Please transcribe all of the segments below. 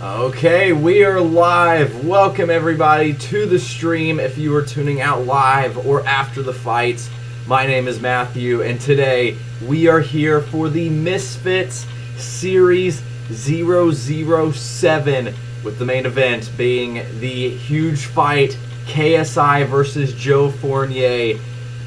Okay, we are live. Welcome everybody to the stream. If you are tuning out live or after the fights, my name is Matthew, and today we are here for the Misfits Series 007, with the main event being the huge fight KSI versus Joe Fournier.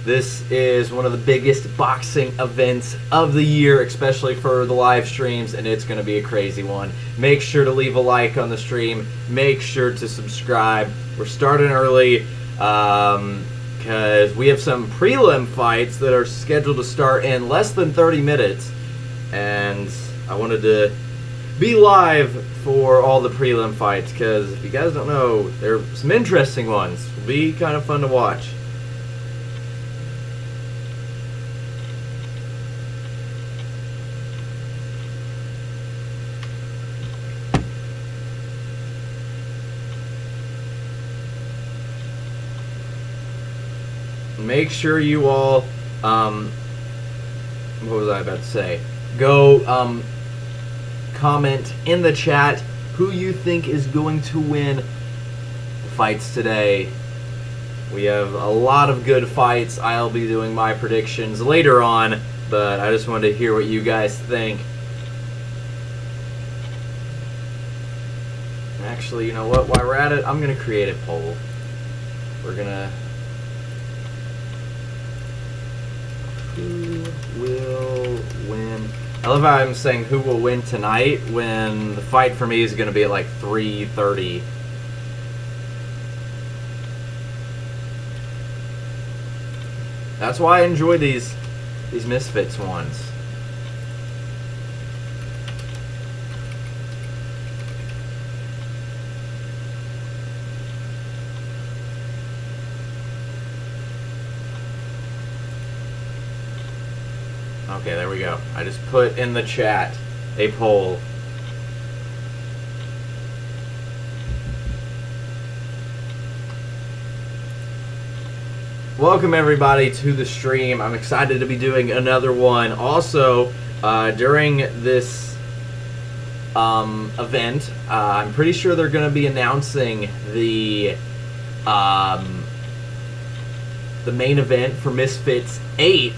This is one of the biggest boxing events of the year, especially for the live streams, and it's going to be a crazy one. Make sure to leave a like on the stream. Make sure to subscribe. We're starting early because we have some prelim fights that are scheduled to start in less than 30 minutes, and I wanted to be live for all the prelim fights because if you guys don't know, there are some interesting ones. It'll be kind of fun to watch. Make sure you all, what was I about to say? Go comment in the chat who you think is going to win the fights today. We have a lot of good fights. I'll be doing my predictions later on, but I just wanted to hear what you guys think. Actually, you know what? While we're at it, I'm going to create a poll. We're going to... Who will win? I love how I'm saying who will win tonight when the fight for me is going to be at like 3:30. That's why I enjoy these Misfits ones. Okay, there we go. I just put in the chat a poll. Welcome everybody to the stream. I'm excited to be doing another one. Also, during this event, I'm pretty sure they're going to be announcing the main event for Misfits 8,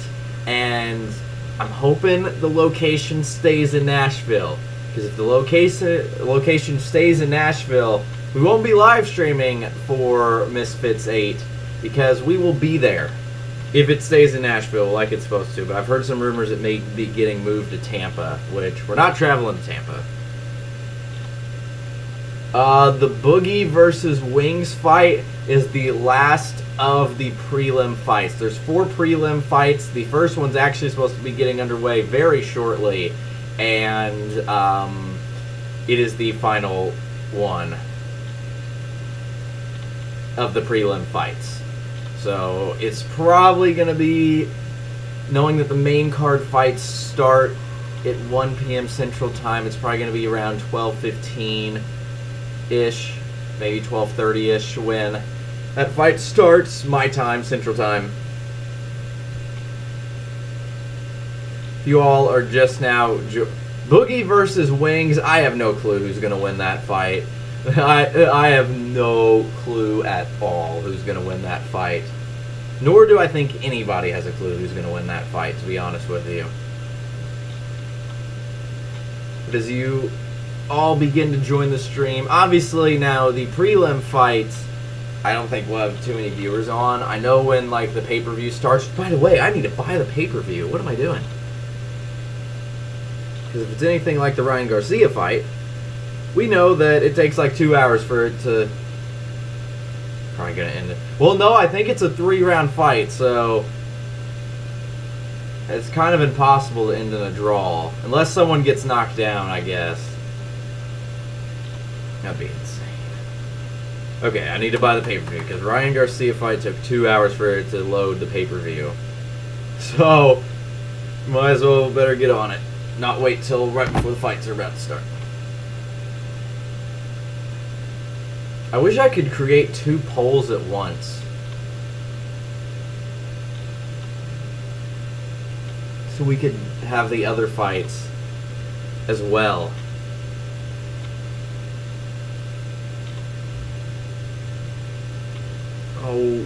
and I'm hoping the location stays in Nashville, because if the location stays in Nashville, we won't be live streaming for Misfits 8, because we will be there if it stays in Nashville like it's supposed to. But I've heard some rumors it may be getting moved to Tampa, which we're not traveling to Tampa. The Boogie versus Wings fight is the last of the prelim fights. There's 4 prelim fights. The first one's actually supposed to be getting underway very shortly, and it is the final one of the prelim fights. So it's probably going to be, knowing that the main card fights start at 1 p.m. Central Time, it's probably going to be around 12:15-ish, maybe 12:30-ish when that fight starts, my time, Central Time. If you all are just now... Boogie versus Wings, I have no clue who's going to win that fight. I have no clue at all who's going to win that fight. Nor do I think anybody has a clue who's going to win that fight, to be honest with you. But as you all begin to join the stream, obviously now the prelim fights, I don't think we'll have too many viewers on. I know when like the pay-per-view starts. By the way, I need to buy the pay-per-view. What am I doing? Because if it's anything like the Ryan Garcia fight, we know that it takes like 2 hours for it to... Probably gonna end it. Well, no, I think it's a 3-round fight, so it's kind of impossible to end in a draw. Unless someone gets knocked down, I guess. That'd be insane. Okay, I need to buy the pay-per-view, because Ryan Garcia fight took 2 hours for it to load the pay-per-view. So, might as well better get on it. Not wait till right before the fights are about to start. I wish I could create 2 polls at once. So we could have the other fights as well. Oh.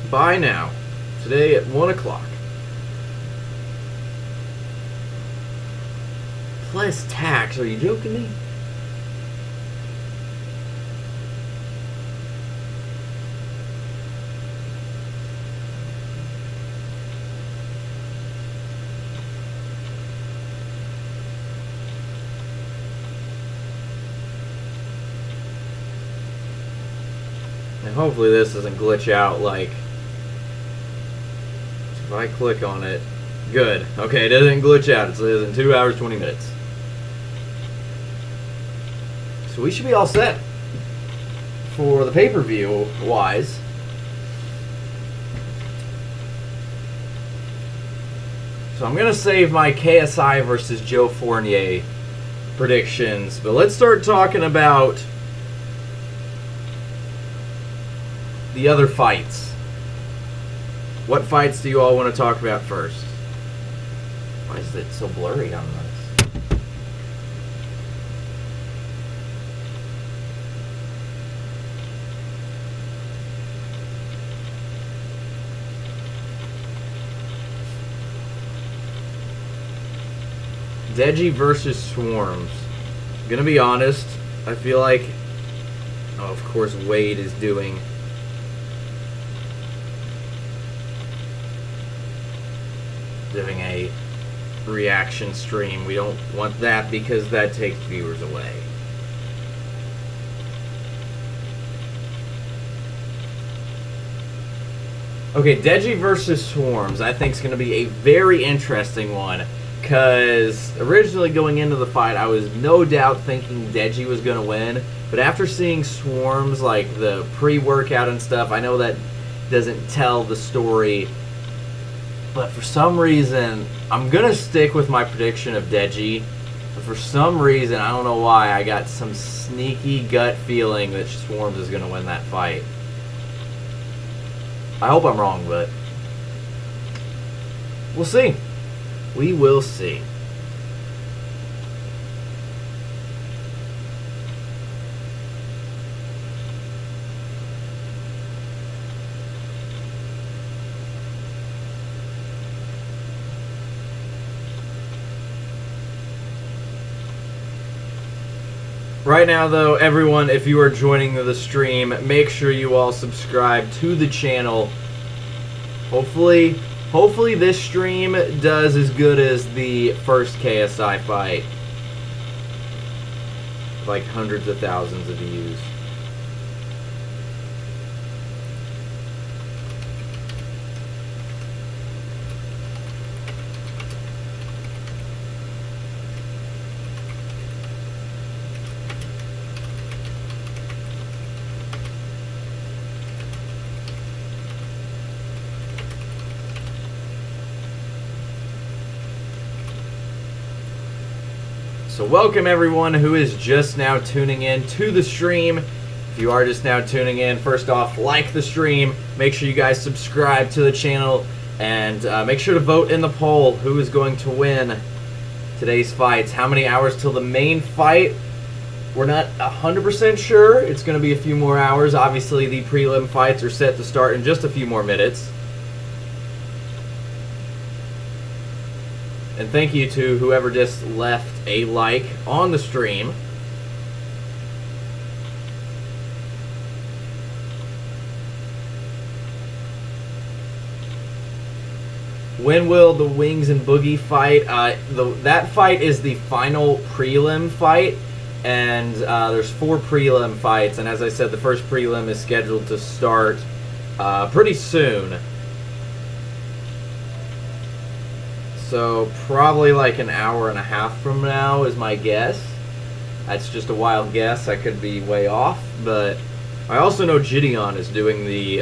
Buy now. Today at 1 o'clock. Plus tax. Are you joking me? And hopefully this doesn't glitch out like... If I click on it... Good. Okay, it doesn't glitch out. It says in 2 hours, 20 minutes. So we should be all set for the pay-per-view wise. So I'm going to save my KSI versus Joe Fournier predictions. But let's start talking about the other fights. What fights do you all want to talk about first? Why is it so blurry on this? Deji versus Swarmz. Gonna be honest, I feel like... Oh, of course Wade is doing... a reaction stream. We don't want that because that takes viewers away. Okay, Deji versus Swarmz I think is going to be a very interesting one, because originally going into the fight I was no doubt thinking Deji was going to win, but after seeing Swarmz, like the pre-workout and stuff, I know that doesn't tell the story. But for some reason, I'm going to stick with my prediction of Deji. But for some reason, I don't know why, I got some sneaky gut feeling that Swarmz is going to win that fight. I hope I'm wrong, but we'll see. We will see. Right now, though, everyone, if you are joining the stream, make sure you all subscribe to the channel. Hopefully this stream does as good as the first KSI fight. Like hundreds of thousands of views. So welcome everyone who is just now tuning in to the stream. If you are just now tuning in, first off, like the stream. Make sure you guys subscribe to the channel. And make sure to vote in the poll who is going to win today's fights. How many hours till the main fight? We're not 100% sure. It's going to be a few more hours. Obviously, the prelim fights are set to start in just a few more minutes. And thank you to whoever just left a like on the stream. When will the Wings and Boogie fight? That fight is the final prelim fight. And there's 4 prelim fights. And as I said, the first prelim is scheduled to start pretty soon. So probably like an hour and a half from now is my guess. That's just a wild guess. I could be way off. But I also know Gideon is doing the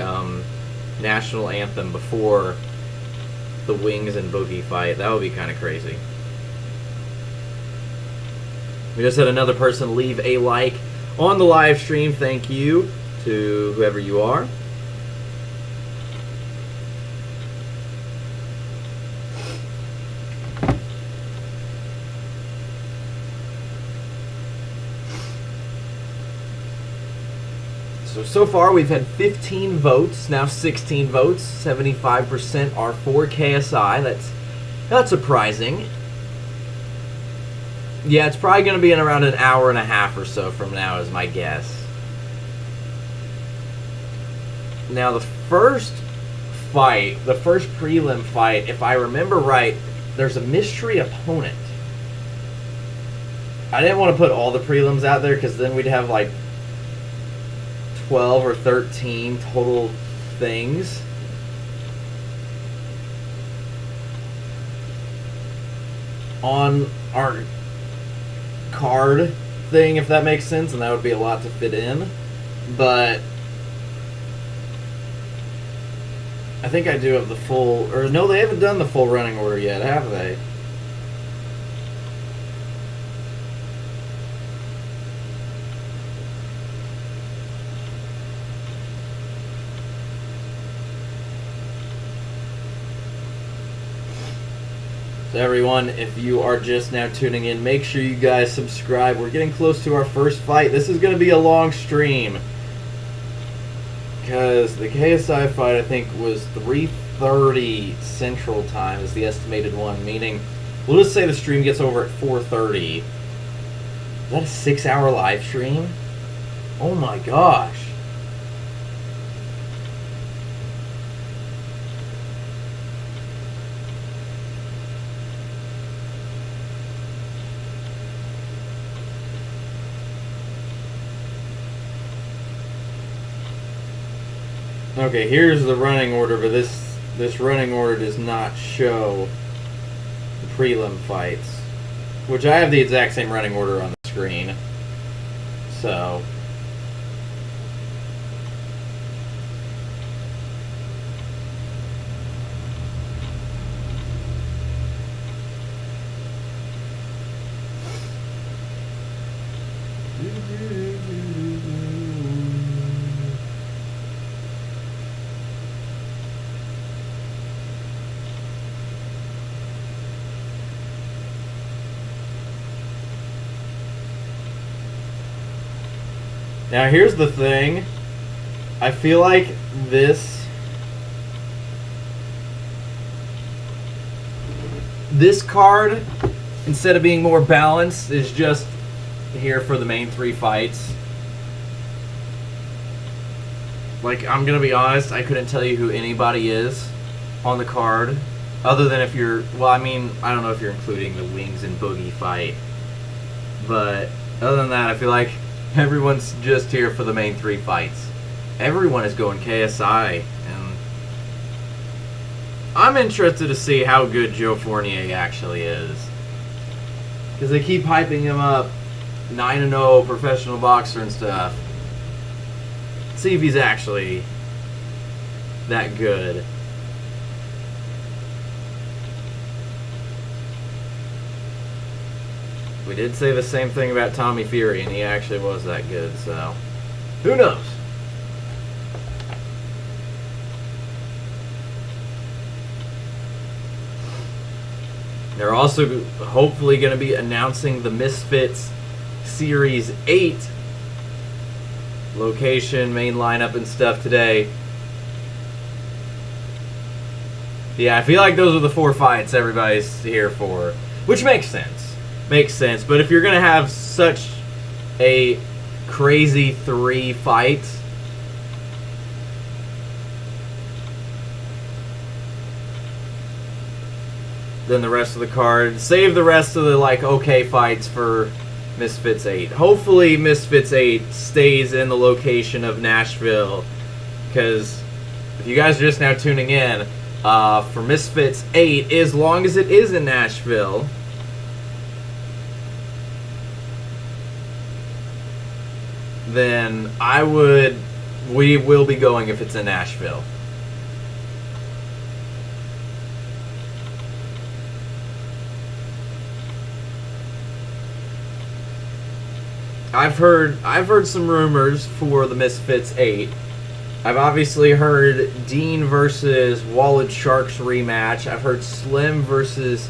national anthem before the Wings and Boogie fight. That would be kind of crazy. We just had another person leave a like on the live stream. Thank you to whoever you are. So far we've had 15 votes, now 16 votes. 75% are for KSI. That's surprising. Yeah, it's probably going to be in around an hour and a half or so from now is my guess. Now the first fight, the first prelim fight, if I remember right, there's a mystery opponent. I didn't want to put all the prelims out there because then we'd have like 12 or 13 total things. On our card thing, if that makes sense, and that would be a lot to fit in. But I think I do have the full, or no, they haven't done the full running order yet, have they? So everyone, if you are just now tuning in, make sure you guys subscribe. We're getting close to our first fight. This is going to be a long stream, because the KSI fight, I think, was 3:30 Central Time is the estimated one, meaning we'll just say the stream gets over at 4:30. Is that a 6-hour live stream? Oh my gosh. Okay, here's the running order, but this running order does not show the prelim fights, which I have the exact same running order on the screen. So now here's the thing. I feel like this card, instead of being more balanced, is just here for the main 3 fights. Like, I'm gonna be honest, I couldn't tell you who anybody is on the card, other than if you're, well, I mean, I don't know if you're including the Wings and Boogie fight, but other than that, I feel like everyone's just here for the main 3 fights. Everyone is going KSI, and I'm interested to see how good Joe Fournier actually is, because they keep hyping him up, 9-0 professional boxer and stuff. See if he's actually that good. We did say the same thing about Tommy Fury, and he actually was that good, so who knows? They're also hopefully going to be announcing the Misfits Series 8 location, main lineup, and stuff today. Yeah, I feel like those are the 4 fights everybody's here for, which makes sense. Makes sense, but if you're going to have such a crazy 3 fights, then the rest of the card, save the rest of the, like, okay fights for Misfits 8. Hopefully Misfits 8 stays in the location of Nashville, because if you guys are just now tuning in, for Misfits 8, as long as it is in Nashville, then we will be going if it's in Nashville. I've heard some rumors for the Misfits 8. I've obviously heard Dean versus Wallet Sharks rematch. I've heard Slim versus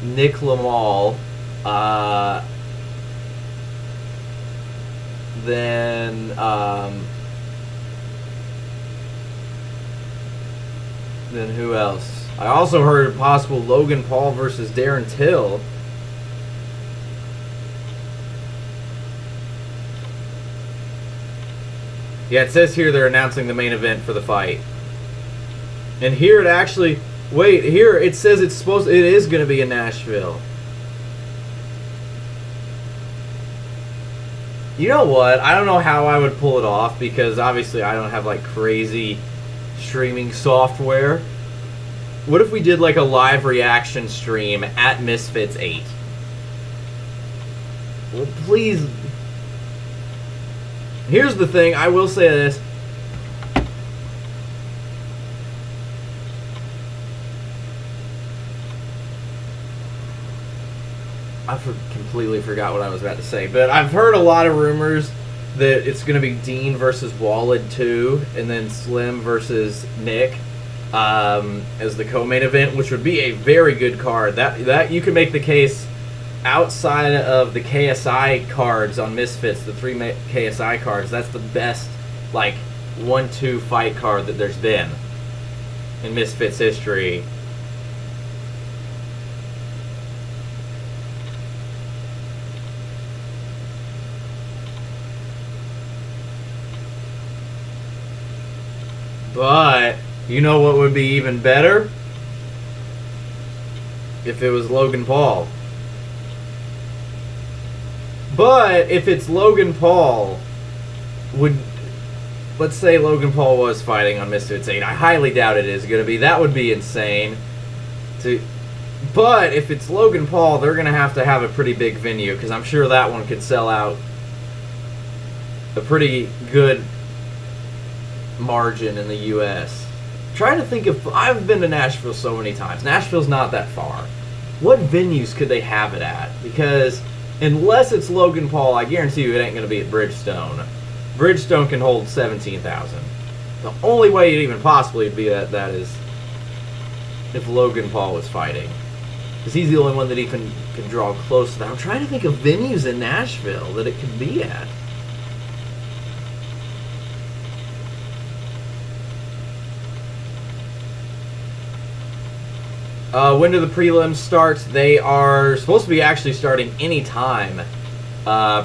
Nick Lamal. Then who else? I also heard possible Logan Paul versus Darren Till. Yeah, it says here they're announcing the main event for the fight. And here it actually... Wait, here it says it is going to be in Nashville. You know what? I don't know how I would pull it off because obviously I don't have like crazy streaming software. What if we did like a live reaction stream at Misfits 8? Well, please... Here's the thing, I will say this. Completely forgot what I was about to say, but I've heard a lot of rumors that it's going to be Dean versus Walid 2, and then Slim versus Nick as the co-main event, which would be a very good card. That you could make the case outside of the KSI cards on Misfits, the 3 KSI cards. That's the best like 1-2 fight card that there's been in Misfits history. But, you know what would be even better? If it was Logan Paul. But, if it's Logan Paul, let's say Logan Paul was fighting on Misfits 8. I highly doubt it is going to be. That would be insane. But, if it's Logan Paul, they're going to have a pretty big venue, because I'm sure that one could sell out a pretty good margin in the U.S. Trying to think of... I've been to Nashville so many times. Nashville's not that far. What venues could they have it at? Because unless it's Logan Paul, I guarantee you it ain't going to be at Bridgestone. Bridgestone can hold 17,000. The only way it even possibly would be that is if Logan Paul was fighting. Because he's the only one that even can draw close to that. I'm trying to think of venues in Nashville that it could be at. When do the prelims start? They are supposed to be actually starting anytime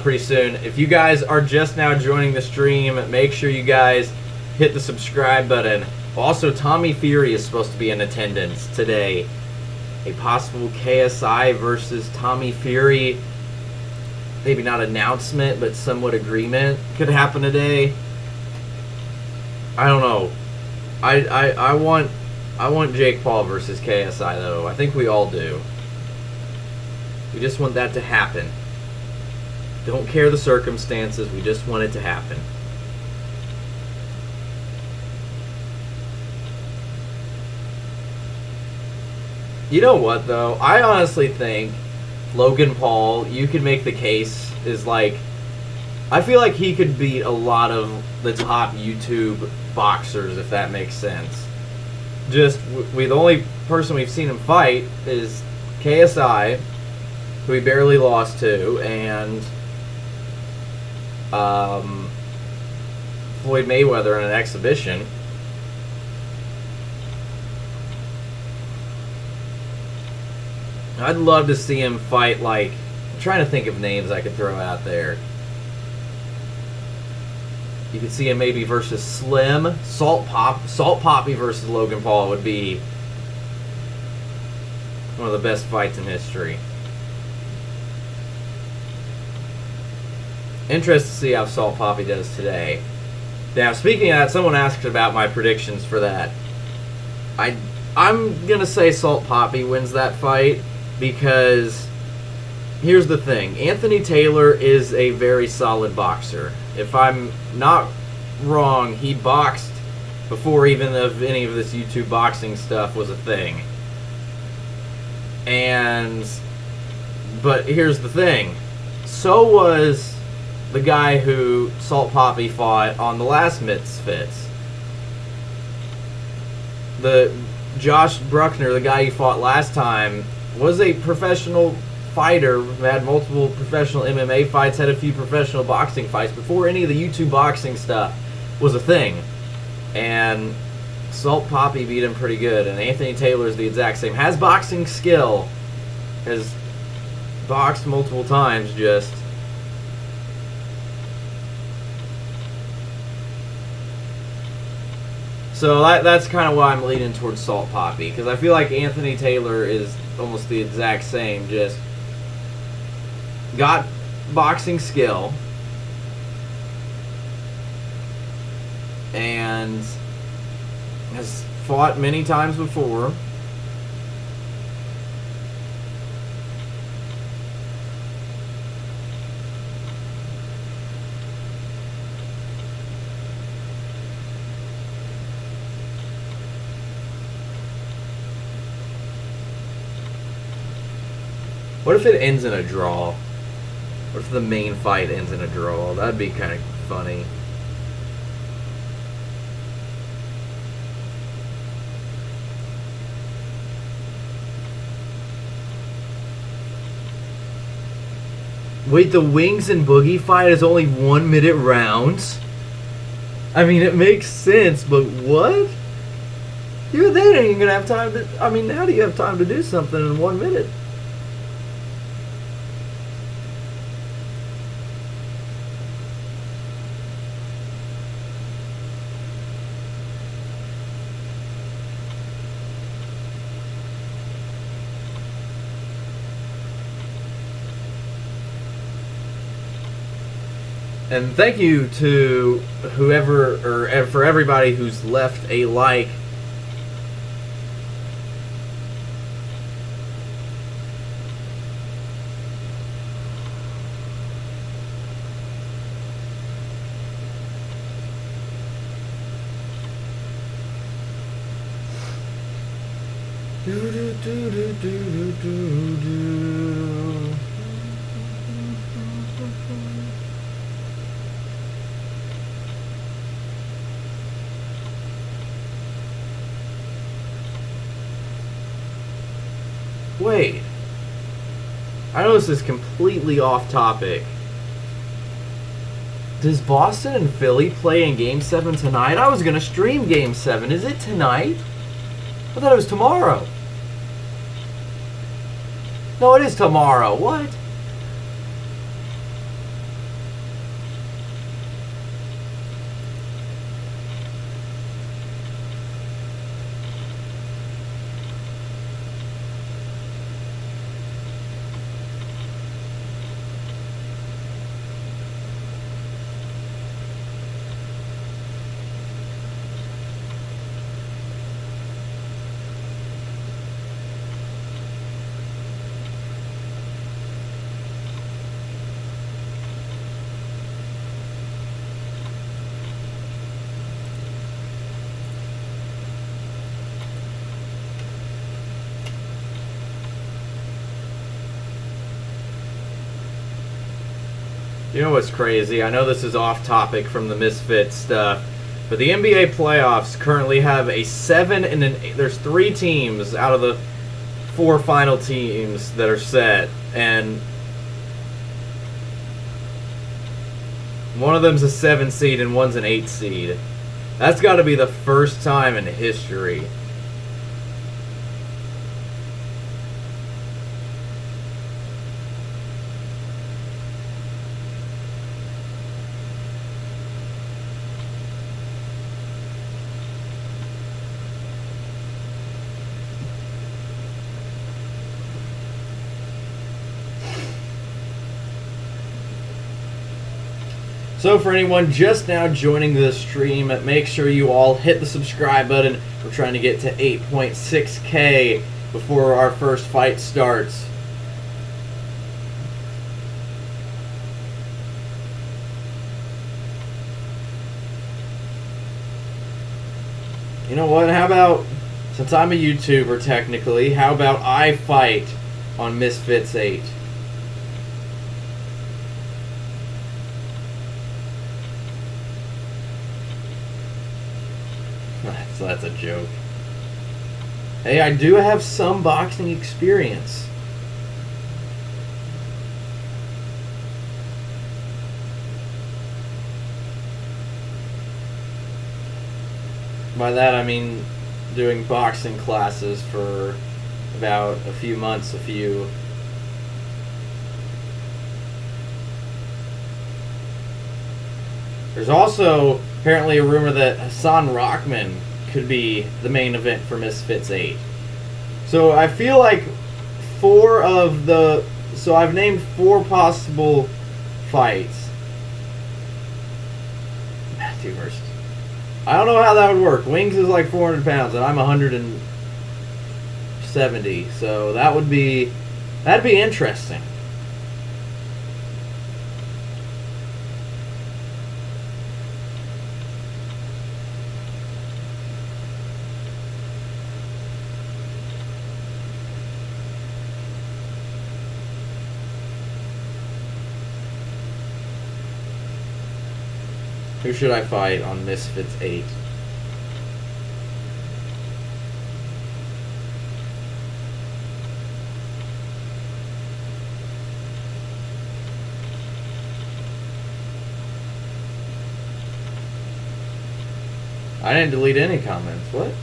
pretty soon. If you guys are just now joining the stream, make sure you guys hit the subscribe button. Also, Tommy Fury is supposed to be in attendance today. A possible KSI versus Tommy Fury, maybe not announcement, but somewhat agreement could happen today. I don't know. I want Jake Paul versus KSI, though. I think we all do. We just want that to happen. Don't care the circumstances. We just want it to happen. You know what, though? I honestly think Logan Paul, you could make the case, is like... I feel like he could beat a lot of the top YouTube boxers, if that makes sense. Just, the only person we've seen him fight is KSI, who he barely lost to, and Floyd Mayweather in an exhibition. I'd love to see him fight, like... I'm trying to think of names I could throw out there. You could see him maybe versus Slim. Salt Papi versus Logan Paul would be one of the best fights in history. Interested to see how Salt Papi does today. Now, speaking of that, someone asked about my predictions for that. I'm going to say Salt Papi wins that fight because here's the thing. Anthony Taylor is a very solid boxer. If I'm not wrong, he boxed before even any of this YouTube boxing stuff was a thing. But here's the thing. So was the guy who Salt Papi fought on the last Misfits. The Josh Bruckner, the guy he fought last time, was a professional fighter, had multiple professional MMA fights, had a few professional boxing fights before any of the YouTube boxing stuff was a thing. And Salt Papi beat him pretty good, and Anthony Taylor's the exact same. Has boxing skill, has boxed multiple times, just so that's kind of why I'm leaning towards Salt Papi, because I feel like Anthony Taylor is almost the exact same, just got boxing skill and has fought many times before. What if it ends in a draw? What if the main fight ends in a draw? That'd be kind of funny. Wait, the Wings and Boogie fight is only 1 minute rounds? I mean, it makes sense, but what? Even then, ain't gonna have time to. I mean, how do you have time to do something in 1 minute? And thank you to whoever, or for everybody who's left a like. Wait, I know this is completely off topic. Does Boston and Philly play in Game 7 tonight? I was going to stream Game 7. Is it tonight? I thought it was tomorrow. No, it is tomorrow. What? You know what's crazy? I know this is off topic from the Misfits stuff, but the NBA playoffs currently have a 7 and an 8. There's 3 teams out of the 4 final teams that are set, and one of them's a 7 seed and one's an 8 seed. That's got to be the first time in history. So for anyone just now joining the stream, make sure you all hit the subscribe button. We're trying to get to 8.6K before our first fight starts. You know what? How about, since I'm a YouTuber technically, how about I fight on Misfits 8? So that's a joke. Hey, I do have some boxing experience. By that I mean doing boxing classes for about a few months, There's also apparently a rumor that Hassan Rockman could be the main event for Misfits 8. So I feel like so I've named 4 possible fights. Matthew versus... I don't know how that would work. Wings is like 400 pounds and I'm 170. So that'd be interesting. Who should I fight on Misfits 8? I didn't delete any comments. What?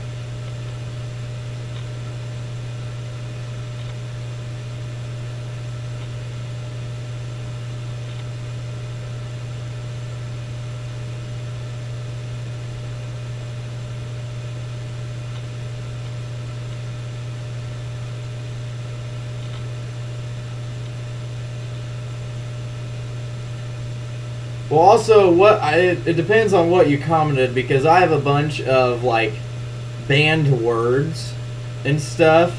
Well, also, it depends on what you commented, because I have a bunch of, like, banned words and stuff,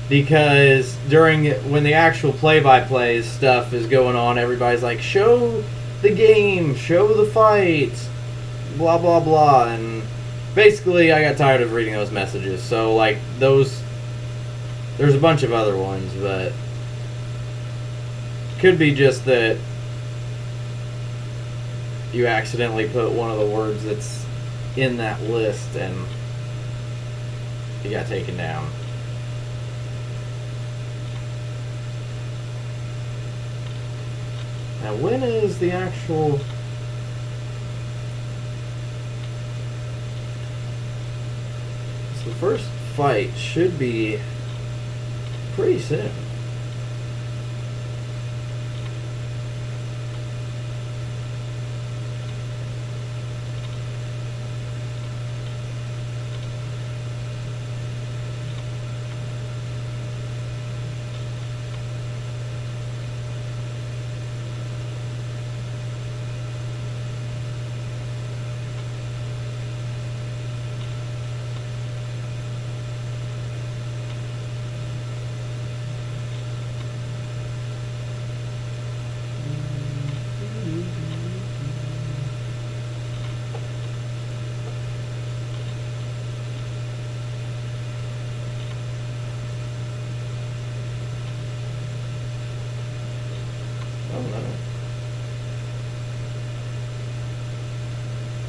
because when the actual play-by-play stuff is going on, everybody's like, show the game, show the fights, blah, blah, blah, and basically I got tired of reading those messages, so, like, there's a bunch of other ones, but could be just that you accidentally put one of the words that's in that list and you got taken down. Now, when is the actual... So the first fight should be pretty soon.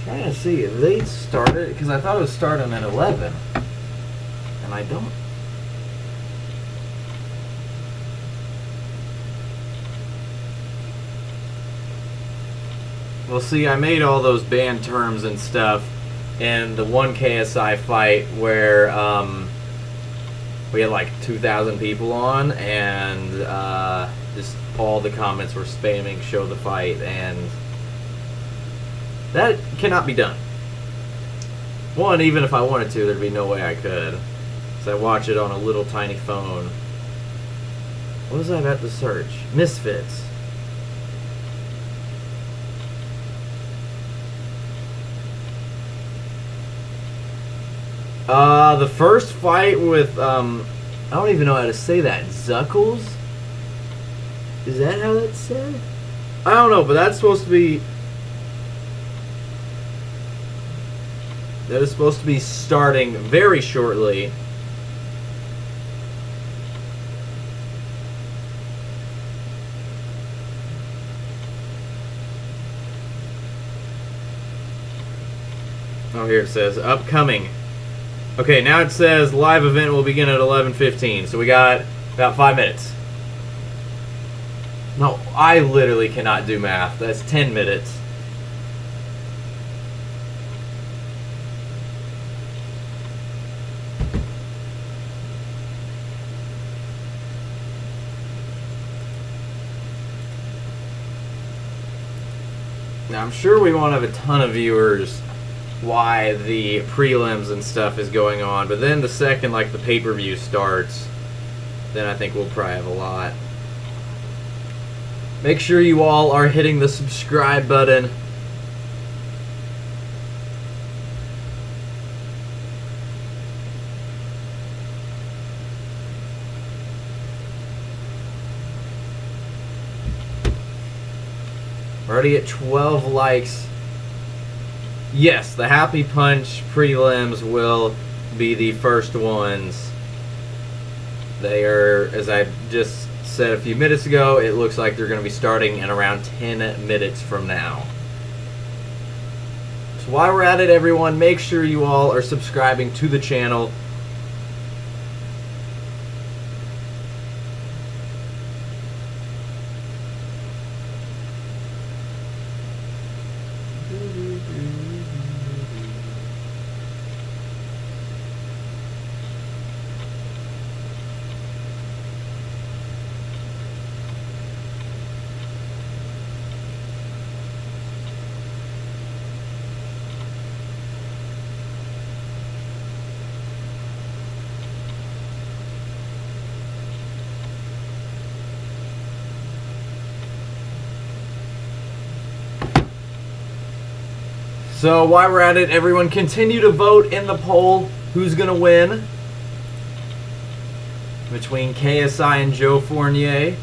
Trying to see if they started, because I thought it was starting at 11, and I don't. Well, see, I made all those banned terms and stuff in the one KSI fight where we had like 2,000 people on, and just all the comments were spamming show the fight, and that cannot be done. One, even if I wanted to, there'd be no way I could, because I watch it on a little tiny phone. What was I about to search? Misfits. The first fight with, I don't even know how to say that, Zuckles? Is that how that's said? I don't know, but that's supposed to be... That is supposed to be starting very shortly. Oh, here it says, upcoming. Okay, now it says live event will begin at 11:15, so we got about 5 minutes. No, I literally cannot do math. That's 10 minutes. Now, I'm sure we won't have a ton of viewers why the prelims and stuff is going on, but then the second, like, the pay-per-view starts, then I think we'll probably have a lot. Make sure you all are hitting the subscribe button. We're already at 12 likes. Yes, the Happy Punch prelims will be the first ones. They are, as I just said a few minutes ago, it looks like they're going to be starting in around 10 minutes from now. So while we're at it, everyone, make sure you all are subscribing to the channel. So while we're at it, everyone continue to vote in the poll. Who's going to win between KSI and Joe Fournier?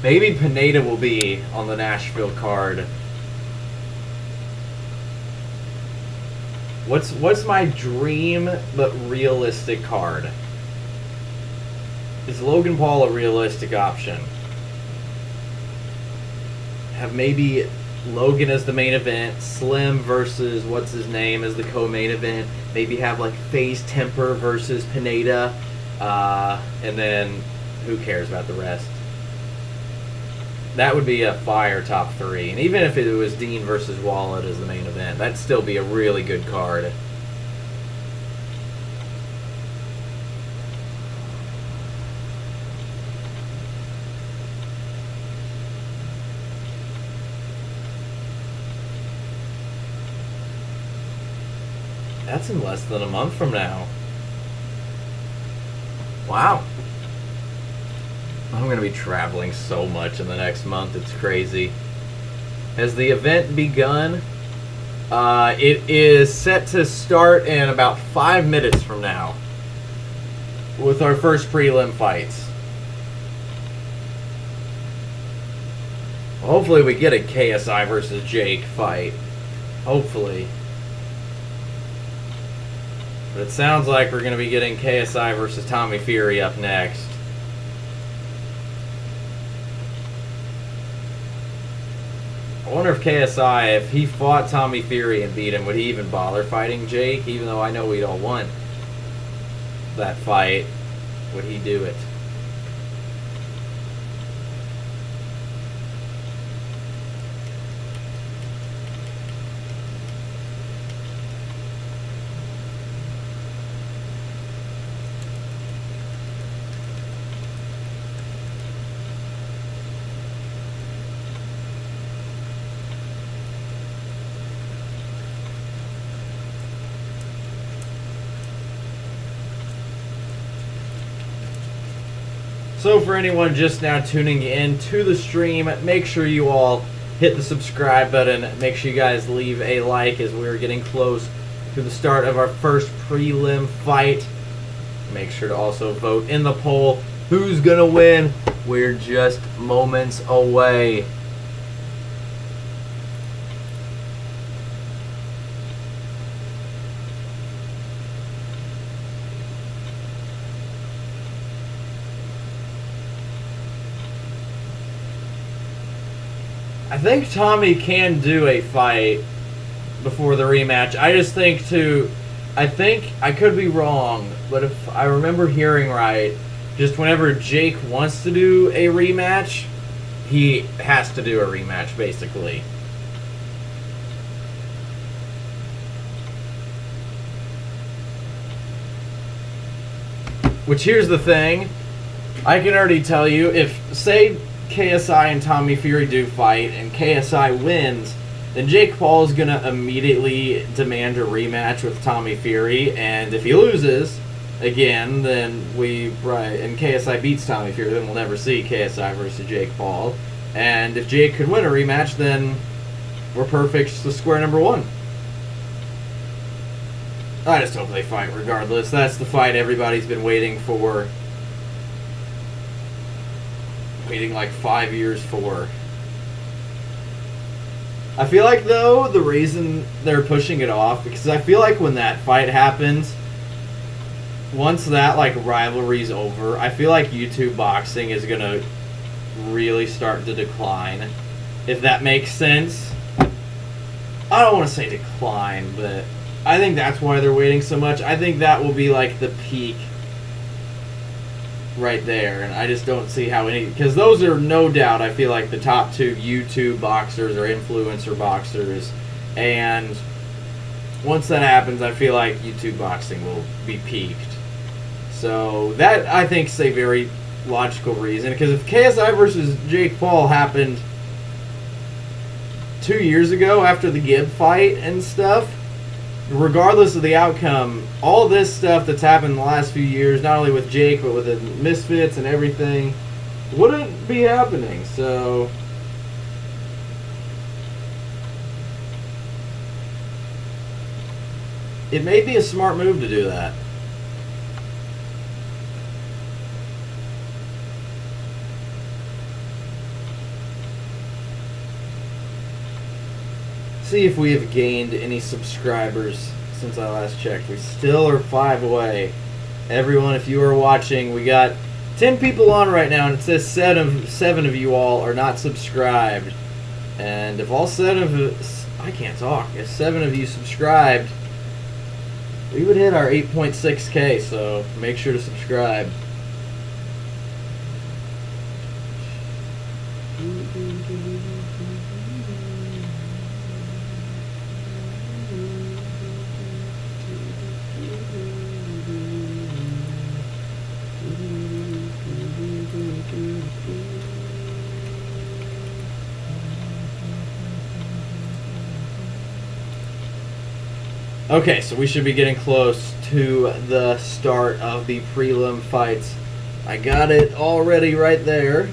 Maybe Pineda will be on the Nashville card. What's my dream but realistic card? Is Logan Paul a realistic option? Have maybe Logan as the main event, Slim versus what's his name as the co-main event. Maybe have like FaZe Temper versus Pineda, and then who cares about the rest? That would be a fire top 3. And even if it was Dean versus Wallet as the main event, that'd still be a really good card. That's in less than a month from now. Wow. I'm going to be traveling so much in the next month. It's crazy. Has the event begun? It is set to start in about 5 minutes from now with our first prelim fights. Hopefully we get a KSI versus Jake fight. Hopefully. But it sounds like we're going to be getting KSI versus Tommy Fury up next. I wonder if KSI, if he fought Tommy Fury and beat him, would he even bother fighting Jake? Even though I know we'd all want that fight. Would he do it? So for anyone just now tuning in to the stream, make sure you all hit the subscribe button. Make sure you guys leave a like as we're getting close to the start of our first prelim fight. Make sure to also vote in the poll. Who's gonna win? We're just moments away. I think Tommy can do a fight before the rematch. I just think I could be wrong, but if I remember hearing right, just whenever Jake wants to do a rematch, he has to do a rematch, basically. Which, here's the thing, I can already tell you, if, say, KSI and Tommy Fury do fight, and KSI wins, then Jake Paul is going to immediately demand a rematch with Tommy Fury, and if he loses, again, then and KSI beats Tommy Fury, then we'll never see KSI versus Jake Paul, and if Jake could win a rematch, then we're perfect to square number one. I just hope they fight regardless. That's the fight everybody's been waiting for. Waiting like 5 years for. I feel like, though, the reason they're pushing it off, because I feel like when that fight happens, once that like rivalry's over, I feel like YouTube boxing is gonna really start to decline. If that makes sense. I don't want to say decline, but I think that's why they're waiting so much. I think that will be like the peak right there, and I just don't see how because those are no doubt, I feel like, the top two YouTube boxers or influencer boxers, and once that happens, I feel like YouTube boxing will be peaked. So that, I think, is a very logical reason, because if KSI versus Jake Paul happened 2 years ago after the Gibb fight and stuff, regardless of the outcome, all this stuff that's happened in the last few years, not only with Jake, but with the Misfits and everything, wouldn't be happening. So it may be a smart move to do that. See if we have gained any subscribers since I last checked. We still are 5 away. Everyone, if you are watching, we got 10 people on right now, and it says 7 of you all are not subscribed. And if all 7 of I can't talk. If 7 of you subscribed, we would hit our 8.6K. So make sure to subscribe. Okay, so we should be getting close to the start of the prelim fights. I got it already right there.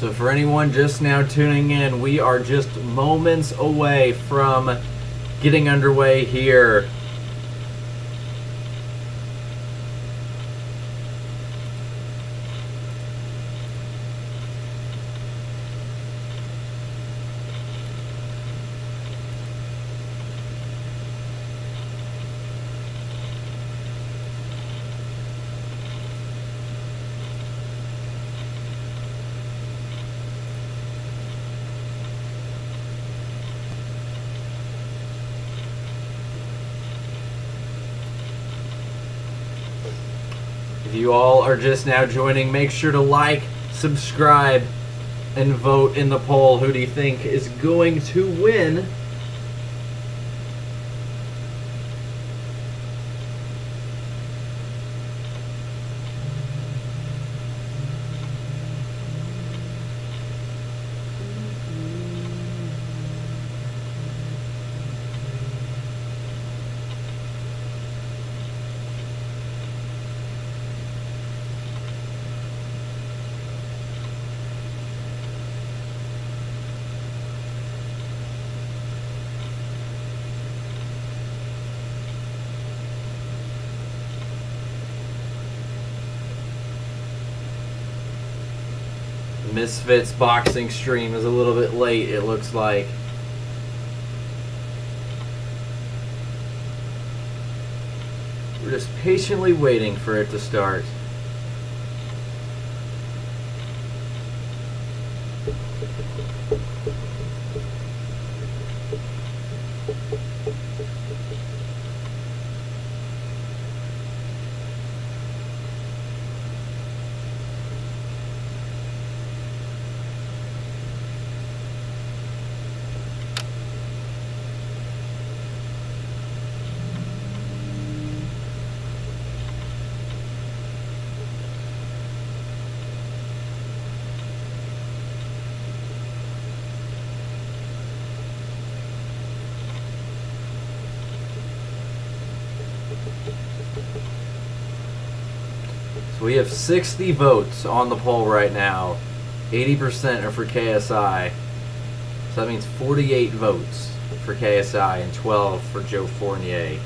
So for anyone just now tuning in, we are just moments away from getting underway here. If you all are just now joining, make sure to like, subscribe, and vote in the poll. Who do you think is going to win? Misfits boxing stream is a little bit late, it looks like. We're just patiently waiting for it to start. So we have 60 votes on the poll right now. 80% are for KSI. So that means 48 votes for KSI and 12 for Joe Fournier.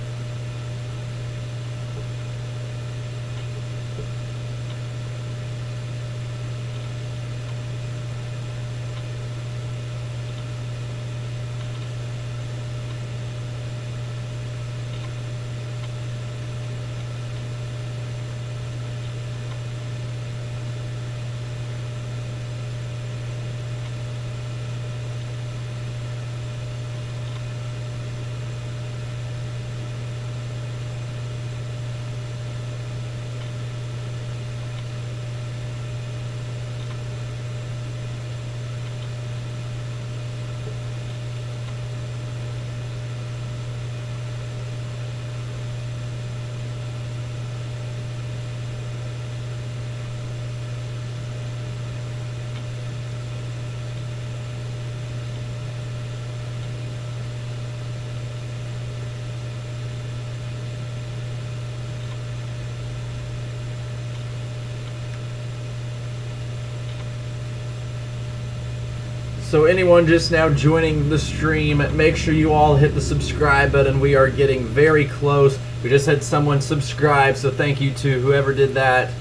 So anyone just now joining the stream, make sure you all hit the subscribe button. We are getting very close. We just had someone subscribe, so thank you to whoever did that.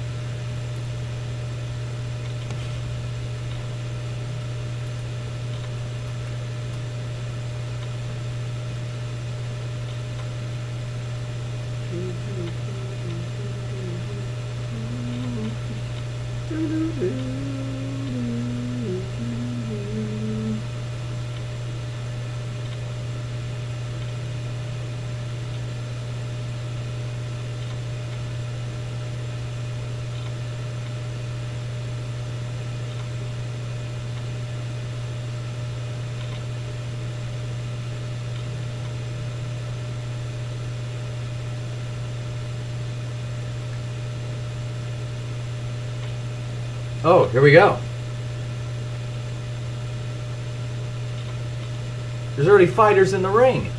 Oh, here we go. There's already fighters in the ring.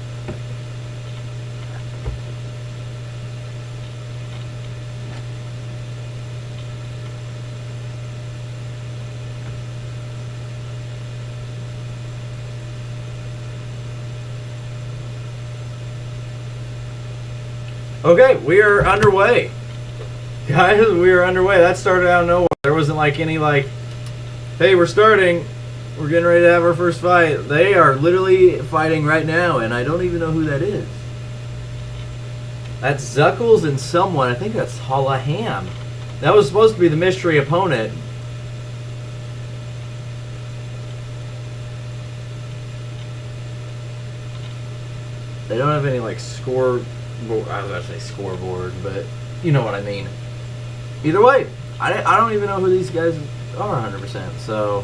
Okay, we are underway. Guys, we are underway. That started out of nowhere. There wasn't like any like, hey, we're starting. We're getting ready to have our first fight. They are literally fighting right now, and I don't even know who that is. That's Zuckles and someone. I think that's Holla Ham. That was supposed to be the mystery opponent. They don't have any like scoreboard. I was about to say scoreboard, but you know what I mean. Either way, I don't even know who these guys are 100%. So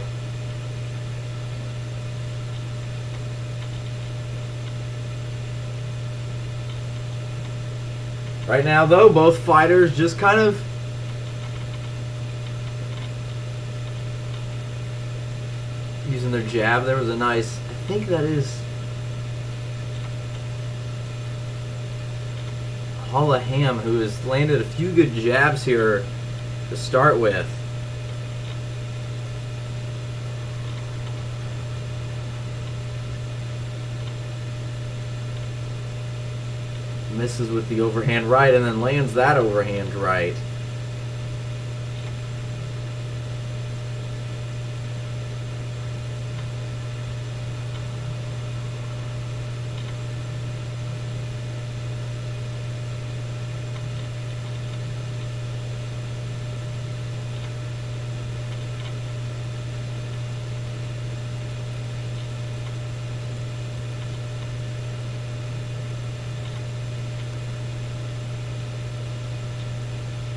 right now, though, both fighters just kind of using their jab. There was a nice, I think that is Holla Ham, who has landed a few good jabs here to start with. Misses with the overhand right and then lands that overhand right.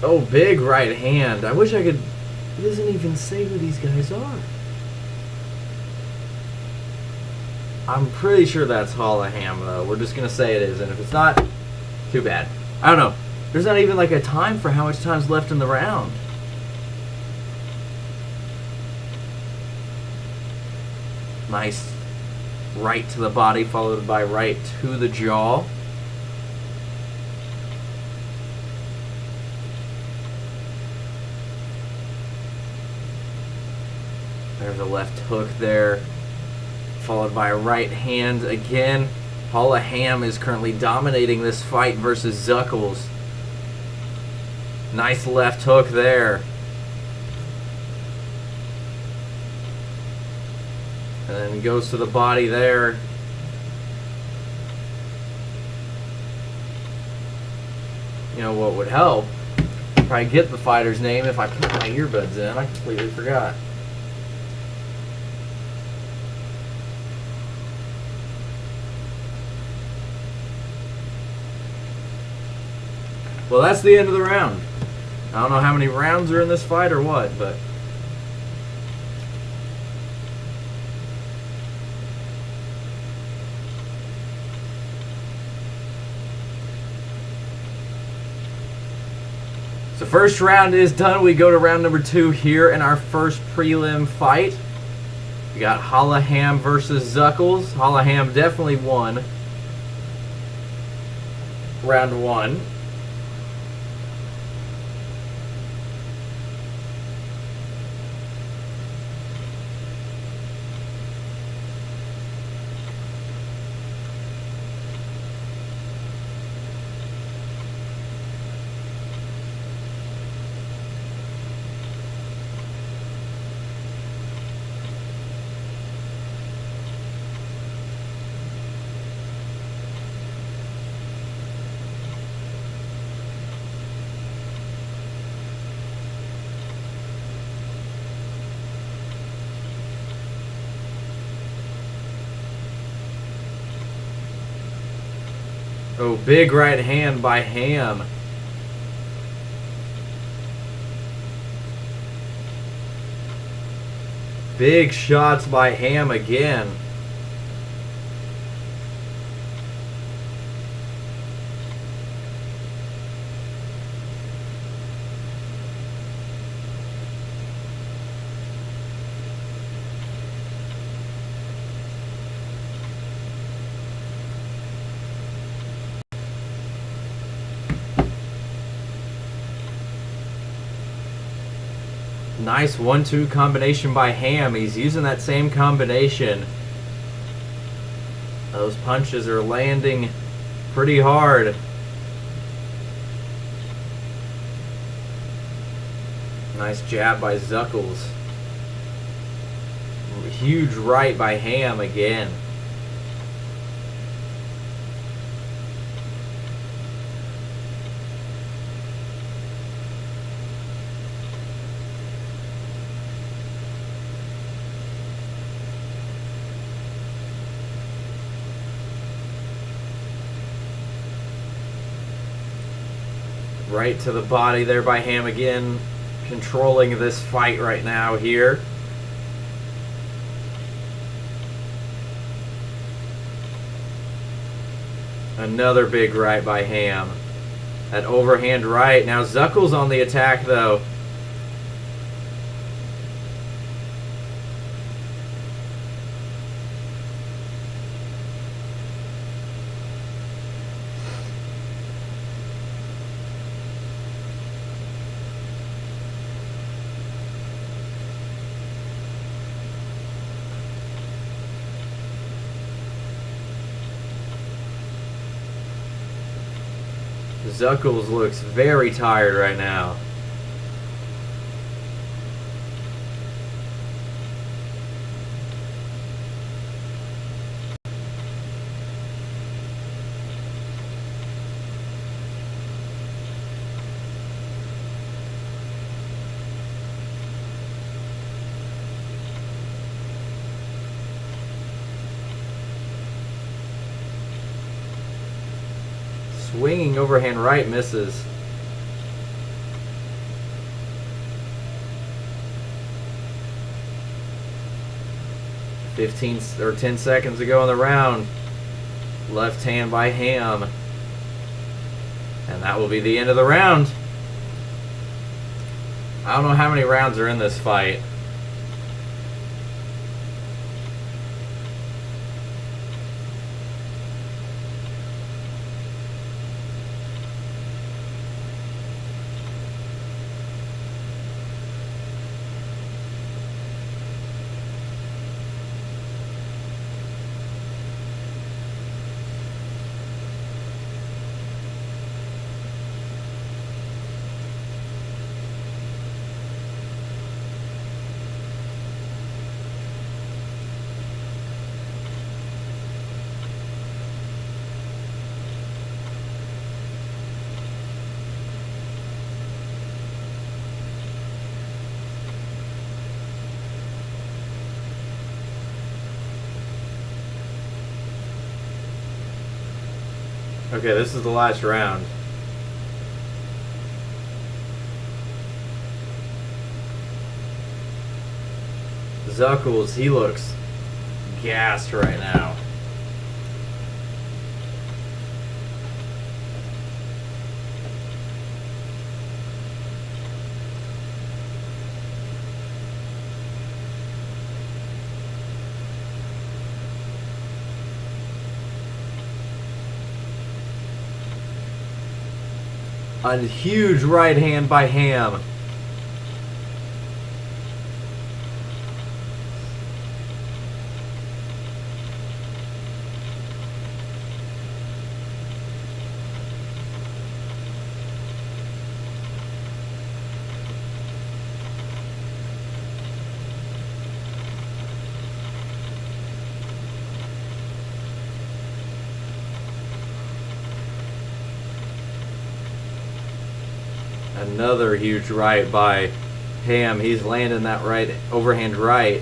Oh, big right hand. I wish I could... It doesn't even say who these guys are. I'm pretty sure that's Holla Ham, though. We're just going to say it is. And if it's not, too bad. I don't know. There's not even like a time for how much time's left in the round. Nice right to the body, followed by right to the jaw. There's a left hook there, followed by a right hand again. Holla Ham is currently dominating this fight versus Zuckles. Nice left hook there. And then goes to the body there. You know what would help? Probably get the fighter's name if I put my earbuds in. I completely forgot. Well, that's the end of the round. I don't know how many rounds are in this fight or what, but... So first round is done. We go to round number 2 here in our first prelim fight. We got Holla Ham versus Zuckles. Holla Ham definitely won round 1. Oh, big right hand by Ham. Big shots by Ham again. Nice 1-2 combination by Ham. He's using that same combination. Those punches are landing pretty hard. Nice jab by Zuckles. Huge right by Ham again. Right to the body there by Ham again, controlling this fight right now here. Another big right by Ham. That overhand right. Now Zuckles on the attack though. Zuckles looks very tired right now. Swinging overhand right misses. or 10 seconds to go in the round. Left hand by Ham. And that will be the end of the round. I don't know how many rounds are in this fight. Okay, this is the last round. Zuckles, he looks gassed right now. A huge right hand by Ham. Another huge right by Ham. He's landing that right, overhand right.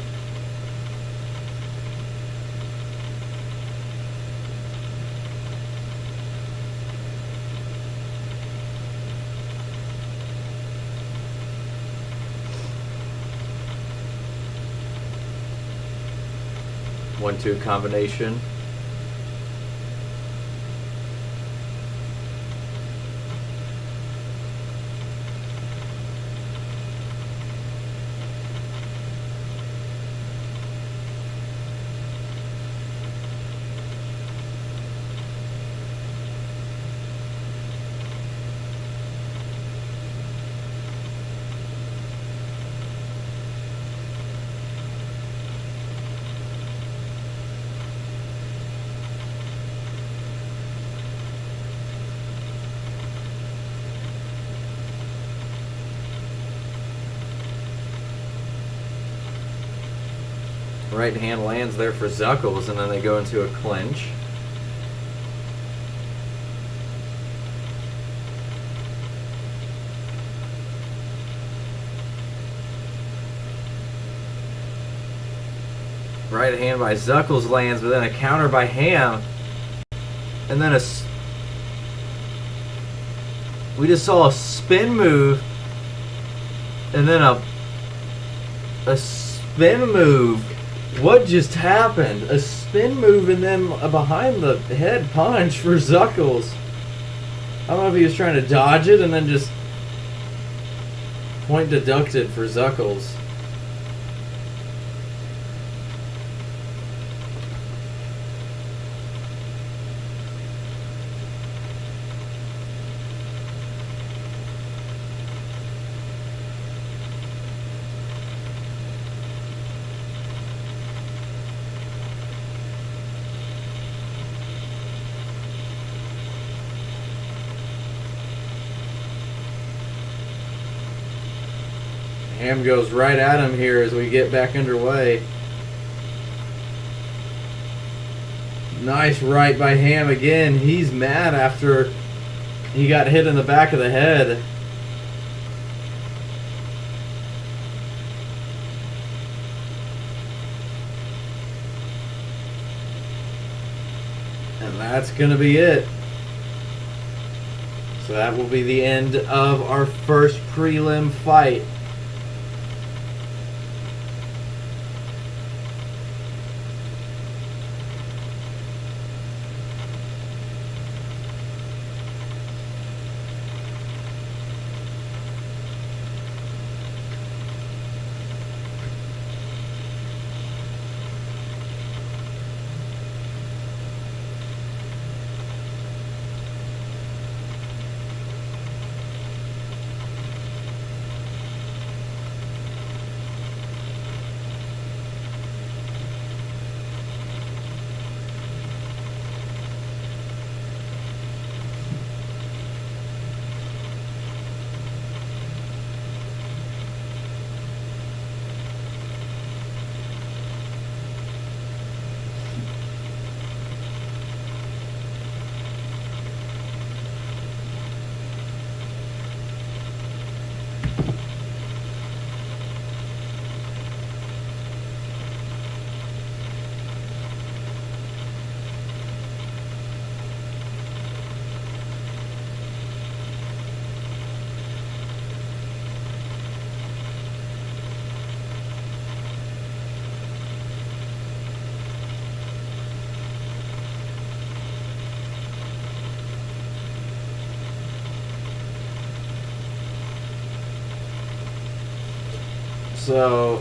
One-two combination. Right hand lands there for Zuckles, and then they go into a clinch. Right hand by Zuckles lands, but then a counter by Ham. And then we just saw a spin move. And then a spin move. What just happened? A spin move and then a behind the head punch for Zuckles. I don't know if he was trying to dodge it and then just point deducted for Zuckles. Ham goes right at him here as we get back underway. Nice right by Ham again. He's mad after he got hit in the back of the head. And that's going to be it. So that will be the end of our first prelim fight. So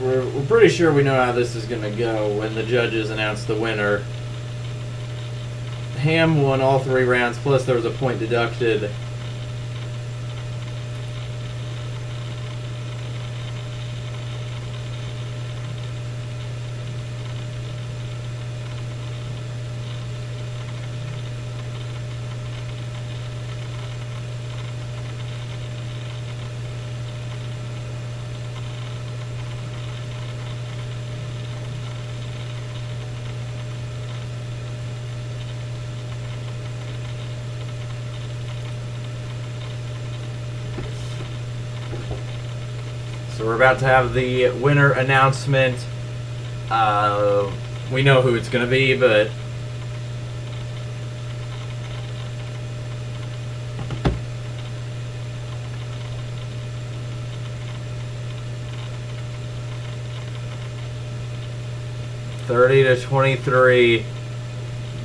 we're pretty sure we know how this is going to go when the judges announce the winner. Ham won all 3 rounds, plus there was a point deducted. So we're about to have the winner announcement. We know who it's going to be, but (30-23),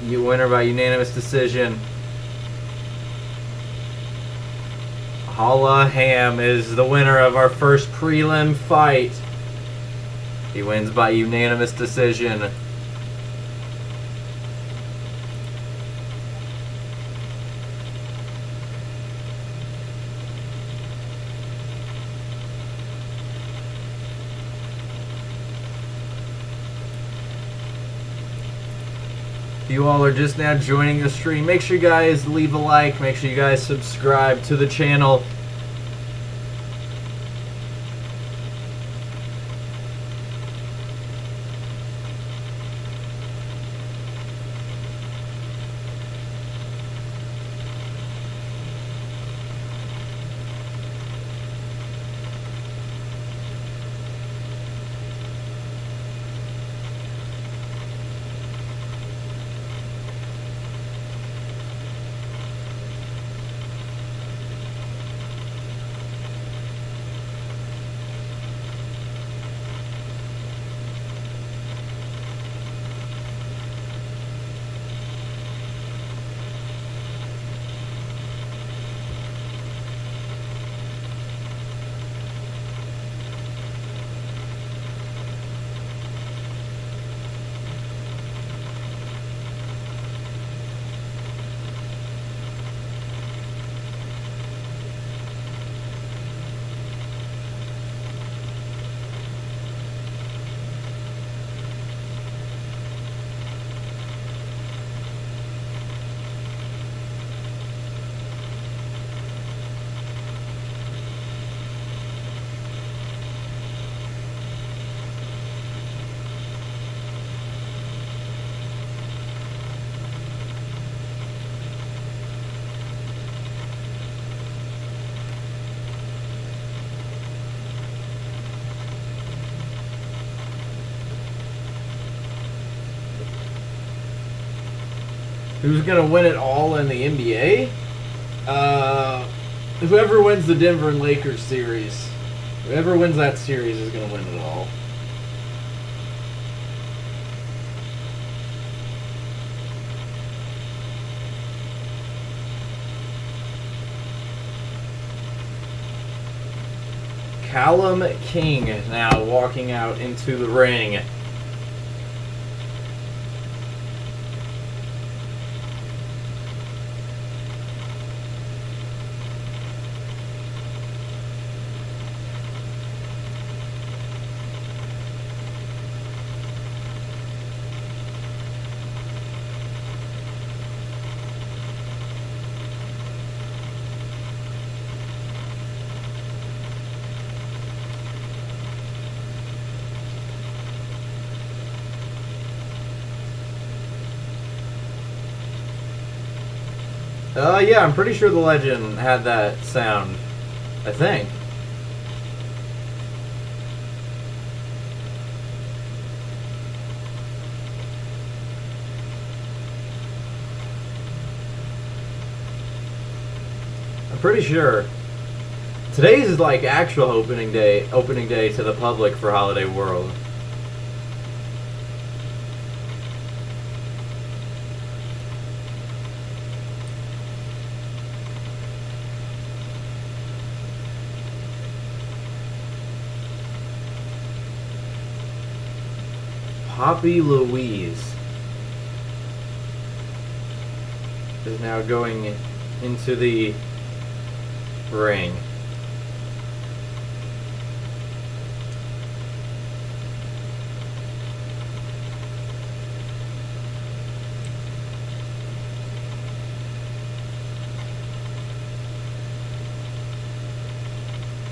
you winner by unanimous decision. Holla Ham is the winner of our first prelim fight. He wins by unanimous decision. If you all are just now joining the stream, make sure you guys leave a like, make sure you guys subscribe to the channel. Who's gonna win it all in the NBA? Whoever wins the Denver and Lakers series. Whoever wins that series is gonna win it all. Callum King now walking out into the ring. Yeah, I'm pretty sure the legend had that sound. I think. I'm pretty sure. Today's is like actual opening day to the public for Holiday World. Papi Louise is now going into the ring.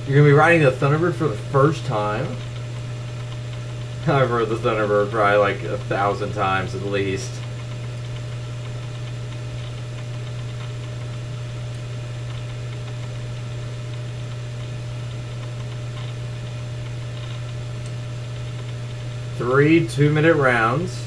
You're going to be riding the Thunderbird for the first time? I've rode the Thunderbird probably like 1,000 times at least. Three 2-minute rounds.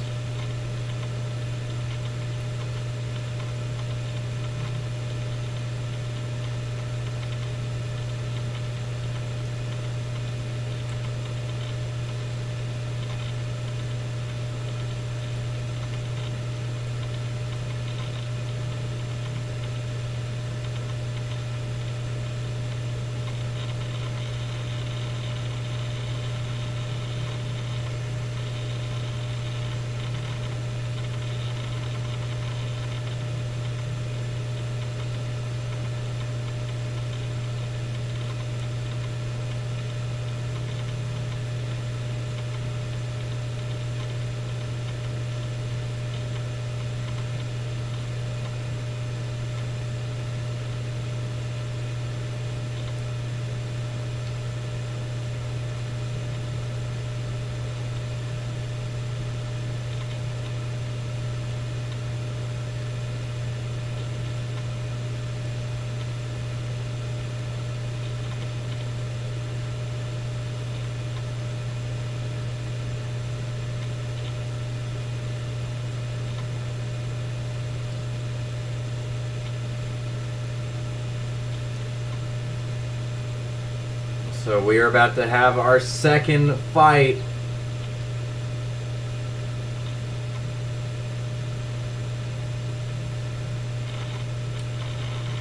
So we are about to have our second fight.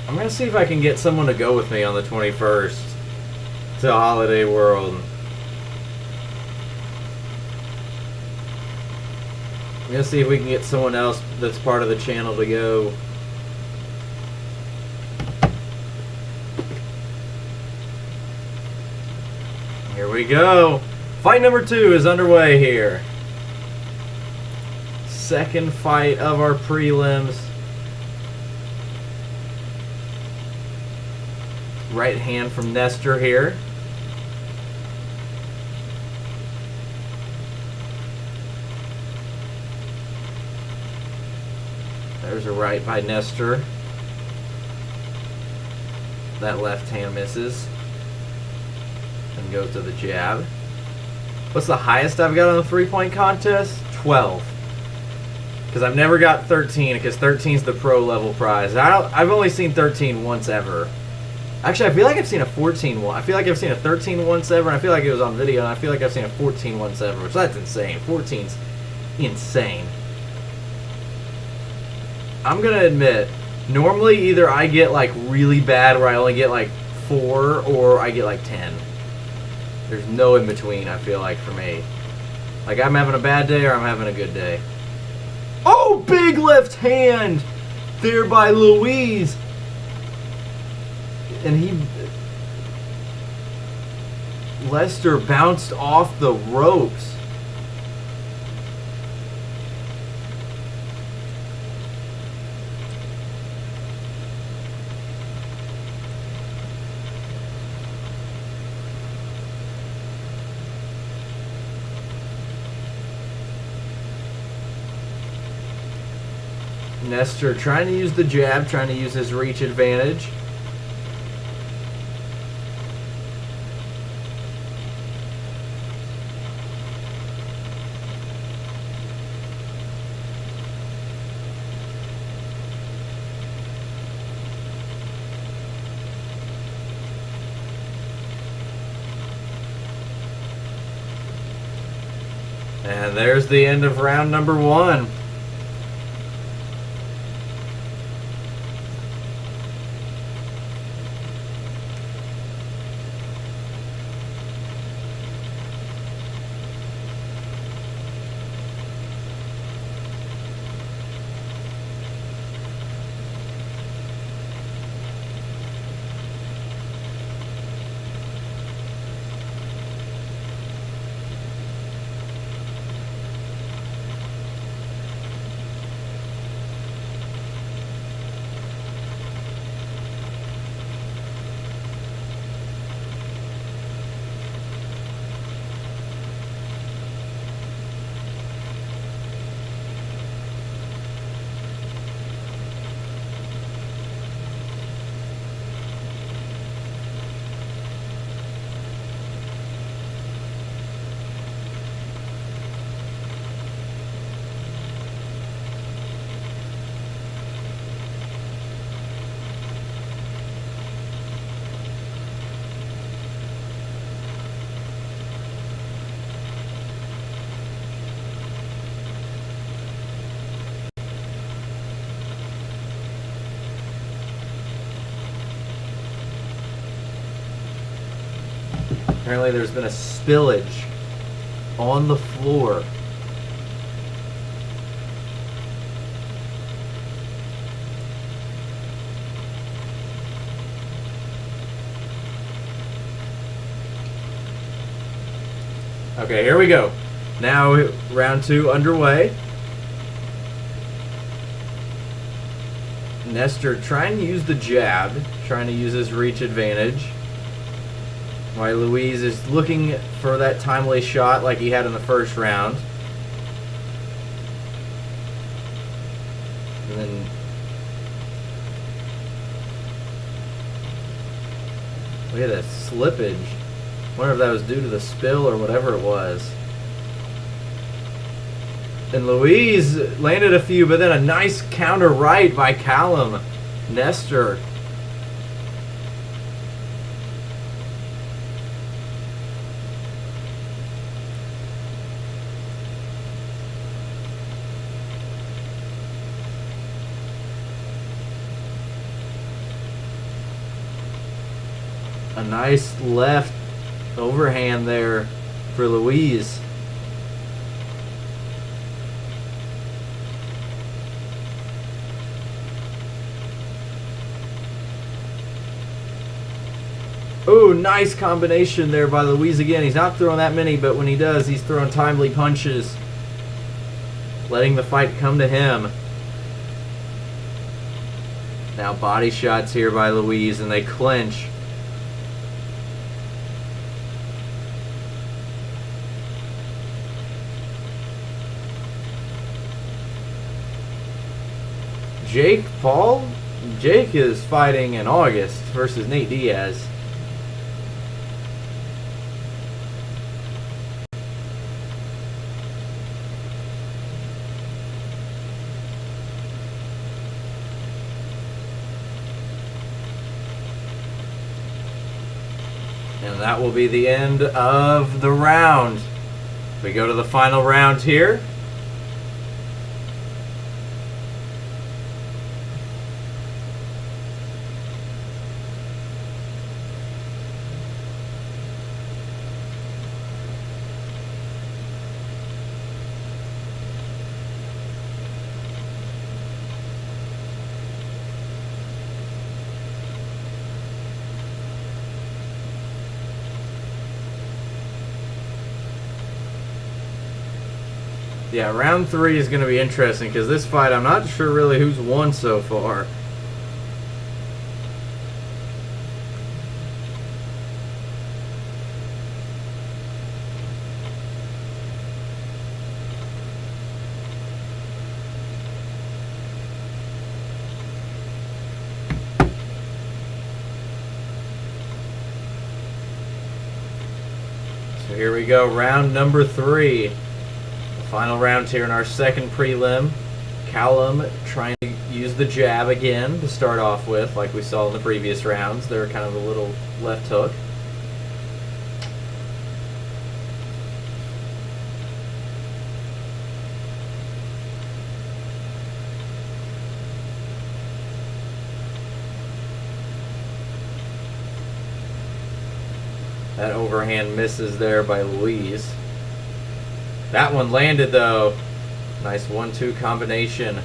I'm going to see if I can get someone to go with me on the 21st to Holiday World. I'm going to see if we can get someone else that's part of the channel to go. Here we go. Fight number 2 is underway here. Second fight of our prelims. Right hand from Nestor here. There's a right by Nestor. That left hand misses. And go to the jab. What's the highest I've got on the 3-point contest? 12. Because I've never got 13, because 13's the pro level prize. I've only seen 13 once ever. Actually, I feel like I've seen a 14 one. I feel like I've seen a 13 once ever, and I feel like it was on video, and I feel like I've seen a 14 once ever, which that's insane. 14's insane. I'm going to admit, normally either I get like really bad where I only get like 4, or I get like 10. There's no in between, I feel like, for me. Like, I'm having a bad day or I'm having a good day. Oh, big left hand there by Louise. And Lester bounced off the ropes. Nestor trying to use the jab, trying to use his reach advantage. And there's the end of round number 1. Apparently there's been a spillage on the floor. Okay, here we go. Now round 2 underway. Nestor trying to use the jab, trying to use his reach advantage. While Louise is looking for that timely shot like he had in the first round. And then look at that slippage. Wonder if that was due to the spill or whatever it was. And Louise landed a few, but then a nice counter right by Callum. Nestor. A nice left overhand there for Louise. Ooh, nice combination there by Louise again. He's not throwing that many, but when he does, he's throwing timely punches. Letting the fight come to him. Now body shots here by Louise, and they clinch. Jake Paul? Jake is fighting in August versus Nate Diaz. And that will be the end of the round. We go to the final round here. Yeah, round 3 is going to be interesting because this fight, I'm not sure really who's won so far. So here we go, round number 3. Final round here in our second prelim. Callum trying to use the jab again to start off with, like we saw in the previous rounds. They're kind of a little left hook. That overhand misses there by Louise. That one landed though. Nice 1-2 combination.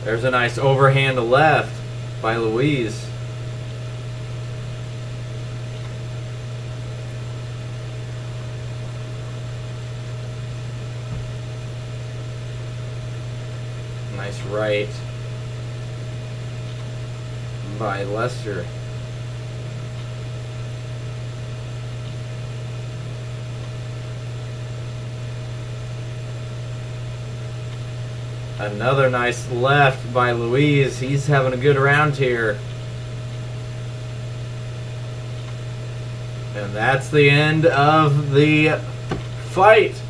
There's a nice overhand left by Louise. Nice right by Lester. Another nice left by Louise. He's having a good round here. And that's the end of the fight.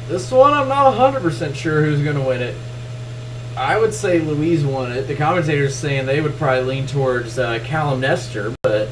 This one, I'm not 100% sure who's going to win it. I would say Louise won it. The commentators saying they would probably lean towards Callum Nestor, but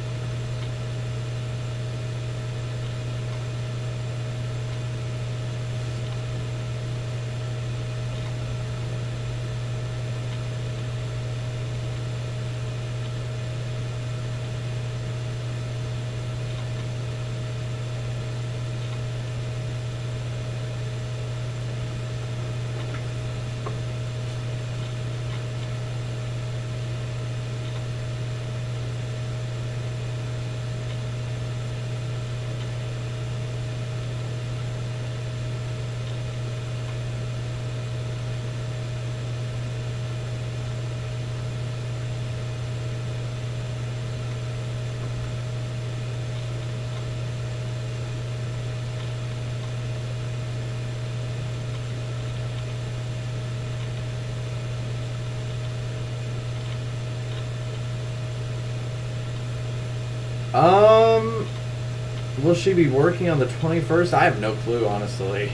will she be working on the 21st? I have no clue, honestly.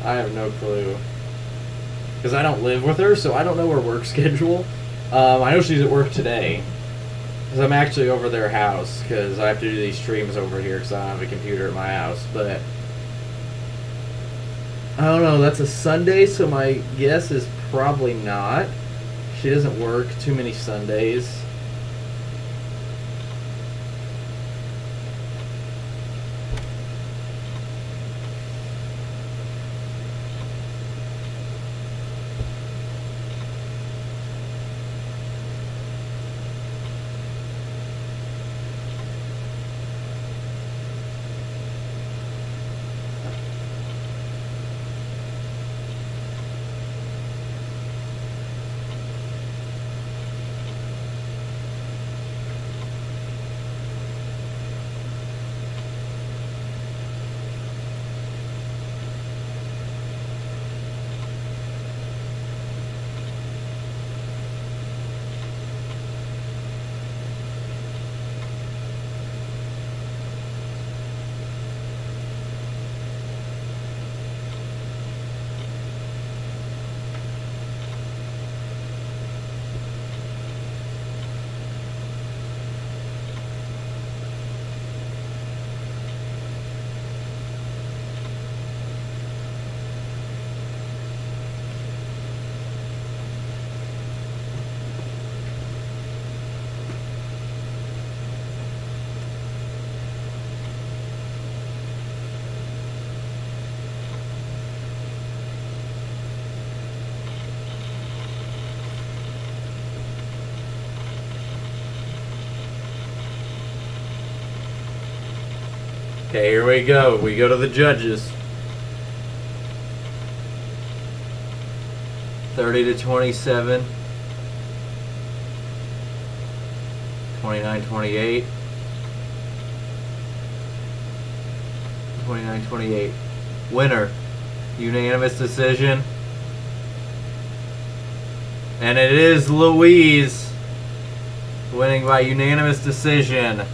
I have no clue. Because I don't live with her, so I don't know her work schedule. I know she's at work today. Because I'm actually over their house, because I have to do these streams over here because I don't have a computer at my house. But I don't know, that's a Sunday, so my guess is probably not. She doesn't work too many Sundays. Okay, here we go. We go to the judges. 30-27. 29-28. 29-28. Winner. Unanimous decision. And it is Louise winning by unanimous decision.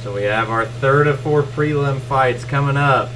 So we have our third of 4 prelim fights coming up.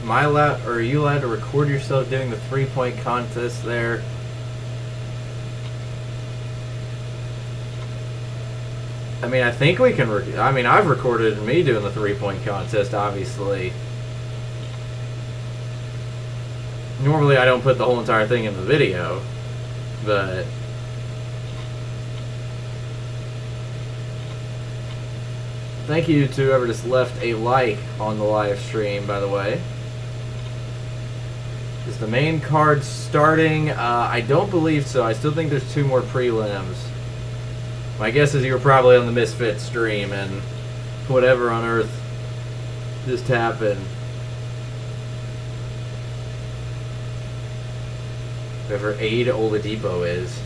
Am I allowed, or are you allowed to record yourself doing the 3-point contest there? I mean, I think we can, I mean, I've recorded me doing the 3-point contest, obviously. Normally I don't put the whole entire thing in the video, but... Thank you to whoever just left a like on the live stream, by the way. Is the main card starting? I don't believe so. I still think there's 2 more prelims. My guess is you were probably on the Misfits stream and whatever on earth just happened. Whoever Aid Oladipo is.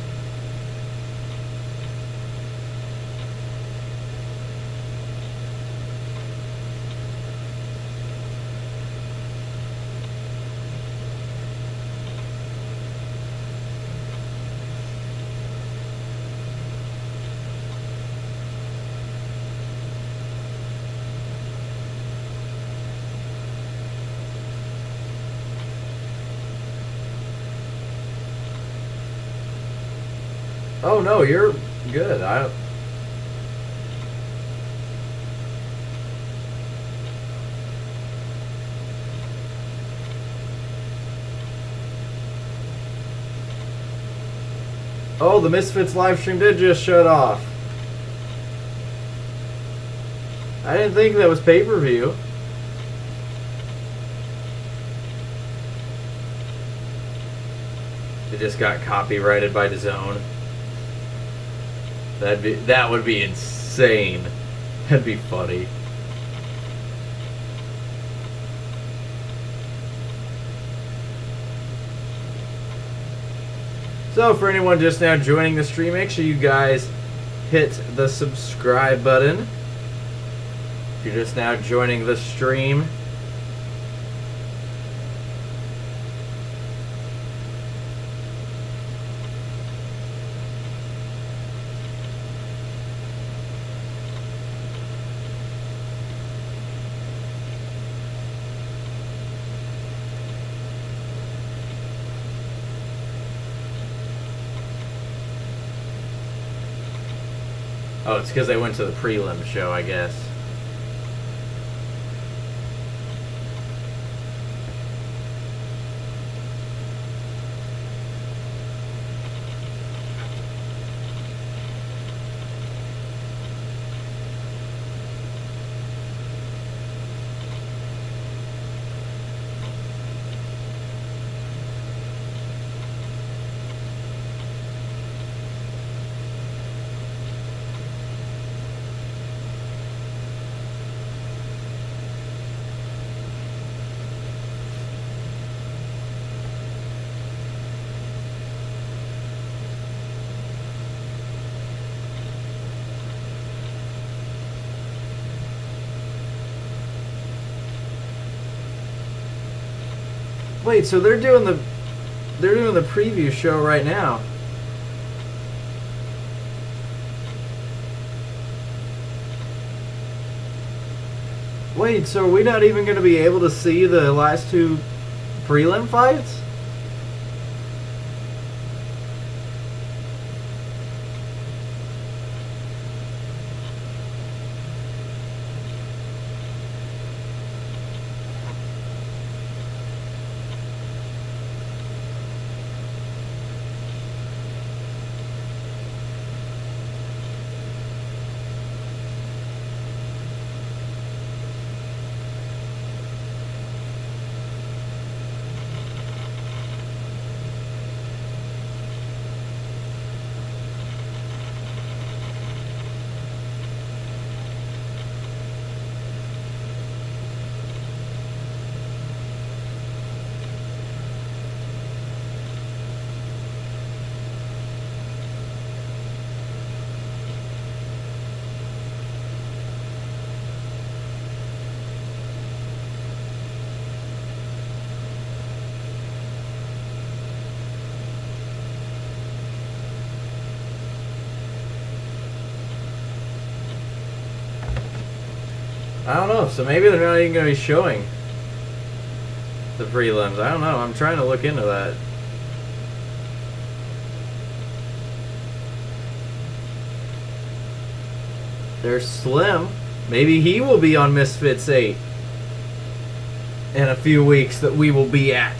Oh no, you're good. Oh, the Misfits live stream did just shut off. I didn't think that was pay-per-view. It just got copyrighted by dazn. That would be insane. That'd be funny. So for anyone just now joining the stream, make sure you guys hit the subscribe button. If you're just now joining the stream, oh, it's because they went to the prelim show, I guess. Wait, so they're doing the preview show right now. Wait, so are we not even going to be able to see the last two prelim fights? I don't know, so maybe they're not even going to be showing the prelims. I don't know, I'm trying to look into that. There's Slim. Maybe he will be on Misfits 8 in a few weeks that we will be at.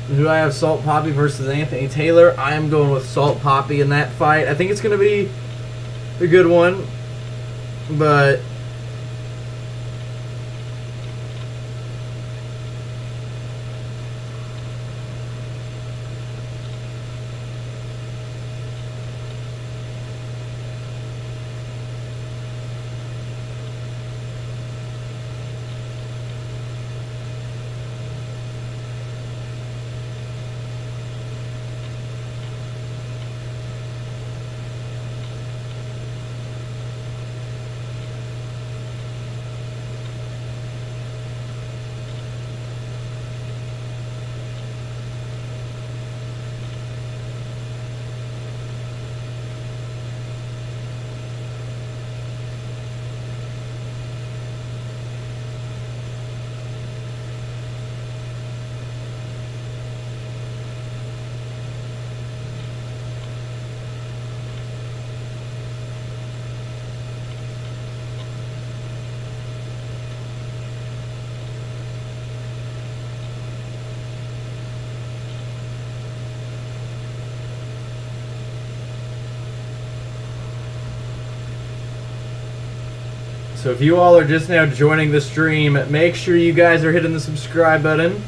Do I have Salt Papi versus Anthony Taylor? I am going with Salt Papi in that fight. I think it's going to be a good one, but So if you all are just now joining the stream, make sure you guys are hitting the subscribe button.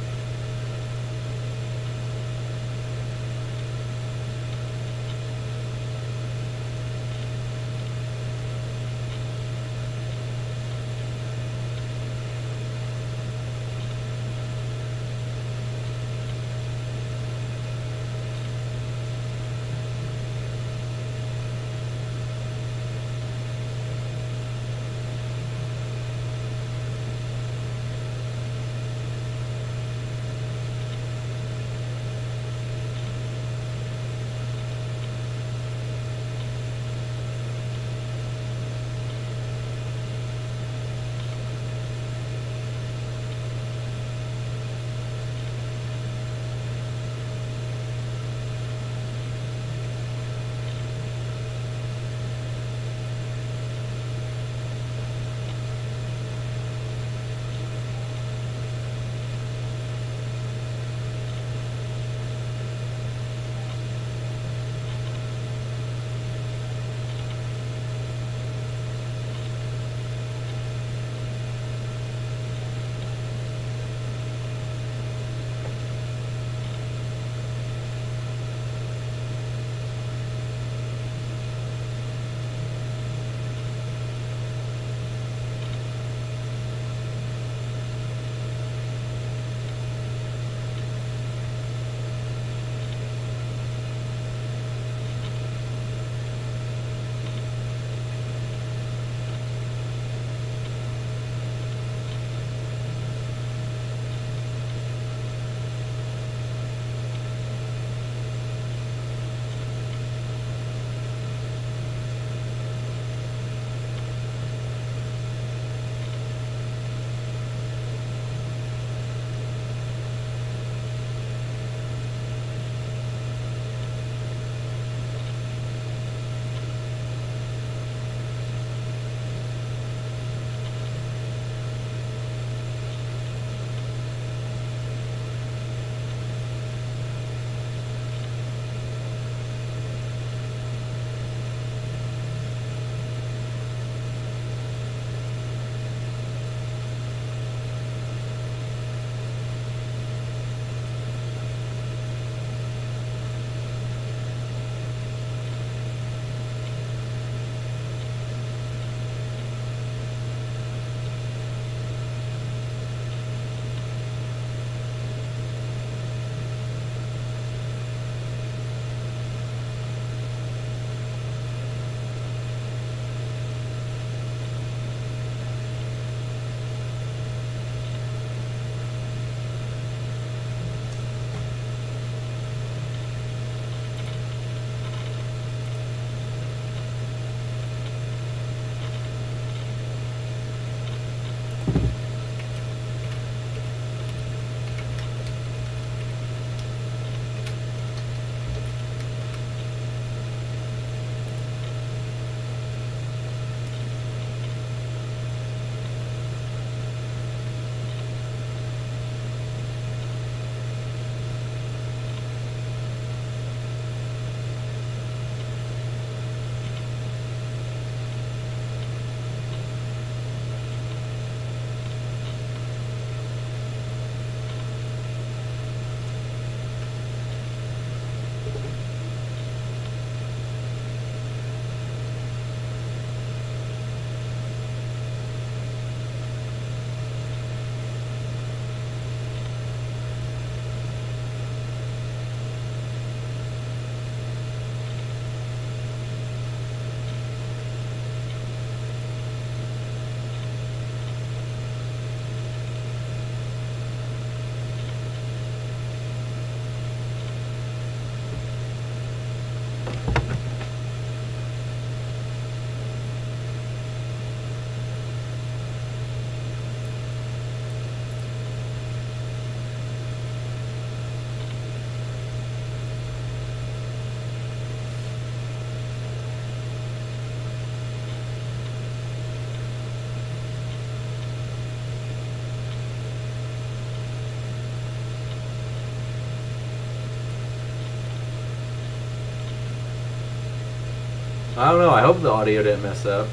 I don't know. I hope the audio didn't mess up.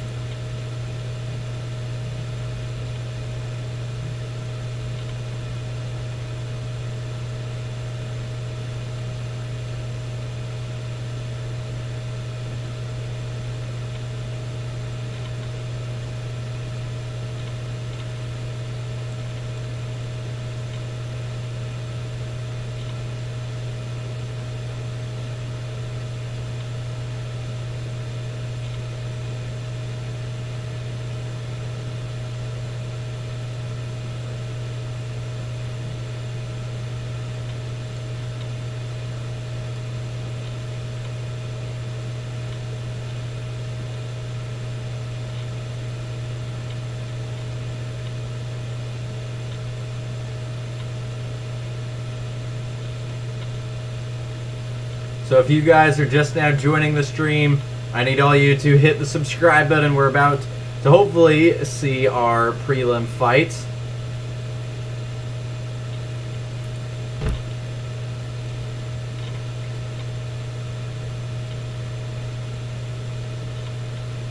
So if you guys are just now joining the stream, I need all you to hit the subscribe button. We're about to hopefully see our prelim fight.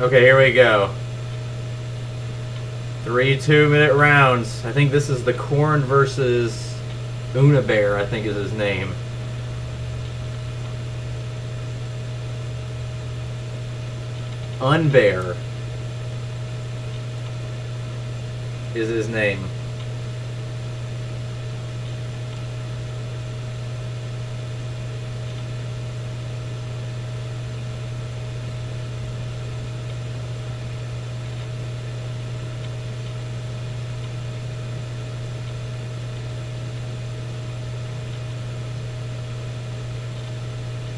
Okay, here we go. 3 2-minute rounds. I think this is the Corn versus Una Bear, I think is his name. Unbear is his name.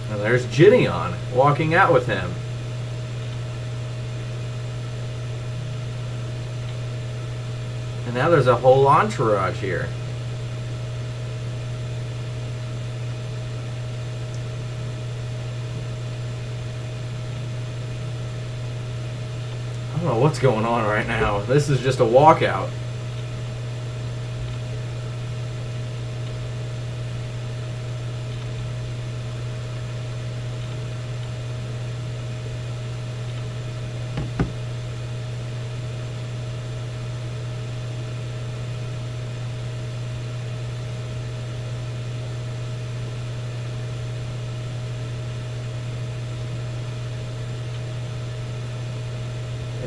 And there's Gideon walking out with him. And now there's a whole entourage here. I don't know what's going on right now. This is just a walkout.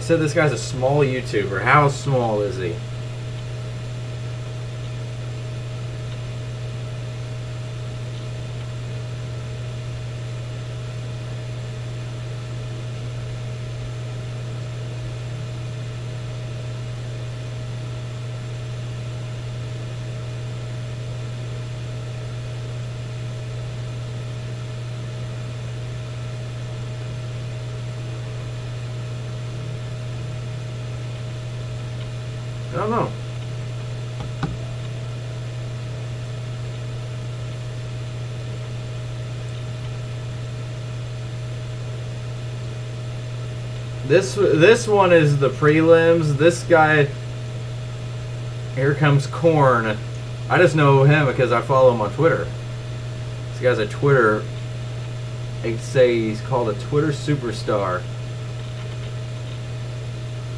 Said this guy's a small YouTuber. How small is he? I don't know. This one is the prelims. This guy, here comes Corn. I just know him because I follow him on Twitter. This guy's a Twitter. They'd say he's called a Twitter superstar.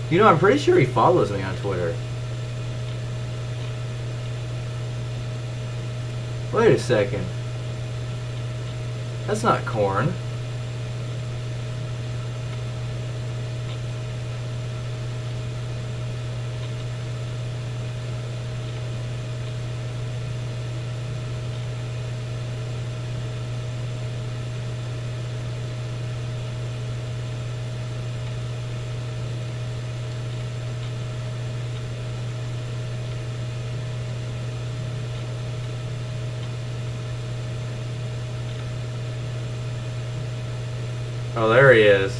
You know, I'm pretty sure he follows me on Twitter. Wait a second. That's not Corn. Oh, there he is.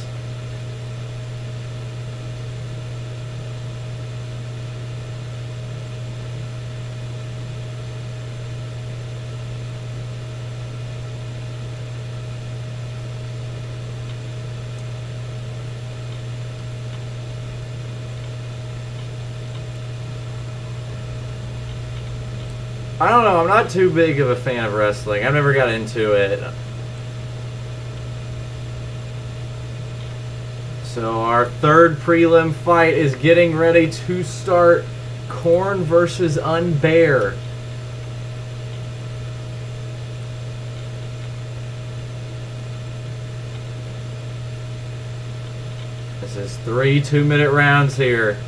I don't know, I'm not too big of a fan of wrestling. I've never got into it. So our third prelim fight is getting ready to start. Corn versus Unbear. This is 3 2-minute rounds here.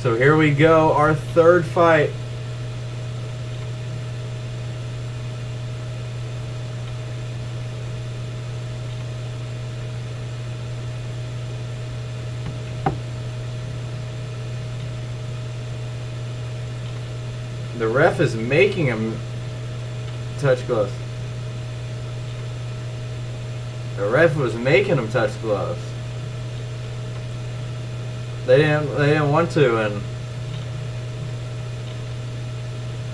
So here we go, our third fight. The ref is making him touch gloves. The ref was making him touch gloves. They didn't want to, and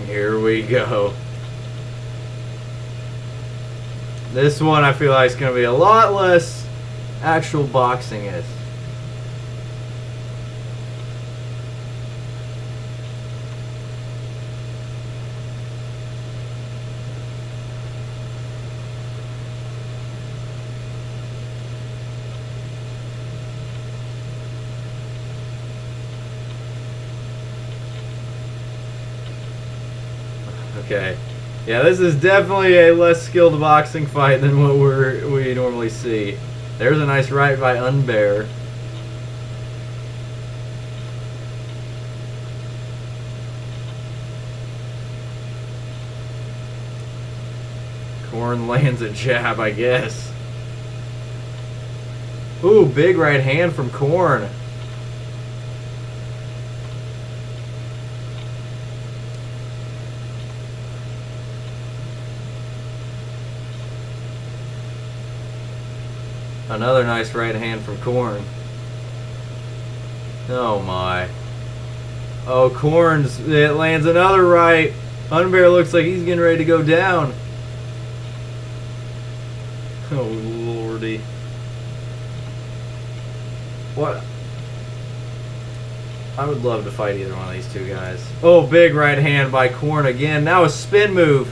here we go. This one I feel like is going to be a lot less actual boxing-ish. Okay. Yeah, this is definitely a less skilled boxing fight than what we normally see. There's a nice right by Unbear. Korn lands a jab, I guess. Ooh, big right hand from Korn. Another nice right hand from Korn. Oh my. Oh, it lands another right. Unbear looks like he's getting ready to go down. Oh lordy. What? I would love to fight either one of these two guys. Oh, big right hand by Korn again. Now a spin move.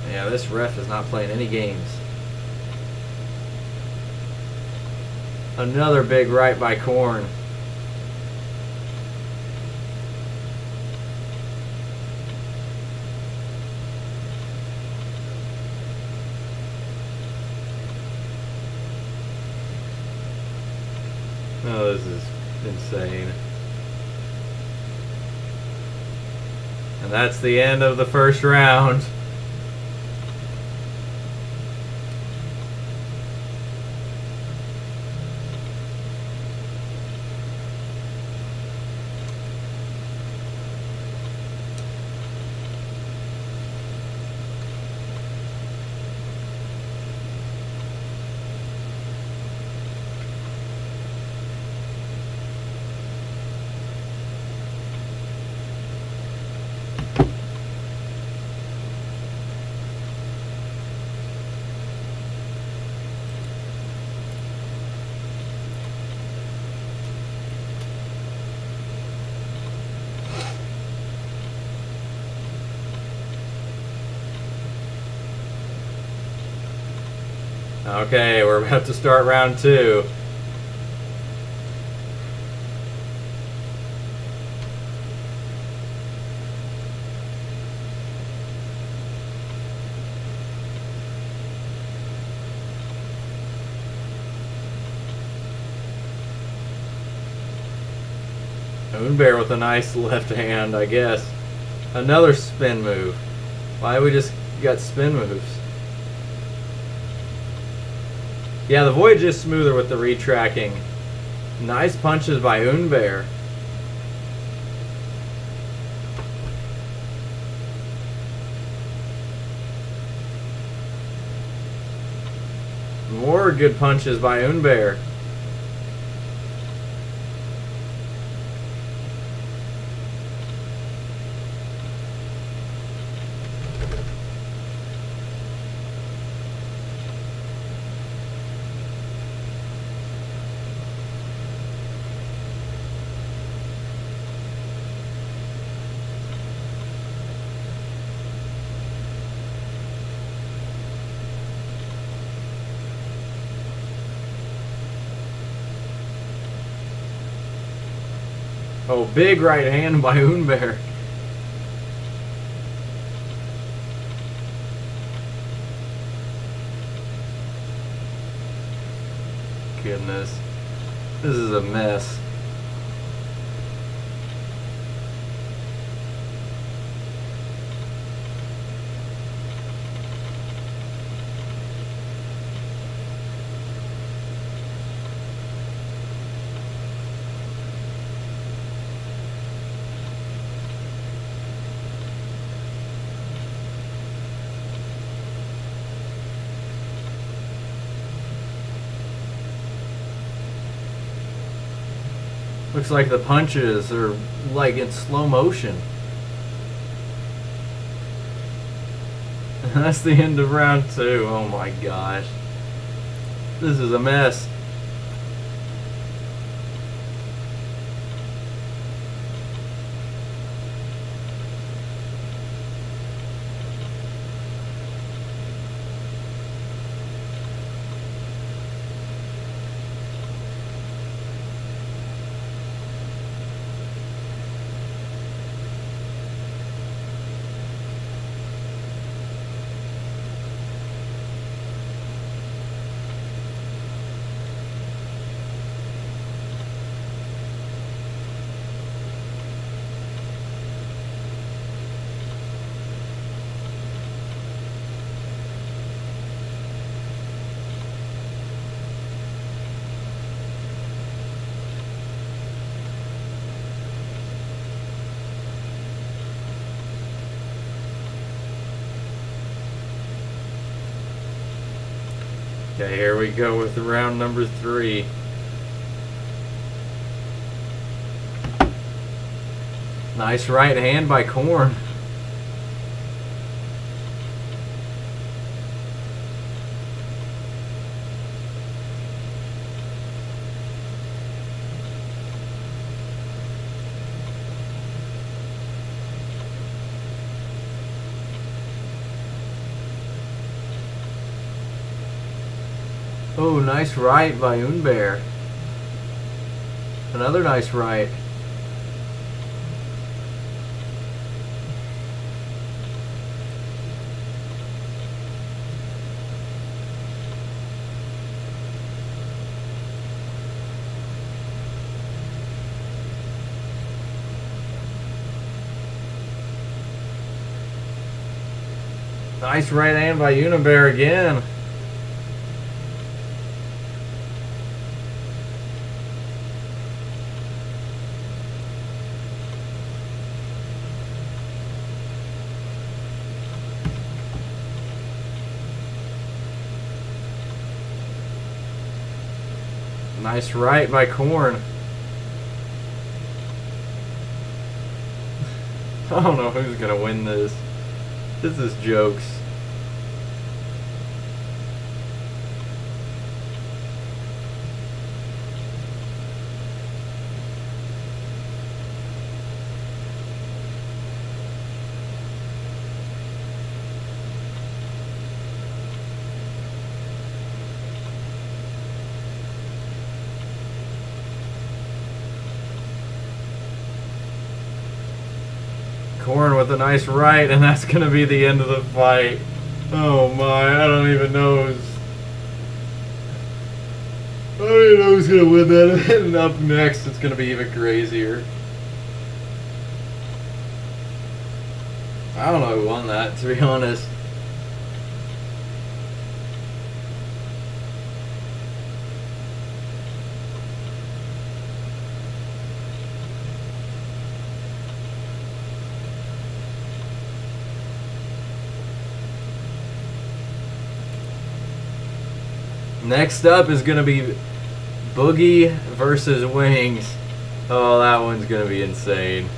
Yeah, this ref is not playing any games. Another big right by Korn. Oh, this is insane. And that's the end of the first round. Okay, we're about to start round two. Moonbear with a nice left hand, I guess. Another spin move. Why we just got spin moves? Yeah, the Voyage is smoother with the retracking. Nice punches by Unbear. More good punches by Unbear. Oh, big right hand by Unbear. Goodness. This is a mess. Looks like the punches are like in slow motion. And that's the end of round 2. Oh my gosh. This is a mess. Okay, here we go with round number 3. Nice right hand by Korn. Oh, nice right by Unbear. Another nice right. Nice right hand by Unbear again. Nice right by Korn. I don't know who's gonna win this. This is jokes. Korn with a nice right, and that's going to be the end of the fight. Oh my, I don't even know who's going to win that. And up next, it's going to be even crazier. I don't know who won that, to be honest. Next up is going to be Boogie versus Wings. Oh, that one's going to be insane.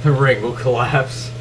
The ring will collapse.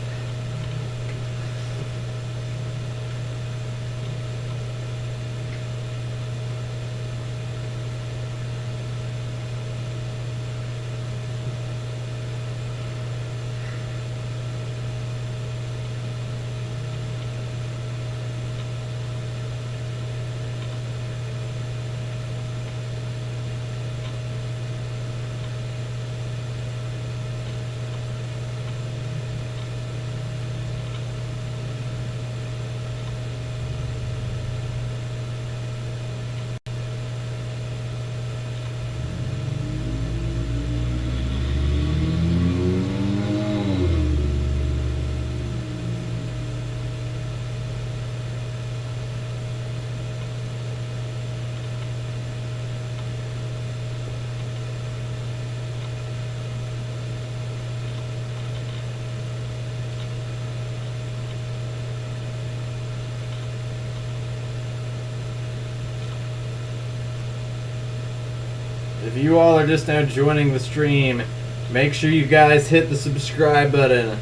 If you all are just now joining the stream, make sure you guys hit the subscribe button.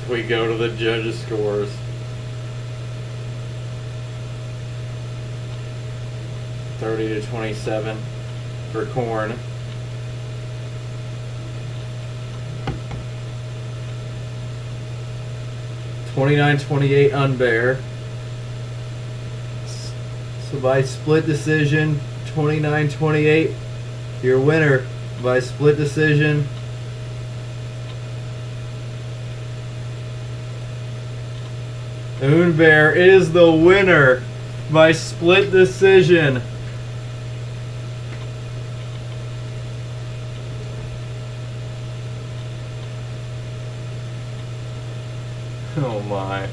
We go to the judges' scores. $30-27 for corn. $29-28 unbear. So by split decision, 29-28, your winner by split decision. Unbear is the winner by split decision. Oh my.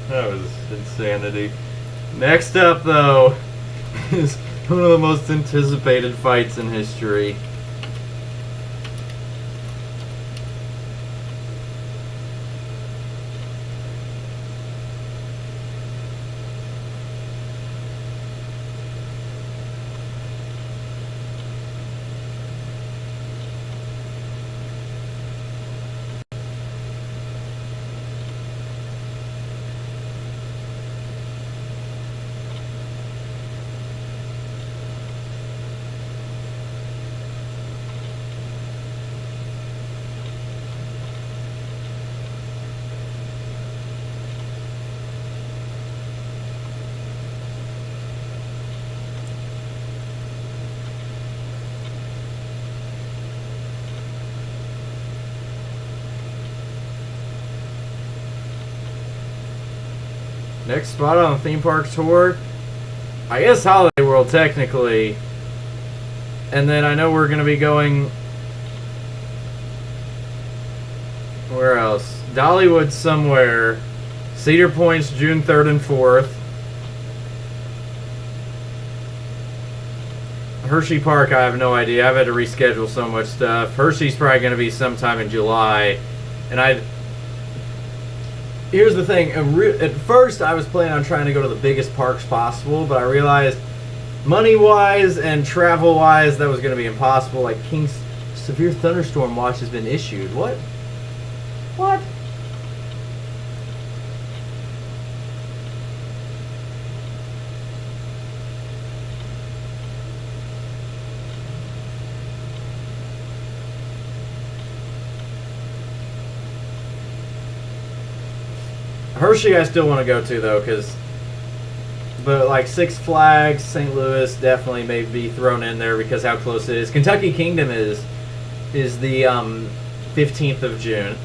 That was insanity. Next up though is one of the most anticipated fights in history. Next spot on the theme park tour, I guess Holiday World technically. And then I know we're going to be going, where else? Dollywood somewhere. Cedar Point's June 3rd and 4th. Hershey Park, I have no idea. I've had to reschedule so much stuff. Hershey's probably going to be sometime in July. And here's the thing. At first, I was planning on trying to go to the biggest parks possible, but I realized money-wise and travel-wise, that was going to be impossible. Like, King's severe thunderstorm watch has been issued. What? What? Hershey I still want to go to though, but like Six Flags, St. Louis definitely may be thrown in there because how close it is. Kentucky Kingdom is the 15th of June.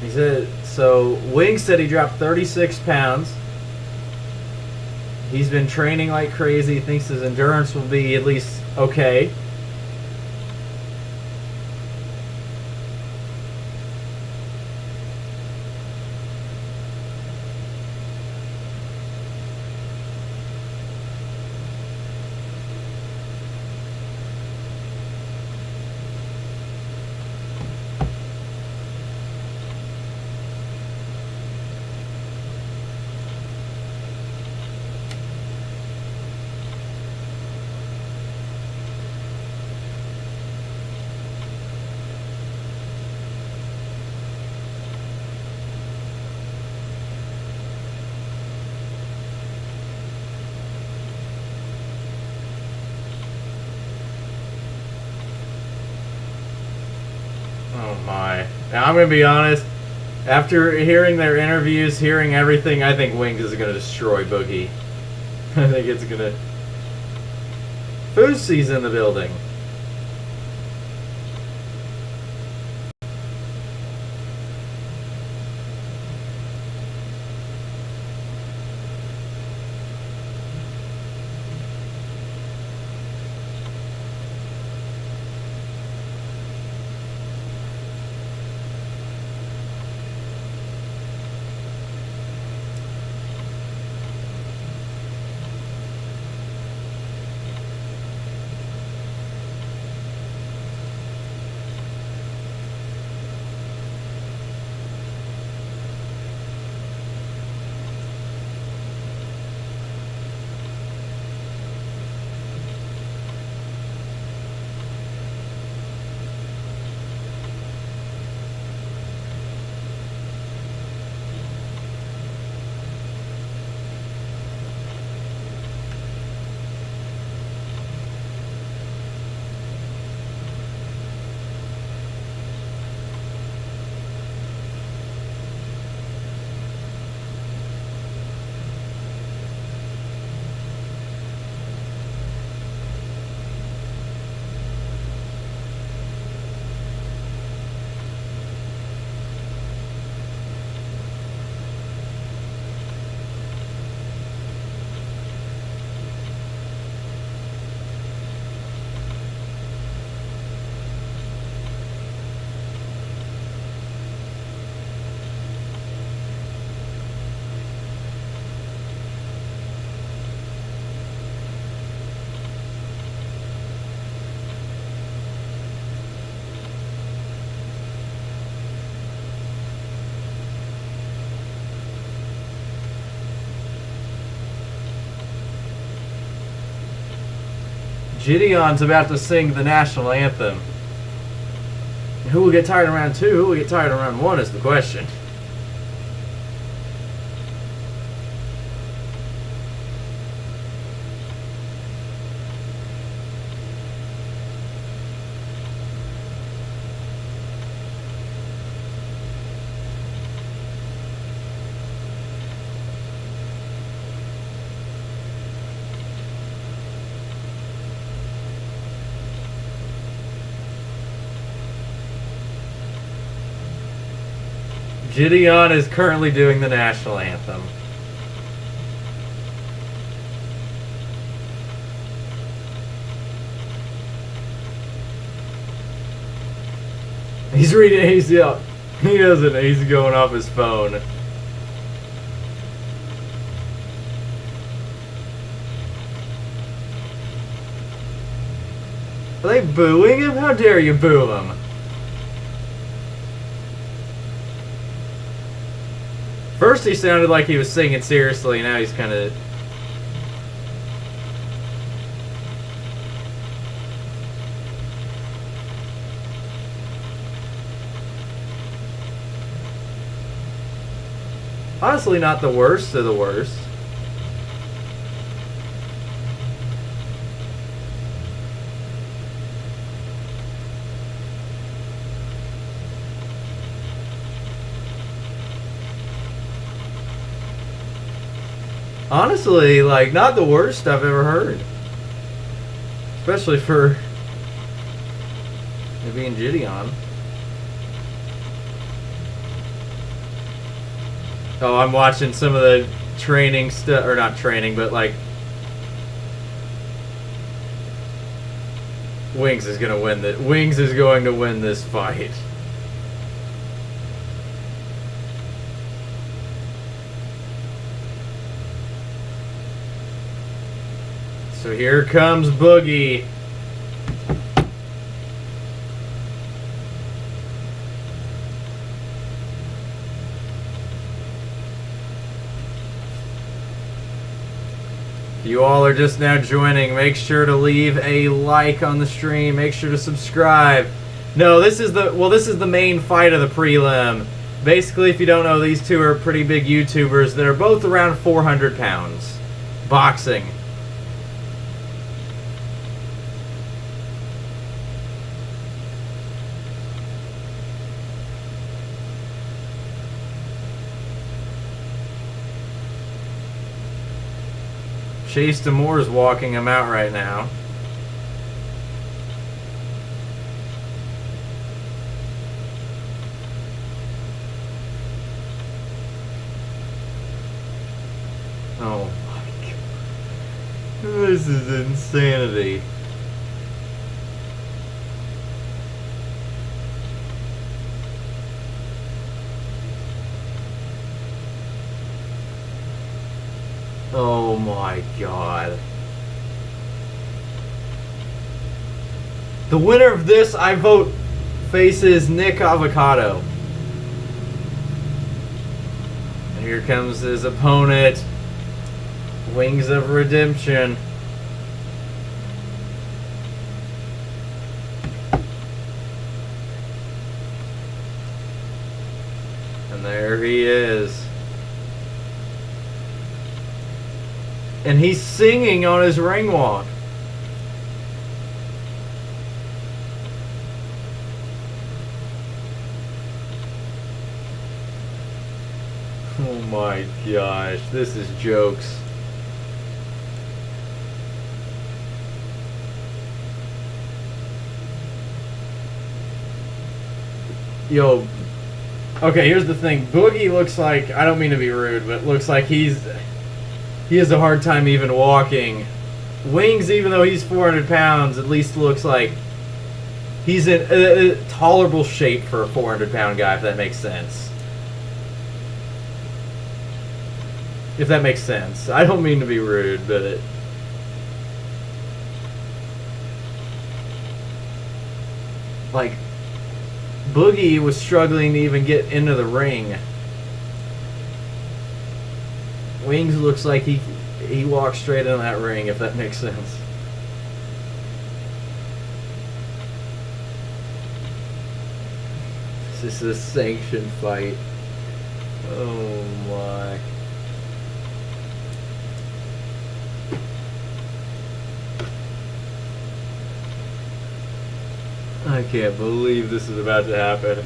He said, so Wing said he dropped 36 pounds. He's been training like crazy. He thinks his endurance will be at least okay. Oh my. Now, I'm going to be honest. After hearing their interviews, hearing everything, I think Wings is going to destroy Boogie. I think it's going to... Foosey's in the building. Gideon's about to sing the national anthem. Who will get tired in round 2? Who will get tired in round 1 is the question. Gideon is currently doing the national anthem. He's reading, he doesn't, he's going off his phone. Are they booing him? How dare you boo him? First he sounded like he was singing seriously, now he's kind of... Honestly, not the worst of the worst. Honestly, like, not the worst I've ever heard. Especially for it being Gideon. Oh, I'm watching some of the training stuff, or not training, but like Wings is gonna win this. Wings is going to win this fight. So here comes Boogie. If you all are just now joining, make sure to leave a like on the stream. Make sure to subscribe. No, this is the main fight of the prelim. Basically, if you don't know, these two are pretty big YouTubers that are both around 400 pounds. Boxing. Chase Demore is walking him out right now. Oh my god. This is insanity. Oh my god. The winner of this, I vote, faces Nick Avocado. And here comes his opponent, Wings of Redemption. And there he is. And he's singing on his ring walk. Oh my gosh, this is jokes. Yo, okay, here's the thing. Boogie looks like, I don't mean to be rude, but looks like he has a hard time even walking. Wings, even though he's 400 pounds, at least looks like he's in a tolerable shape for a 400-pound guy, if that makes sense. If that makes sense. I don't mean to be rude, but like, Boogie was struggling to even get into the ring. Wings looks like he walks straight in that ring, if that makes sense. This is a sanctioned fight. Oh my. I can't believe this is about to happen.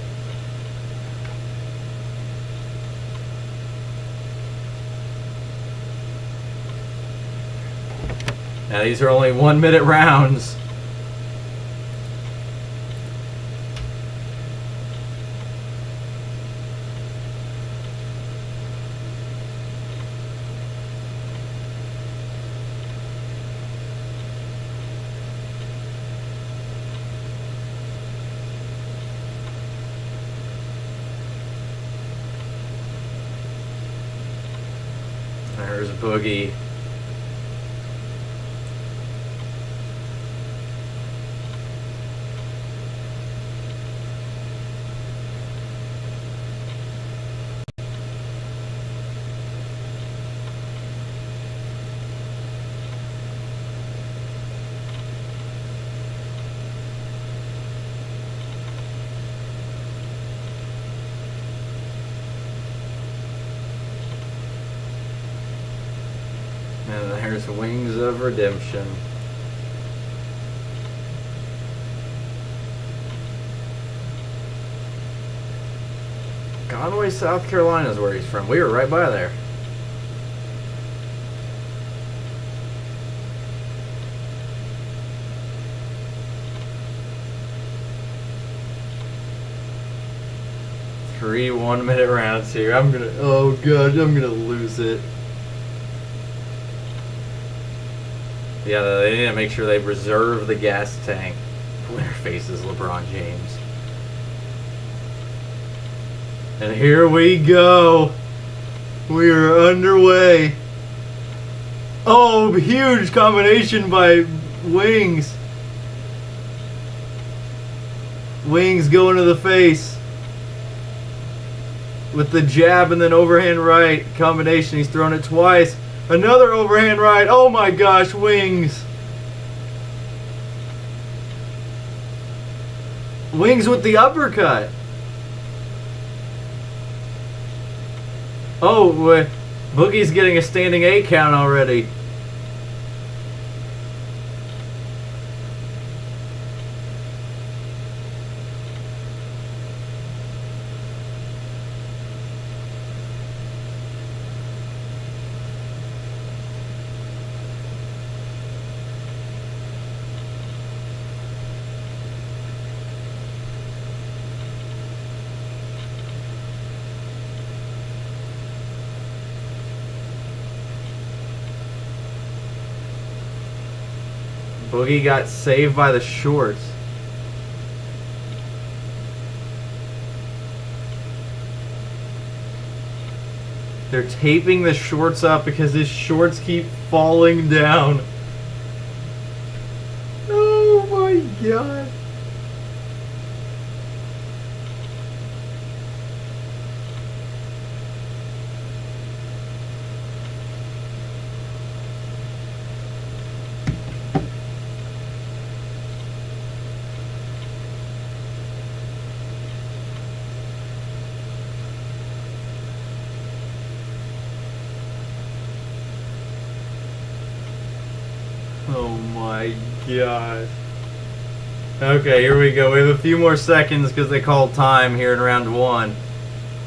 Now these are only 1-minute rounds. There's Boogie. And there's Wings of Redemption. Conway, South Carolina is where he's from. We were right by there. Three 1-minute rounds here. Oh god, I'm gonna lose it. Yeah, they need to make sure they reserve the gas tank. Winner faces LeBron James. And here we go. We are underway. Oh, huge combination by Wings. Wings going to the face. With the jab and then overhand right combination. He's thrown it twice. Another overhand right. Oh my gosh, Wings. Wings with the uppercut. Oh, Boogie's getting a standing 8 count already. Boogie got saved by the shorts. They're taping the shorts up because his shorts keep falling down. Oh my god. Oh my gosh. Okay, here we go. We have a few more seconds because they called time here in round 1.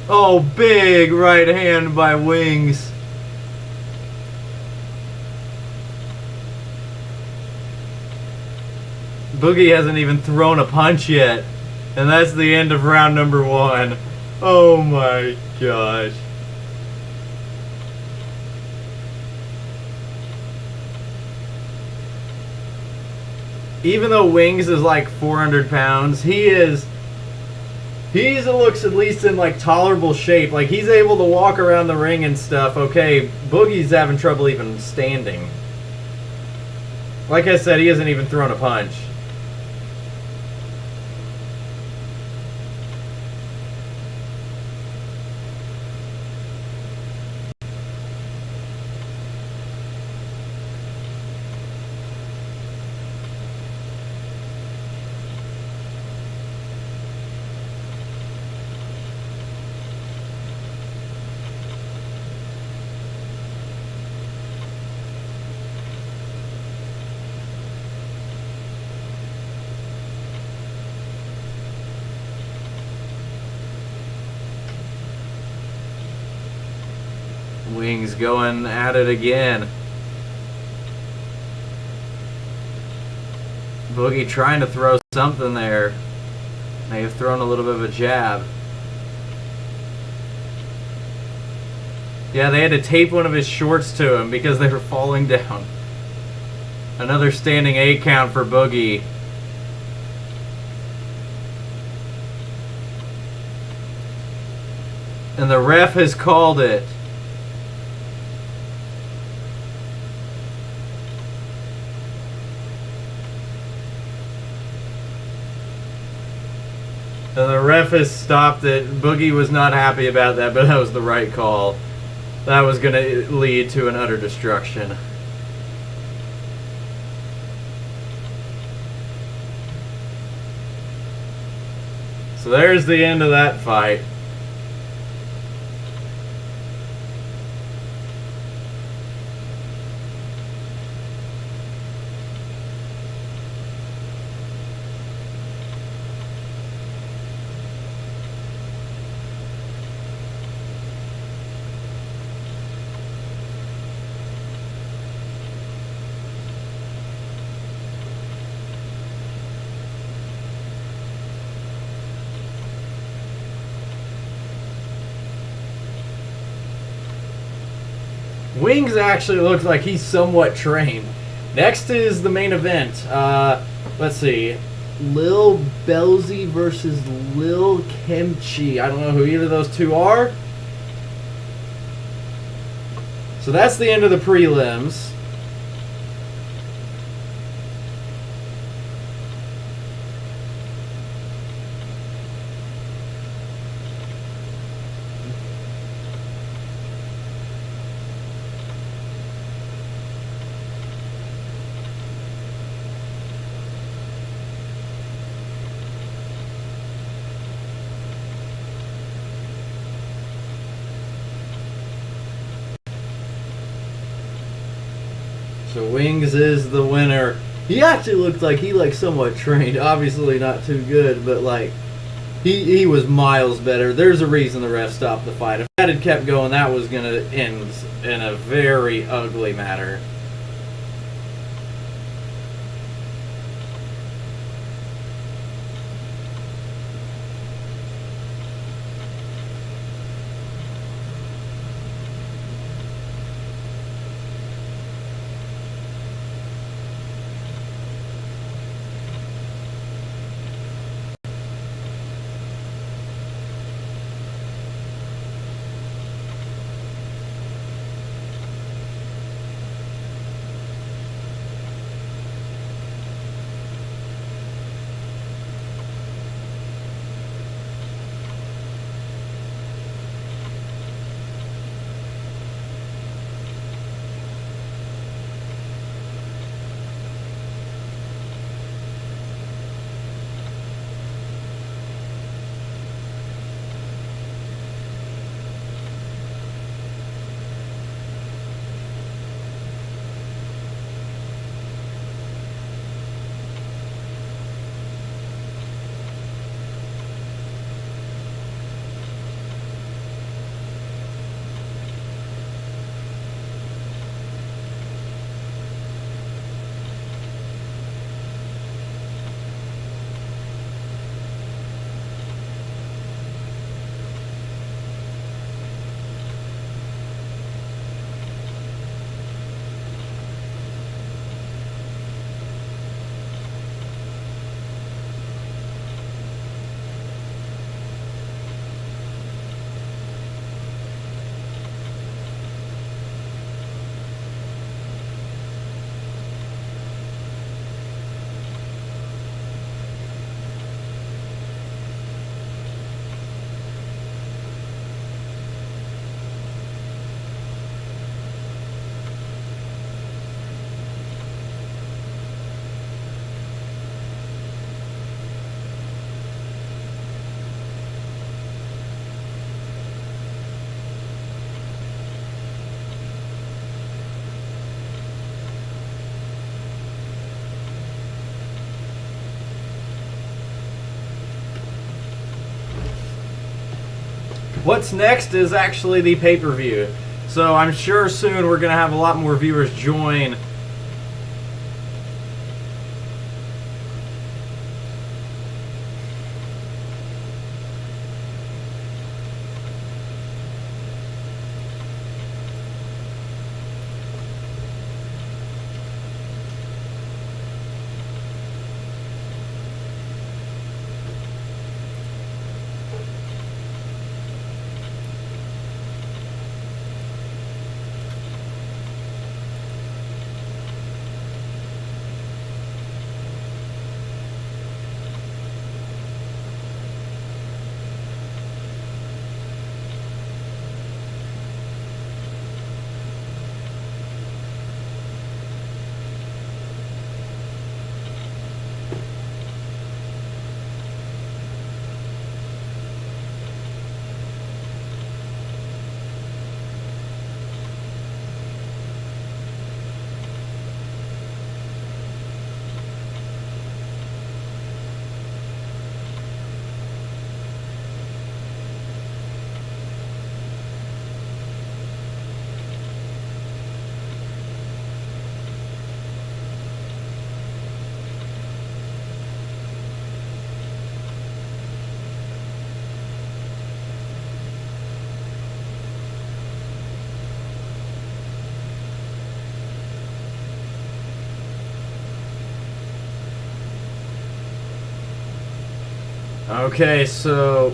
Oh, big right hand by Wings. Boogie hasn't even thrown a punch yet. And that's the end of round number 1. Oh my gosh. Even though Wings is like 400 pounds, he looks at least in like tolerable shape. Like he's able to walk around the ring and stuff. Okay, Boogie's having trouble even standing. Like I said, he hasn't even thrown a punch. Wings going at it again. Boogie trying to throw something there. May have thrown a little bit of a jab. Yeah, they had to tape one of his shorts to him because they were falling down. Another standing 8 count for Boogie. And the ref has called it. And the ref has stopped it. Boogie was not happy about that, but that was the right call. That was going to lead to an utter destruction. So there's the end of that fight. Wings actually looks like he's somewhat trained. Next is the main event. Let's see. Lil Belzy versus Lil Kimchi. I don't know who either of those two are. So that's the end of the prelims. So Wings is the winner. He actually looked like he somewhat trained. Obviously not too good, but he was miles better. There's a reason the ref stopped the fight. If that had kept going, that was gonna end in a very ugly manner. What's next is actually the pay-per-view. So I'm sure soon we're going to have a lot more viewers join. Okay, so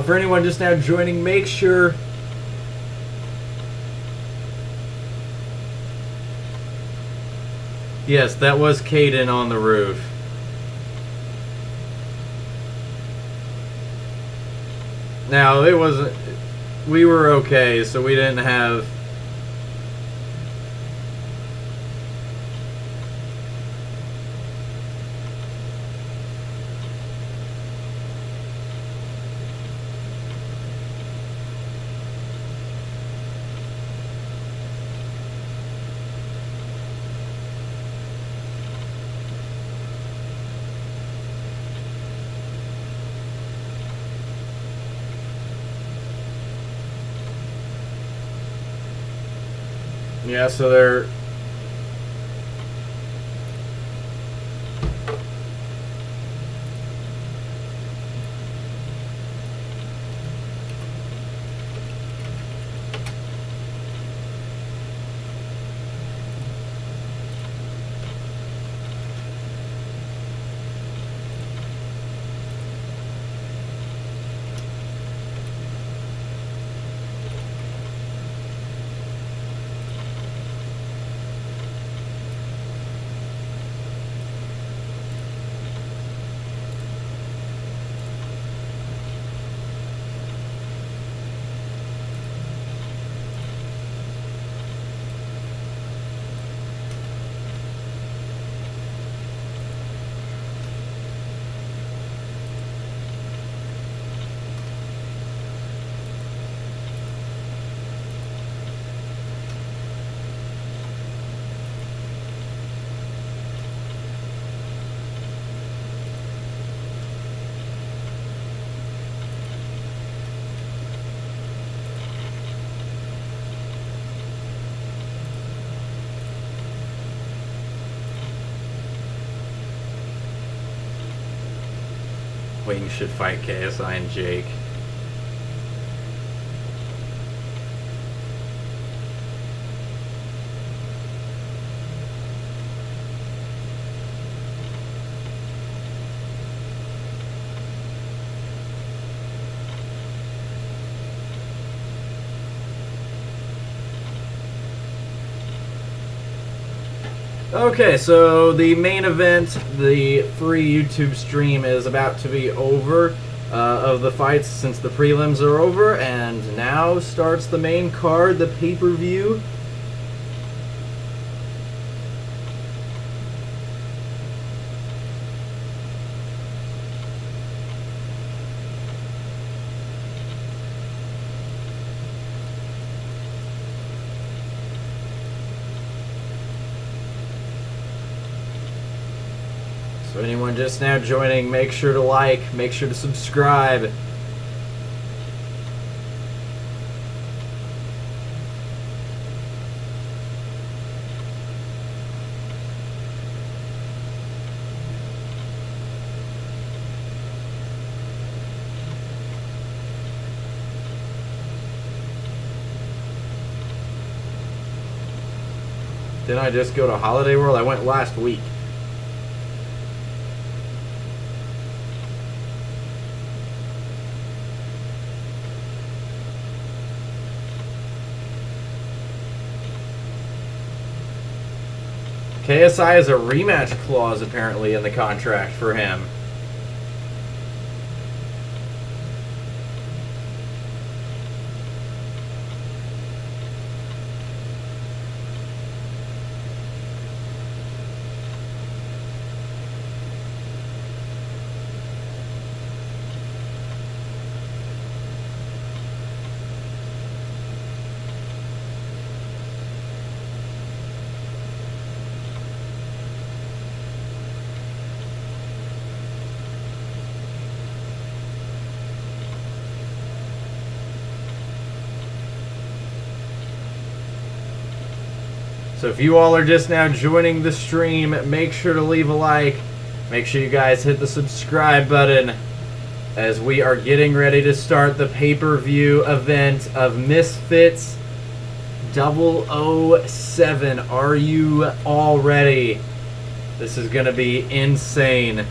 for anyone just now joining, make sure yes, that was Caden on the roof. Now, it wasn't... We were okay, so we didn't have... Yeah, so they're... Wing should fight KSI and Jake. Okay, so the main event, the free YouTube stream, is about to be over of the fights since the prelims are over, and now starts the main card, the pay-per-view. So anyone just now joining, make sure to like, make sure to subscribe. Didn't I just go to Holiday World? I went last week. KSI has a rematch clause apparently in the contract for him. So if you all are just now joining the stream, make sure to leave a like. Make sure you guys hit the subscribe button as we are getting ready to start the pay-per-view event of Misfits 007. Are you all ready? This is going to be insane.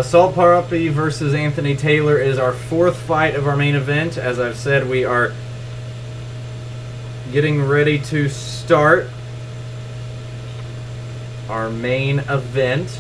Salt Papi versus Anthony Taylor is our fourth fight of our main event. As I've said, we are getting ready to start our main event.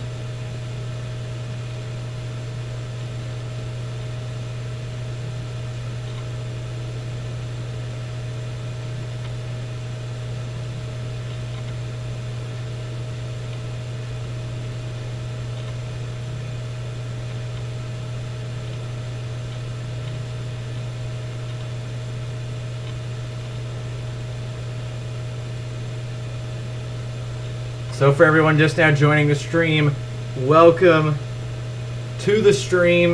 So for everyone just now joining the stream, welcome to the stream.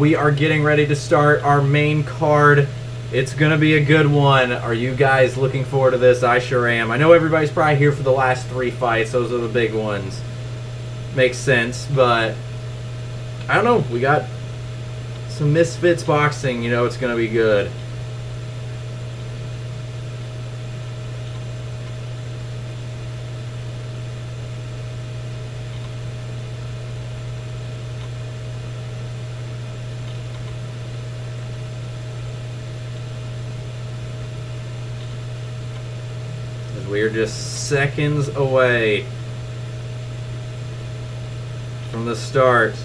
We are getting ready to start our main card. It's going to be a good one. Are you guys looking forward to this? I sure am. I know everybody's probably here for the last three fights. Those are the big ones. Makes sense, but I don't know. We got some Misfits boxing. You know it's going to be good. We are just seconds away from the start.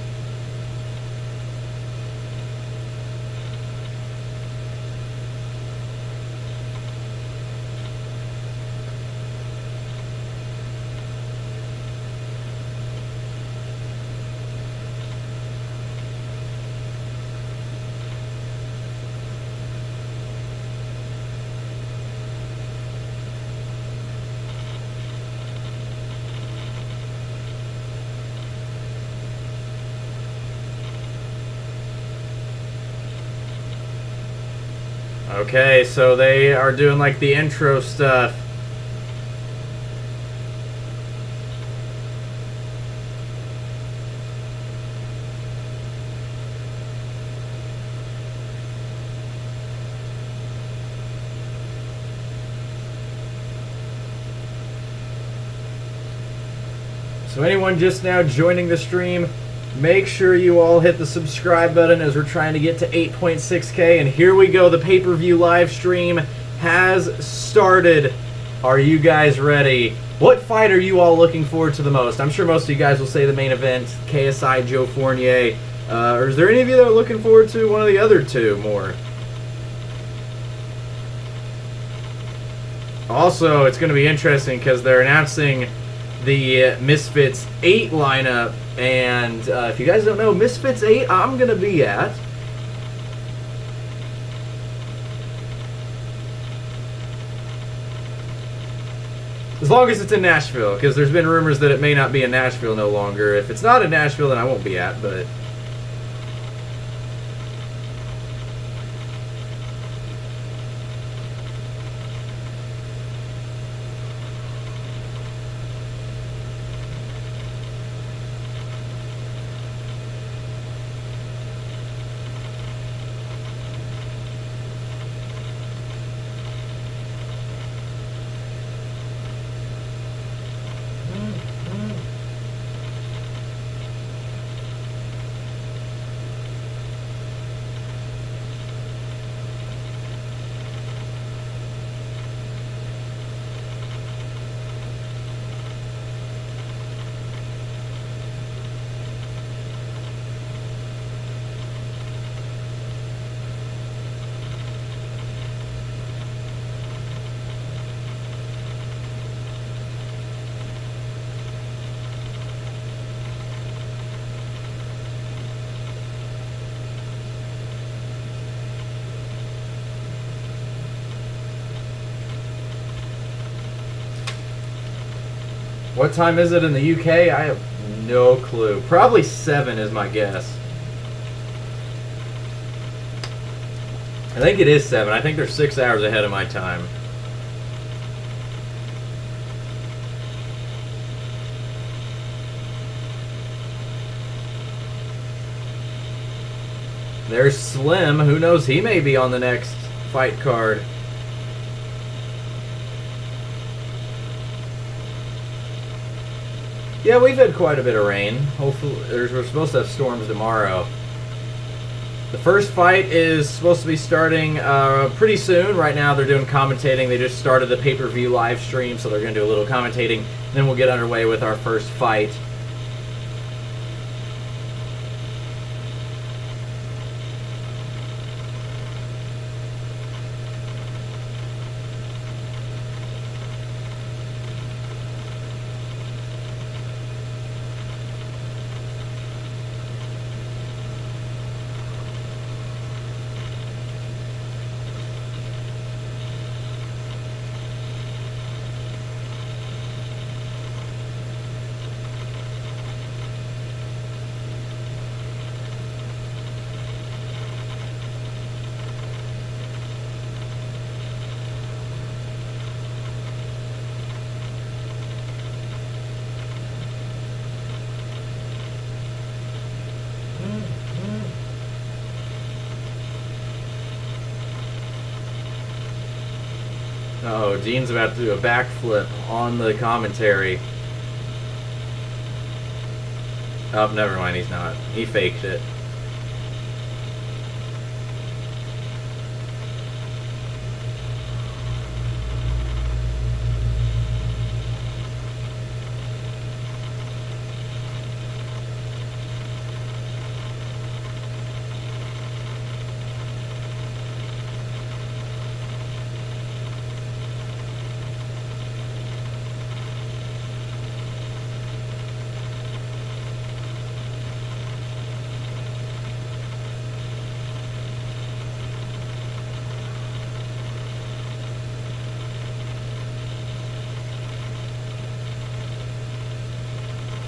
Okay, so they are doing like the intro stuff. So anyone just now joining the stream, make sure you all hit the subscribe button as we're trying to get to 8.6K. And here we go. The pay-per-view live stream has started. Are you guys ready? What fight are you all looking forward to the most? I'm sure most of you guys will say the main event, KSI, Joe Fournier. Or is there any of you that are looking forward to one of the other two more? Also, it's going to be interesting because they're announcing the Misfits 8 lineup, and if you guys don't know, Misfits 8 I'm gonna be at. As long as it's in Nashville, because there's been rumors that it may not be in Nashville no longer. If it's not in Nashville, then I won't be at, but What time is it in the UK? I have no clue. Probably 7 is my guess. I think it is 7. I think they're 6 hours ahead of my time. There's Slim. Who knows? He may be on the next fight card. Yeah, we've had quite a bit of rain. Hopefully, we're supposed to have storms tomorrow. The first fight is supposed to be starting pretty soon. Right now they're doing commentating. They just started the pay-per-view live stream, so they're going to do a little commentating. Then we'll get underway with our first fight. Oh, Dean's about to do a backflip on the commentary. Oh, never mind, he's not. He faked it.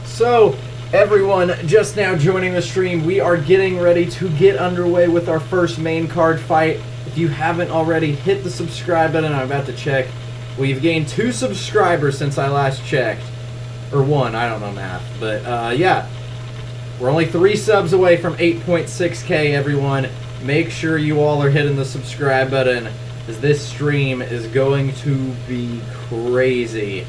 So, everyone just now joining the stream, we are getting ready to get underway with our first main card fight. If you haven't already, hit the subscribe button. I'm about to check. We've gained 2 subscribers since I last checked. Or 1, I don't know math. But, yeah. We're only 3 subs away from 8.6K, everyone. Make sure you all are hitting the subscribe button, as this stream is going to be crazy.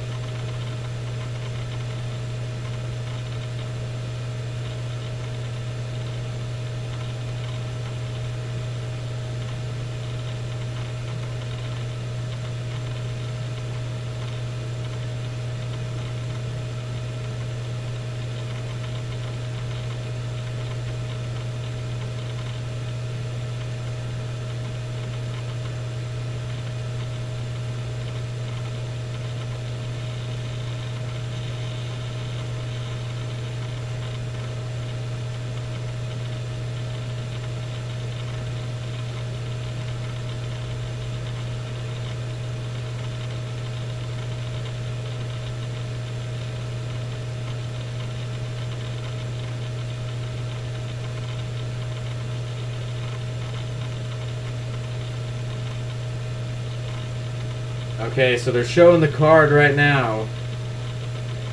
Okay, so they're showing the card right now.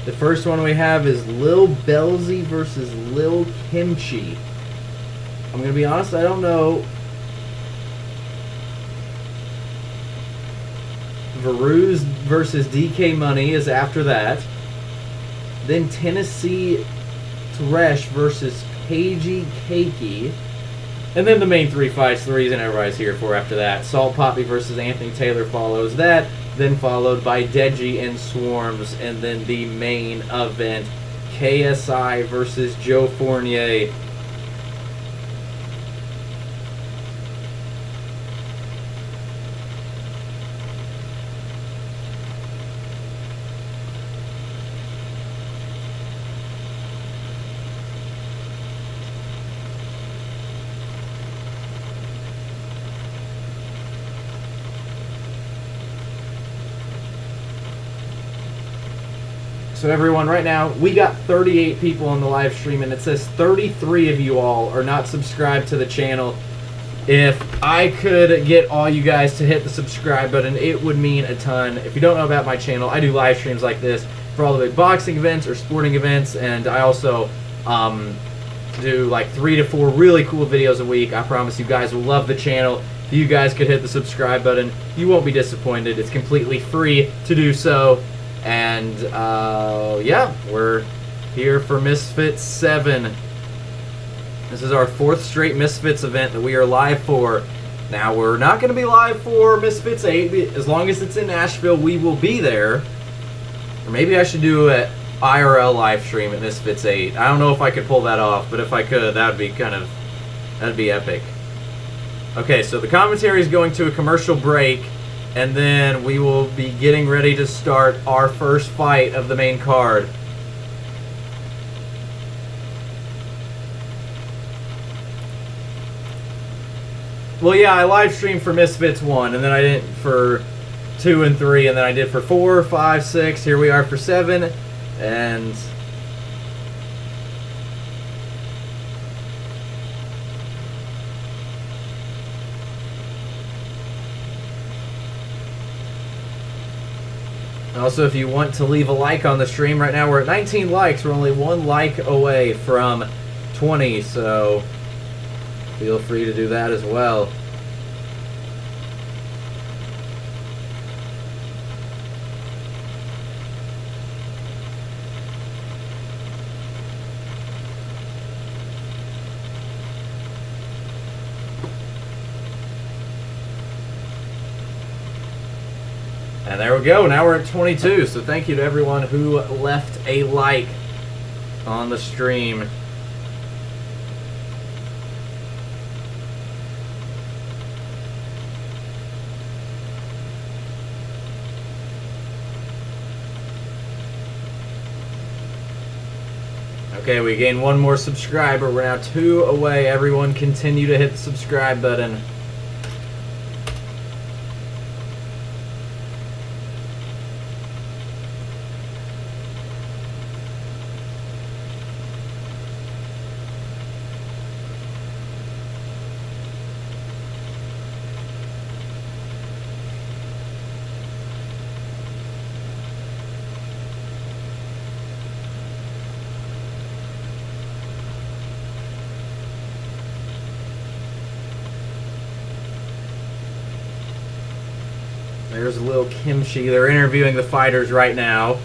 The first one we have is Lil Belzy versus Lil Kimchi. I'm going to be honest, I don't know. Varuz versus DK Money is after that. Then Tennessee Thresh versus Pagey Cakey. And then the main 3 fights, the reason everybody's here for after that. Salt Papi versus Anthony Taylor follows that. Then followed by Deji and Swarmz. And then the main event, KSI versus Joe Fournier. So everyone, right now, we got 38 people on the live stream, and it says 33 of you all are not subscribed to the channel. If I could get all you guys to hit the subscribe button, it would mean a ton. If you don't know about my channel, I do live streams like this for all the big boxing events or sporting events, and I also do like 3 to 4 really cool videos a week. I promise you guys will love the channel. If you guys could hit the subscribe button, you won't be disappointed. It's completely free to do so. And yeah, we're here for Misfits 7. This is our 4th straight Misfits event that we are live for. Now, we're not going to be live for Misfits 8. As long as it's in Nashville, we will be there. Or maybe I should do an IRL live stream at Misfits 8. I don't know if I could pull that off, but if I could, that'd be epic. Okay, so the commentary is going to a commercial break, and then we will be getting ready to start our first fight of the main card. Well, yeah, I live streamed for Misfits 1, and then I did for 2 and 3, and then I did for 4, 5, 6. Here we are for 7, and also, if you want to leave a like on the stream, right now we're at 19 likes. We're only 1 like away from 20, so feel free to do that as well. And there we go. Now we're at 22. So thank you to everyone who left a like on the stream. Okay, we gained 1 more subscriber. We're now 2 away. Everyone continue to hit the subscribe button. There's a little kimchi. They're interviewing the fighters right now.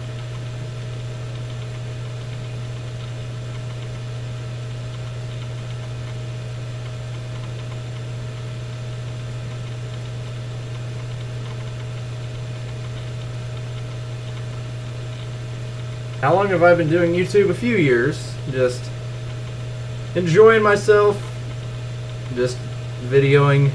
How long have I been doing YouTube? A few years. Just enjoying myself. Just videoing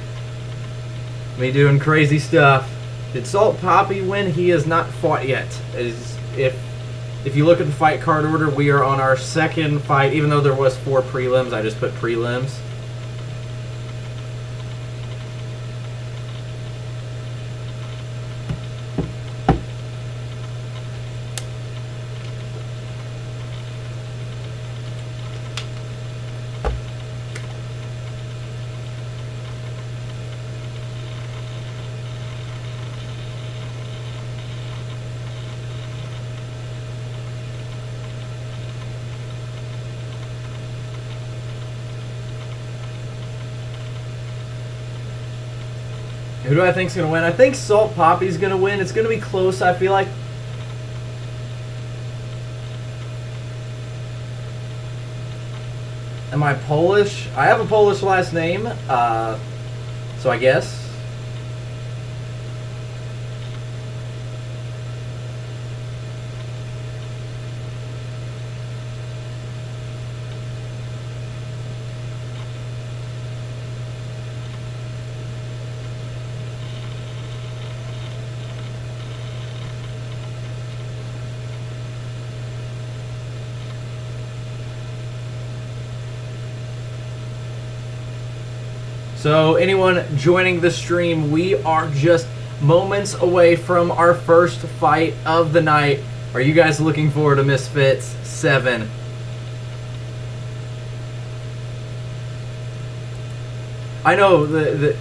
me doing crazy stuff. Did Salt Papi win? He has not fought yet. If you look at the fight card order, we are on our 2nd fight. Even though there was 4 prelims, I just put prelims. Who do I think is going to win? I think Salt Papi's going to win. It's going to be close, I feel like. Am I Polish? I have a Polish last name, so I guess. So anyone joining the stream, we are just moments away from our first fight of the night. Are you guys looking forward to Misfits 7? I know the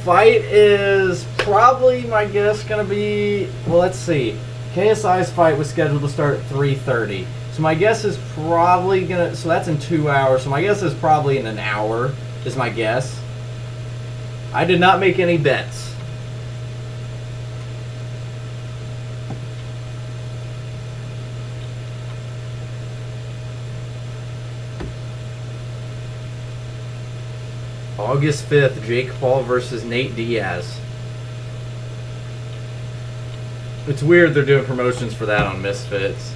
fight is probably, my guess, gonna be, well, let's see. KSI's fight was scheduled to start at 3:30. So my guess is probably gonna, so that's in 2 hours. So my guess is probably in an hour, is my guess. I did not make any bets. August 5th, Jake Paul versus Nate Diaz. It's weird they're doing promotions for that on Misfits.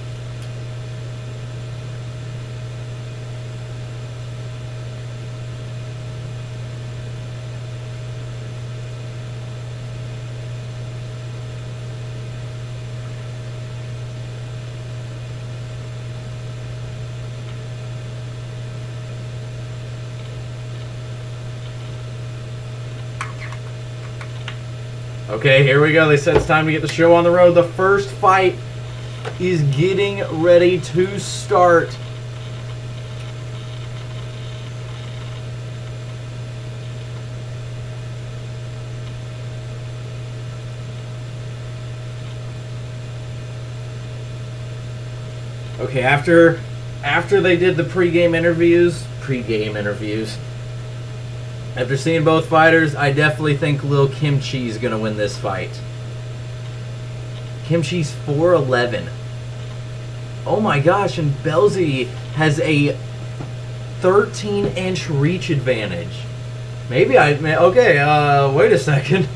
Okay, here we go. They said it's time to get the show on the road. The first fight is getting ready to start. Okay, after they did the pregame interviews, after seeing both fighters, I definitely think Lil Kimchi is going to win this fight. Kimchi's 4'11". Oh my gosh, and Belzy has a 13-inch reach advantage. Maybe okay, wait a second.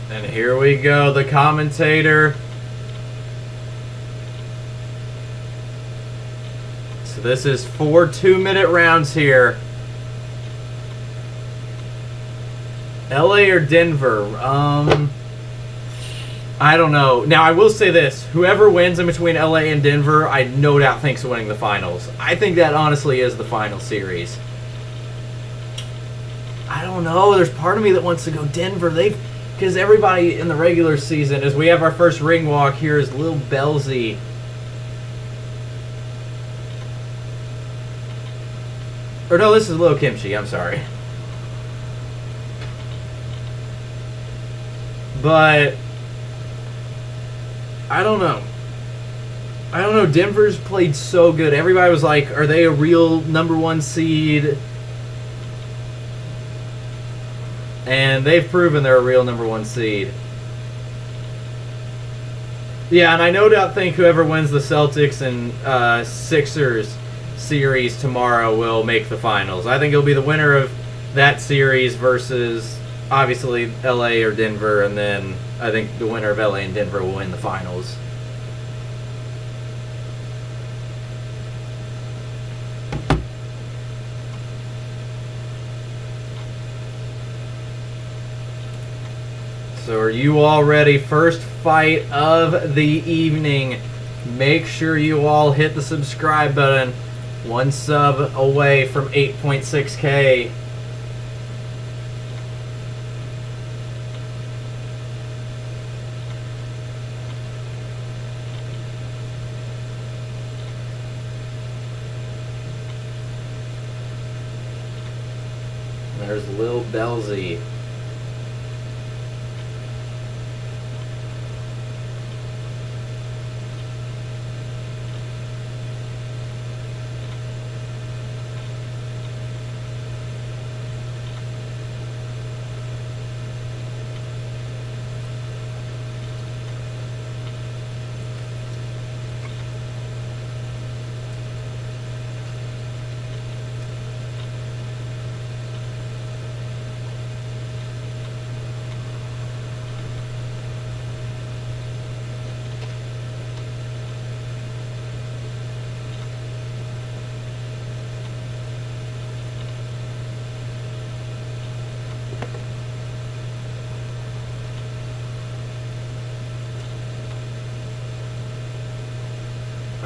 And here we go, the commentator. So this is 4 2-minute rounds here. LA or Denver? I don't know. Now, I will say this. Whoever wins in between LA and Denver, I no doubt thinks winning the finals. I think that honestly is the final series. I don't know. There's part of me that wants to go Denver. Because everybody in the regular season, as we have our first ring walk here, is Lil Belzy. Or no, this is Lil Kimchi, I'm sorry. But I don't know. Denver's played so good. Everybody was like, are they a real #1 seed? And they've proven they're a real #1 seed. Yeah, and I no doubt think whoever wins the Celtics and Sixers series tomorrow will make the finals. I think it'll be the winner of that series versus, obviously, LA or Denver, and then I think the winner of LA and Denver will win the finals. So are you all ready? First fight of the evening. Make sure you all hit the subscribe button. 1 sub away from 8.6K. There's Lil Belzy.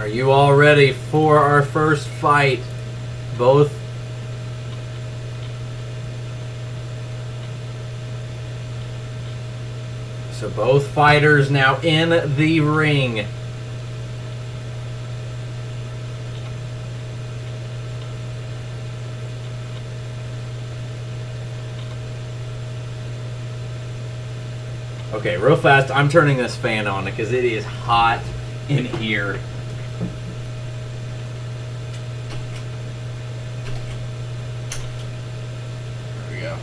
Are you all ready for our first fight? Both. So both fighters now in the ring. Okay, real fast, I'm turning this fan on because it is hot in here. There we go.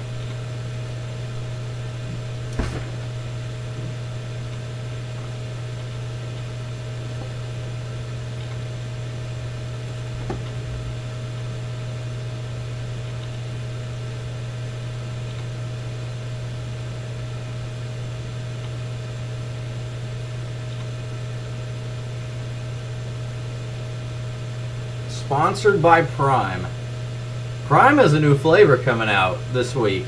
Sponsored by Prime. Prime has a new flavor coming out this week.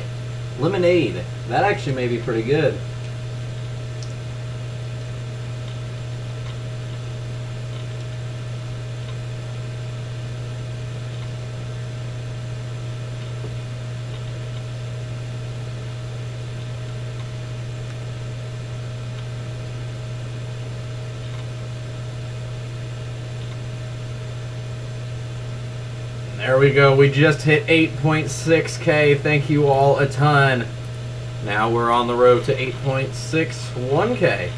Lemonade. That actually may be pretty good. There we go. We just hit 8.6K. Thank you all a ton. Now we're on the road to 8.61K.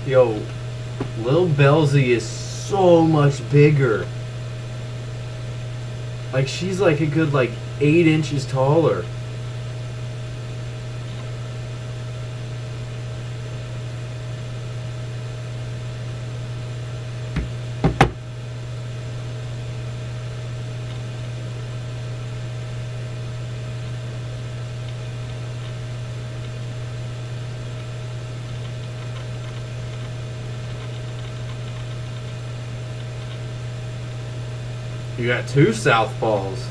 Yo, Lil Belzy is so much bigger. Like, she's like a good, 8 inches taller. You got two southpaws.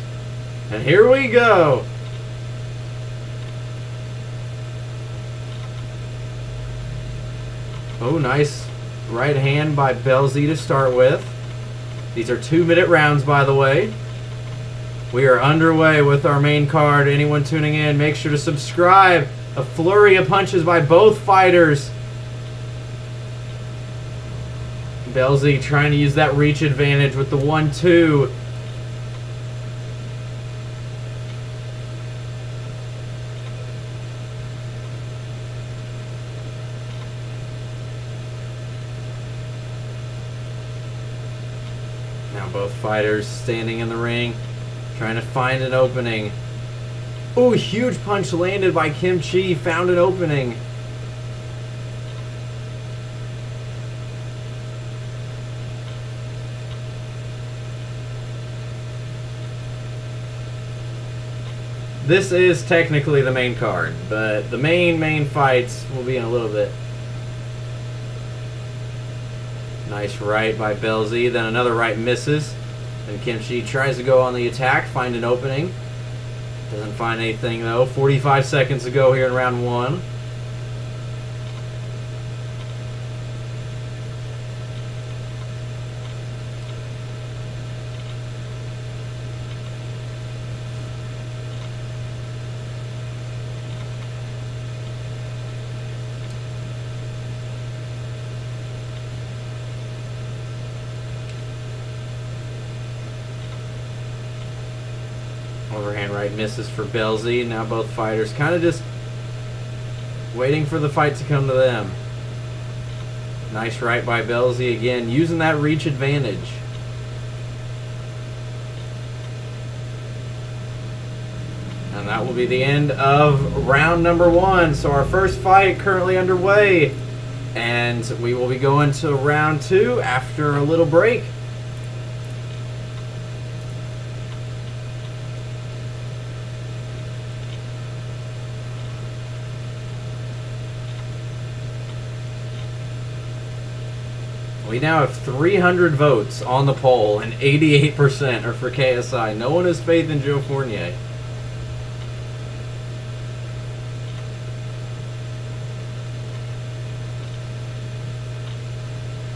And here we go. Oh, nice right hand by Belzy to start with. These are 2-minute rounds, by the way. We are underway with our main card. Anyone tuning in, make sure to subscribe. A flurry of punches by both fighters. Belzy trying to use that reach advantage with the 1-2. Now both fighters standing in the ring, trying to find an opening. Oh, huge punch landed by Kim Chi, found an opening. This is technically the main card, but the main fights will be in a little bit. Nice right by Belzy, then another right misses. And Kim Chi tries to go on the attack, find an opening. Doesn't find anything though. 45 seconds to go here in round one. Overhand right misses for Belzy. Now both fighters kind of just waiting for the fight to come to them. Nice right by Belzy again, using that reach advantage. And that will be the end of round number 1. So our first fight currently underway. And we will be going to round 2 after a little break. We now have 300 votes on the poll, and 88% are for KSI. No one has faith in Joe Fournier.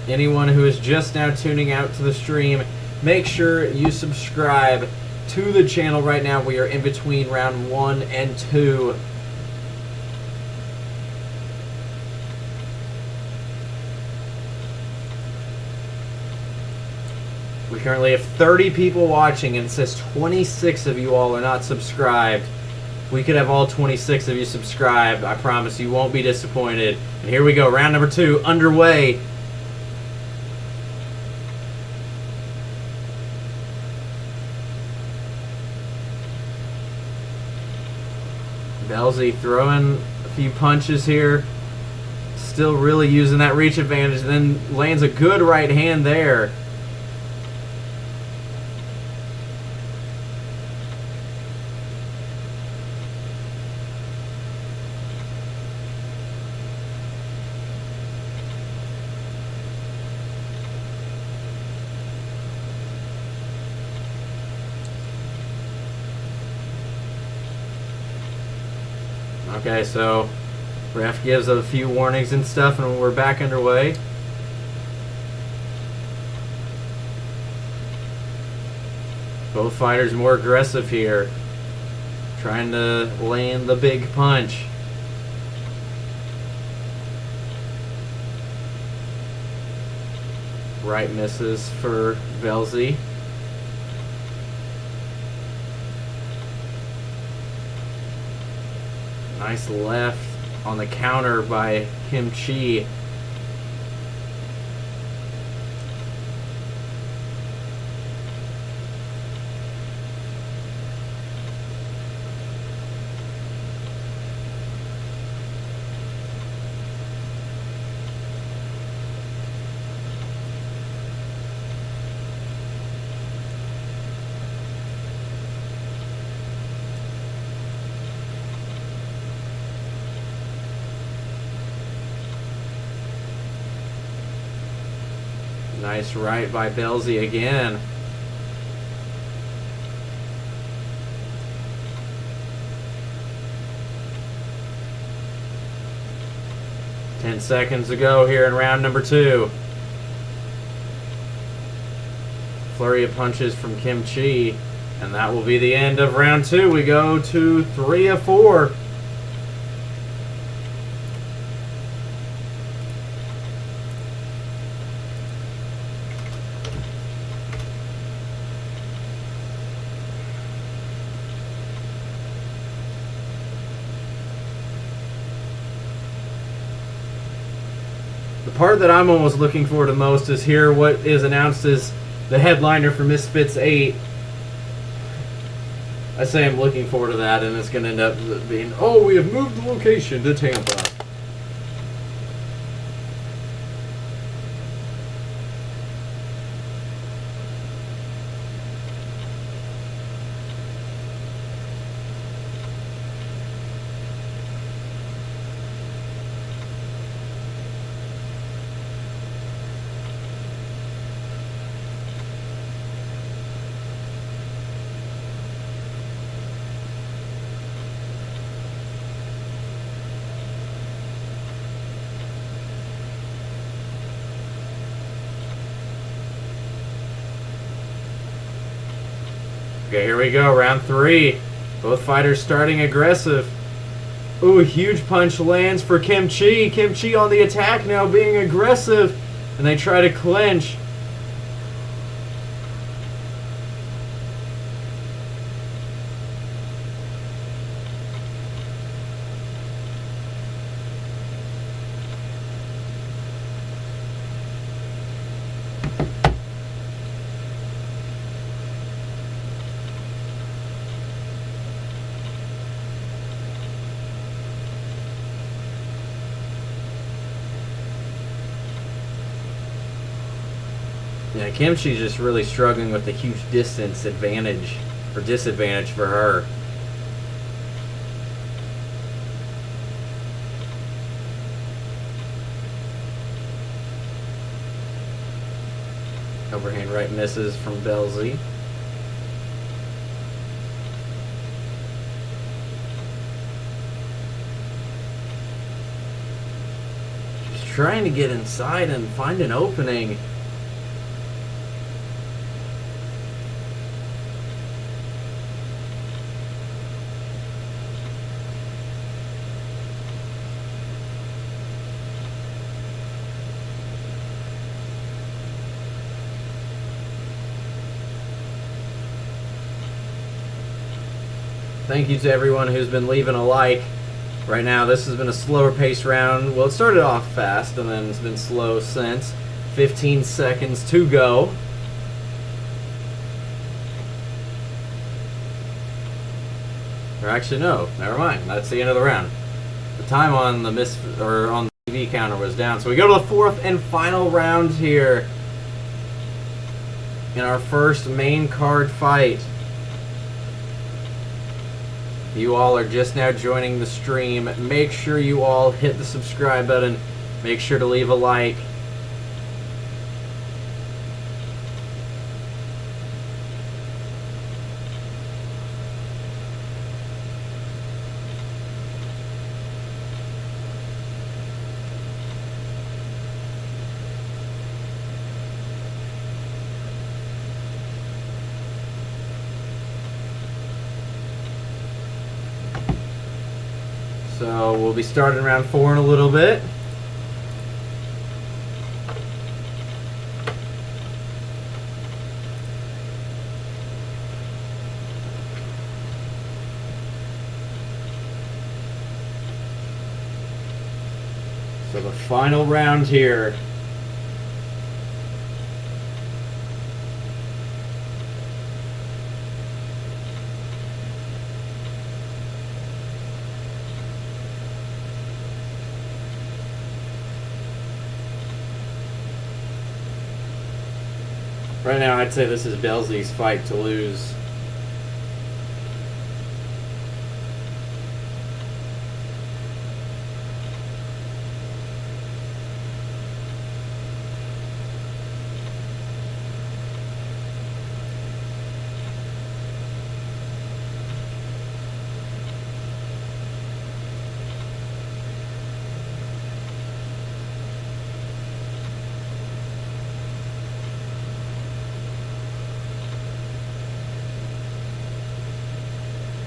Anyone who is just now tuning out to the stream, make sure you subscribe to the channel right now. We are in between round 1 and 2. We currently have 30 people watching, and it says 26 of you all are not subscribed. If we could have all 26 of you subscribed, I promise you won't be disappointed. And here we go, round number 2 underway. Belzy throwing a few punches here. Still really using that reach advantage, then lands a good right hand there. Okay, so ref gives a few warnings and stuff, and we're back underway. Both fighters more aggressive here, trying to land the big punch. Right misses for Belzy. Nice left on the counter by Kim Chi. Nice right by Belzy again. Ten seconds to go here in round number 2. Flurry of punches from Kim Chi, and that will be the end of round 2. We go to 3 of 4. The part that I'm almost looking forward to most is here what is announced as the headliner for Misfits 8. I say I'm looking forward to that, and it's going to end up being, oh, we have moved the location to Tampa. Okay, here we go, round 3. Both fighters starting aggressive. Ooh, a huge punch lands for Kim Chi. Kim Chi on the attack now, being aggressive. And they try to clinch. Yeah, Kimchi's just really struggling with the huge distance advantage or disadvantage for her. Overhand right misses from Belzy. She's trying to get inside and find an opening. Thank you to everyone who's been leaving a like. Right now, this has been a slower pace round. Well, it started off fast, and then it's been slow since. 15 seconds to go. Or actually, no. Never mind. That's the end of the round. The time on the on the TV counter was down. So we go to the fourth and final round here in our first main card fight. You all are just now joining the stream. Make sure you all hit the subscribe button. Make sure to leave a like. So we'll be starting round 4 in a little bit. So the final round here. Right now, I'd say this is Belzy's fight to lose.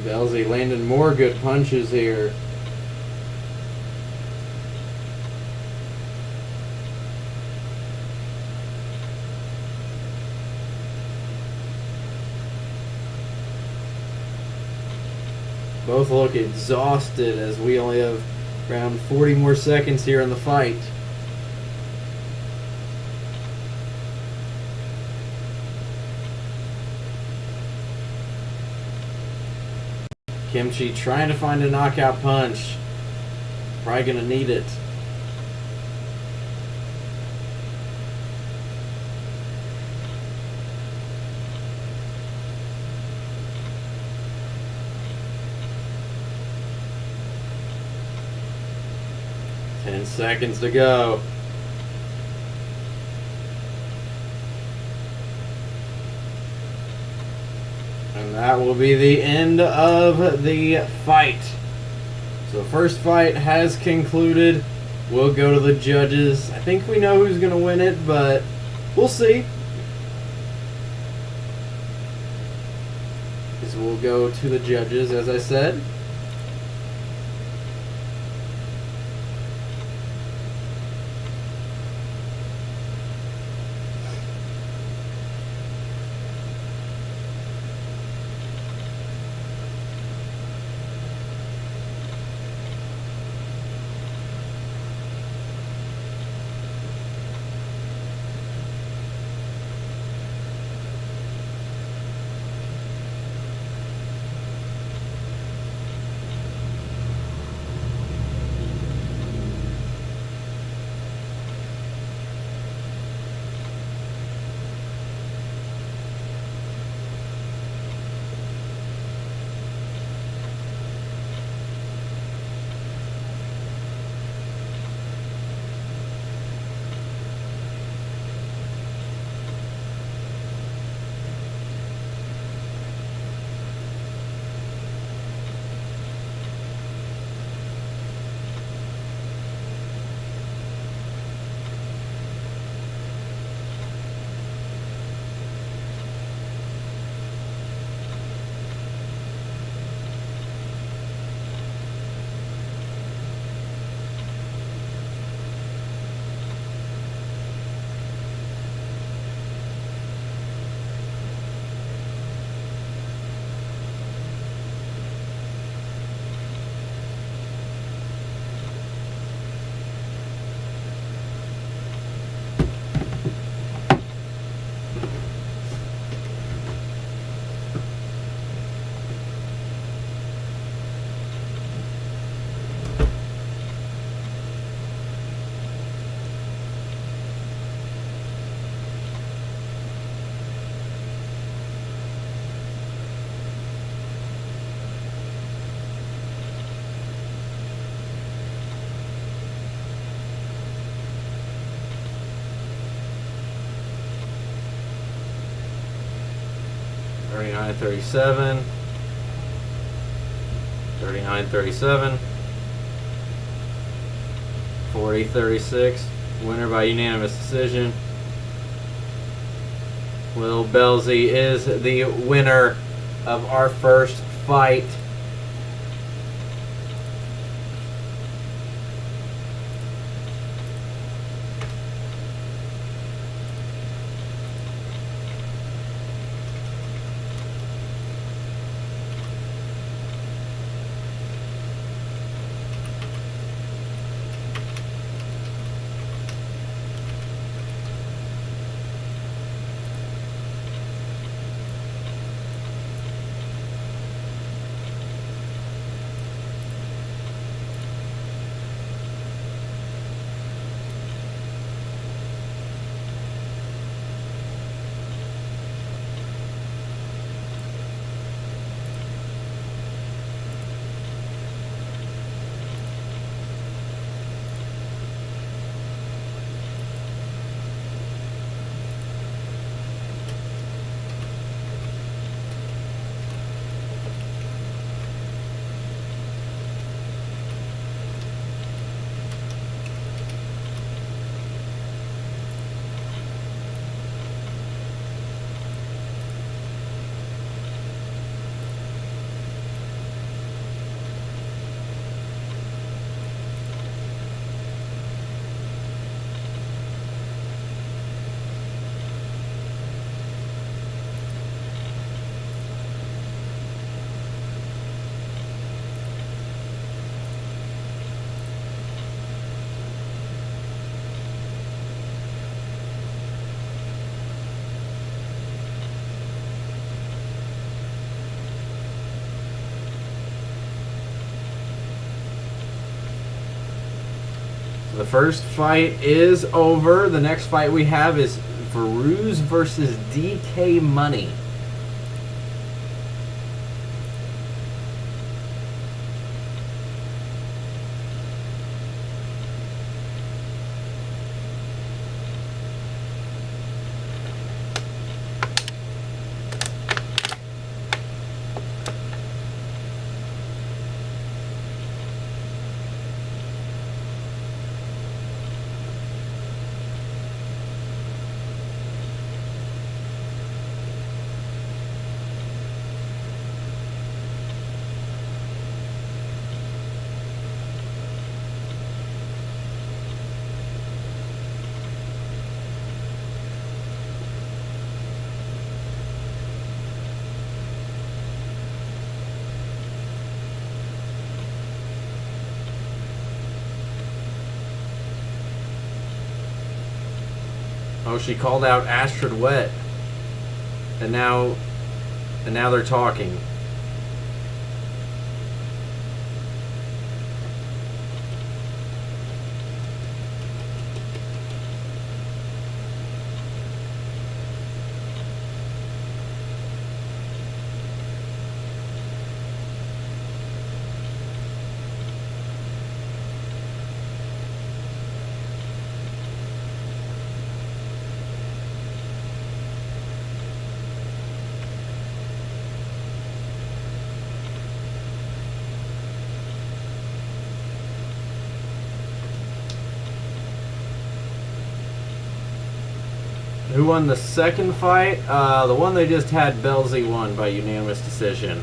Belzy landing more good punches here. Both look exhausted as we only have around 40 more seconds here in the fight. Kimchi trying to find a knockout punch. Probably gonna need it. Ten seconds to go. And that will be the end of the fight. So the first fight has concluded. We'll go to the judges. I think we know who's going to win it, but we'll see. So we'll go to the judges, as I said. 39-37. 39-37. 40-36. Winner by unanimous decision. Will Belzy is the winner of our first fight. The first fight is over. The next fight we have is Varuz versus DK Money. Oh, she called out Astrid Wet. And now they're talking. Who won the second fight? The one they just had, Belzy won by unanimous decision.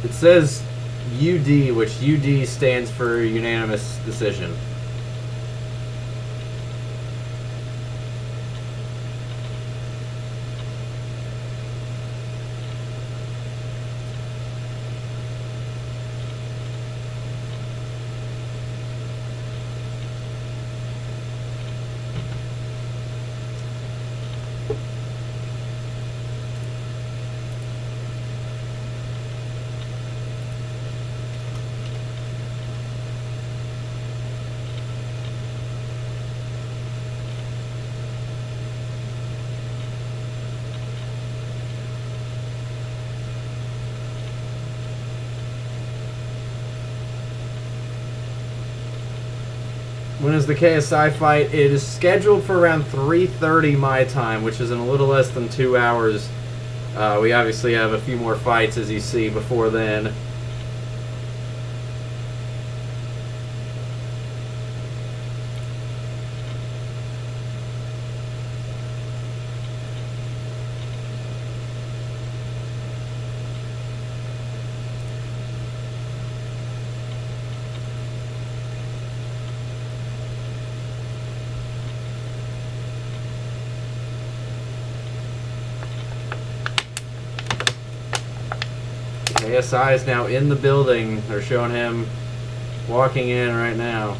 It says UD, which UD stands for unanimous decision. When is the KSI fight? It is scheduled for around 3:30 my time, which is in a little less than 2 hours. We obviously have a few more fights, as you see, before then. KSI is now in the building. They're showing him walking in right now.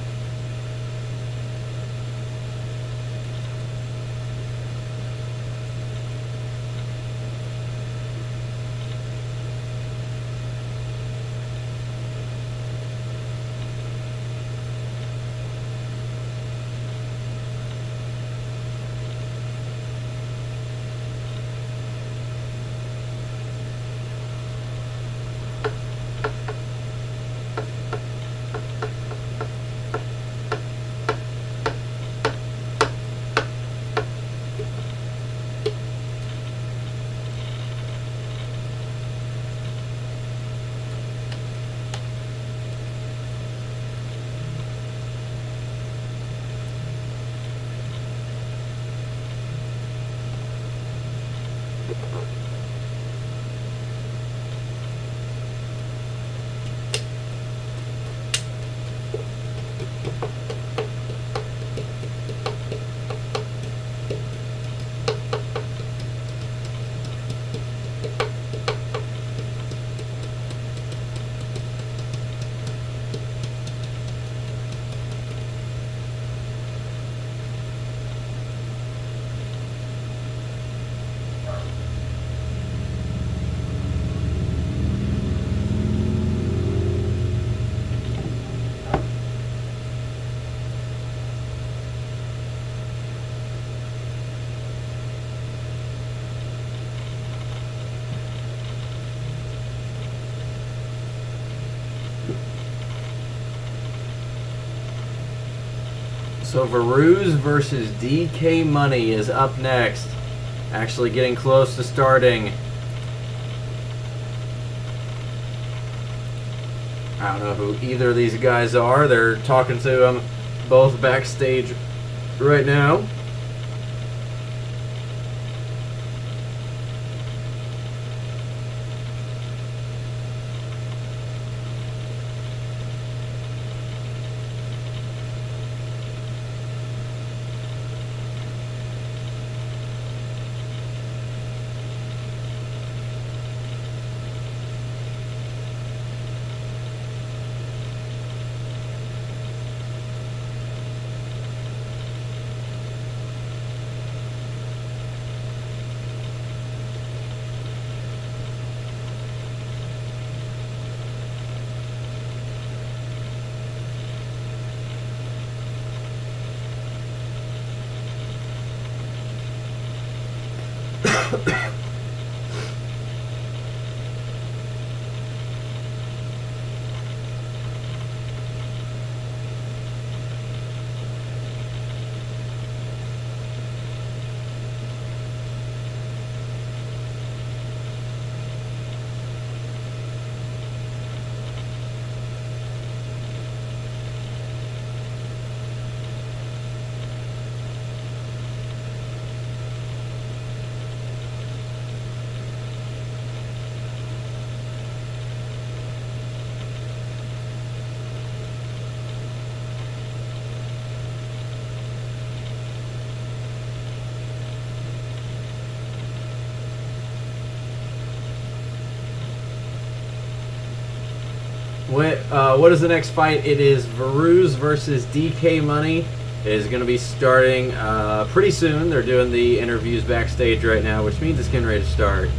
So Varuz versus DK Money is up next. Actually getting close to starting. I don't know who either of these guys are. They're talking to them both backstage right now. What is the next fight? It is Varuz versus DK Money. It is going to be starting pretty soon. They're doing the interviews backstage right now, which means it's getting ready to start.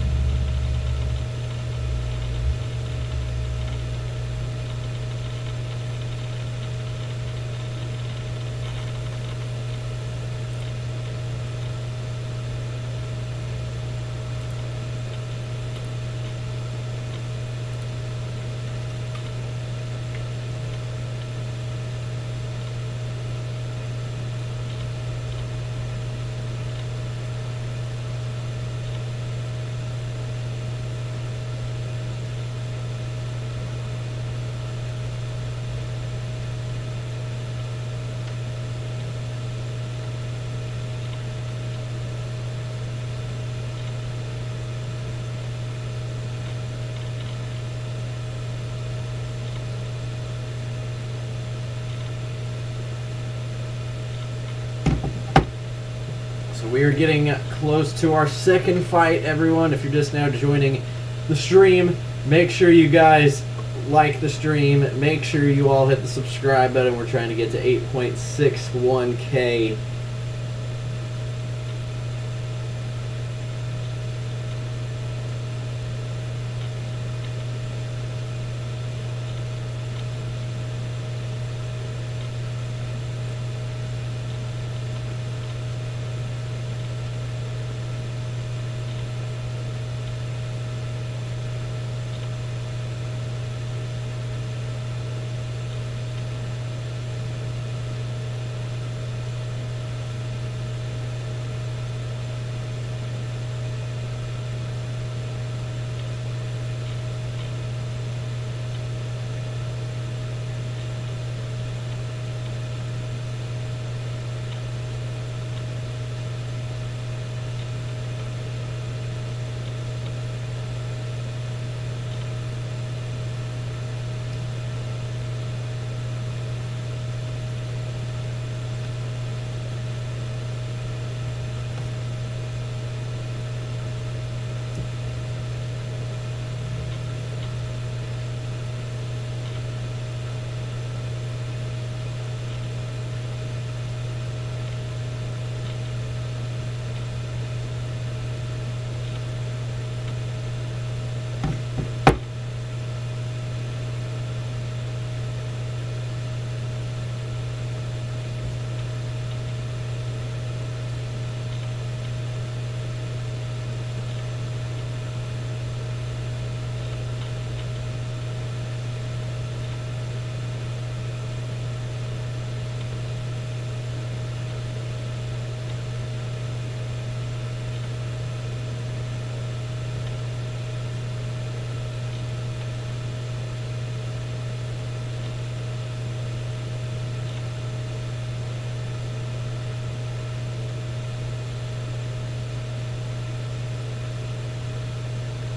We are getting close to our second fight, everyone. If you're just now joining the stream, make sure you guys like the stream. Make sure you all hit the subscribe button. We're trying to get to 8.61K.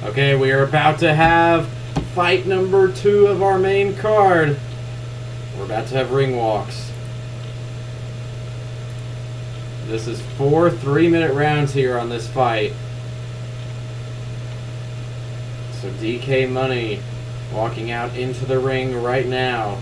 Okay, we are about to have fight number 2 of our main card. We're about to have ring walks. This is 4 3-minute rounds here on this fight. So DK Money walking out into the ring right now.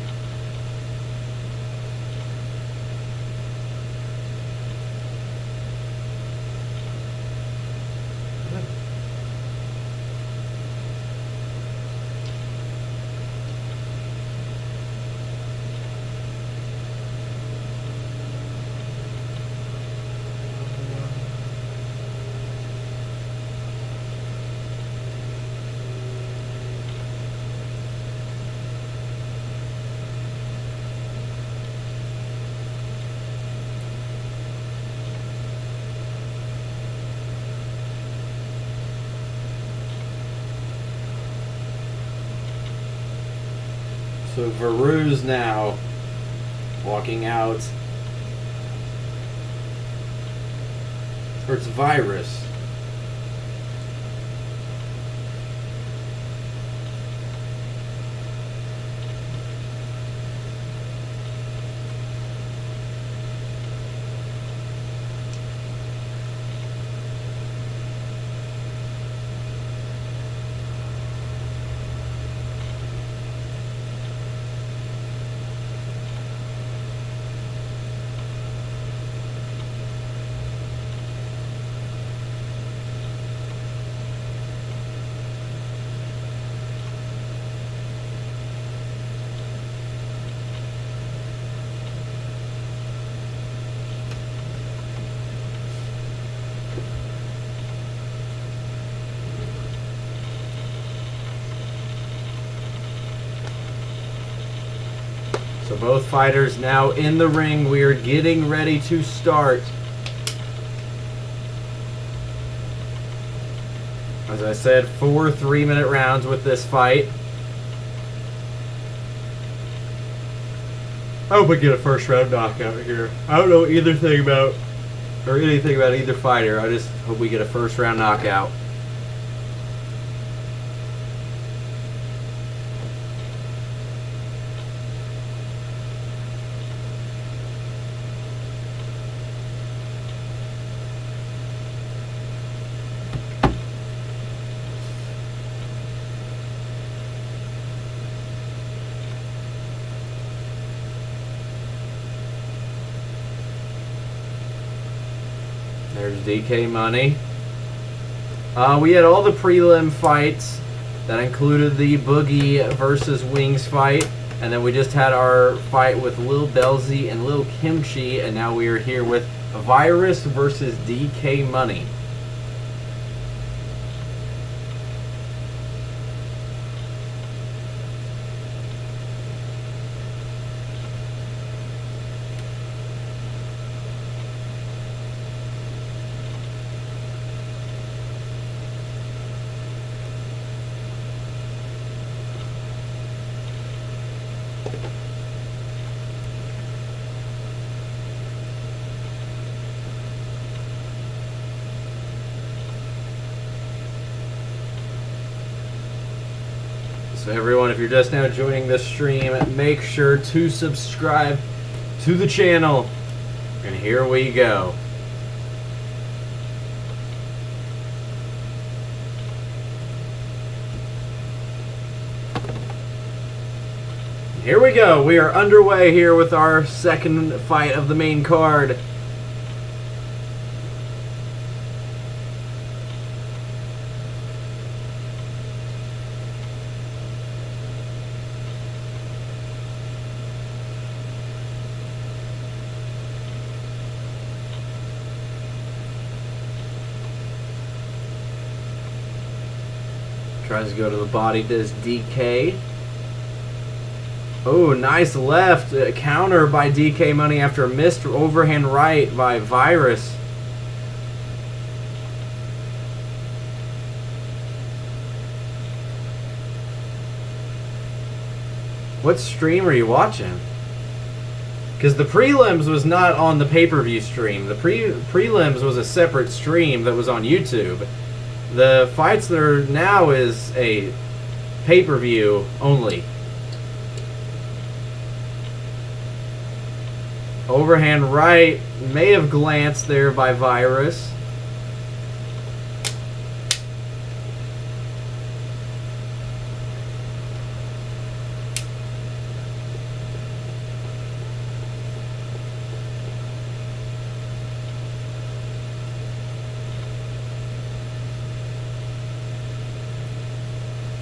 So Veru's now walking out. Or it's Virus. So both fighters now in the ring. We are getting ready to start. As I said, 4 3-minute rounds with this fight. I hope we get a first round knockout here. I don't know anything about either fighter. I just hope we get a first round knockout. There's DK Money. We had all the prelim fights. That included the Boogie versus Wings fight. And then we just had our fight with Lil Belzy and Lil Kimchi. And now we are here with Virus versus DK Money. So everyone, if you're just now joining the stream, make sure to subscribe to the channel. And here we go. Here we go. We are underway here with our second fight of the main card. Tries to go to the body, does DK. Oh, nice left. Counter by DK Money after a missed overhand right by Virus. What stream are you watching? Because the prelims was not on the pay-per-view stream. The prelims was a separate stream that was on YouTube. The fights that are now is a pay-per-view only. Overhand right, may have glanced there by Virus.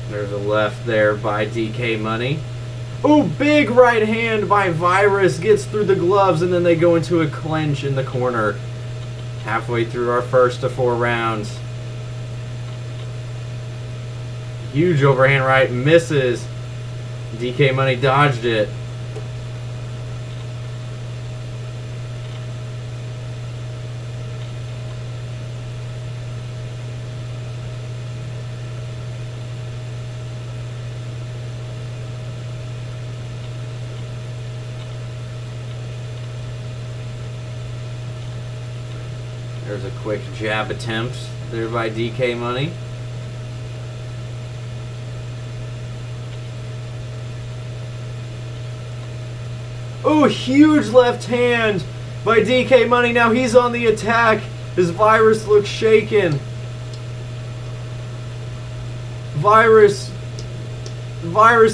There's a left there by DK Money. Oh, big right hand by Virus. Gets through the gloves, and then they go into a clinch in the corner. Halfway through our first of 4 rounds. Huge overhand right. Misses. DK Money dodged it. There's a quick jab attempt there by DK Money. Oh, huge left hand by DK Money. Now he's on the attack. His Virus looks shaken. Virus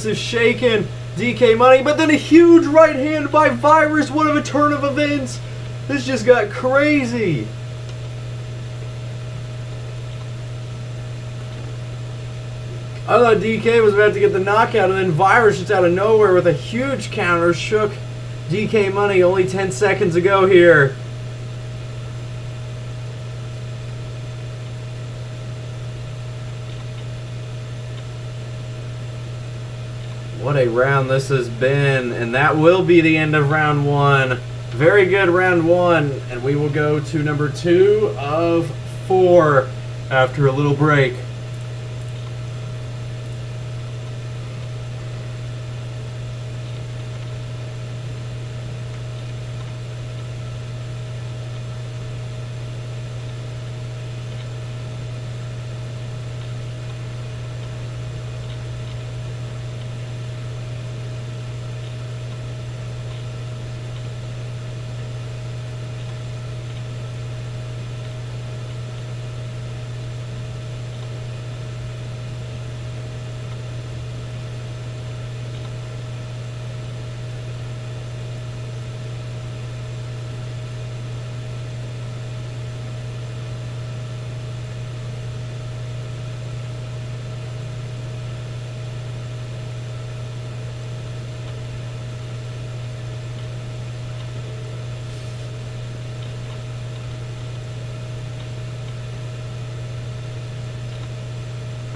is shaken. DK Money, but then a huge right hand by Virus. What of a turn of events. This just got crazy. I thought DK was about to get the knockout, and then Virus just out of nowhere with a huge counter shook DK Money only 10 seconds ago here. What a round this has been, and that will be the end of round 1. Very good round 1, and we will go to number 2 of 4 after a little break.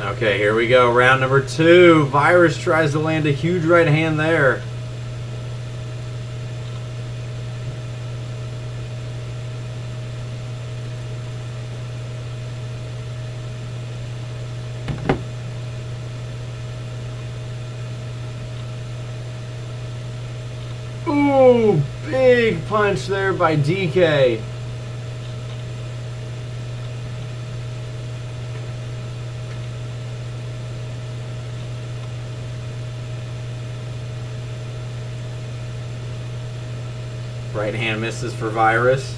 Okay, here we go. Round number 2. Virus tries to land a huge right hand there. Ooh, big punch there by DK. Right hand misses for Virus.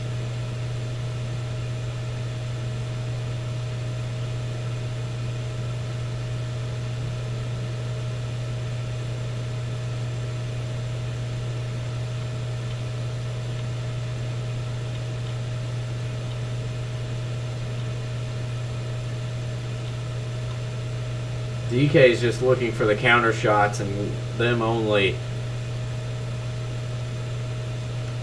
DK is just looking for the counter shots and them only.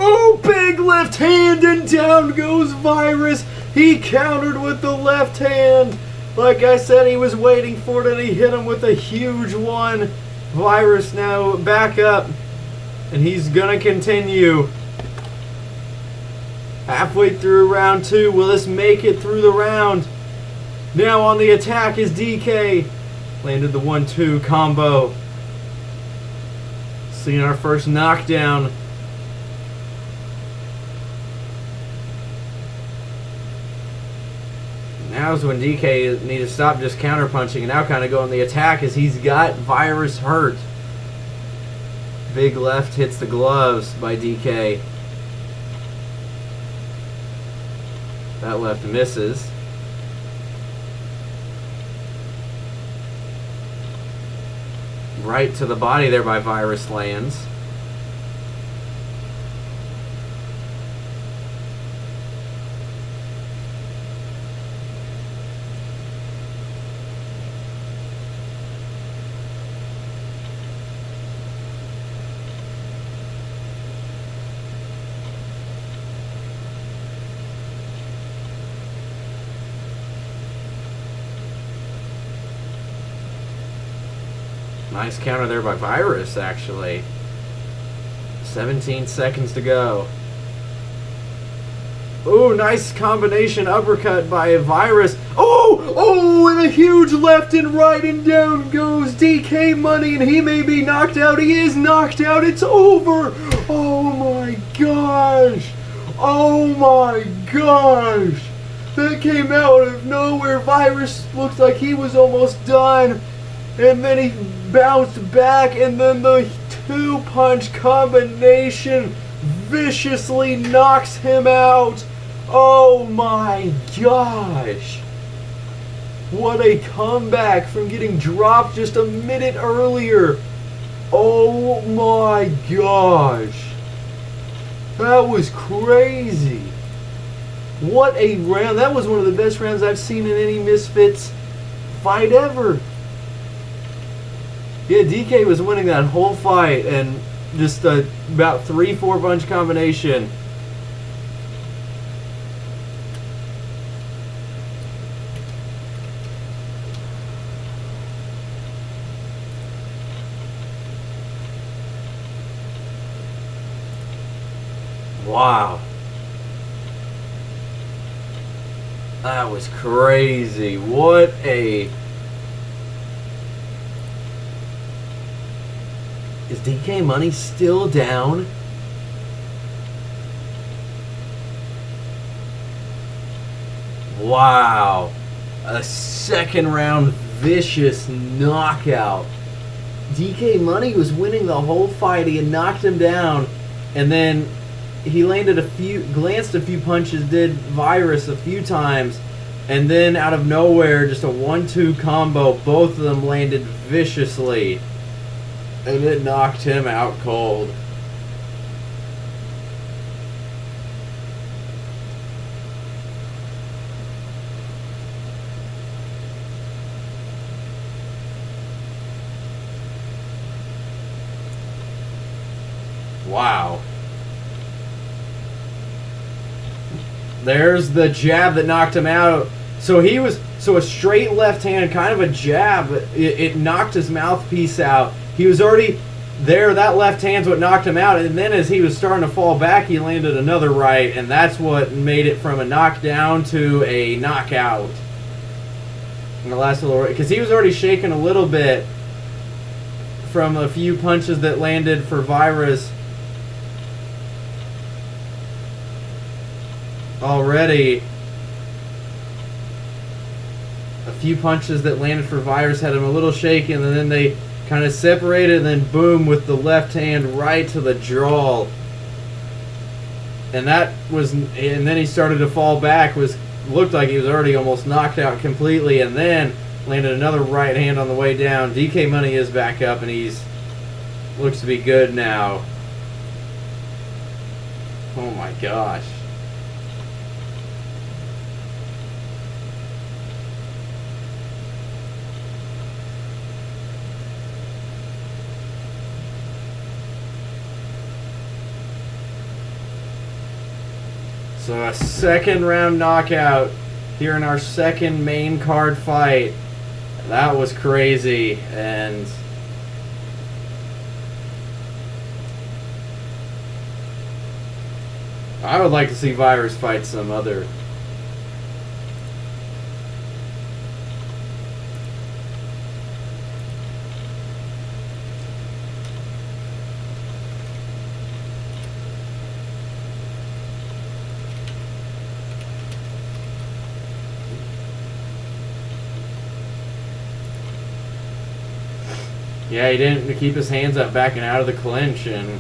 Oh, big left hand and down goes Virus. He countered with the left hand. Like I said, he was waiting for it and he hit him with a huge one. Virus now back up and he's gonna continue. Halfway through round 2, will this make it through the round? Now on the attack is DK. Landed the 1-2 combo. Seeing our first knockdown. Now's when DK need to stop just counterpunching and now kind of go on the attack as he's got Virus hurt. Big left hits the gloves by DK. That left misses. Right to the body there by Virus lands. Nice counter there by Virus, actually. 17 seconds to go. Oh, nice combination uppercut by Virus. Oh, and a huge left and right, and down goes DK Money, and he may be knocked out. He is knocked out. It's over. Oh my gosh. Oh my gosh. That came out of nowhere. Virus looks like he was almost done. And then he bounced back, and then the 2-punch combination viciously knocks him out. Oh my gosh. What a comeback from getting dropped just a minute earlier. Oh my gosh. That was crazy. What a round. That was one of the best rounds I've seen in any Misfits fight ever. Yeah, DK was winning that whole fight and just about 3-4 punch combination. Wow. That was crazy. What a... Is DK Money still down? Wow. A second round vicious knockout. DK Money was winning the whole fight. He had knocked him down. And then he landed glanced a few punches, did Virus a few times. And then out of nowhere, just a 1-2 combo. Both of them landed viciously. And it knocked him out cold. Wow. There's the jab that knocked him out. So he was So a straight left hand, kind of a jab, it knocked his mouthpiece out. He was already there. That left hand's what knocked him out. And then as he was starting to fall back, he landed another right. And that's what made it from a knockdown to a knockout. In the last little, because he was already shaking a little bit from a few punches that landed for Virus already. A few punches that landed for Virus had him a little shaky, and then they kind of separated, and then boom with the left hand right to the jaw. And that was, and then he started to fall back. Looked like he was already almost knocked out completely, and then landed another right hand on the way down. DK Money is back up, and he's looks to be good now. Oh my gosh. So a second round knockout here in our second main card fight. That was crazy, and I would like to see Virus fight some other. Yeah, he didn't keep his hands up backing out of the clinch, and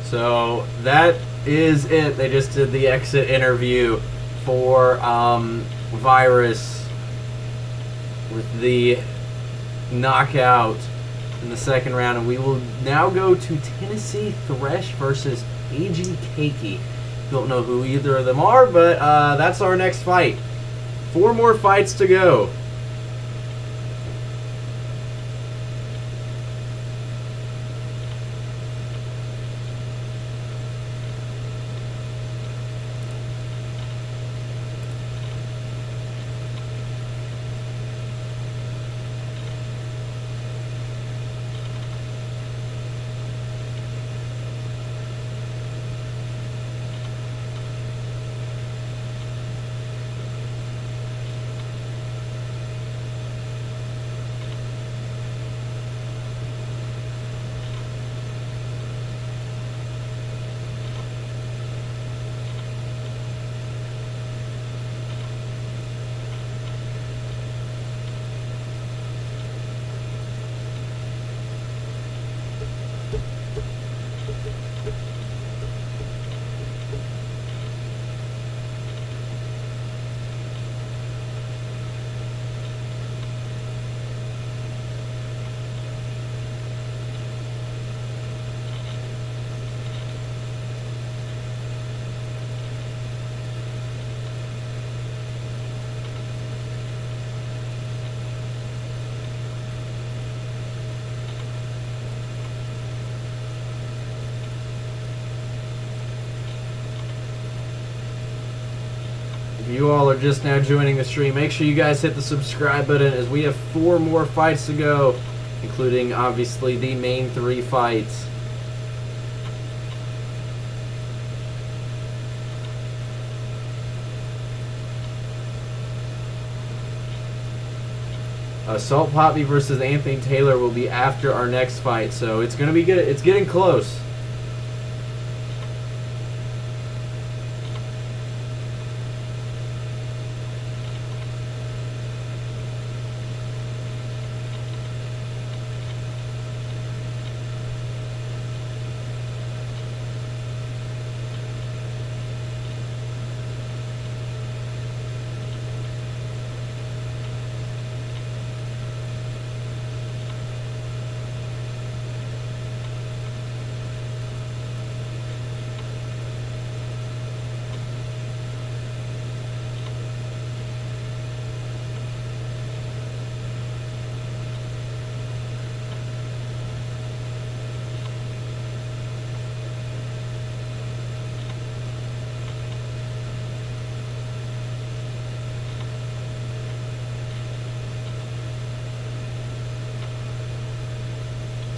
So that is it. They just did the exit interview for Virus with the knockout in the second round, and we will now go to Tennessee Thresh versus AG Keiki. Don't know who either of them are, but that's our next fight. 4 more fights to go. You all are just now joining the stream. Make sure you guys hit the subscribe button as we have 4 more fights to go, including obviously the main 3 fights. Salt Papi versus Anthony Taylor will be after our next fight, so it's going to be good. It's getting close.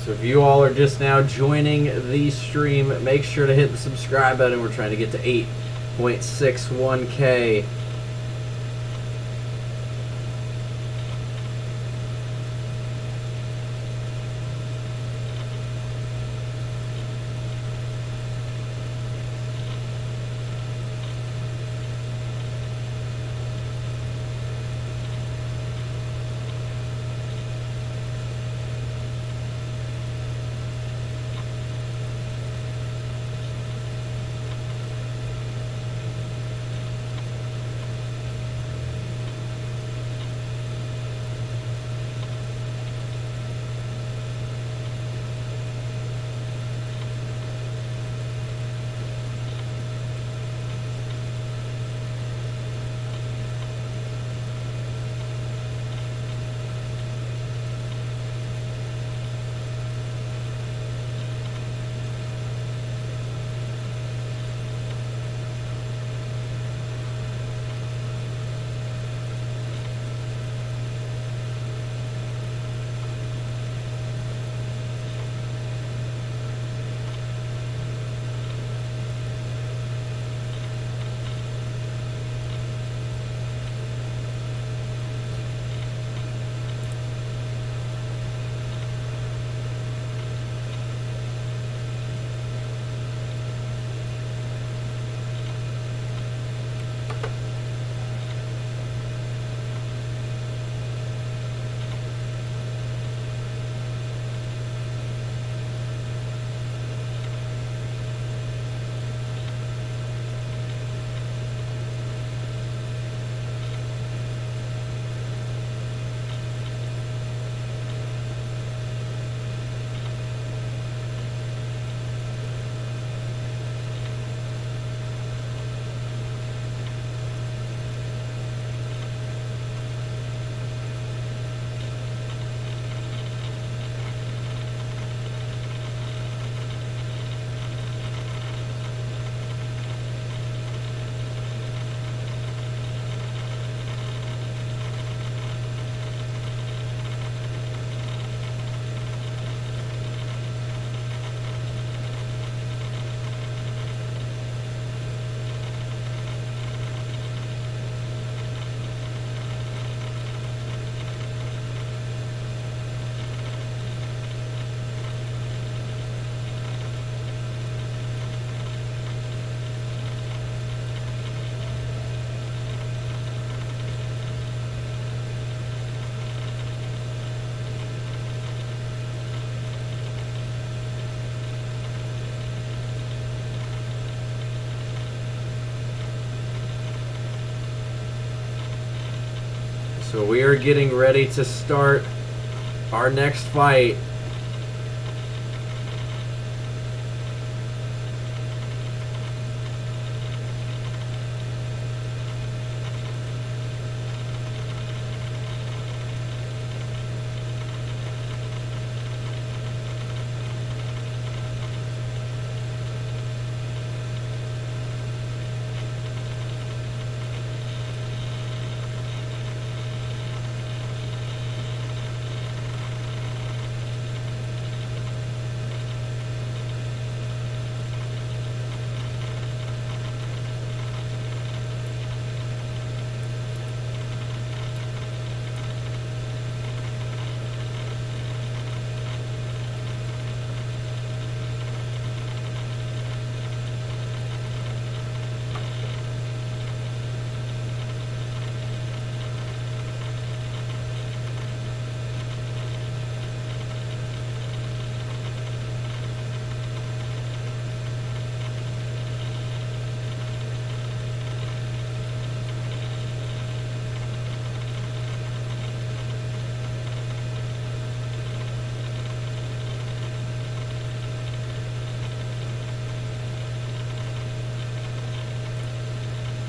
So if you all are just now joining the stream, make sure to hit the subscribe button. We're trying to get to 8.61K. So we are getting ready to start our next fight.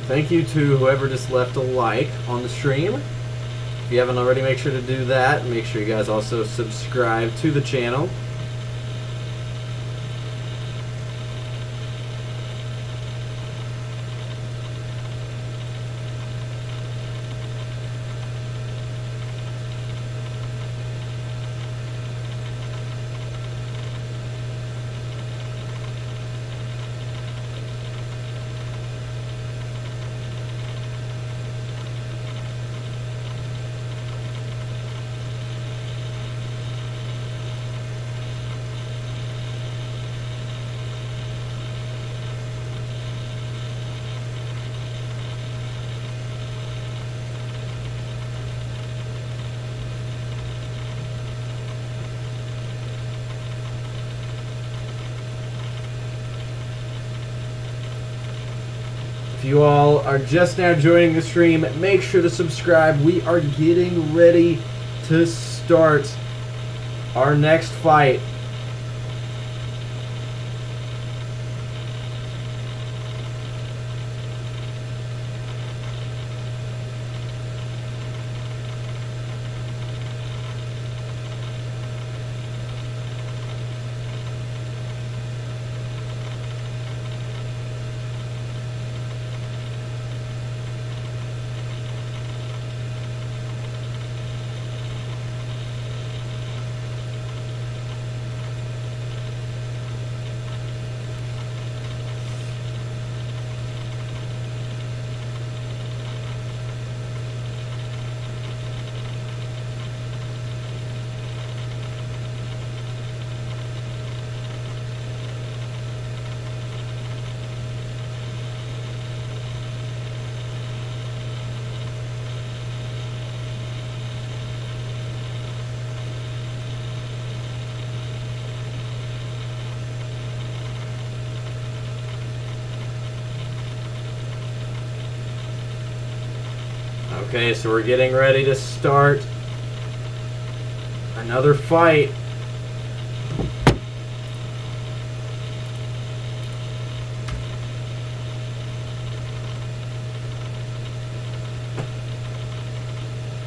Thank you to whoever just left a like on the stream. If you haven't already, make sure to do that. Make sure you guys also subscribe to the channel. If you all are just now joining the stream, make sure to subscribe. We are getting ready to start our next fight. Okay, so we're getting ready to start another fight.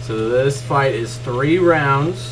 So this fight is 3 rounds.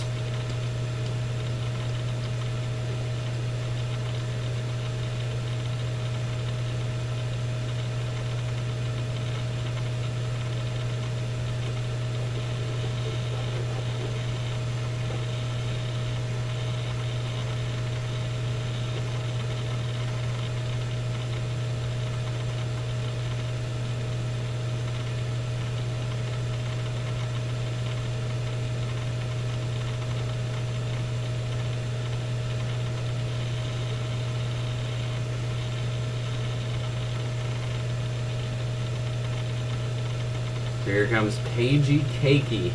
Here comes Cagey Cakey.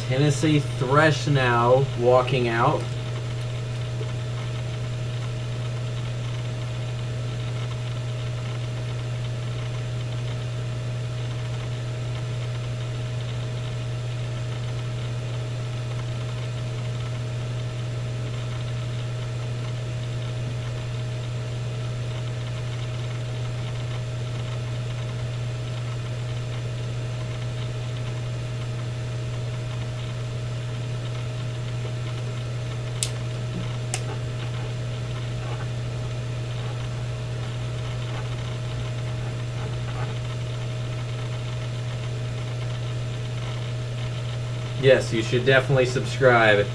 Tennessee Thresh now walking out. Yes, you should definitely subscribe.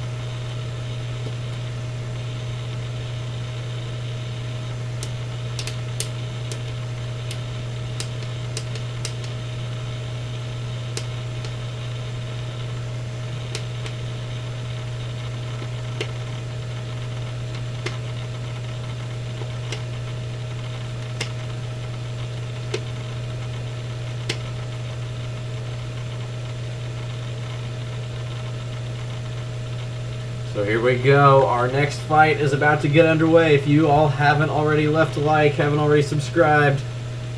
So here we go. Our next fight is about to get underway. If you all haven't already left a like, haven't already subscribed,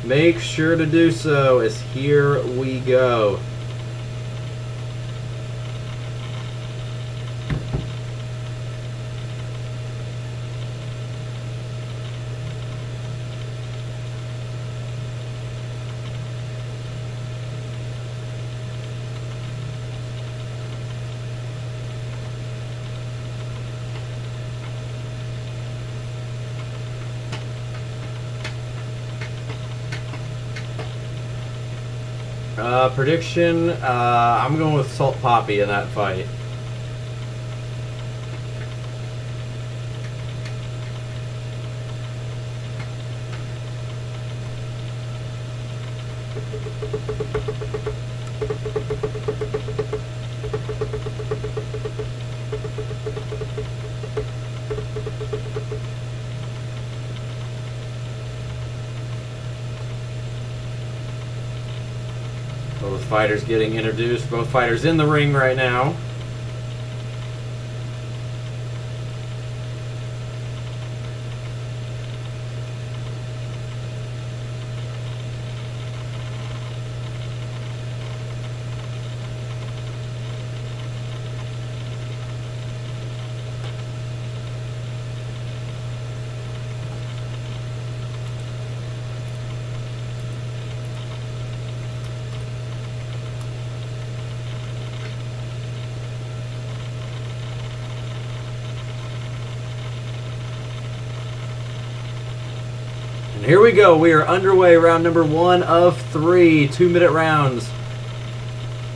make sure to do so, as here we go. Prediction, I'm going with Salt Papi in that fight. Both fighters getting introduced. Both fighters in the ring right now. And here we go. We are underway. Round number 1 of 3. 2-minute rounds.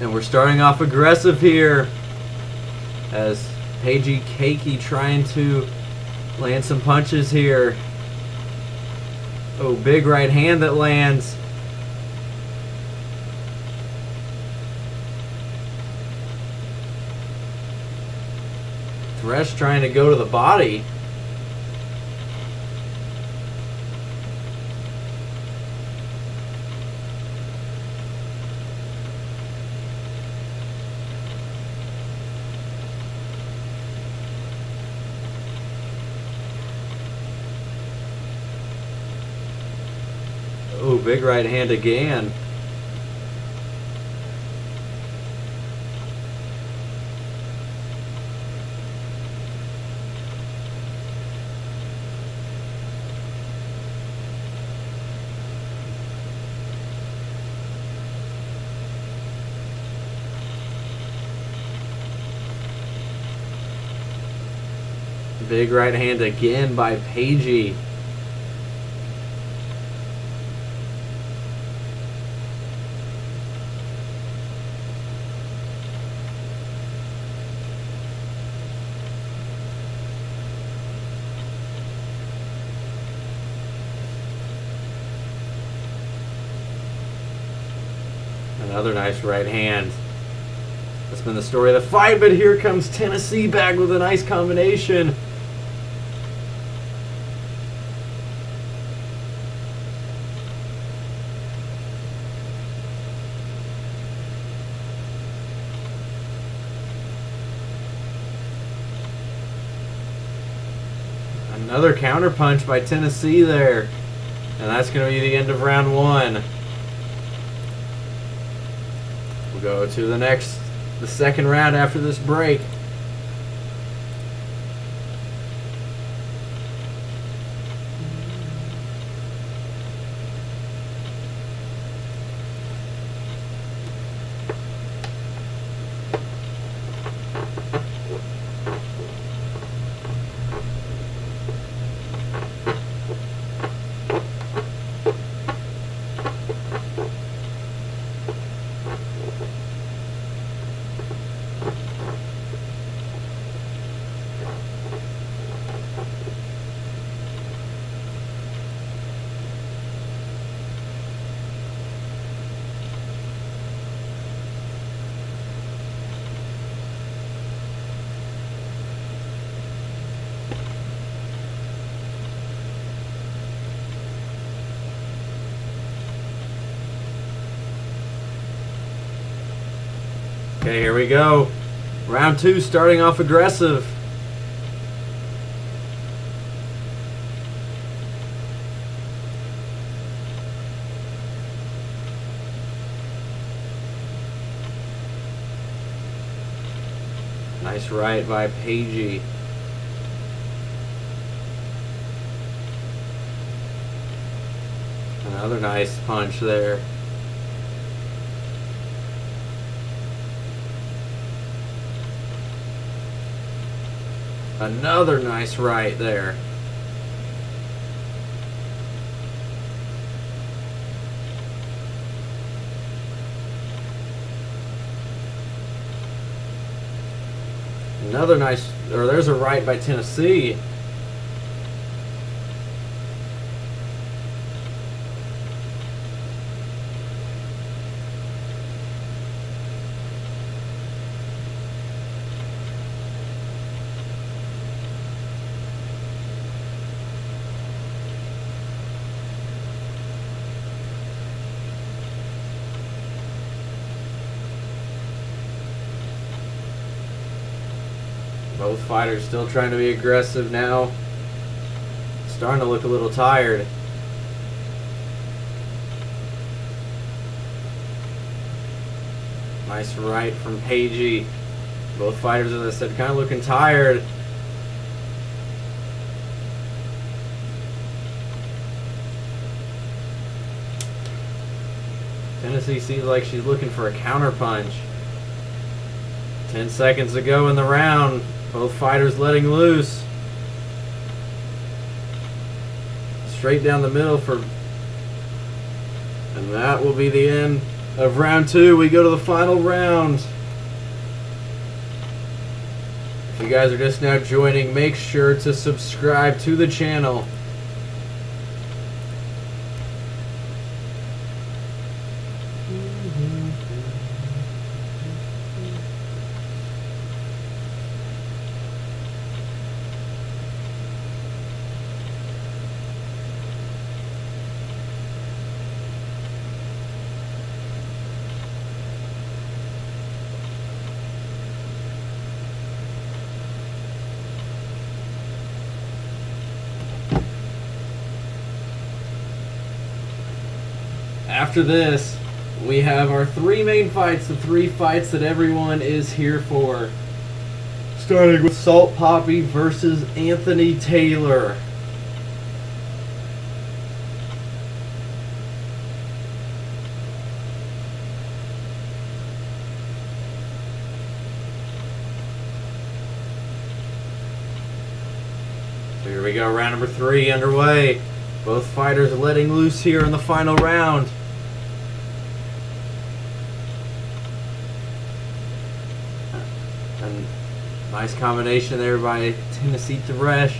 And we're starting off aggressive here, as Pagey Cakey trying to land some punches here. Oh, big right hand that lands. Thresh trying to go to the body. Oh, big right hand again. Big right hand again by Pagey. Another nice right hand. That's been the story of the fight, but here comes Tennessee back with a nice combination. Another counter punch by Tennessee there. And that's going to be the end of round 1. We'll go to the second round after this break. Okay, here we go. Round 2 starting off aggressive. Nice right by Pagey. Another nice punch there. Another nice right there. Another nice, or there's a right by Tennessee. Both fighters still trying to be aggressive now. Starting to look a little tired. Nice right from Pagey. Both fighters, as I said, kind of looking tired. Tennessee seems like she's looking for a counter punch. 10 seconds to go in the round. Both fighters letting loose. Straight down the middle for... And that will be the end of round 2. We go to the final round. If you guys are just now joining, make sure to subscribe to the channel. After this, we have our 3 main fights, the 3 fights that everyone is here for. Starting with Salt Papi versus Anthony Taylor. So here we go, round number 3 underway. Both fighters letting loose here in the final round. And nice combination there by Tennessee Thresh.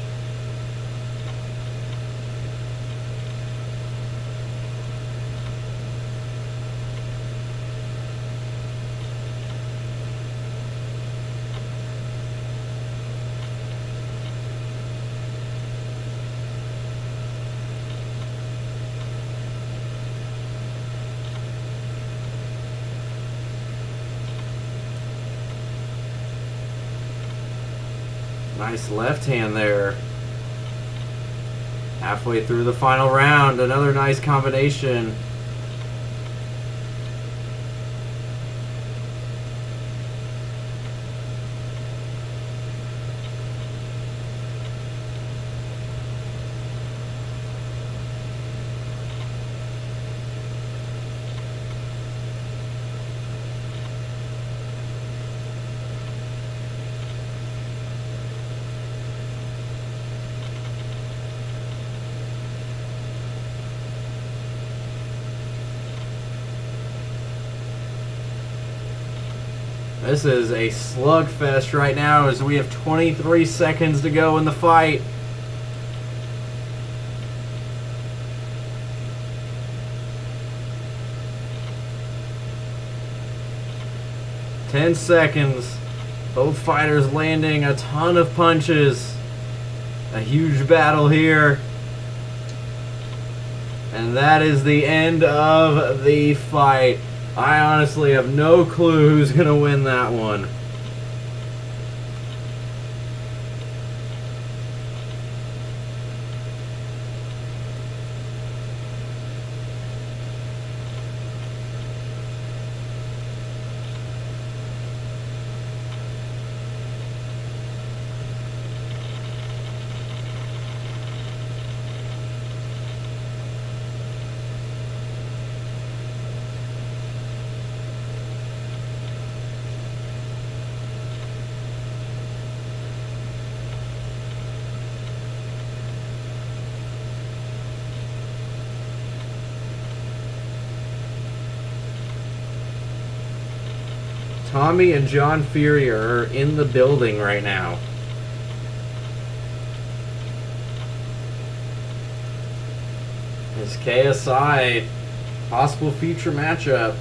Nice left hand there. Halfway through the final round, another nice combination. This is a slugfest right now as we have 23 seconds to go in the fight. $10. Both fighters landing a ton of punches. A huge battle here. And that is the end of the fight. I honestly have no clue who's going to win that one. Tommy and John Fournier are in the building right now. This KSI possible future matchup.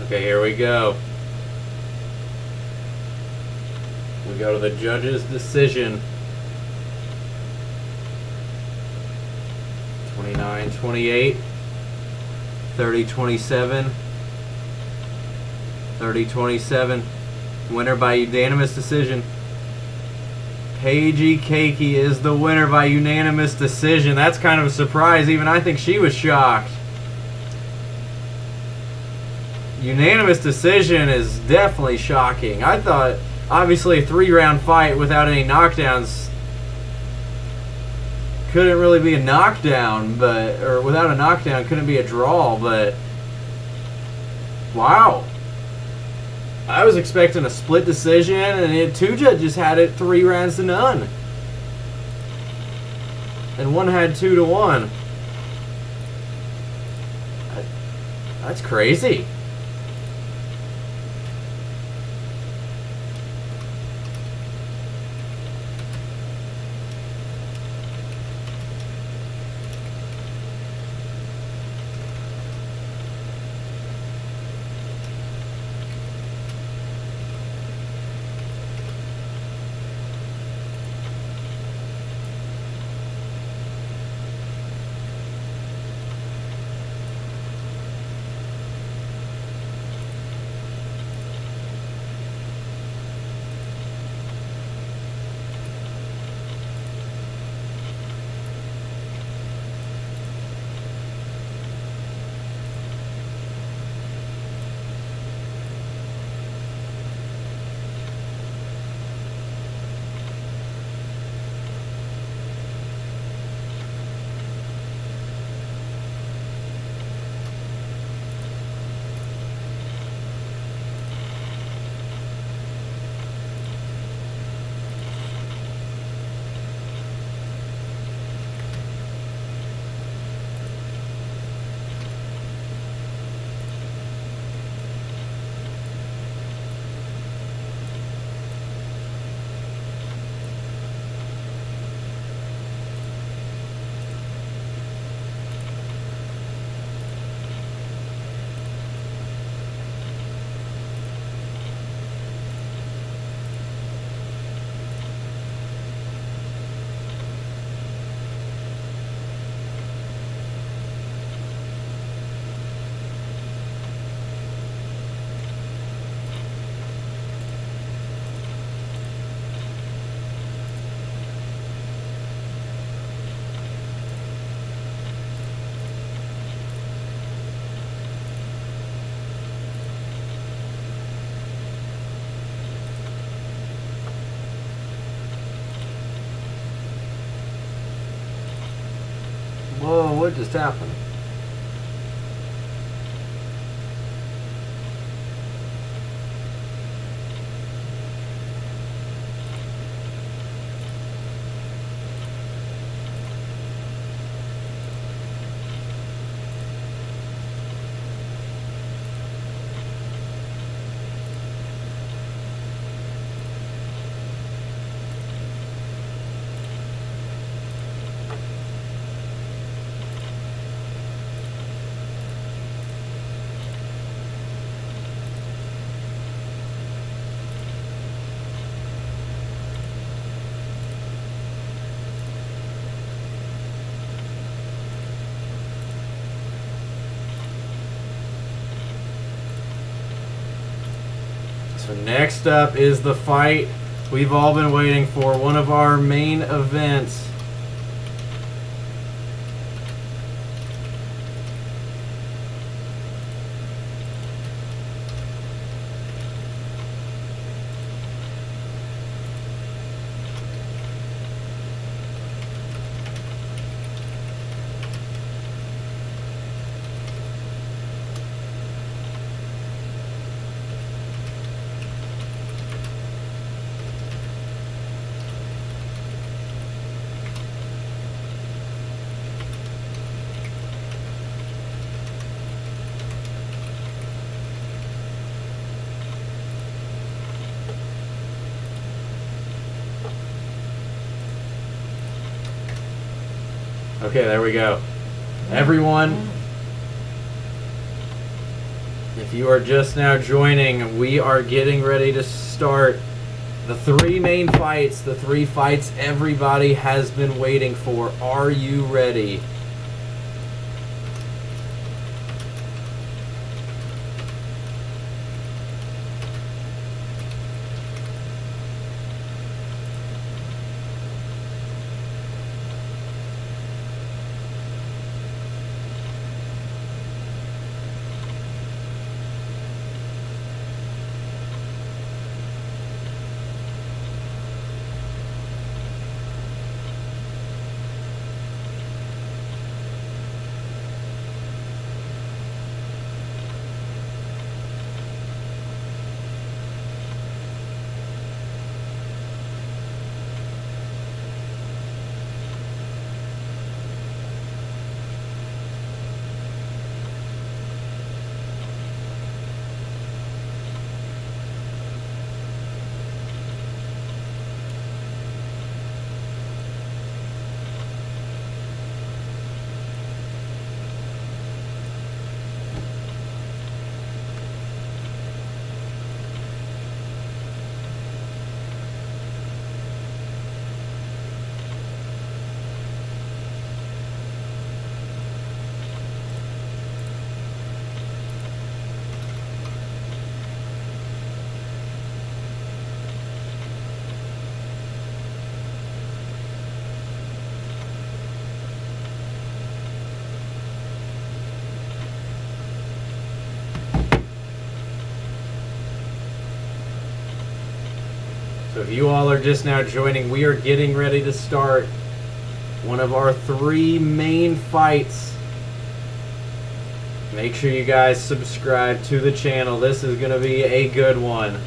Okay, here we go. We go to the judge's decision. 29-28, 30-27, 30-27. Winner by unanimous decision. Paige Cakey is the winner by unanimous decision. That's kind of a surprise. Even I think she was shocked. Unanimous decision is definitely shocking. I thought, obviously, a 3-round fight without any knockdowns couldn't really be a knockdown, or without a knockdown couldn't be a draw, but wow. I was expecting a split decision, and 2 judges had it 3 rounds to none. And one had 2-1. That's crazy. Whoa, what just happened? So next up is the fight we've all been waiting for, one of our main events. Okay, there we go. Everyone, if you are just now joining, we are getting ready to start the three main fights, the three fights everybody has been waiting for. Are you ready? So if you all are just now joining, we are getting ready to start one of our three main fights. Make sure you guys subscribe to the channel. This is going to be a good one.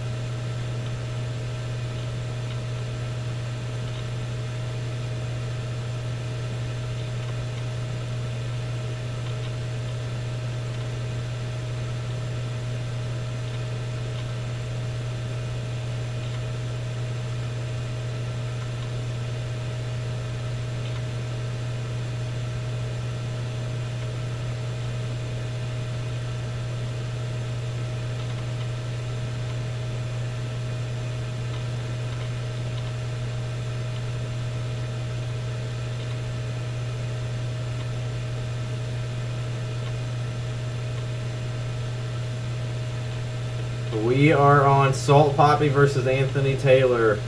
We are on Salt Papi versus Anthony Taylor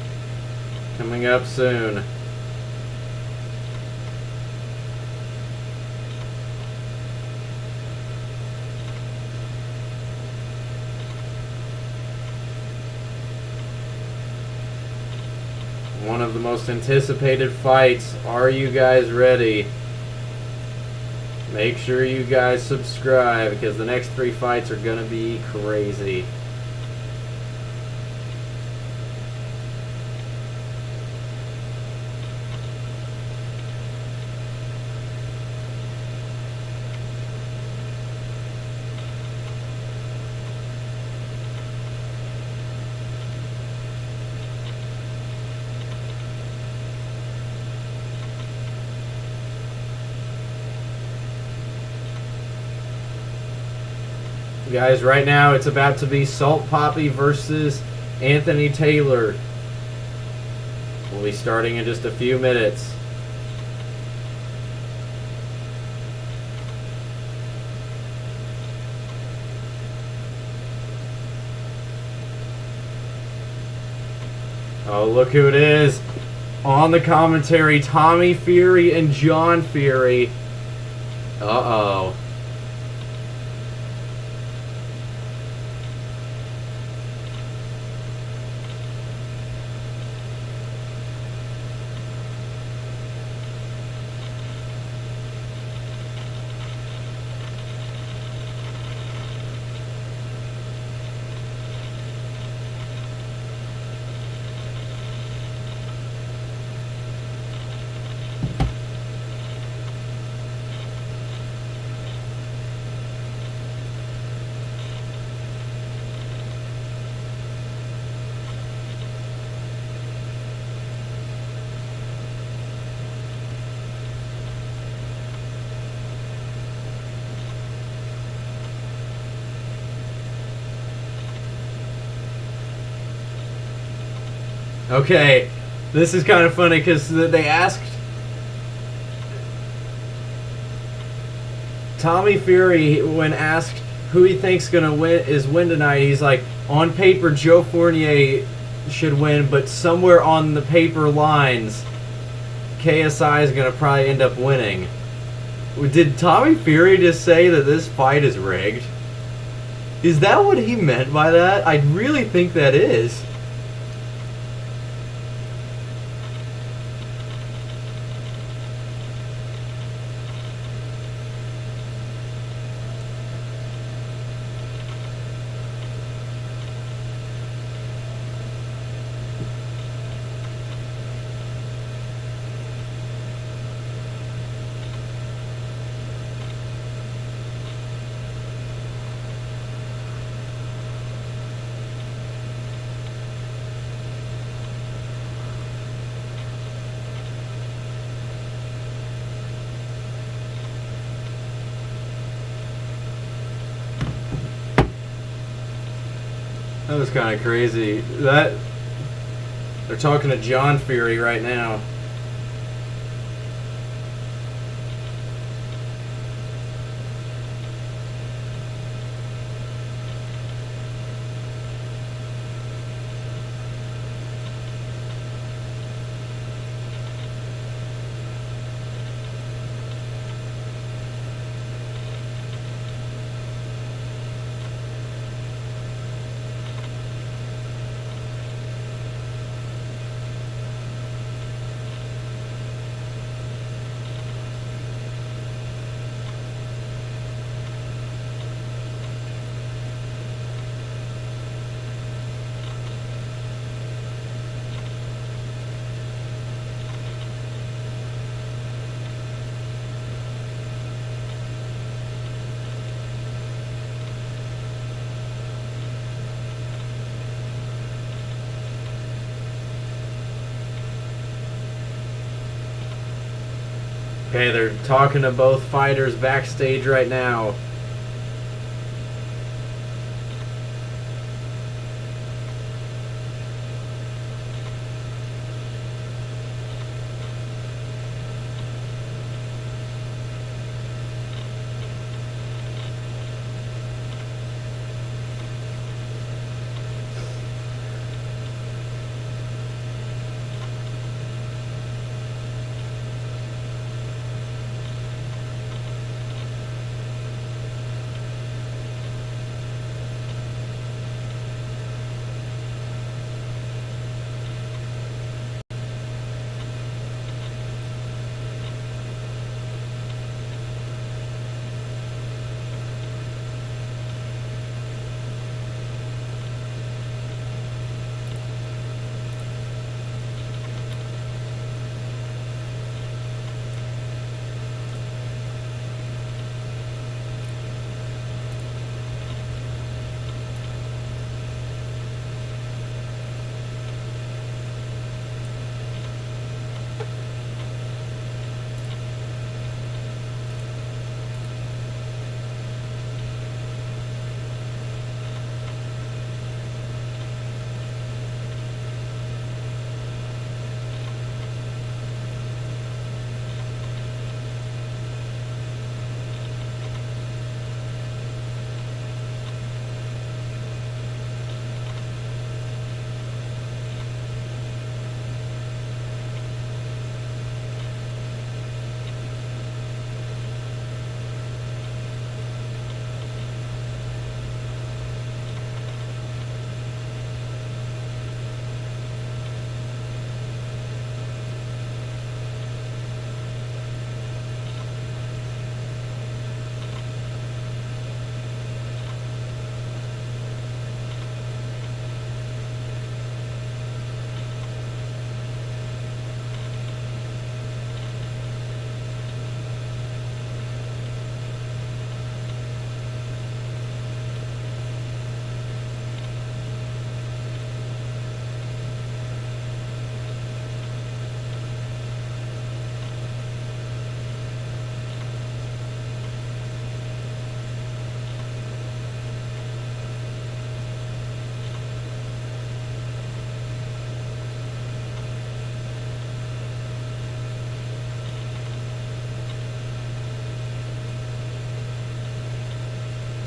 coming up soon. One of the most anticipated fights. Are you guys ready? Make sure you guys subscribe because the next 3 fights are gonna be crazy. Guys, right now it's about to be Salt Papi versus Anthony Taylor. We'll be starting in just a few minutes. Oh, look who it is. On the commentary, Tommy Fury and John Fury. Uh-oh. Okay, this is kind of funny because they asked Tommy Fury when asked who he thinks gonna win tonight. He's like, on paper, Joe Fournier should win, but somewhere on the paper lines, KSI is gonna probably end up winning. Did Tommy Fury just say that this fight is rigged? Is that what he meant by that? I really think that is. That was kind of crazy. They're talking to John Fury right now. Okay, they're talking to both fighters backstage right now.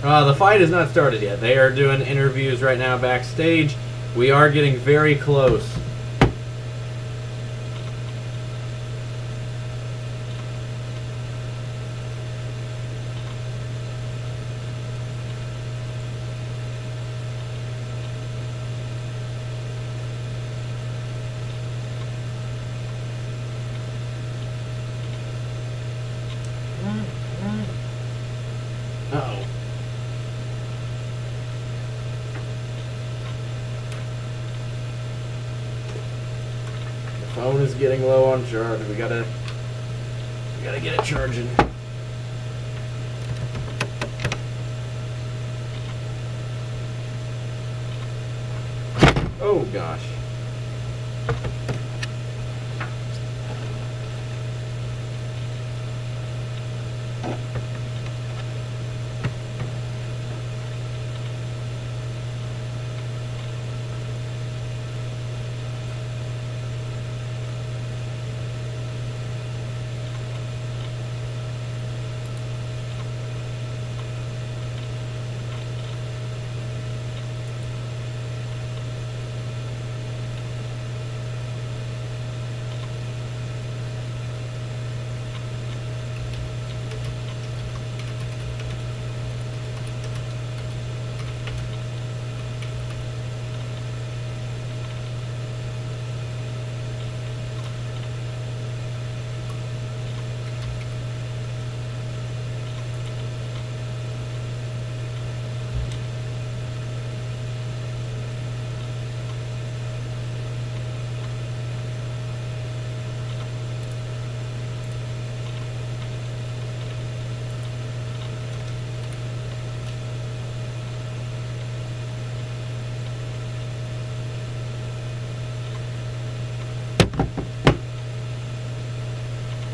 The fight has not started yet. They are doing interviews right now backstage. We are getting very close. Uh-oh. The phone is getting low on charge. We gotta get it charging. Oh gosh.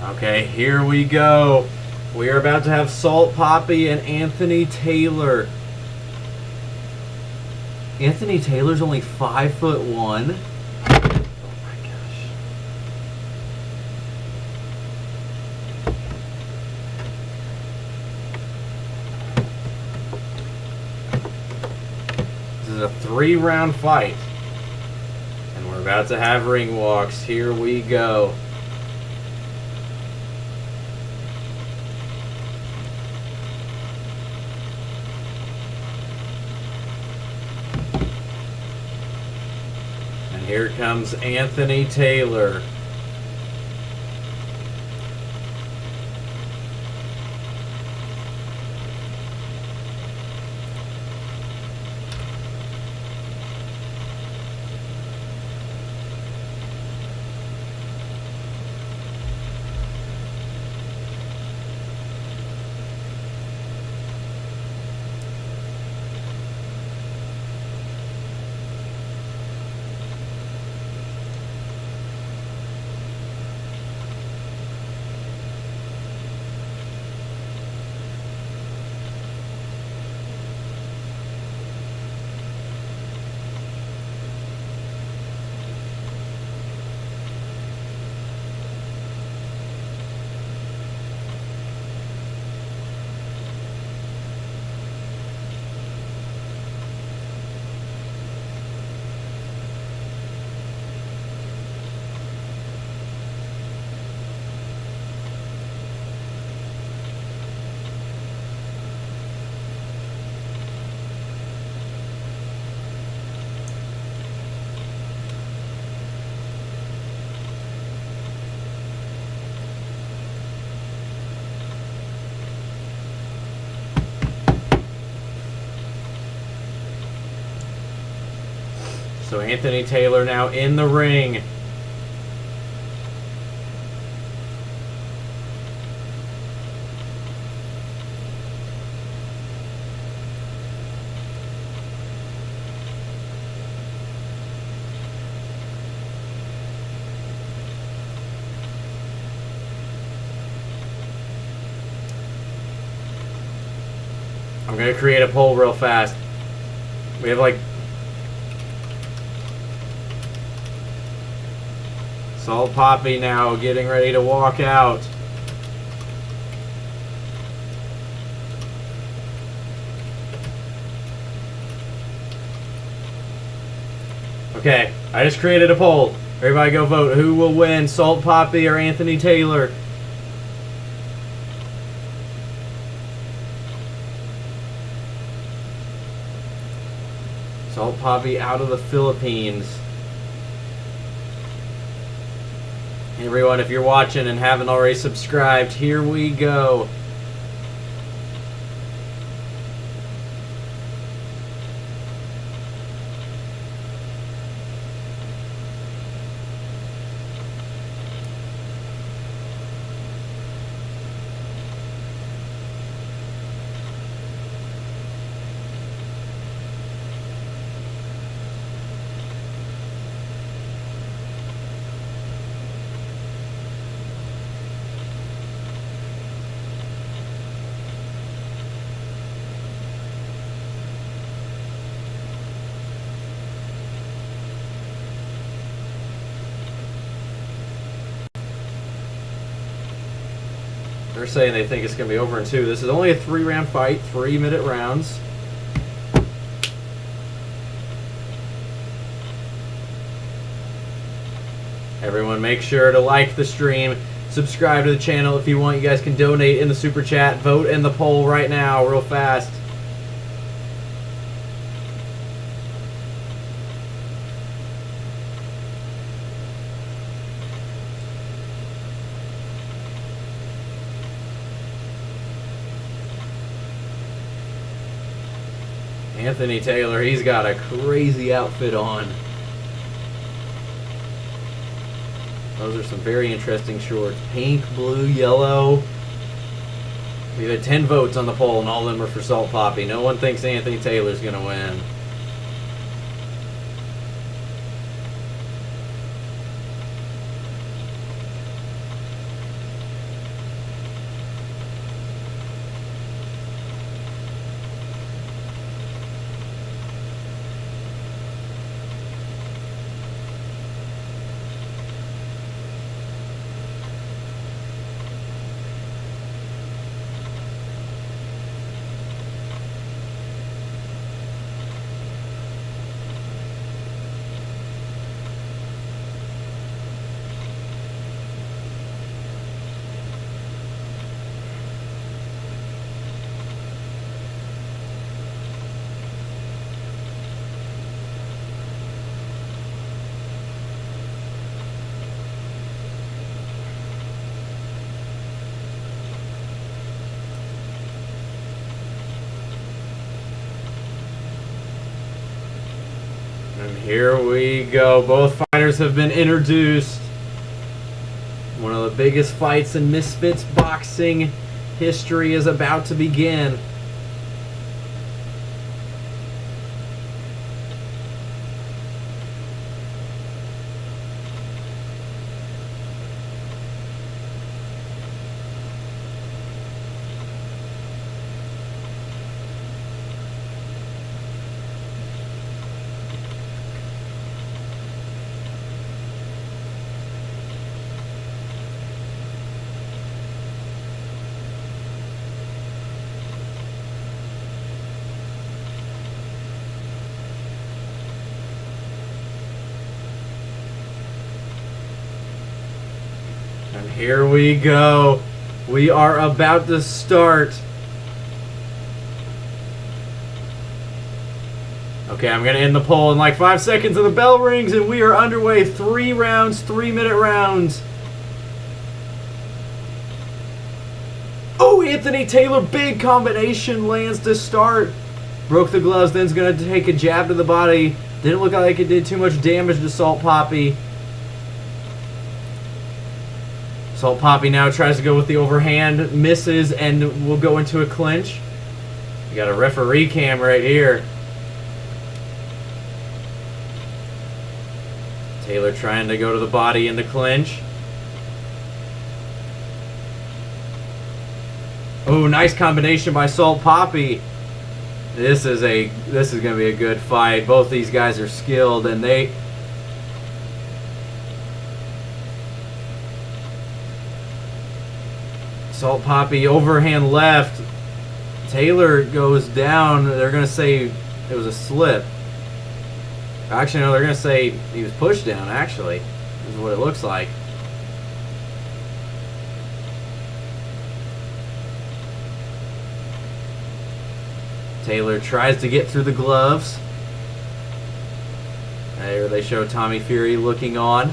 Okay, here we go. We are about to have Salt Papi and Anthony Taylor. Anthony Taylor's only 5'1". Oh my gosh. This is a 3-round fight. And we're about to have ring walks. Here we go. Here comes Anthony Taylor. So Anthony Taylor now in the ring. I'm going to create a poll real fast. We have like Salt Papi now getting ready to walk out. Okay, I just created a poll. Everybody go vote. Who will win, Salt Papi or Anthony Taylor? Salt Papi out of the Philippines. Everyone, if you're watching and haven't already subscribed, here we go. They're saying they think it's going to be over in 2. This is only a 3-round fight, 3-minute rounds. Everyone, make sure to like the stream, subscribe to the channel. If you want, you guys can donate in the super chat. Vote in the poll right now, real fast. Anthony Taylor, he's got a crazy outfit on. Those are some very interesting shorts. Pink, blue, yellow. We've had 10 votes on the poll, and all of them are for Salt Papi. No one thinks Anthony Taylor's going to win. And here we go. Both fighters have been introduced. One of the biggest fights in Misfits boxing history is about to begin. And here we go. We are about to start. Okay, I'm going to end the poll in like 5 seconds and the bell rings and we are underway. 3 rounds, 3-minute rounds. Oh, Anthony Taylor, big combination lands to start. Broke the gloves, then's going to take a jab to the body. Didn't look like it did too much damage to Salt Papi. Salt Papi now tries to go with the overhand, misses, and will go into a clinch. You got a referee cam right here. Taylor trying to go to the body in the clinch. Oh, nice combination by Salt Papi. This is going to be a good fight. Both these guys are skilled, and they... Salt Papi overhand left. Taylor goes down. They're going to say it was a slip. Actually, no, they're going to say he was pushed down, actually. This is what it looks like. Taylor tries to get through the gloves. There they show Tommy Fury looking on.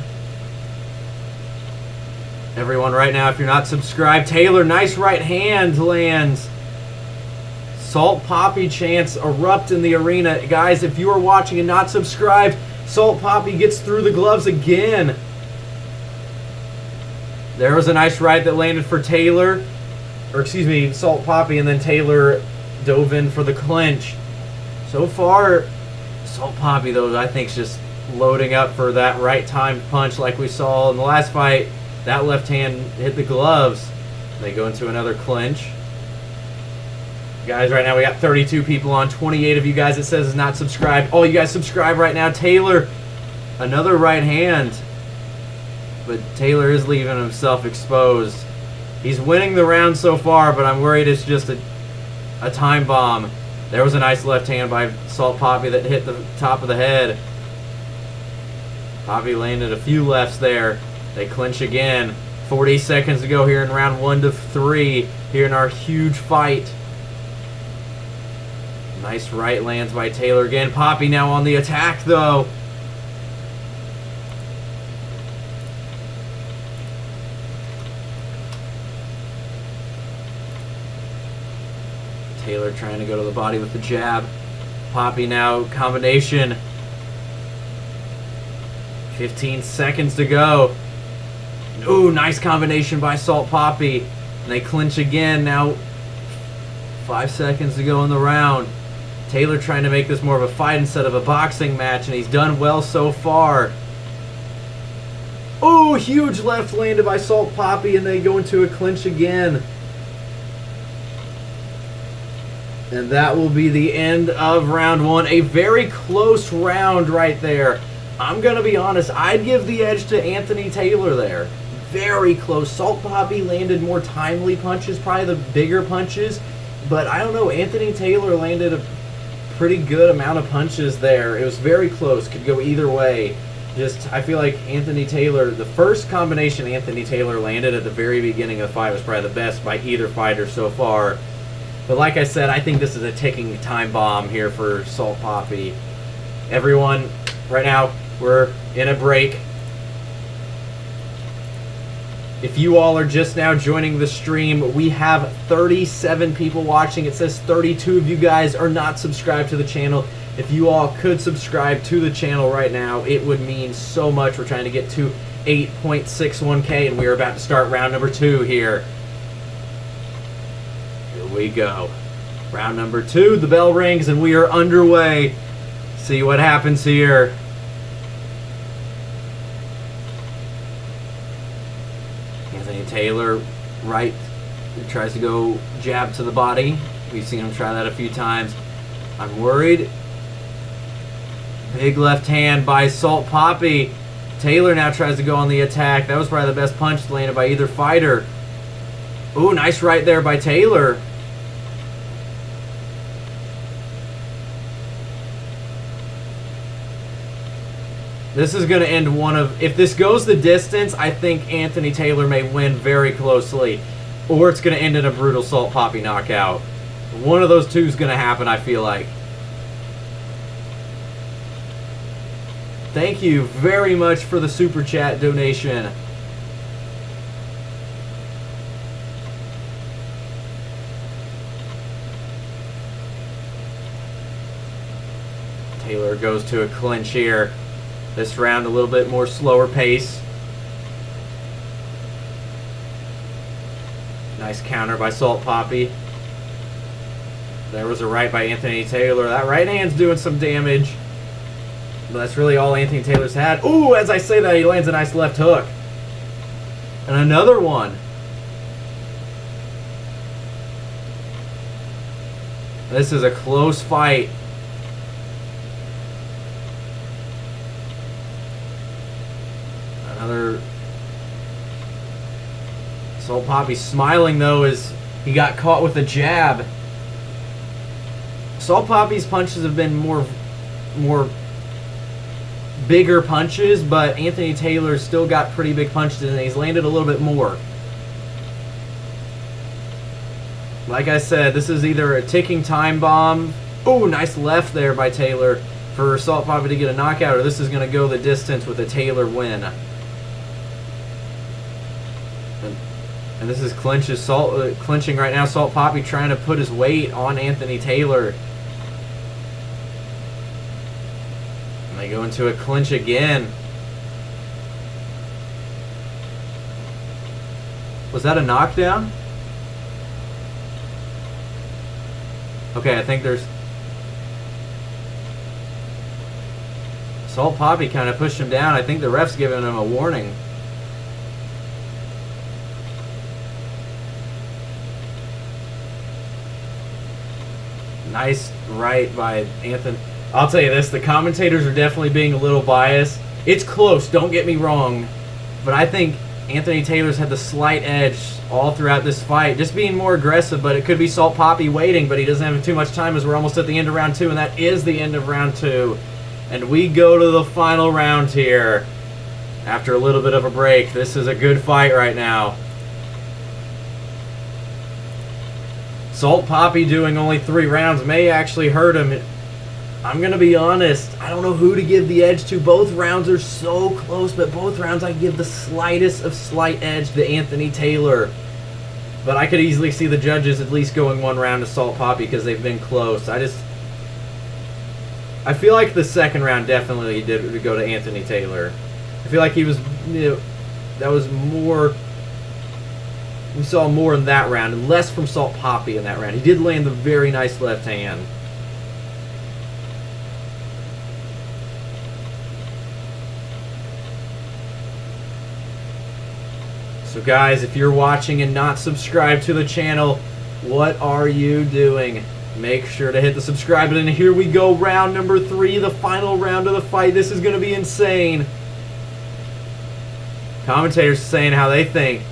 Everyone right now, if you're not subscribed, Taylor, nice right hand lands. Salt Papi chants erupt in the arena. Guys, if you are watching and not subscribed, Salt Papi gets through the gloves again. There was a nice right that landed for Taylor. Or excuse me, Salt Papi, and then Taylor dove in for the clinch. So far, Salt Papi, though, I think is just loading up for that right time punch like we saw in the last fight. That left hand hit the gloves. They go into another clinch. Guys, right now we got 32 people on. 28 of you guys, it says, is not subscribed. All you guys subscribe right now. Taylor, another right hand. But Taylor is leaving himself exposed. He's winning the round so far, but I'm worried it's just a time bomb. There was a nice left hand by Salt Papi that hit the top of the head. Papi landed a few lefts there. They clinch again. 40 seconds to go here in round 1 to 3 here in our huge fight. Nice right lands by Taylor again. Papi now on the attack, though. Taylor trying to go to the body with the jab. Papi now combination. 15 seconds to go. Ooh, nice combination by Salt Papi. And they clinch again. Now 5 seconds to go in the round. Taylor trying to make this more of a fight instead of a boxing match, and he's done well so far. Ooh, huge left landed by Salt Papi, and they go into a clinch again. And that will be the end of round 1. A very close round right there. I'm going to be honest, I'd give the edge to Anthony Taylor there. Very close. Salt Papi landed more timely punches, probably the bigger punches. But I don't know, Anthony Taylor landed a pretty good amount of punches there. It was very close, could go either way. Just, I feel like Anthony Taylor, the first combination Anthony Taylor landed at the very beginning of the fight was probably the best by either fighter so far. But like I said, I think this is a ticking time bomb here for Salt Papi. Everyone, right now, we're in a break. If you all are just now joining the stream, we have 37 people watching. It says 32 of you guys are not subscribed to the channel. If you all could subscribe to the channel right now, it would mean so much. We're trying to get to 8.61K, and we're about to start round number 2 here. Here we go. Round number 2, the bell rings, and we are underway. See what happens here. Anthony Taylor, right, tries to go jab to the body. We've seen him try that a few times. I'm worried. Big left hand by Salt Papi. Taylor now tries to go on the attack. That was probably the best punch landed by either fighter. Ooh, nice right there by Taylor. This is going to end one of... If this goes the distance, I think Anthony Taylor may win very closely. Or it's going to end in a brutal Salt Papi knockout. One of those two is going to happen, I feel like. Thank you very much for the Super Chat donation. Taylor goes to a clinch here. This round a little bit more slower pace. Nice counter by Salt Papi. There was a right by Anthony Taylor. That right hand's doing some damage. But that's really all Anthony Taylor's had. Ooh, as I say that, he lands a nice left hook. And another one. This is a close fight. Another... Salt Papi smiling, though, as he got caught with a jab. Salt Papi's punches have been more bigger punches, but Anthony Taylor still got pretty big punches, and he's landed a little bit more. Like I said, this is either a ticking time bomb. Oh, nice left there by Taylor for Salt Papi to get a knockout, or this is going to go the distance with a Taylor win. And this is clinching right now. Salt Papi trying to put his weight on Anthony Taylor. And they go into a clinch again. Was that a knockdown? Okay, I think there's... Salt Papi kind of pushed him down. I think the ref's giving him a warning. Nice right by Anthony. I'll tell you this, the commentators are definitely being a little biased. It's close, don't get me wrong. But I think Anthony Taylor's had the slight edge all throughout this fight. Just being more aggressive, but it could be Salt Papi waiting, but he doesn't have too much time as we're almost at the end of round 2, and that is the end of round 2. And we go to the final round here. After a little bit of a break, this is a good fight right now. Salt Papi doing only 3 rounds may actually hurt him. I'm going to be honest, I don't know who to give the edge to. Both rounds are so close, but both rounds I give the slightest of slight edge to Anthony Taylor. But I could easily see the judges at least going 1 round to Salt Papi because they've been close. I feel like the second round definitely did go to Anthony Taylor. I feel like he was, that was more... We saw more in that round and less from Salt Papi in that round. He did land the very nice left hand. So guys, if you're watching and not subscribed to the channel, what are you doing? Make sure to hit the subscribe button. And here we go, round number 3, the final round of the fight. This is going to be insane. Commentators saying how they think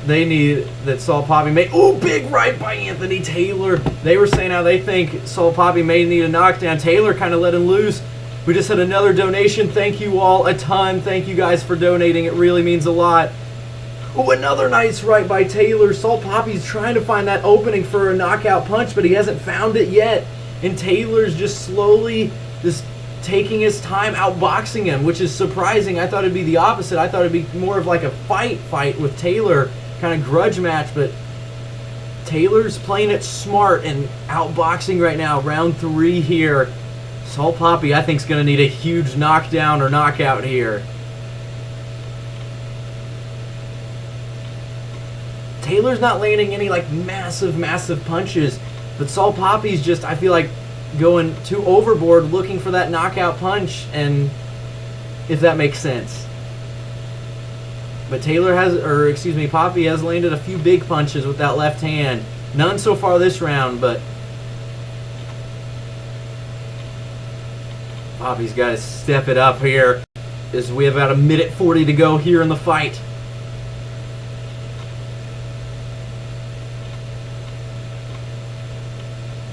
they need that Salt Papi may... Oh, big right by Anthony Taylor. They were saying how they think Salt Papi may need a knockdown. Taylor kind of let him loose. We just had another donation. Thank you all a ton. Thank you guys for donating. It really means a lot. Oh, another nice right by Taylor. Salt Papi's trying to find that opening for a knockout punch, but he hasn't found it yet. And Taylor's just slowly just taking his time outboxing him, which is surprising. I thought it'd be the opposite. I thought it'd be more of like a fight with Taylor, kind of grudge match, but Taylor's playing it smart and outboxing right now. Round 3 here. Salt Papi, I think, is going to need a huge knockdown or knockout here. Taylor's not landing any like massive punches, but Salt Papi's just, I feel like, going too overboard looking for that knockout punch, and if that makes sense. But Taylor has, or excuse me, Papi has landed a few big punches with that left hand. None so far this round, but Papi's got to step it up here as we have about 1:40 to go here in the fight.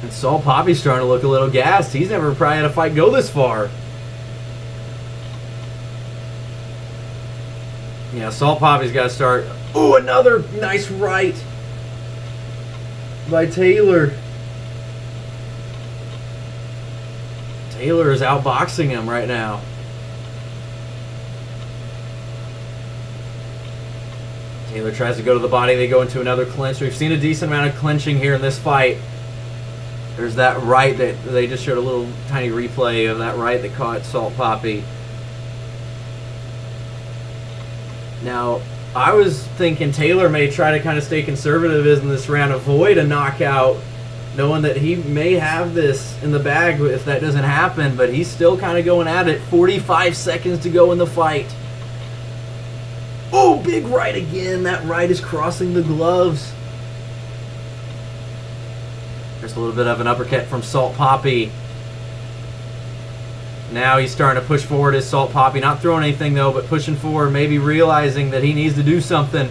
And Salt Papi's starting to look a little gassed. He's never probably had a fight go this far. Yeah, Salt Papi's got to start. Oh, another nice right by Taylor. Taylor is outboxing him right now. Taylor tries to go to the body. They go into another clinch. We've seen a decent amount of clinching here in this fight. There's that right that they just showed a little tiny replay of that right that caught Salt Papi. Now, I was thinking Taylor may try to kind of stay conservative in this round, avoid a knockout, knowing that he may have this in the bag if that doesn't happen, but he's still kind of going at it. 45 seconds to go in the fight. Oh, big right again. That right is crossing the gloves. There's a little bit of an uppercut from Salt Papi. Now he's starting to push forward as Salt Papi. Not throwing anything though, but pushing forward, maybe realizing that he needs to do something.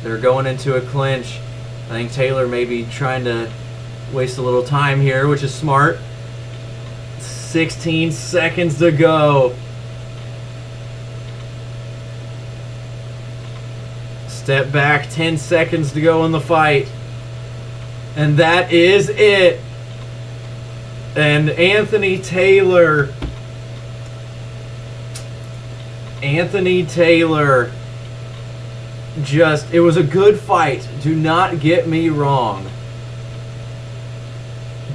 They're going into a clinch. I think Taylor may be trying to waste a little time here, which is smart. 16 seconds to go. Step back, 10 seconds to go in the fight. And that is it. And Anthony Taylor just, it was a good fight. Do not get me wrong.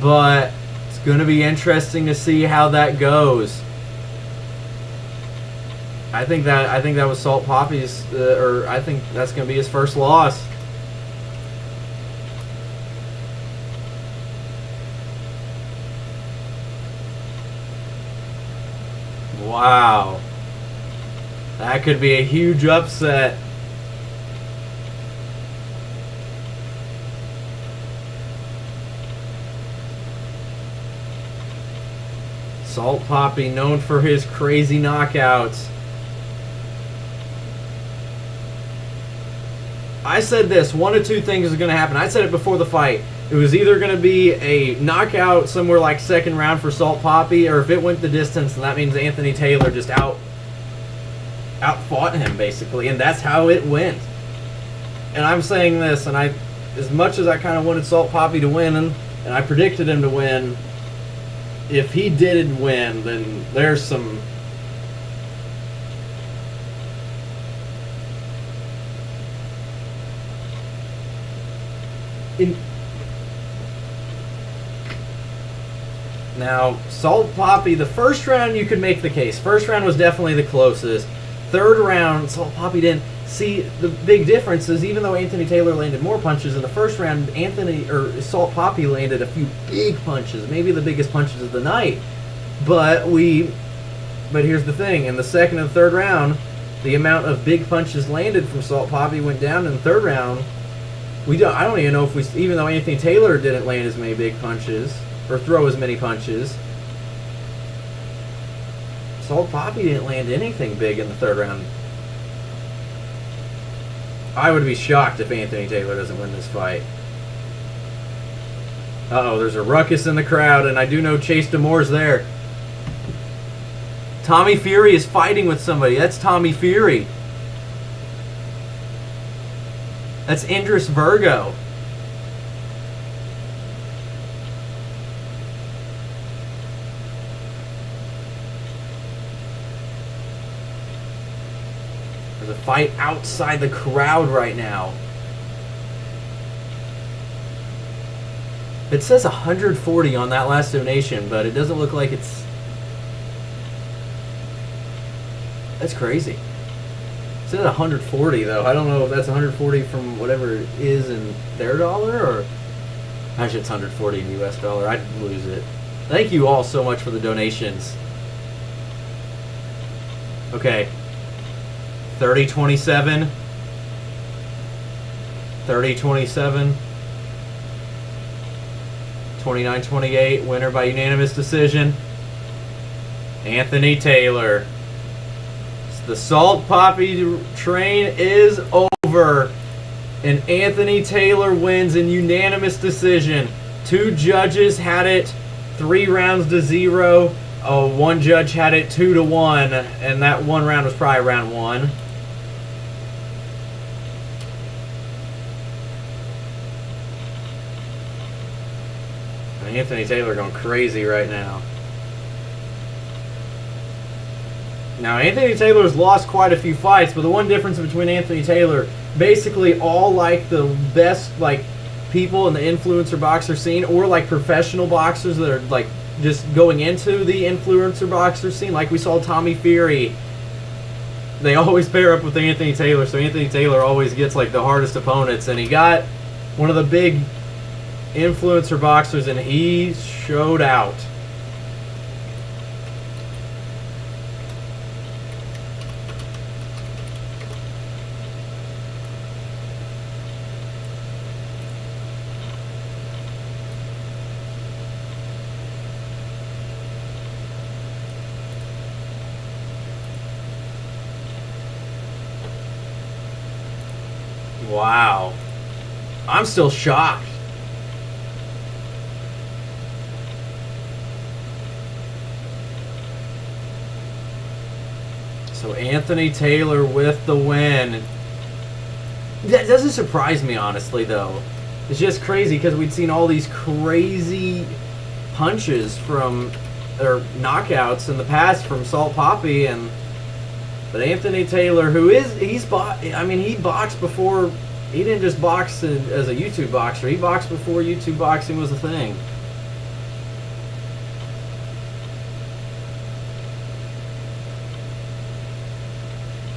But it's going to be interesting to see how that goes. I think that was Salt Papi's, or I think that's going to be his first loss. Wow. That could be a huge upset. Salt Papi, known for his crazy knockouts. I said this, one of two things is going to happen. I said it before the fight. It was either going to be a knockout somewhere like second round for Salt Papi, or if it went the distance, then that means Anthony Taylor just outfought him, basically. And that's how it went. And I'm saying this, and as much as I kind of wanted Salt Papi to win, and I predicted him to win, if he didn't win, then there's some... Now, Salt Papi, the first round you could make the case. First round was definitely the closest. Third round, Salt Papi didn't. See, the big difference is even though Anthony Taylor landed more punches in the first round, Salt Papi landed a few big punches, maybe the biggest punches of the night. But here's the thing, in the second and third round, the amount of big punches landed from Salt Papi went down in the third round. I don't even know if even though Anthony Taylor didn't land as many big punches, or throw as many punches, Salt Papi didn't land anything big in the third round. I would be shocked if Anthony Taylor doesn't win this fight. Uh-oh, there's a ruckus in the crowd, and I do know Chase D'Amour's there. Tommy Fury is fighting with somebody. That's Tommy Fury. That's Indris Virgo. There's a fight outside the crowd right now. It says 140 on that last donation, but it doesn't look like it's... That's crazy. It says 140 though. I don't know if that's 140 from whatever it is in their dollar, or actually it's 140 in US dollar. I'd lose it. Thank you all so much for the donations. Okay. 30-27. 30-27. 29-28. Winner by unanimous decision. Anthony Taylor. The Salt Papi train is over, and Anthony Taylor wins in unanimous decision. 2 judges had it 3 rounds to 0. One judge had it 2-1, and that one round was probably round 1. Anthony Taylor going crazy right now. Now, Anthony Taylor's lost quite a few fights, but the one difference between Anthony Taylor, basically all like the best people in the influencer boxer scene, or like professional boxers that are like just going into the influencer boxer scene, like we saw Tommy Fury, they always pair up with Anthony Taylor, so Anthony Taylor always gets like the hardest opponents, and he got one of the big influencer boxers, and he showed out. Wow. I'm still shocked. So Anthony Taylor with the win. That doesn't surprise me, honestly, though. It's just crazy because we'd seen all these crazy punches from, or knockouts in the past from Salt Papi, but Anthony Taylor, he boxed before. He didn't just box as a YouTube boxer. He boxed before YouTube boxing was a thing.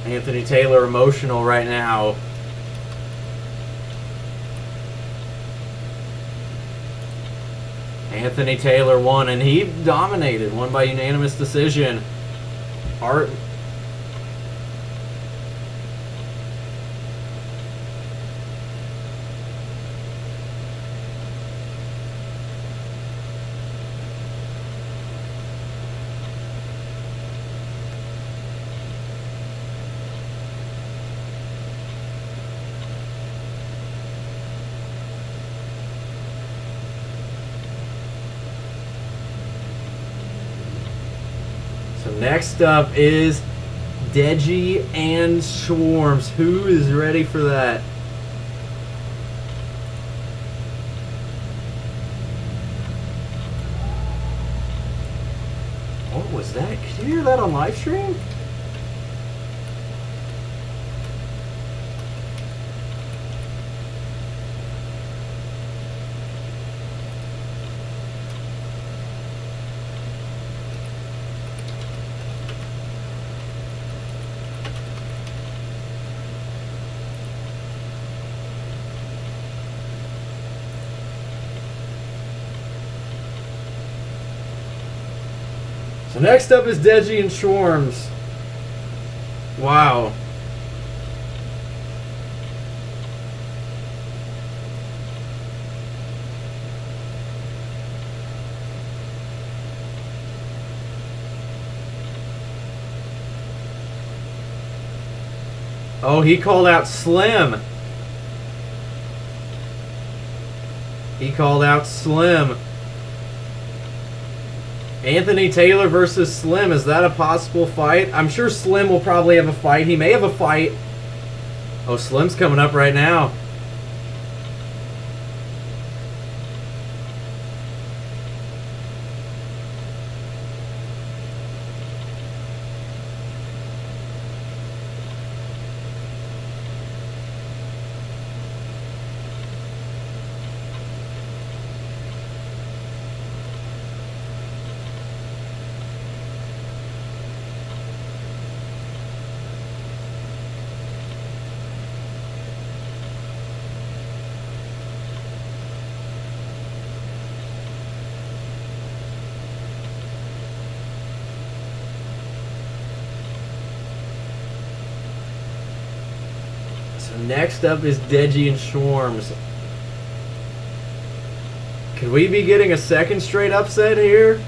Anthony Taylor emotional right now. Anthony Taylor won, and he dominated. Won by unanimous decision. Art. So next up is Deji and Swarmz. Who is ready for that? What was that? Could you hear that on live stream? So next up is Deji and Swarmz. Wow. Oh, he called out Slim. He called out Slim. Anthony Taylor versus Slim. Is that a possible fight? I'm sure Slim will probably have a fight. He may have a fight. Oh, Slim's coming up right now. Next up is Deji and Swarmz. Could we be getting a second straight upset here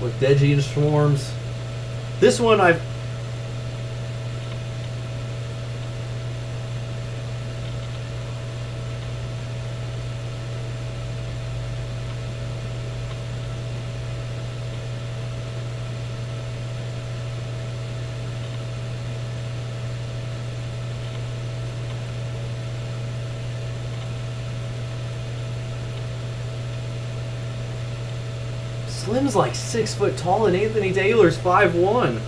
with Deji and Swarmz? This one I've... Slim's like 6 foot tall and Anthony Taylor's 5'1".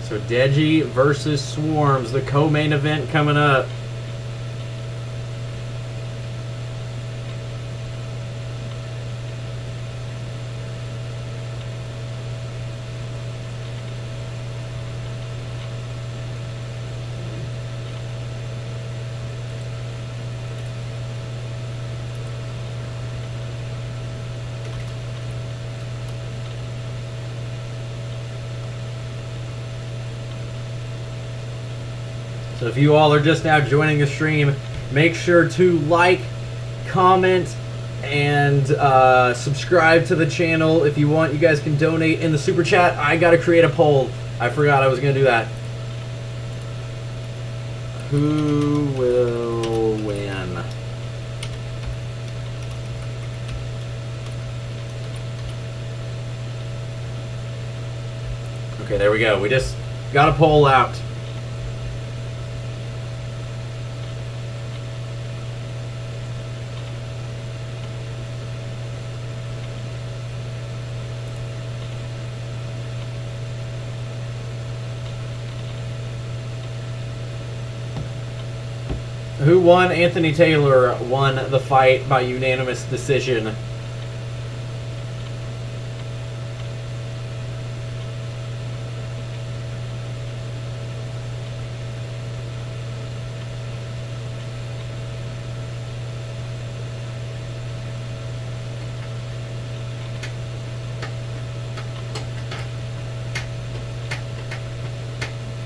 So Deji versus Swarmz, the co-main event coming up. So if you all are just now joining the stream, make sure to like, comment, and subscribe to the channel. If you want, you guys can donate in the super chat. I gotta create a poll. I forgot I was gonna do that. Who will win? Okay, there we go. We just got a poll out. Who won? Anthony Taylor won the fight by unanimous decision.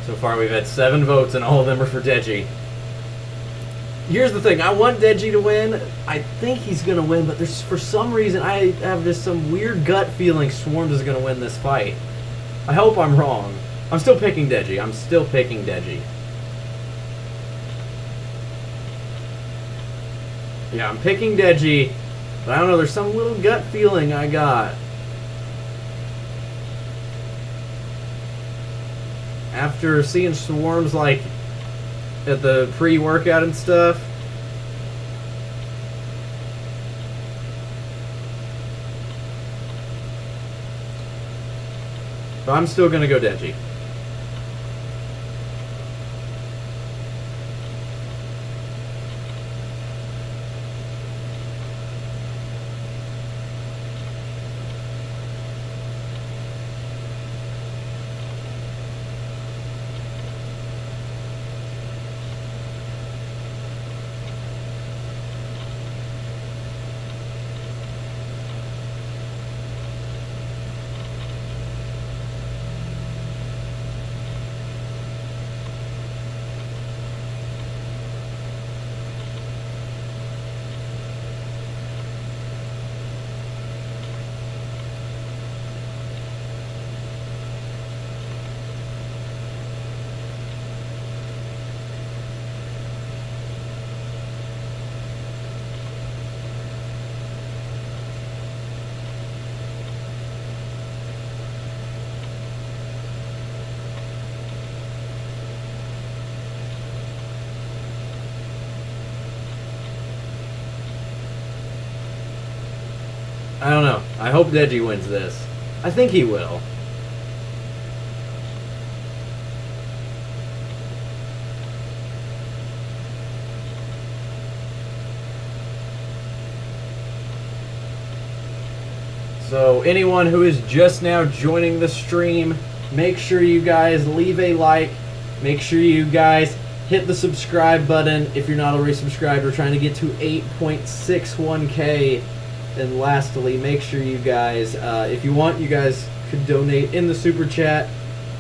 So far we've had 7 votes and all of them are for Deji. Here's the thing, I want Deji to win. I think he's going to win, but there's for some reason I have just some weird gut feeling Swarmz is going to win this fight. I hope I'm wrong. I'm still picking Deji. I'm still picking Deji. Yeah, I'm picking Deji, but I don't know, there's some little gut feeling I got. After seeing Swarmz, like, at the pre-workout and stuff. But I'm still gonna go Deji. I don't know. I hope Deji wins this. I think he will. So anyone who is just now joining the stream, make sure you guys leave a like. Make sure you guys hit the subscribe button if you're not already subscribed. We're trying to get to 8.61K. And lastly, make sure you guys, if you want, you guys could donate in the super chat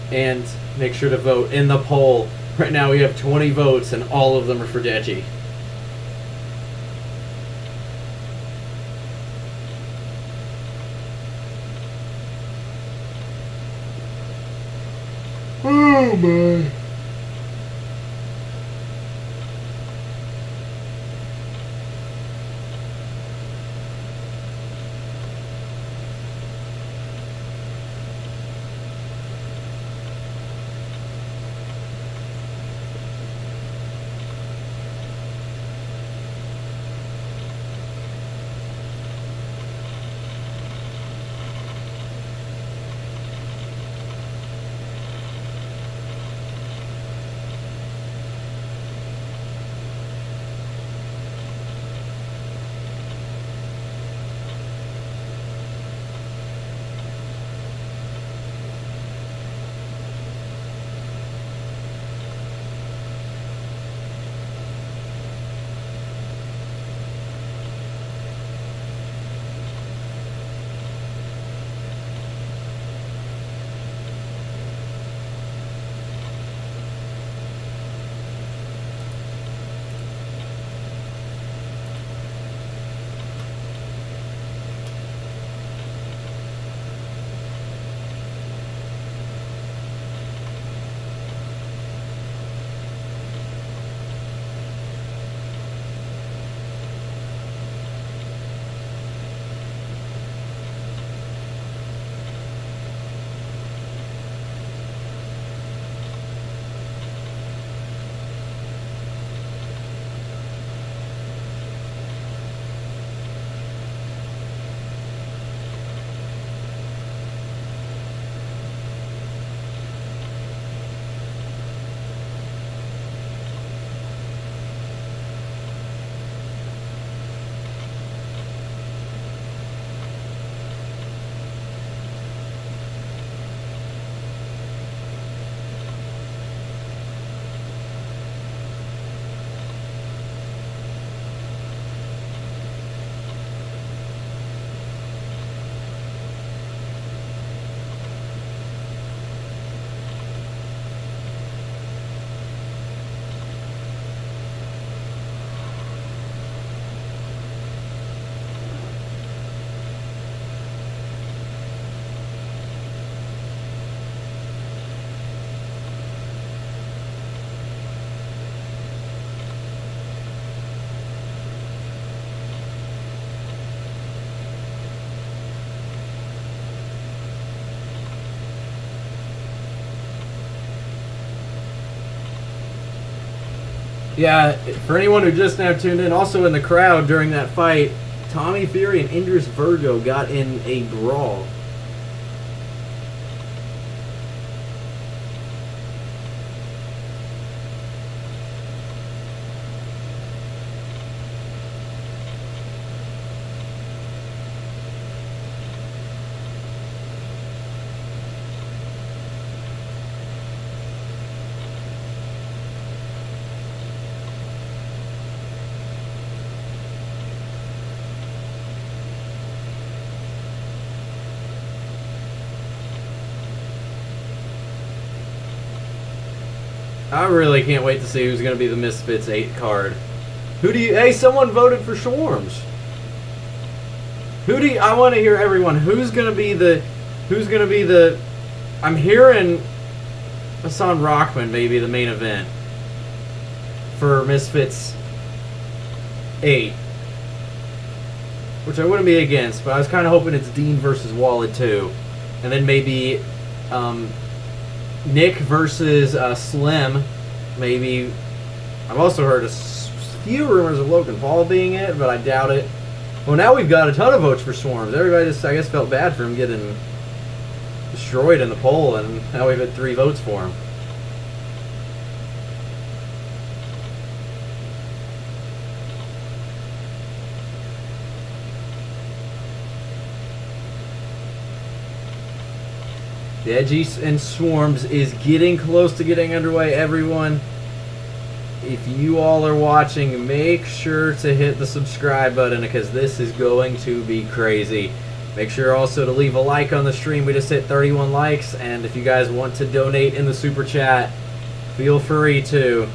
and make sure to vote in the poll. Right now we have 20 votes and all of them are for Deji. Oh my. Yeah, for anyone who just now tuned in, also in the crowd during that fight, Tommy Fury and Indris Virgo got in a brawl. I really can't wait to see who's going to be the Misfits 8 card. Who do you... Hey, someone voted for swarmz. Who do you... I want to hear everyone. Who's going to be the... Who's going to be the... I'm hearing Hassan Rockman maybe the main event for Misfits 8. Which I wouldn't be against, but I was kind of hoping it's Dean versus Wallet too. And then maybe... Nick versus Slim, maybe. I've also heard a few rumors of Logan Paul being it, but I doubt it. Well, now we've got a ton of votes for swarmz. Everybody just, I guess, felt bad for him getting destroyed in the poll, and now we've had 3 votes for him. Deji and swarmz is getting close to getting underway, everyone. If you all are watching, make sure to hit the subscribe button because this is going to be crazy. Make sure also to leave a like on the stream. We just hit 31 likes, and if you guys want to donate in the super chat, feel free to.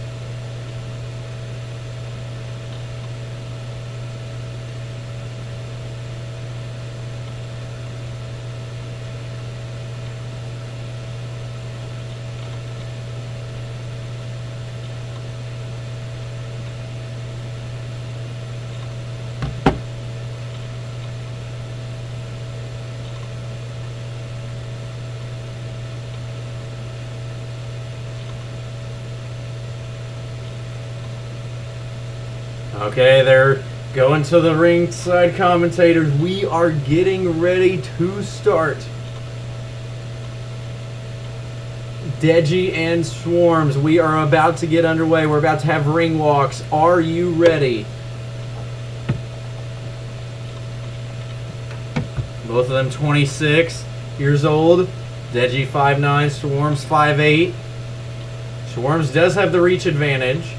Okay, they're going to the ringside commentators. We are getting ready to start. Deji and swarmz, we are about to get underway. We're about to have ring walks. Are you ready? Both of them 26 years old. Deji 5'9", swarmz 5'8". Swarmz does have the reach advantage.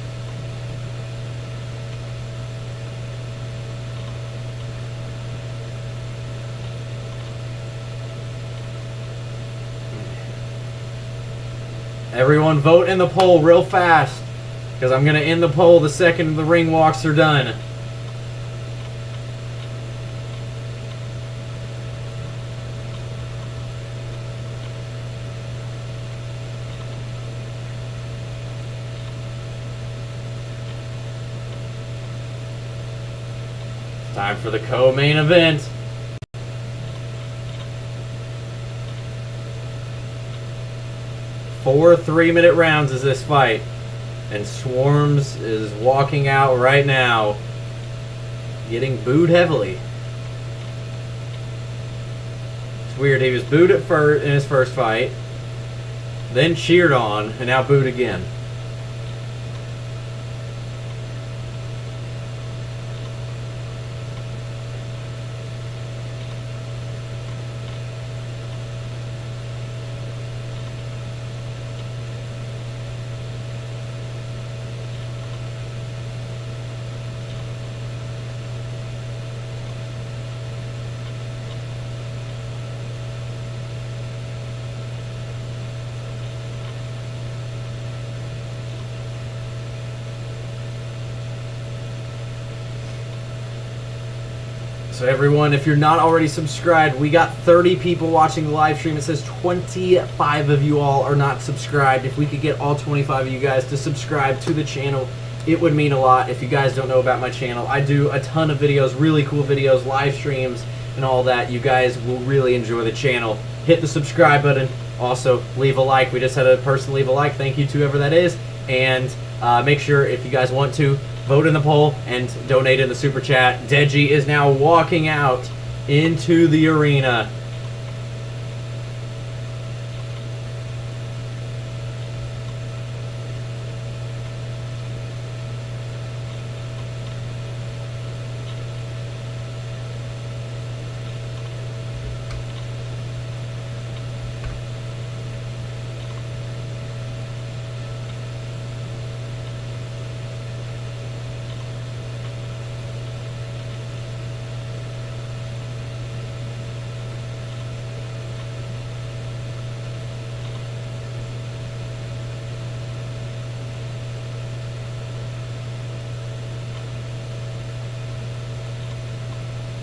Everyone vote in the poll real fast, because I'm going to end the poll the second the ring walks are done. Time for the co-main event. 4 3-minute rounds is this fight. And swarmz is walking out right now, getting booed heavily. It's weird, he was booed in his first fight, then cheered on, and now booed again. So everyone, if you're not already subscribed, we got 30 people watching the live stream. It says 25 of you all are not subscribed. If we could get all 25 of you guys to subscribe to the channel, it would mean a lot. If you guys don't know about my channel, I do a ton of videos, really cool videos, live streams, and all that. You guys will really enjoy the channel. Hit the subscribe button. Also, leave a like. We just had a person leave a like. Thank you to whoever that is. And make sure, if you guys want to, vote in the poll and donate in the super chat. Deji is now walking out into the arena.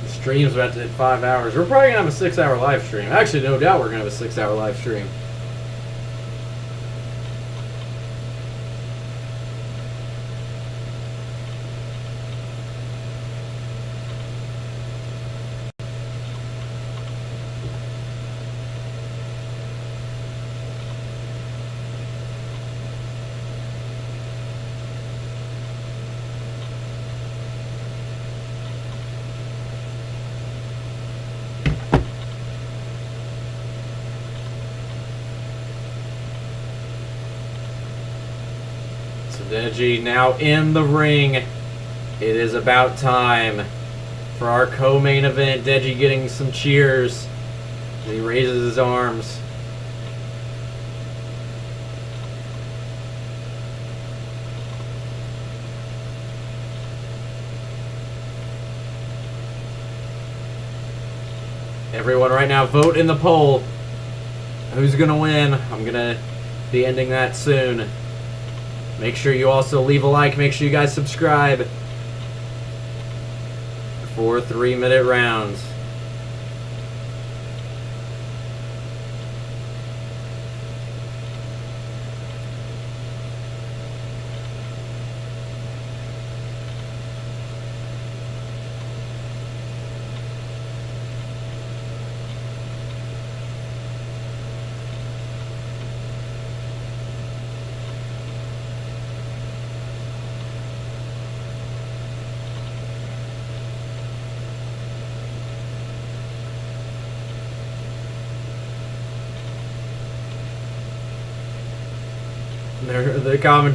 Stream's about to hit 5 hours. We're probably going to have a 6-hour live stream. Actually, no doubt we're going to have a 6-hour live stream. Deji now in the ring. It is about time for our co-main event. Deji getting some cheers as he raises his arms. Everyone right now, vote in the poll. Who's going to win? I'm going to be ending that soon. Make sure you also leave a like. Make sure you guys subscribe for 3-minute rounds.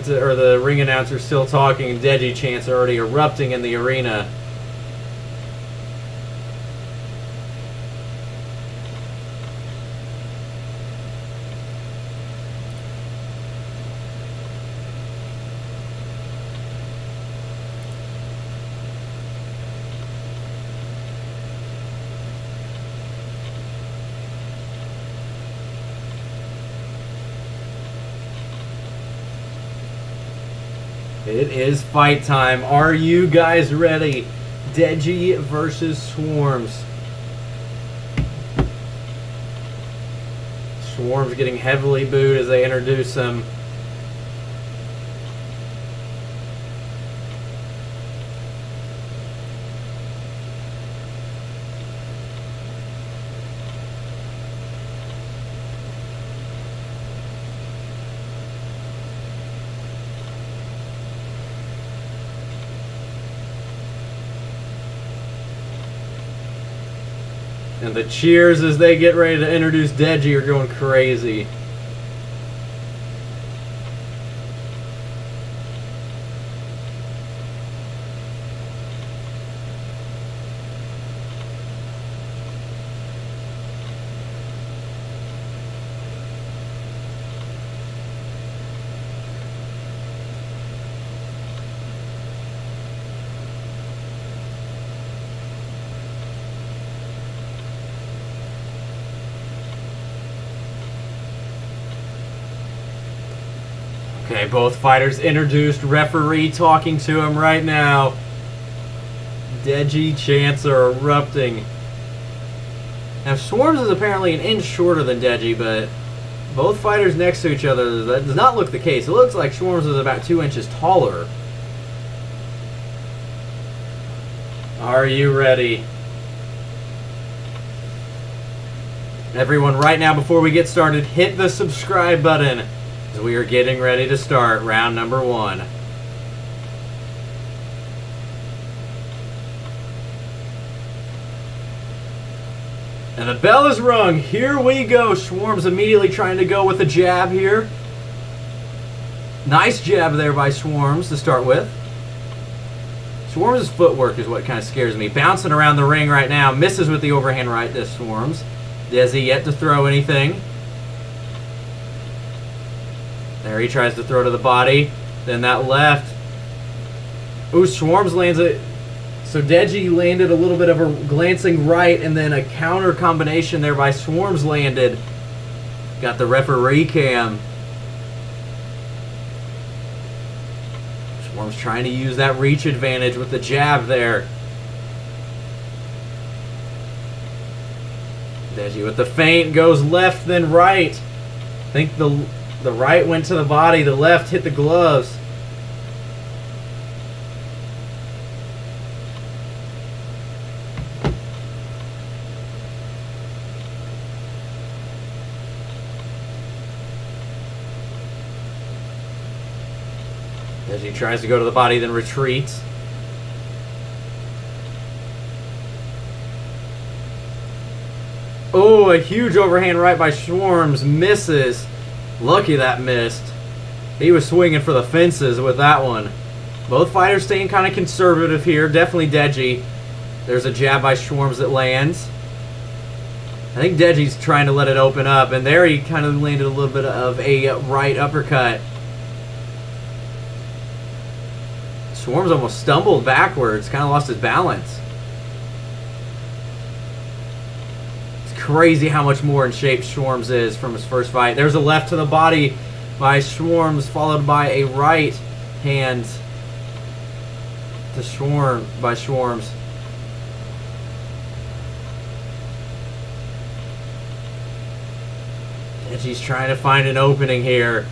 The ring announcer still talking, and Deji chants are already erupting in the arena. It is fight time. Are you guys ready? Deji versus Swarmz. Swarmz getting heavily booed as they introduce him. And the cheers as they get ready to introduce Deji are going crazy. Okay, both fighters introduced. Referee talking to him right now. Deji chants are erupting. Now, Swarmz is apparently an inch shorter than Deji, but both fighters next to each other, that does not look the case. It looks like Swarmz is about 2 inches taller. Are you ready? Everyone, right now, before we get started, hit the subscribe button. as we are getting ready to start round number 1. And the bell is rung. Here we go. Swarmz immediately trying to go with a jab here. Nice jab there by Swarmz to start with. Swarmz' footwork is what kind of scares me. Bouncing around the ring right now. Misses with the overhand right, this Swarmz. Desi yet to throw anything. There he tries to throw to the body. Then that left. Ooh, Swarmz lands it. So Deji landed a little bit of a glancing right, and then a counter combination there by Swarmz landed. Got the referee cam. Swarmz trying to use that reach advantage with the jab there. Deji with the feint goes left then right. I think the right went to the body, the left hit the gloves. As he tries to go to the body, then retreats. Oh, a huge overhand right by Swarmz. Misses. Lucky that missed. He was swinging for the fences with that one. Both fighters staying kind of conservative here. Definitely Deji. There's a jab by Swarmz that lands. I think Deji's trying to let it open up. And there he kind of landed a little bit of a right uppercut. Swarmz almost stumbled backwards, kind of lost his balance. It's crazy how much more in shape Swarmz is from his first fight. There's a left to the body by Swarmz, followed by a right hand to Swarmz. And she's trying to find an opening here.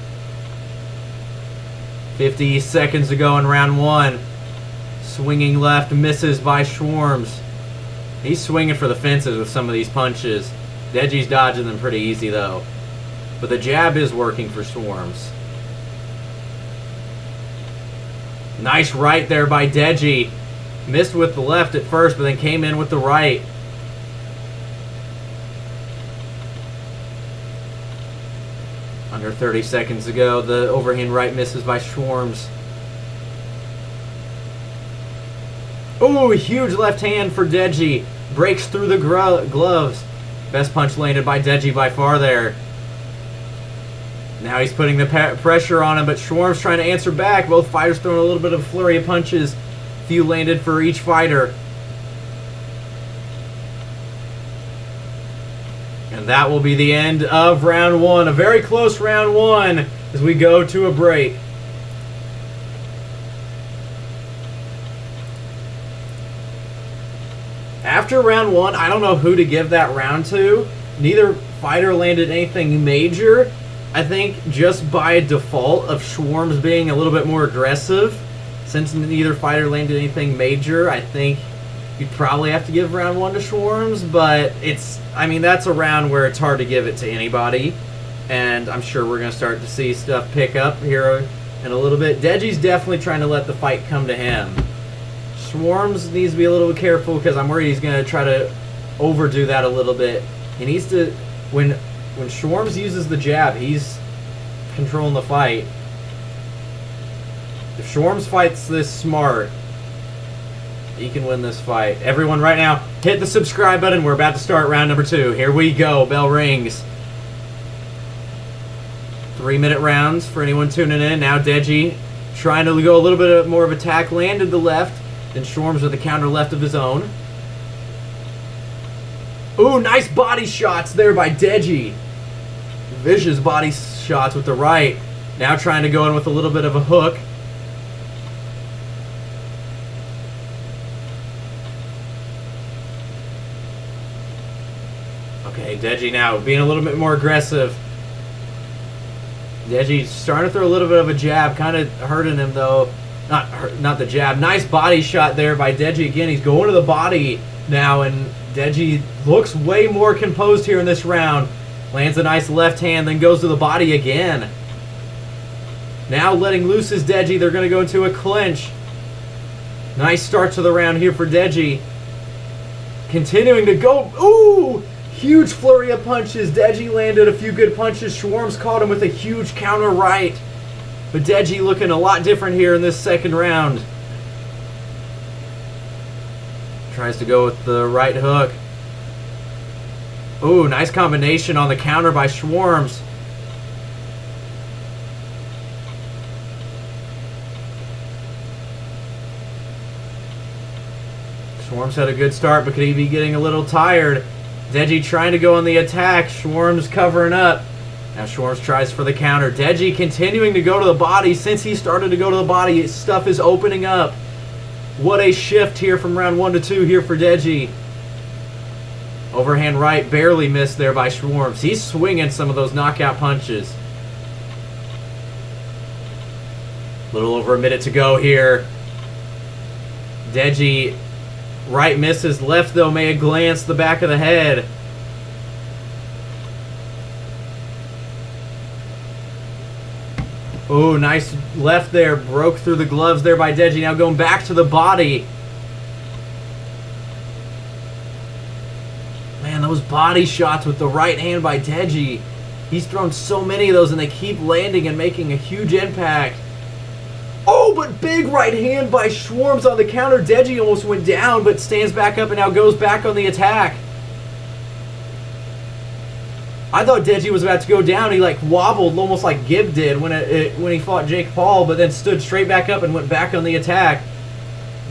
50 seconds to go in round 1. Swinging left, misses by Swarmz. He's swinging for the fences with some of these punches. Deji's dodging them pretty easy though. But the jab is working for Swarmz. Nice right there by Deji. Missed with the left at first, but then came in with the right. Under 30 seconds to go. The overhand right misses by Swarmz. Oh, huge left hand for Deji. Breaks through the gloves. Best punch landed by Deji by far there. Now he's putting the pressure on him, but Swarmz trying to answer back. Both fighters throwing a little bit of a flurry of punches. Few landed for each fighter. And that will be the end of round 1. A very close round 1 as we go to a break. After round 1, I don't know who to give that round to. Neither fighter landed anything major. I think just by default of Swarmz being a little bit more aggressive, since neither fighter landed anything major, I think you'd probably have to give round 1 to Swarmz, but that's a round where it's hard to give it to anybody, and I'm sure we're going to start to see stuff pick up here in a little bit. Deji's definitely trying to let the fight come to him. Swarmz needs to be a little bit careful because I'm worried he's going to try to overdo that a little bit. He needs to, when Swarmz uses the jab, he's controlling the fight. If Swarmz fights this smart, he can win this fight. Everyone right now, hit the subscribe button. We're about to start round number 2. Here we go. Bell rings. 3-minute rounds for anyone tuning in. Now Deji trying to go a little bit more of attack. Landed the left. Then Swarmz with a counter left of his own. Ooh, nice body shots there by Deji. Vicious body shots with the right. Now trying to go in with a little bit of a hook. Okay, Deji now being a little bit more aggressive. Deji starting to throw a little bit of a jab, kind of hurting him though. Not the jab. Nice body shot there by Deji again. He's going to the body now, and Deji looks way more composed here in this round. Lands a nice left hand, then goes to the body again. Now letting loose is Deji. They're going to go into a clinch. Nice start to the round here for Deji. Continuing to go. Ooh! Huge flurry of punches. Deji landed a few good punches. Swarmz caught him with a huge counter right. But Deji looking a lot different here in this second round. Tries to go with the right hook. Ooh, nice combination on the counter by Swarmz. Swarmz had a good start, but could he be getting a little tired? Deji trying to go on the attack. Swarmz covering up. Now Swarmz tries for the counter. Deji continuing to go to the body. Since he started to go to the body, his stuff is opening up. What a shift here from round 1 to 2 here for Deji. Overhand right, barely missed there by Swarmz. He's swinging some of those knockout punches. Little over a minute to go here. Deji, right misses, left though may have glanced the back of the head. Oh, nice left there. Broke through the gloves there by Deji. Now going back to the body. Man, those body shots with the right hand by Deji. He's thrown so many of those and they keep landing and making a huge impact. Oh, but big right hand by Swarmz on the counter. Deji almost went down, but stands back up and now goes back on the attack. I thought Deji was about to go down. He like wobbled almost like Gibb did when he fought Jake Paul, but then stood straight back up and went back on the attack.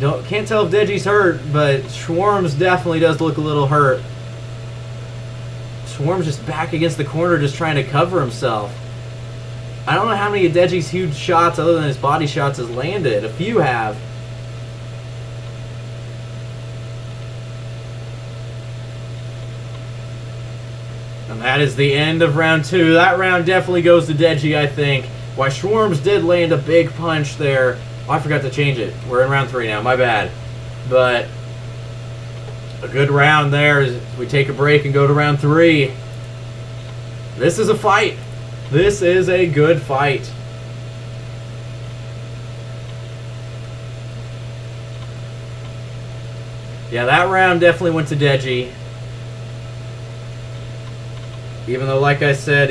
Can't tell if Deji's hurt, but Swarmz definitely does look a little hurt. Swarmz just back against the corner just trying to cover himself. I don't know how many of Deji's huge shots other than his body shots has landed. A few have. And that is the end of round 2. That round definitely goes to Deji, I think. While Swarmz did land a big punch there. Oh, I forgot to change it. We're in round 3 now. My bad. But a good round there as we take a break and go to round 3. This is a fight. This is a good fight. Yeah, that round definitely went to Deji. Even though, like I said,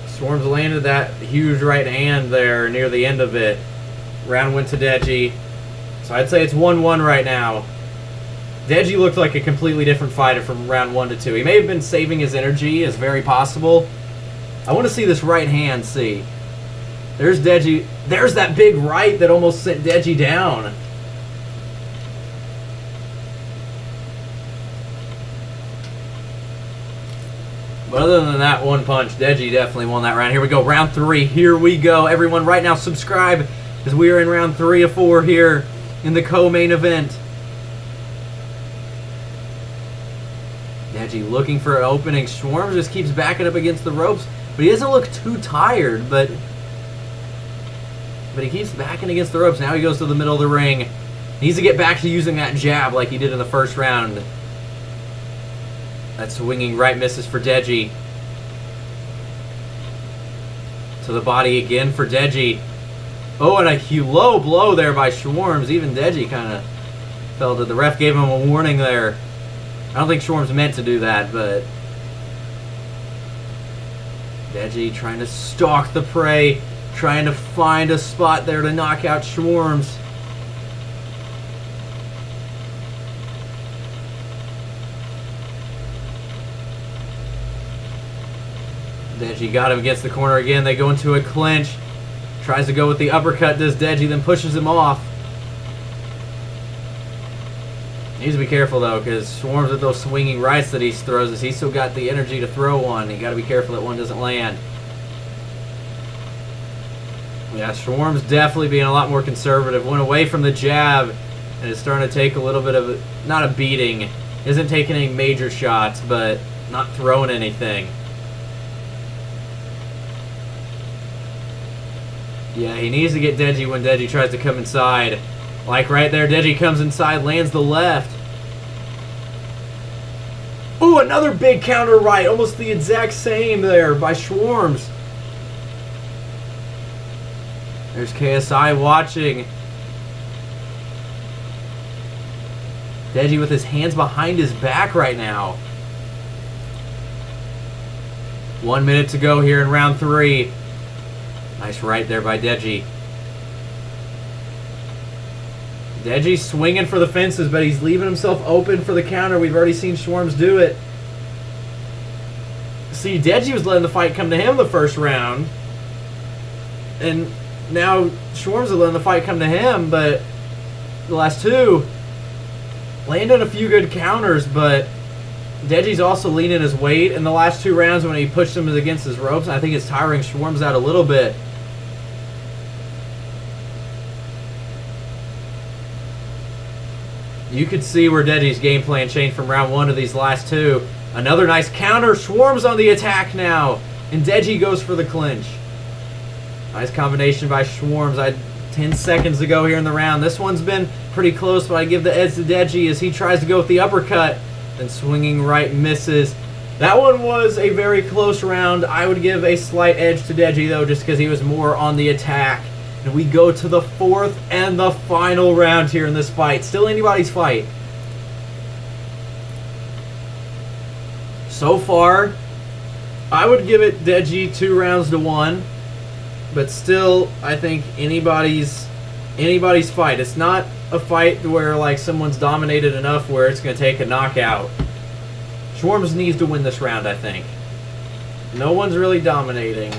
Swarmz landed that huge right hand there near the end of it. Round went to Deji. So I'd say it's 1-1 right now. Deji looked like a completely different fighter from round 1 to 2. He may have been saving his energy, is very possible. I want to see this right hand, see. There's Deji. There's that big right that almost sent Deji down. But other than that one punch, Deji definitely won that round. Here we go, round 3. Here we go. Everyone right now subscribe as we are in round 3 of 4 here in the co-main event. Deji looking for an opening. Swarmz just keeps backing up against the ropes. But he doesn't look too tired, but he keeps backing against the ropes. Now he goes to the middle of the ring. He needs to get back to using that jab like he did in the first round. That swinging right misses for Deji. To the body again for Deji. Oh, and a low blow there by Swarmz. Even Deji kind of felt it. The ref gave him a warning there. I don't think Swarmz meant to do that, but Deji trying to stalk the prey, trying to find a spot there to knock out Swarmz. Deji got him against the corner again. They go into a clinch. Tries to go with the uppercut, does Deji, then pushes him off. Needs to be careful though, because Swarmz with those swinging rights that he throws, as he's still got the energy to throw one. You got to be careful that one doesn't land. Yeah, Swarmz definitely being a lot more conservative. Went away from the jab, and is starting to take a little bit of a, not a beating. Isn't taking any major shots, but not throwing anything. Yeah, he needs to get Deji when Deji tries to come inside. Like right there, Deji comes inside, lands the left. Ooh, another big counter right. Almost the exact same there by Swarmz. There's KSI watching. Deji with his hands behind his back right now. 1 minute to go here in round 3. Nice right there by Deji. Deji's swinging for the fences, but he's leaving himself open for the counter. We've already seen swarmz do it. See, Deji was letting the fight come to him the first round. And now swarmz is letting the fight come to him, but the last two landed a few good counters, but Deji's also leaning his weight in the last 2 rounds when he pushed him against his ropes, and I think it's tiring swarmz out a little bit. You could see where Deji's game plan changed from round 1 to these last 2. Another nice counter. swarmz on the attack now. And Deji goes for the clinch. Nice combination by swarmz. I had 10 seconds to go here in the round. This one's been pretty close, but I give the edge to Deji as he tries to go with the uppercut. Then swinging right misses. That one was a very close round. I would give a slight edge to Deji, though, just because he was more on the attack. And we go to the 4th and the final round here in this fight. Still anybody's fight. So far, I would give it Deji 2 rounds to 1. But still, I think anybody's fight. It's not a fight where like someone's dominated enough where it's going to take a knockout. swarmz needs to win this round, I think. No one's really dominating.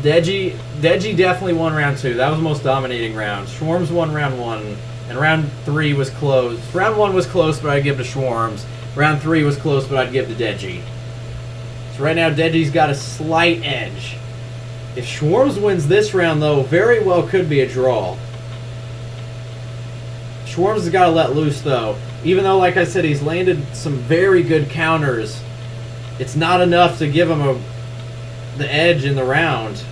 Deji definitely won round 2. That was the most dominating round. swarmz won round 1, and round 3 was close. Round 1 was close, but I'd give to swarmz. Round 3 was close, but I'd give to Deji. So right now, Deji's got a slight edge. If swarmz wins this round, though, very well could be a draw. swarmz has got to let loose, though. Even though, like I said, he's landed some very good counters, it's not enough to give him the edge in the round.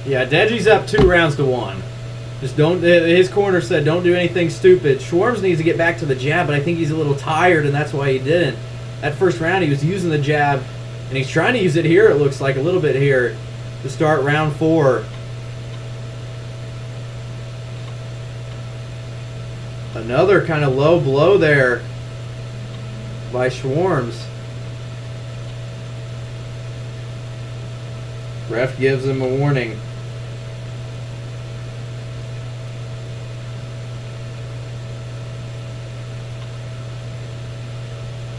Yeah, Deji's up 2 rounds to 1. Just don't. His corner said don't do anything stupid. swarmz needs to get back to the jab, but I think he's a little tired, and that's why he didn't. That first round, he was using the jab, and he's trying to use it here, it looks like, a little bit here, to start round 4. Another kind of low blow there by swarmz. Ref gives him a warning.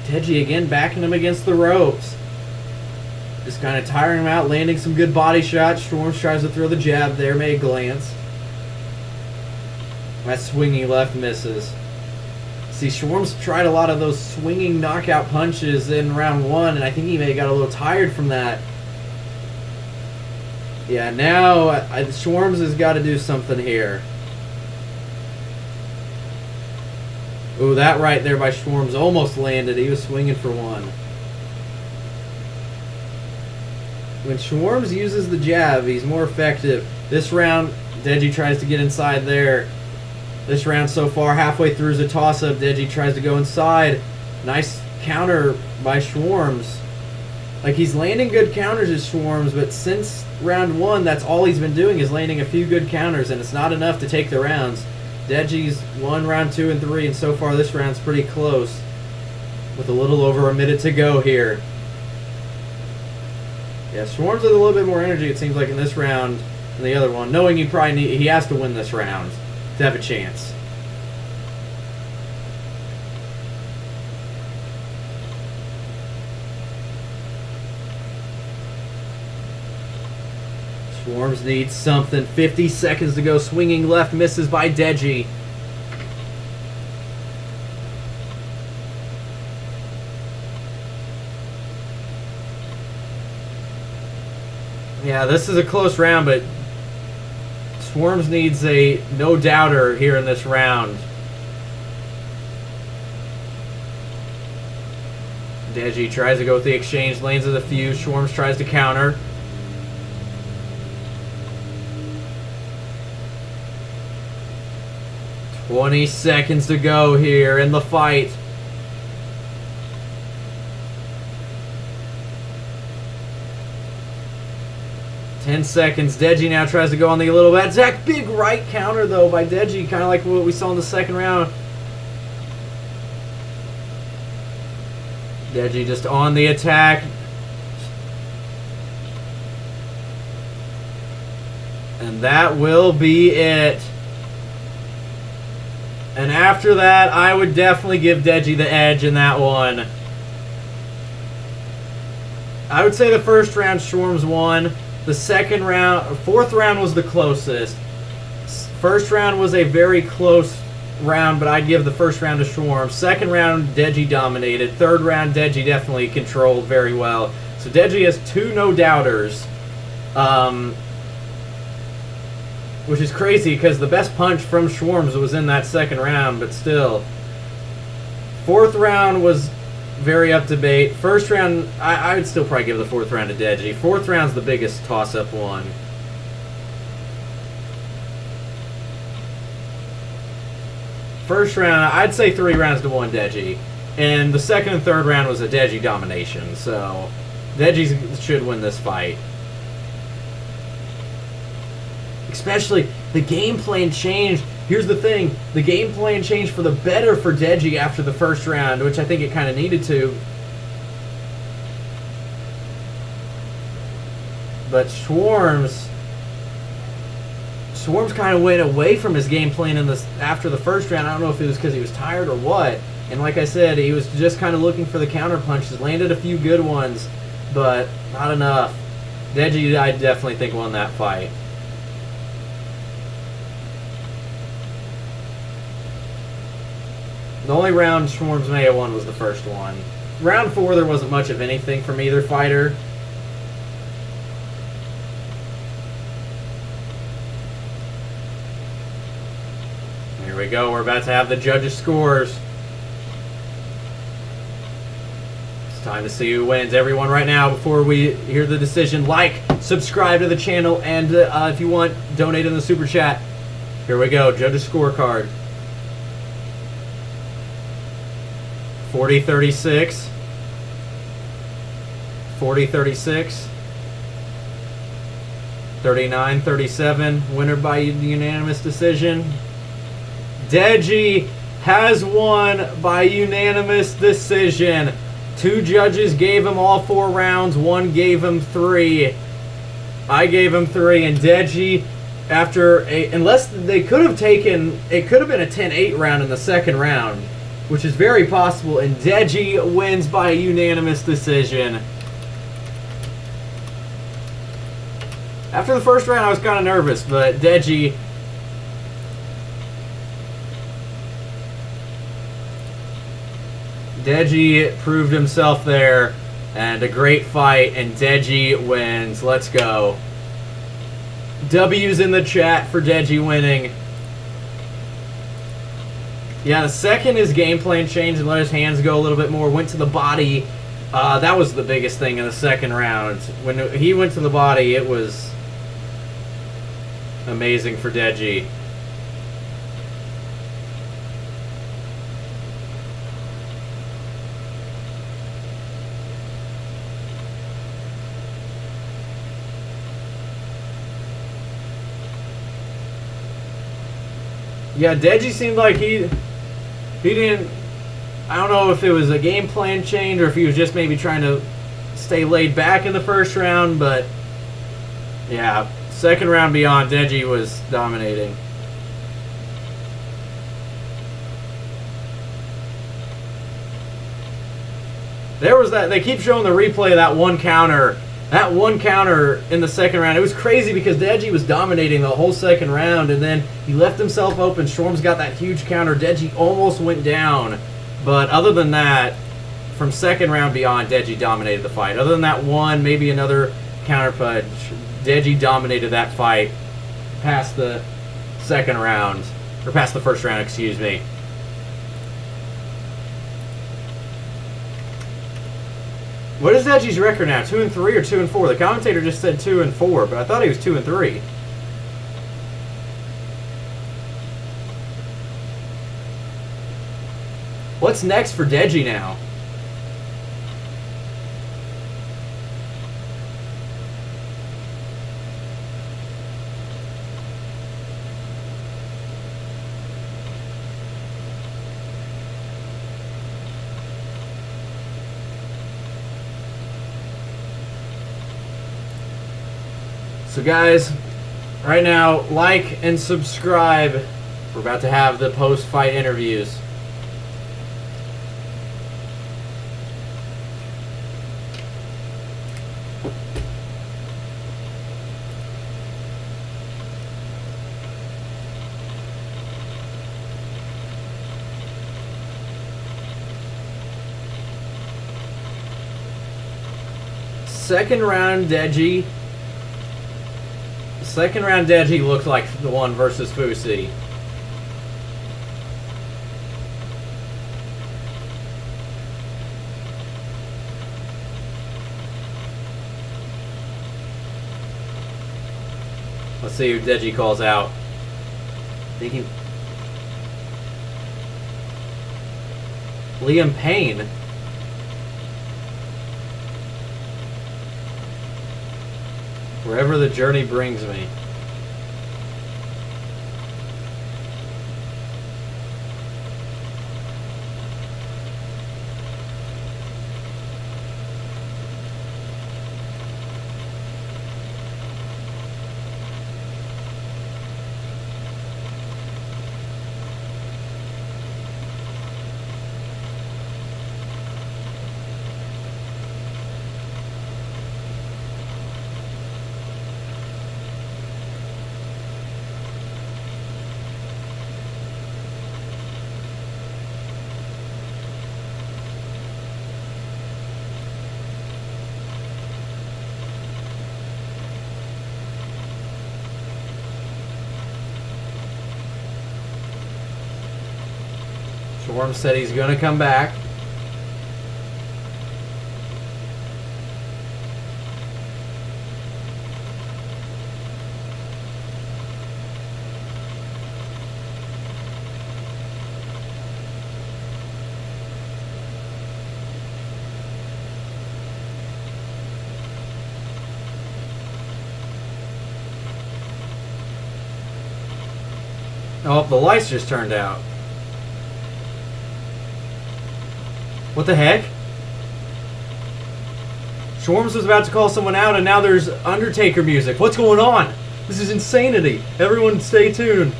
Deji again backing him against the ropes. Just kind of tiring him out, landing some good body shots. swarmz tries to throw the jab there, made a glance. That swinging left misses. See, swarmz tried a lot of those swinging knockout punches in round 1, and I think he may have got a little tired from that. Yeah, now swarmz has got to do something here. Ooh, that right there by swarmz almost landed. He was swinging for 1. When swarmz uses the jab, he's more effective. This round, Deji tries to get inside there. This round so far, halfway through is a toss-up. Deji tries to go inside. Nice counter by swarmz. Like, he's landing good counters as swarmz, but since round 1, that's all he's been doing is landing a few good counters, and it's not enough to take the rounds. Deji's won round 2 and 3, and so far this round's pretty close, with a little over a minute to go here. Yeah, swarmz with a little bit more energy, it seems like, in this round than the other one, knowing he has to win this round to have a chance. swarmz needs something. 50 seconds to go. Swinging left misses by Deji. Yeah, this is a close round, but swarmz needs a no-doubter here in this round. Deji tries to go with the exchange, lands with a few. swarmz tries to counter. "20 seconds to go here in the fight." 10 seconds. Deji now tries to go on the little bit. Zach, big right counter, though, by Deji. Kind of like what we saw in the second round. Deji just on the attack. And that will be it. And after that, I would definitely give Deji the edge in that one. I would say the first round, swarmz won. The second round, fourth round was the closest. First round was a very close round, but I'd give the first round to swarmz. Second round, Deji dominated. Third round, Deji definitely controlled very well. So Deji has 2 no-doubters. Which is crazy because the best punch from swarmz was in that second round, but still. Fourth round was very up debate. First round, I would still probably give the fourth round to Deji. Fourth round's the biggest toss-up one. First round, I'd say 3 rounds to 1 Deji. And the second and third round was a Deji domination, so Deji should win this fight. Especially, the game plan changed. Here's the thing. The game plan changed for the better for Deji after the first round, which I think it kind of needed to. But swarmz kind of went away from his game plan after the first round. I don't know if it was because he was tired or what. And like I said, he was just kind of looking for the counter punches. Landed a few good ones, but not enough. Deji, I definitely think, won that fight. The only round swarmz may have won was the first one. Round 4, there wasn't much of anything from either fighter. Here we go. We're about to have the judges' scores. It's time to see who wins. Everyone right now, before we hear the decision, like, subscribe to the channel, and if you want, donate in the super chat. Here we go. Judges' scorecard. 40-36. 40-36. 39-37. Winner by unanimous decision. Deji has won by unanimous decision. 2 judges gave him all 4 rounds. 1 gave him 3. I gave him 3. And Deji, after unless they could have taken, it could have been a 10-8 round in the second round, which is very possible, and Deji wins by a unanimous decision. After the first round, I was kind of nervous, but Deji proved himself there, and a great fight, and Deji wins. Let's go. W's in the chat for Deji winning. Yeah, the second his game plan changed and let his hands go a little bit more, went to the body. That was the biggest thing in the second round. When he went to the body, it was amazing for Deji. Yeah, Deji seemed like he didn't, I don't know if it was a game plan change or if he was just maybe trying to stay laid back in the first round, but yeah, second round beyond, Deji was dominating. There was that, they keep showing the replay of that one counter. That one counter in the second round, it was crazy because Deji was dominating the whole second round, and then he left himself open. swarmz got that huge counter. Deji almost went down. But other than that, from second round beyond, Deji dominated the fight. Other than that one, maybe another counter punch, Deji dominated that fight past the second round, or past the first round, excuse me. What is Deji's record now? 2-3 or 2-4? The commentator just said 2-4, but I thought he was 2-3. What's next for Deji now? So guys, right now, like and subscribe. We're about to have the post-fight interviews. Second round Deji looked like the one versus Fusi. Let's see who Deji calls out. Thinking Liam Payne. Wherever the journey brings me. Swarmz said he's going to come back. Oh, the lights just turned out. What the heck? Swarmz was about to call someone out and now there's Undertaker music. What's going on? This is insanity. Everyone stay tuned.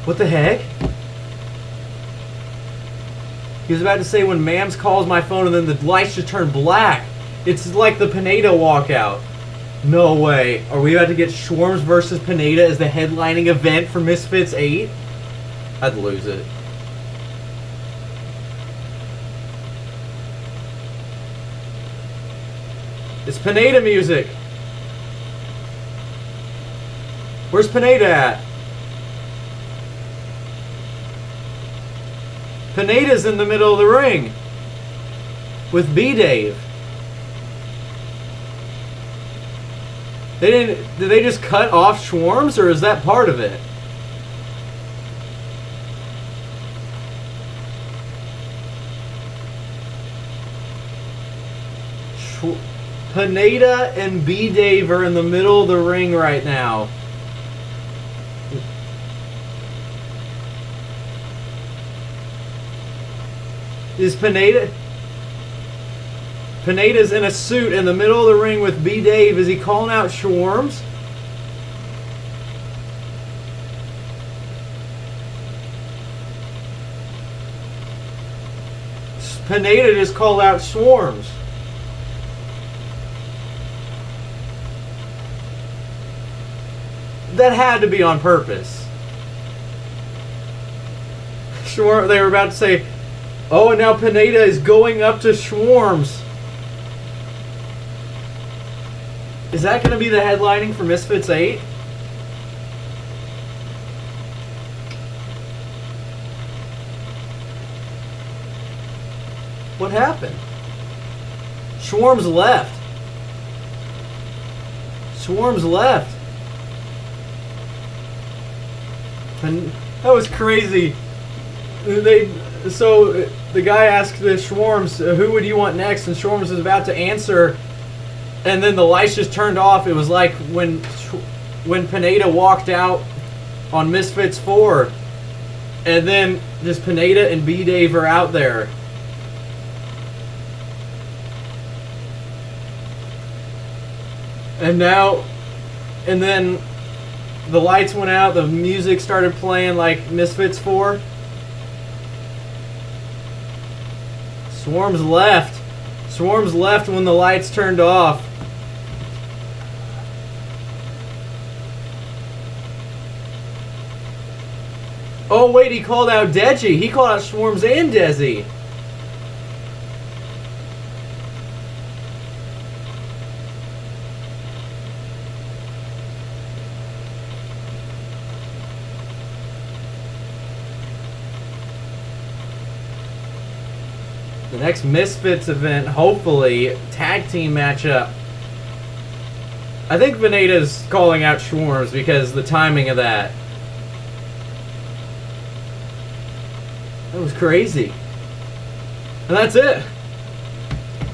What the heck? He was about to say when Mams calls my phone and then the lights just turn black. It's like the Pineda walkout. No way. Are we about to get Swarmz versus Pineda as the headlining event for Misfits 8? I'd lose it. It's Pineda music. Where's Pineda at? Pineda's in the middle of the ring with B-Dave. Did they just cut off Swarmz, or is that part of it? Pineda and B-Dave are in the middle of the ring right now. Is Pineda's in a suit in the middle of the ring with B-Dave. Is he calling out Swarmz? Pineda just called out Swarmz. That had to be on purpose. Sure, they were about to say, oh, and now Pineda is going up to Swarmz. Is that going to be the headlining for Misfits 8? What happened? Swarmz left. Swarmz left. And that was crazy. So the guy asked the Swarmz, who would you want next? And Swarmz was about to answer, and then the lights just turned off. It was like when Pineda walked out on Misfits 4, and then just Pineda and B-Dave are out there. And now, and then the lights went out, the music started playing like Misfits 4. Swarmz left. Swarmz left when the lights turned off. Oh wait, he called out Deji. He called out Swarmz and dazn. The next Misfits event, hopefully, tag team matchup. I think Veneda's calling out Swarmz because the timing of that. That was crazy. And that's it.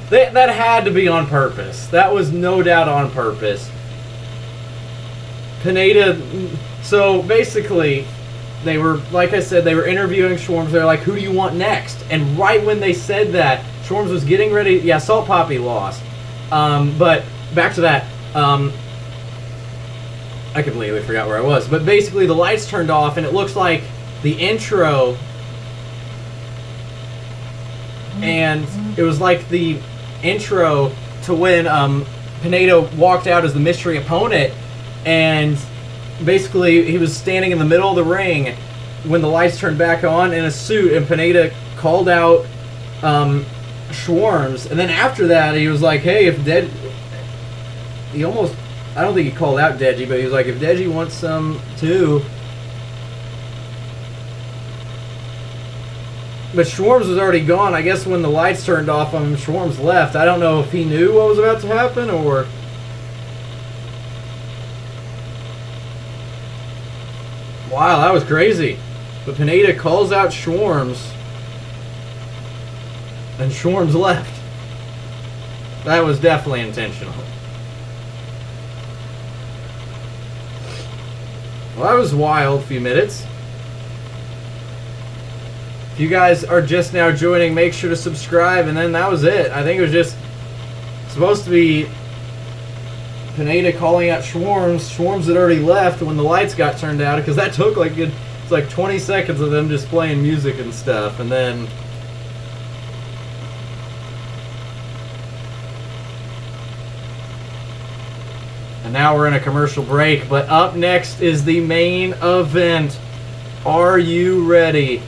That had to be on purpose. That was no doubt on purpose. Pineda, so basically, they were, like I said, they were interviewing Swarmz. They're like, who do you want next? And right when they said that, Swarmz was getting ready. Yeah, Salt Papi lost. But back to that. I completely forgot where I was. But basically, the lights turned off, and it looks like the intro. And it was like the intro to when Pineda walked out as the mystery opponent. And basically, he was standing in the middle of the ring when the lights turned back on in a suit, and Pineda called out Swarmz. And then after that, he was like, hey, if he almost, I don't think he called out Deji, but he was like, if Deji wants some too. But Swarmz was already gone. I guess when the lights turned off on him, Swarmz left. I don't know if he knew what was about to happen or... Wow, that was crazy. But Pineda calls out Swarmz. And Swarmz left. That was definitely intentional. Well, that was wild. Few minutes. If you guys are just now joining, make sure to subscribe. And then that was it. I think it was just supposed to be Pineda calling out Swarmz. Swarmz had already left when the lights got turned out, because that took like it's like 20 seconds of them just playing music and stuff, and then now we're in a commercial break. But up next is the main event. Are you ready?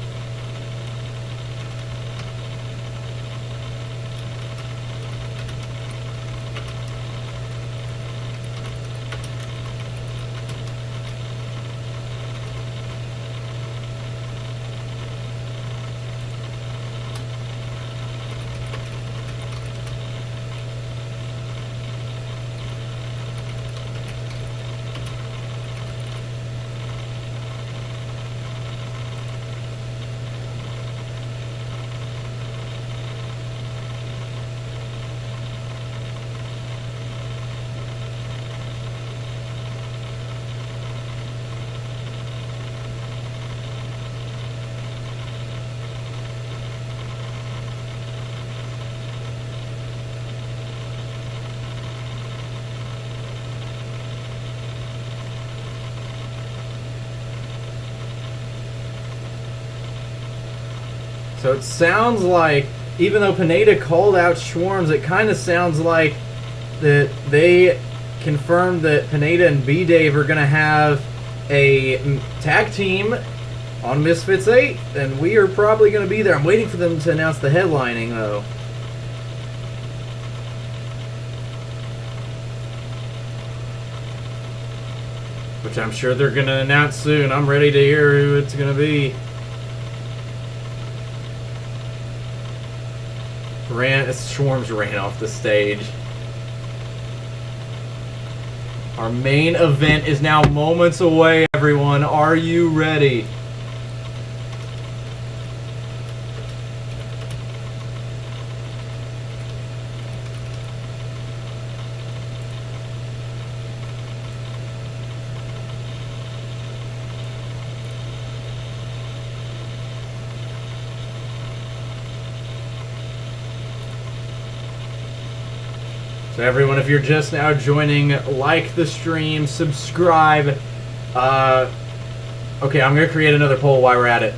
So it sounds like, even though Pineda called out Swarmz, it kind of sounds like that they confirmed that Pineda and B-Dave are going to have a tag team on Misfits 8, and we are probably going to be there. I'm waiting for them to announce the headlining, though. Which I'm sure they're going to announce soon. I'm ready to hear who it's going to be. Swarmz ran off the stage. Our main event is now moments away, everyone. Are you ready? So everyone, if you're just now joining, like the stream, subscribe. Okay, I'm going to create another poll while we're at it.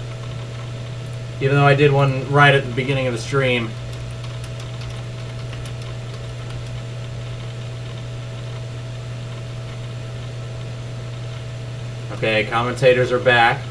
Even though I did one right at the beginning of the stream. Okay, commentators are back.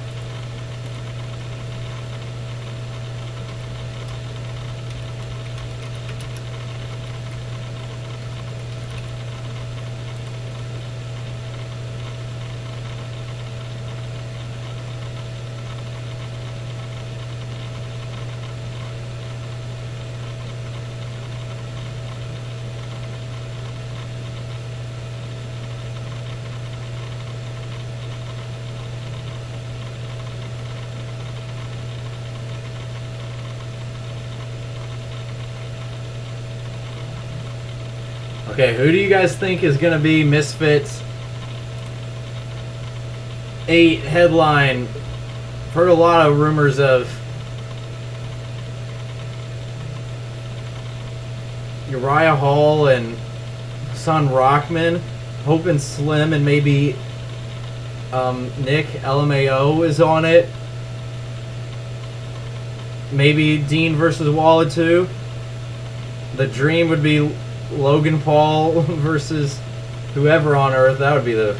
Okay, who do you guys think is going to be Misfits 8 headline? I've heard a lot of rumors of Uriah Hall and Son Rockman. Hoping Slim and maybe Nick LMAO is on it. Maybe Dean versus Walla 2. The dream would be Logan Paul versus whoever on earth. That would be the...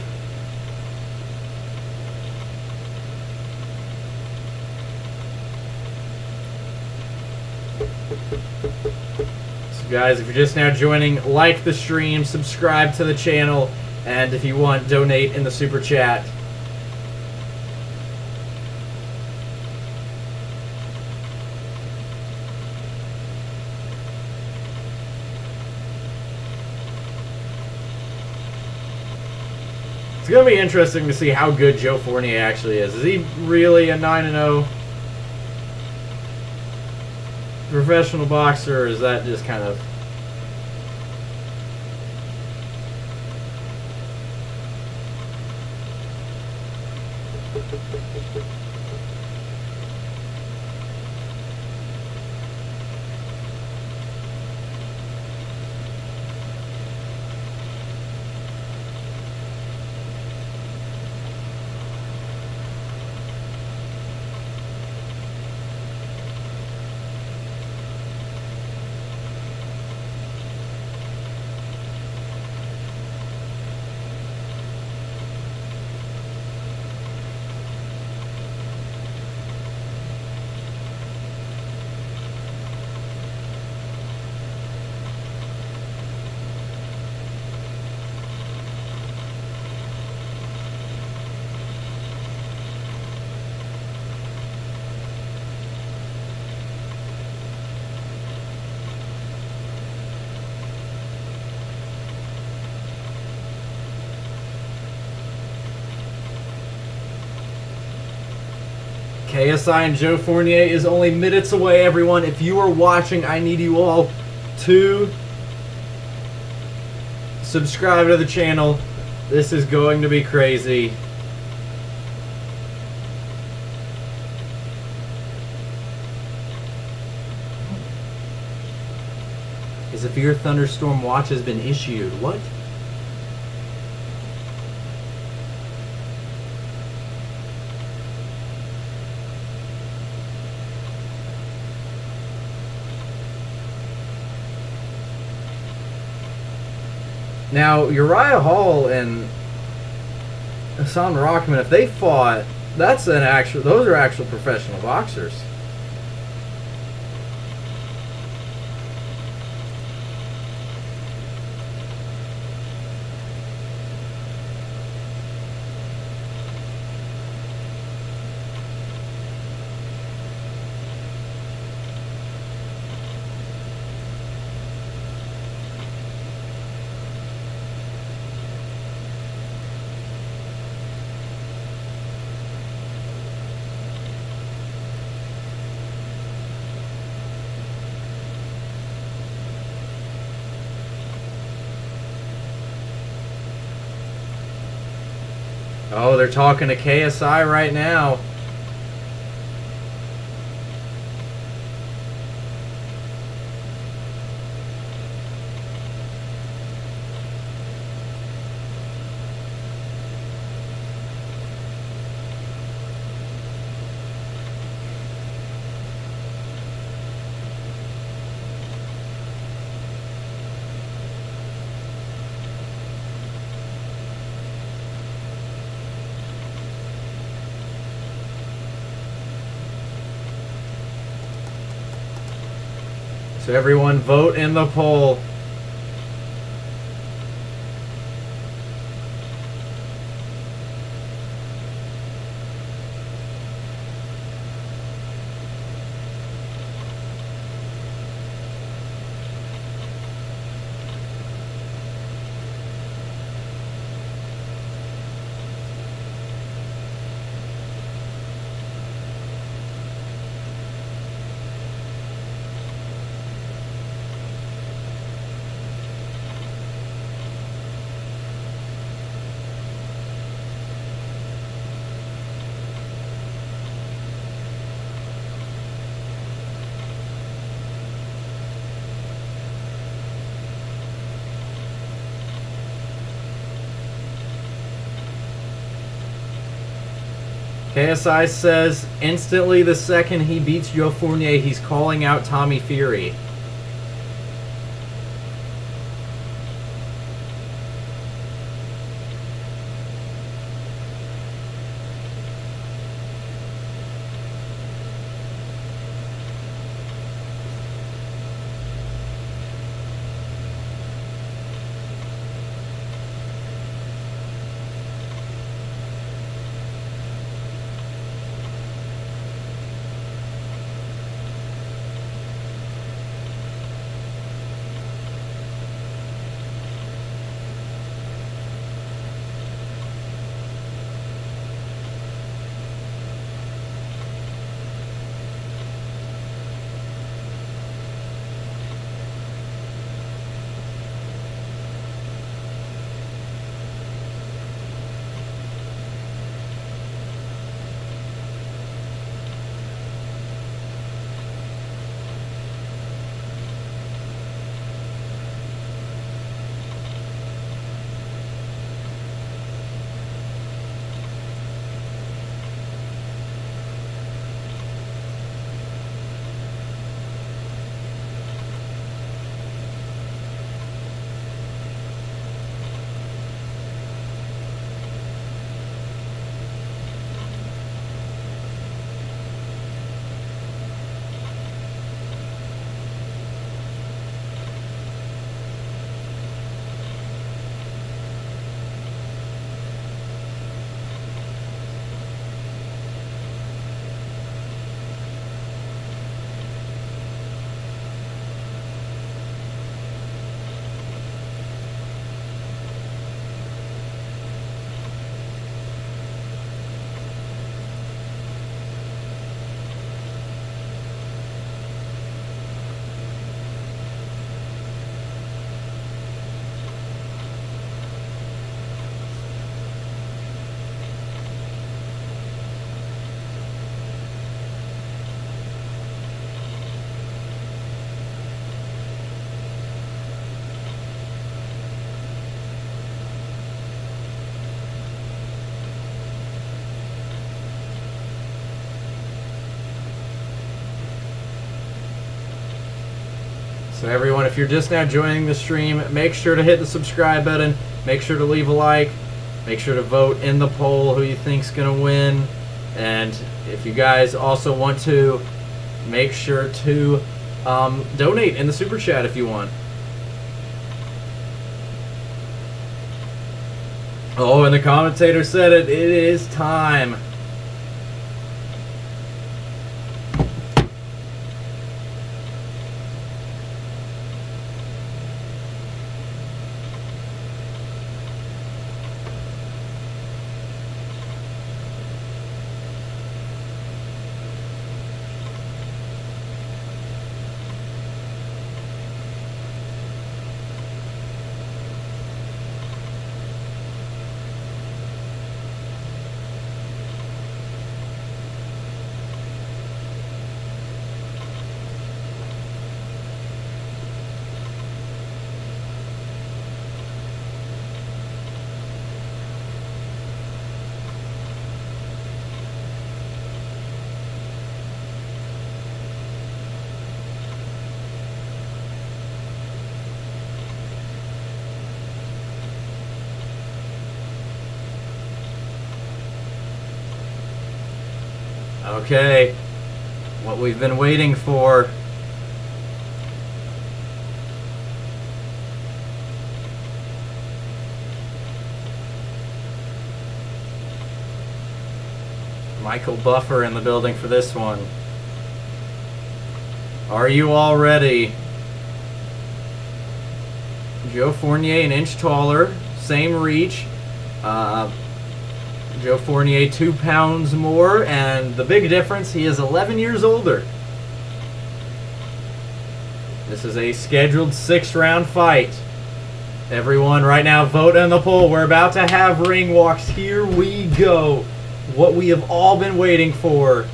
So guys, if you're just now joining, like the stream, subscribe to the channel, and if you want, donate in the super chat. It's going to be interesting to see how good Joe Fournier actually is. Is he really a 9-0 professional boxer, or is that just kind of... KSI and Joe Fournier is only minutes away, everyone. If you are watching, I need you all to subscribe to the channel. This is going to be crazy. A severe thunderstorm watch has been issued. What? Now, Uriah Hall and Hassan Rockman, if they fought, those are actual professional boxers. Oh, they're talking to KSI right now. So everyone vote in the poll. KSI says, instantly the second he beats Joe Fournier, he's calling out Tommy Fury. So everyone, if you're just now joining the stream, make sure to hit the subscribe button, make sure to leave a like, make sure to vote in the poll who you think's going to win, and if you guys also want to, make sure to donate in the super chat if you want. Oh, and the commentator said it is time. Okay, what we've been waiting for. Michael Buffer in the building for this one. Are you all ready? Joe Fournier, an inch taller, same reach. Joe Fournier, 2 pounds more, and the big difference, he is 11 years older. This is a scheduled 6-round fight. Everyone right now vote in the poll. We're about to have ring walks. Here we go. What we have all been waiting for.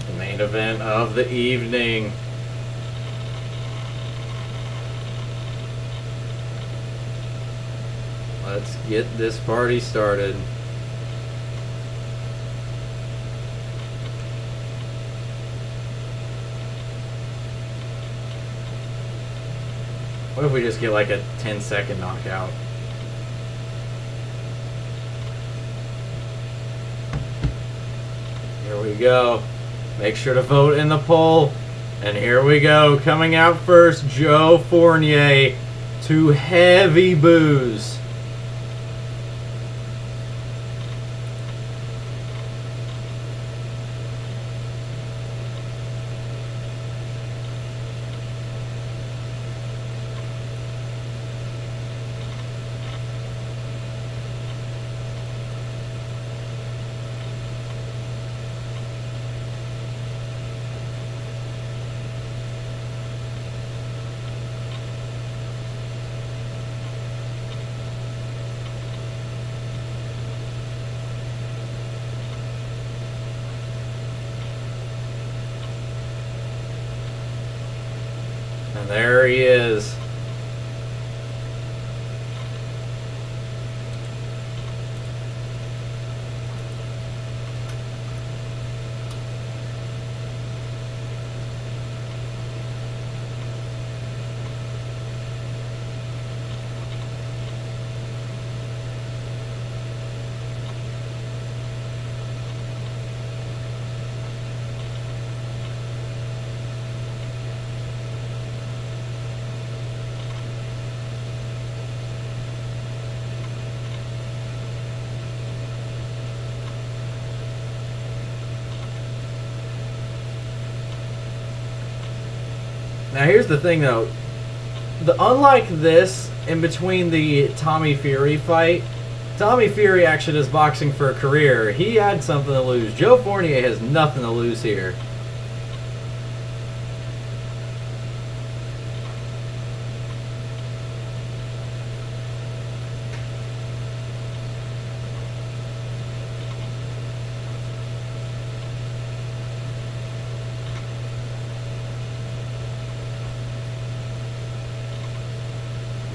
The main event of the evening. Let's get this party started. What if we just get like a 10-second knockout? Here we go. Make sure to vote in the poll. And here we go. Coming out first, Joe Fournier. 2 heavy boos. And there he is. Now here's the thing though, unlike this, in between the Tommy Fury fight, Tommy Fury actually does boxing for a career. He had something to lose. Joe Fournier has nothing to lose here.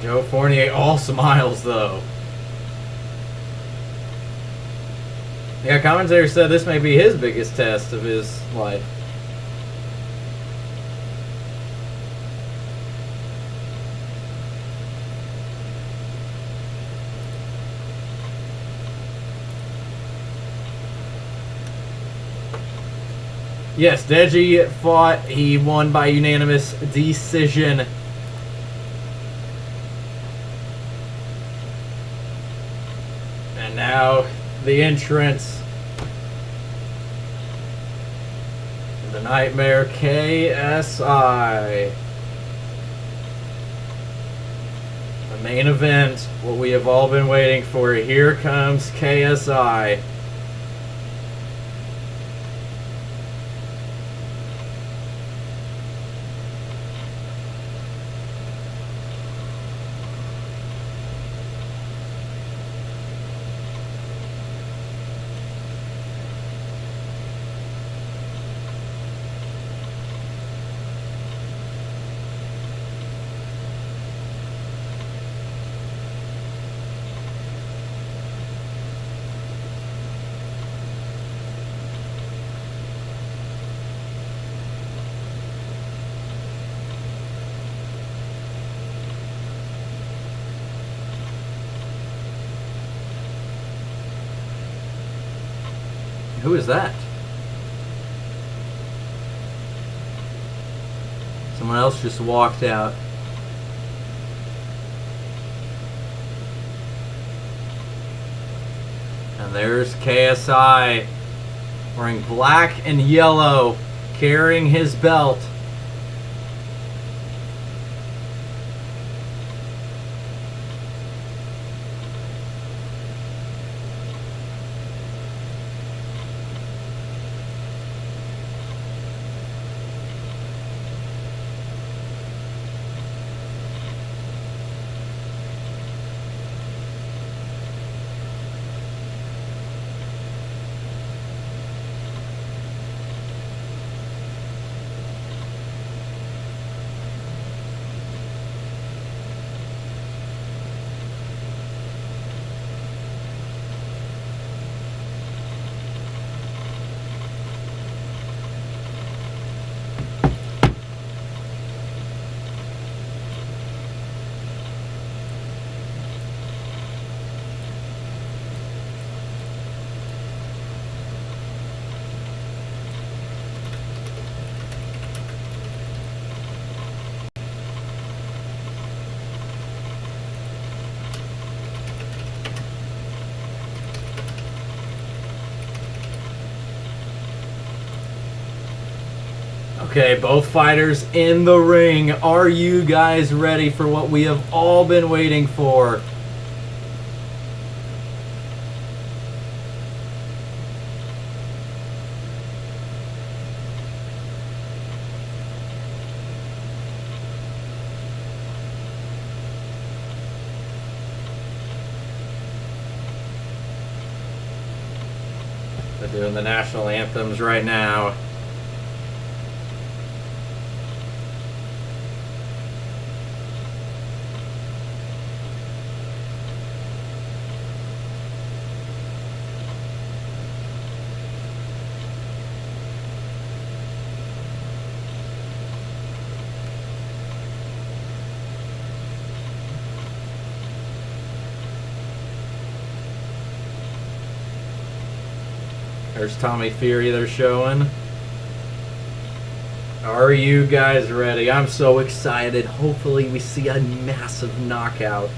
Joe Fournier all smiles though. Yeah, commentator said this may be his biggest test of his life. Yes, Deji fought. He won by unanimous decision. And now the entrance. The Nightmare KSI. The main event, what we have all been waiting for. Here comes KSI. Who is that? Someone else just walked out. And there's KSI wearing black and yellow, carrying his belt. Okay, both fighters in the ring. Are you guys ready for what we have all been waiting for? They're doing the national anthems right now. There's Tommy Fury they're showing. Are you guys ready? I'm so excited. Hopefully we see a massive knockout.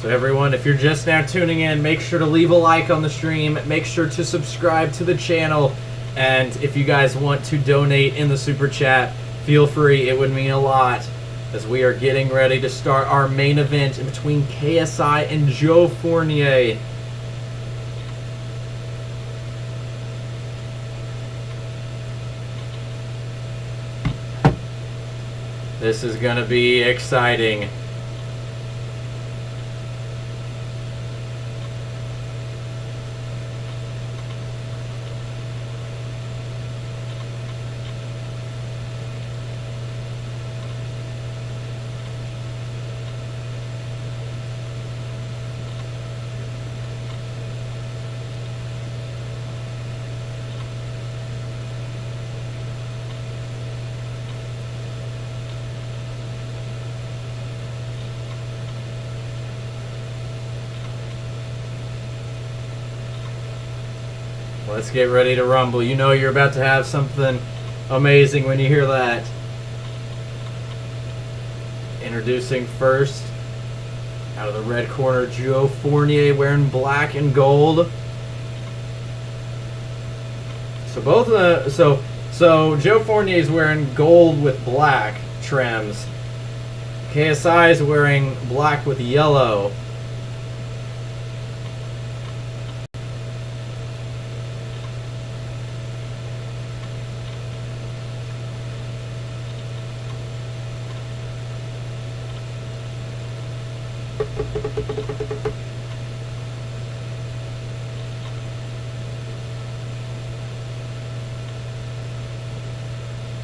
So everyone, if you're just now tuning in, make sure to leave a like on the stream. Make sure to subscribe to the channel. And if you guys want to donate in the super chat, feel free. It would mean a lot as we are getting ready to start our main event in between KSI and Joe Fournier. This is going to be exciting. Let's get ready to rumble. You know you're about to have something amazing when you hear that. Introducing first, out of the red corner, Joe Fournier wearing black and gold. So both of the so Joe Fournier is wearing gold with black trims. KSI is wearing black with yellow.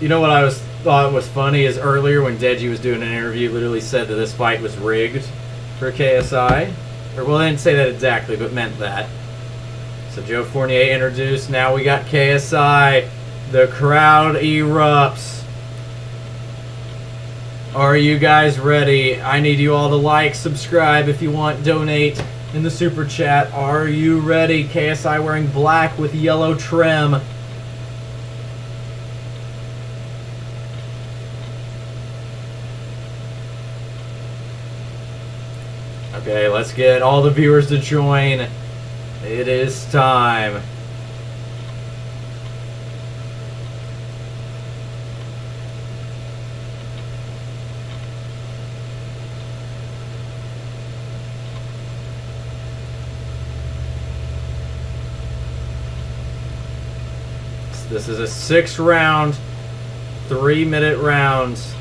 You know what thought was funny is earlier when Deji was doing an interview, literally said that this fight was rigged for KSI. Or, well, they didn't say that exactly, but meant that. So Joe Fournier introduced. Now we got KSI. The crowd erupts. Are you guys ready? I need you all to like, subscribe if you want, donate in the super chat. Are you ready? KSI wearing black with yellow trim. Okay, let's get all the viewers to join. It is time. This is a 6-round, 3-minute rounds.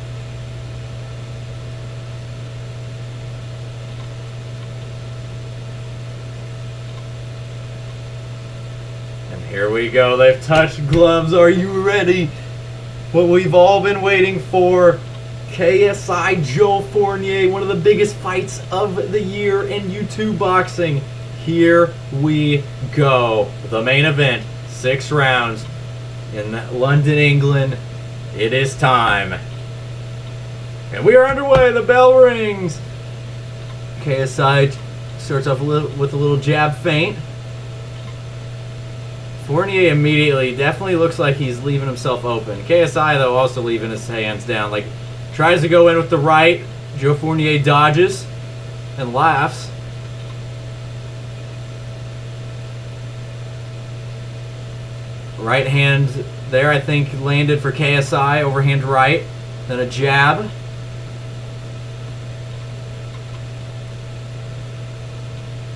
Here we go. They've touched gloves. Are you ready? What we've all been waiting for. KSI Joe Fournier, one of the biggest fights of the year in YouTube boxing. Here we go. The main event, 6 rounds in London, England. It is time. And we are underway. The bell rings. KSI starts off with a little jab feint. Fournier immediately definitely looks like he's leaving himself open. KSI, though, also leaving his hands down. Like, tries to go in with the right. Joe Fournier dodges and laughs. Right hand there, I think, landed for KSI. Overhand right. Then a jab.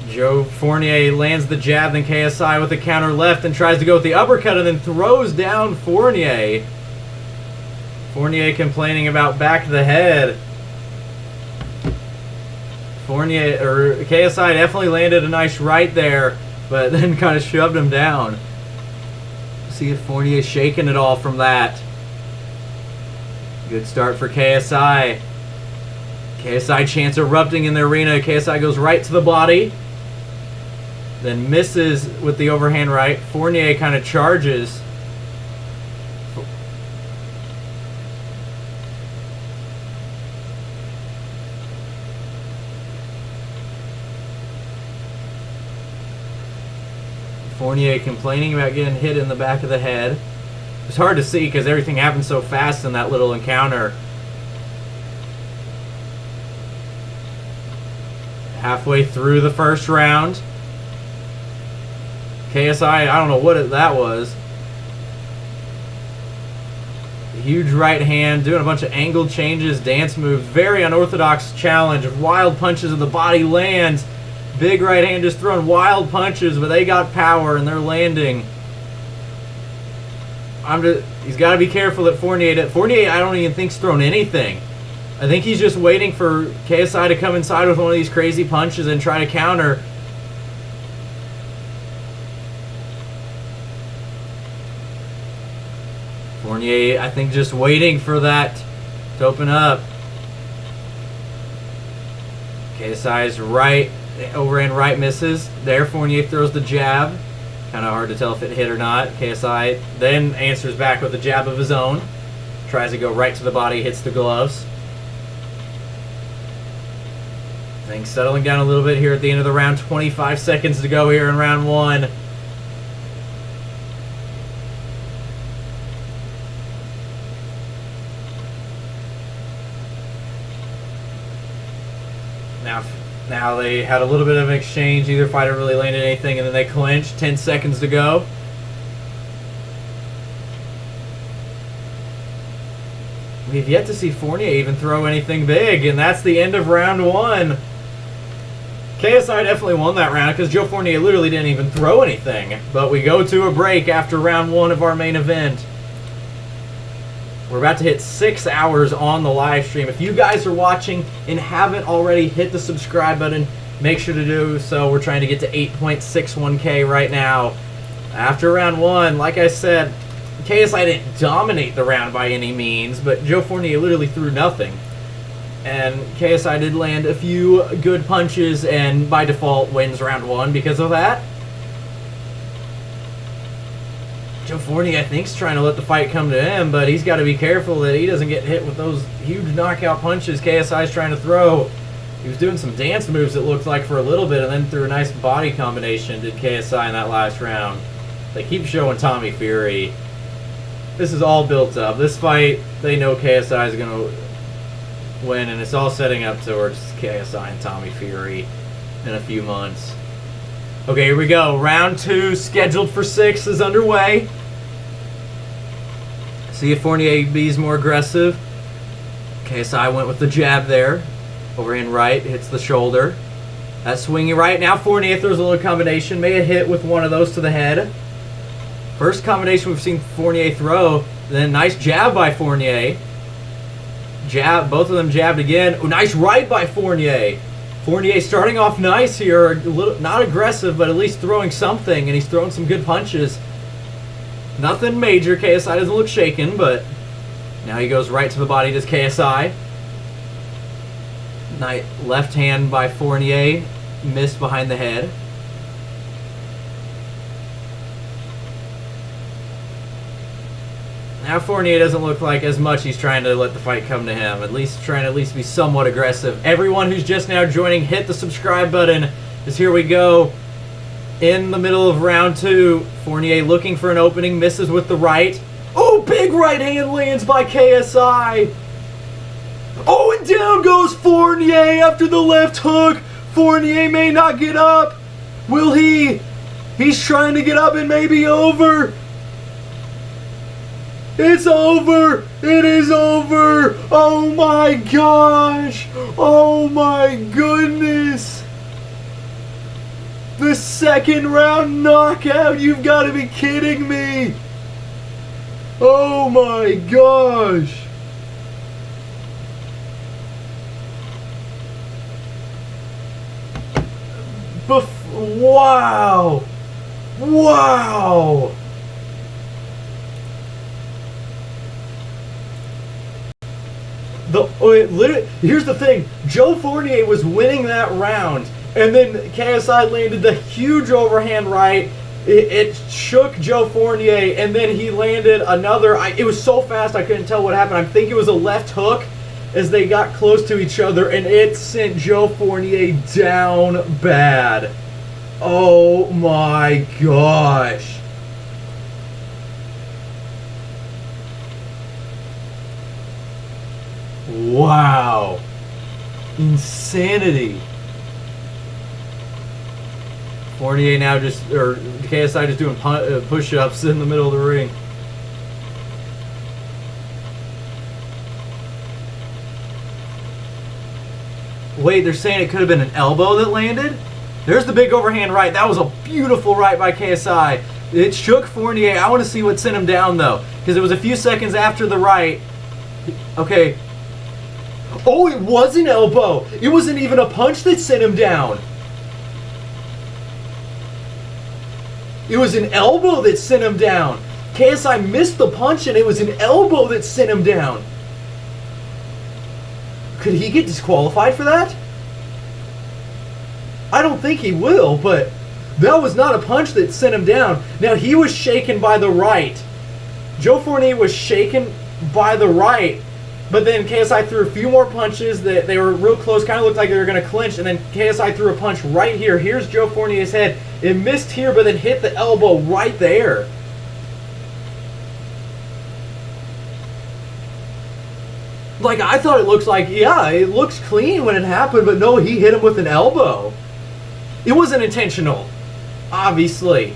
Joe Fournier lands the jab, then KSI with the counter left and tries to go with the uppercut and then throws down Fournier. Fournier complaining about back to the head. KSI definitely landed a nice right there, but then kind of shoved him down. See if Fournier's shaking it all from that. Good start for KSI. KSI chants erupting in the arena. KSI goes right to the body. Then misses with the overhand right. Fournier kind of charges. Fournier complaining about getting hit in the back of the head. It's hard to see because everything happened so fast in that little encounter. Halfway through the first round. KSI, I don't know what that was. A huge right hand, doing a bunch of angle changes, dance moves. Very unorthodox challenge. Wild punches in the body lands. Big right hand just throwing wild punches, but they got power and they're landing. He's got to be careful that Fournier, I don't even think's thrown anything. I think he's just waiting for KSI to come inside with one of these crazy punches and try to counter. Fournier, I think, just waiting for that to open up. KSI's right, overhand right misses. There, Fournier throws the jab. Kind of hard to tell if it hit or not. KSI then answers back with a jab of his own. Tries to go right to the body, hits the gloves. Things settling down a little bit here at the end of the round. 25 seconds to go here in round 1. Now they had a little bit of an exchange. Neither fighter really landed anything, and then they clinched. 10 seconds to go. We've yet to see Fournier even throw anything big, and that's the end of round 1. KSI definitely won that round because Joe Fournier literally didn't even throw anything. But we go to a break after round 1 of our main event. We're about to hit 6 hours on the live stream. If you guys are watching and haven't already, hit the subscribe button. Make sure to do so. We're trying to get to 8.61K right now. After round 1, like I said, KSI didn't dominate the round by any means, but Joe Fournier literally threw nothing. And KSI did land a few good punches and by default wins round 1 because of that. Joe Fournier, I think, is trying to let the fight come to him, but he's got to be careful that he doesn't get hit with those huge knockout punches KSI's trying to throw. He was doing some dance moves, it looked like, for a little bit, and then threw a nice body combination, did KSI in that last round. They keep showing Tommy Fury. This is all built up. This fight, they know KSI is going to win, and it's all setting up towards KSI and Tommy Fury in a few months. Okay, here we go. Round 2, scheduled for 6, is underway. See if Fournier B's more aggressive. KSI went with the jab there. Overhand right, hits the shoulder. That swingy right. Now Fournier throws a little combination. May have hit with one of those to the head. First combination we've seen Fournier throw. Then nice jab by Fournier. Jab, both of them jabbed again. Oh, nice right by Fournier. Fournier starting off nice here, a little, not aggressive, but at least throwing something, and he's throwing some good punches. Nothing major. KSI doesn't look shaken, but now he goes right to the body, does KSI. Nice left hand by Fournier, missed behind the head. Now Fournier doesn't look like as much he's trying to let the fight come to him. At least trying to be somewhat aggressive. Everyone who's just now joining, hit the subscribe button. Because here we go. In the middle of round 2, Fournier looking for an opening, misses with the right. Oh, big right hand lands by KSI. Oh, and down goes Fournier after the left hook. Fournier may not get up. Will he? He's trying to get up and maybe over. It's over! It is over! Oh my gosh! Oh my goodness! The second round knockout! You've got to be kidding me! Oh my gosh! Wow! Wow! Here's the thing. Joe Fournier was winning that round, and then KSI landed the huge overhand right. It shook Joe Fournier, and then he landed another. It was so fast I couldn't tell what happened. I think it was a left hook as they got close to each other, and it sent Joe Fournier down bad. Oh my gosh. Wow. Insanity. Fournier now KSI just doing push-ups in the middle of the ring. Wait, they're saying it could have been an elbow that landed? There's the big overhand right. That was a beautiful right by KSI. It shook Fournier. I want to see what sent him down, though, because it was a few seconds after the right. Okay. Oh, it was an elbow. It wasn't even a punch that sent him down. It was an elbow that sent him down. KSI missed the punch, and it was an elbow that sent him down. Could he get disqualified for that? I don't think he will, but that was not a punch that sent him down. Now, he was shaken by the right. Joe Fournier was shaken by the right, but then KSI threw a few more punches that they were real close, kind of looked like they were going to clinch, and then KSI threw a punch right here. Here's Joe Fournier's head. It missed here, but then hit the elbow right there. Like, I thought it looks like, yeah, it looks clean when it happened, but no, he hit him with an elbow. It wasn't intentional, obviously.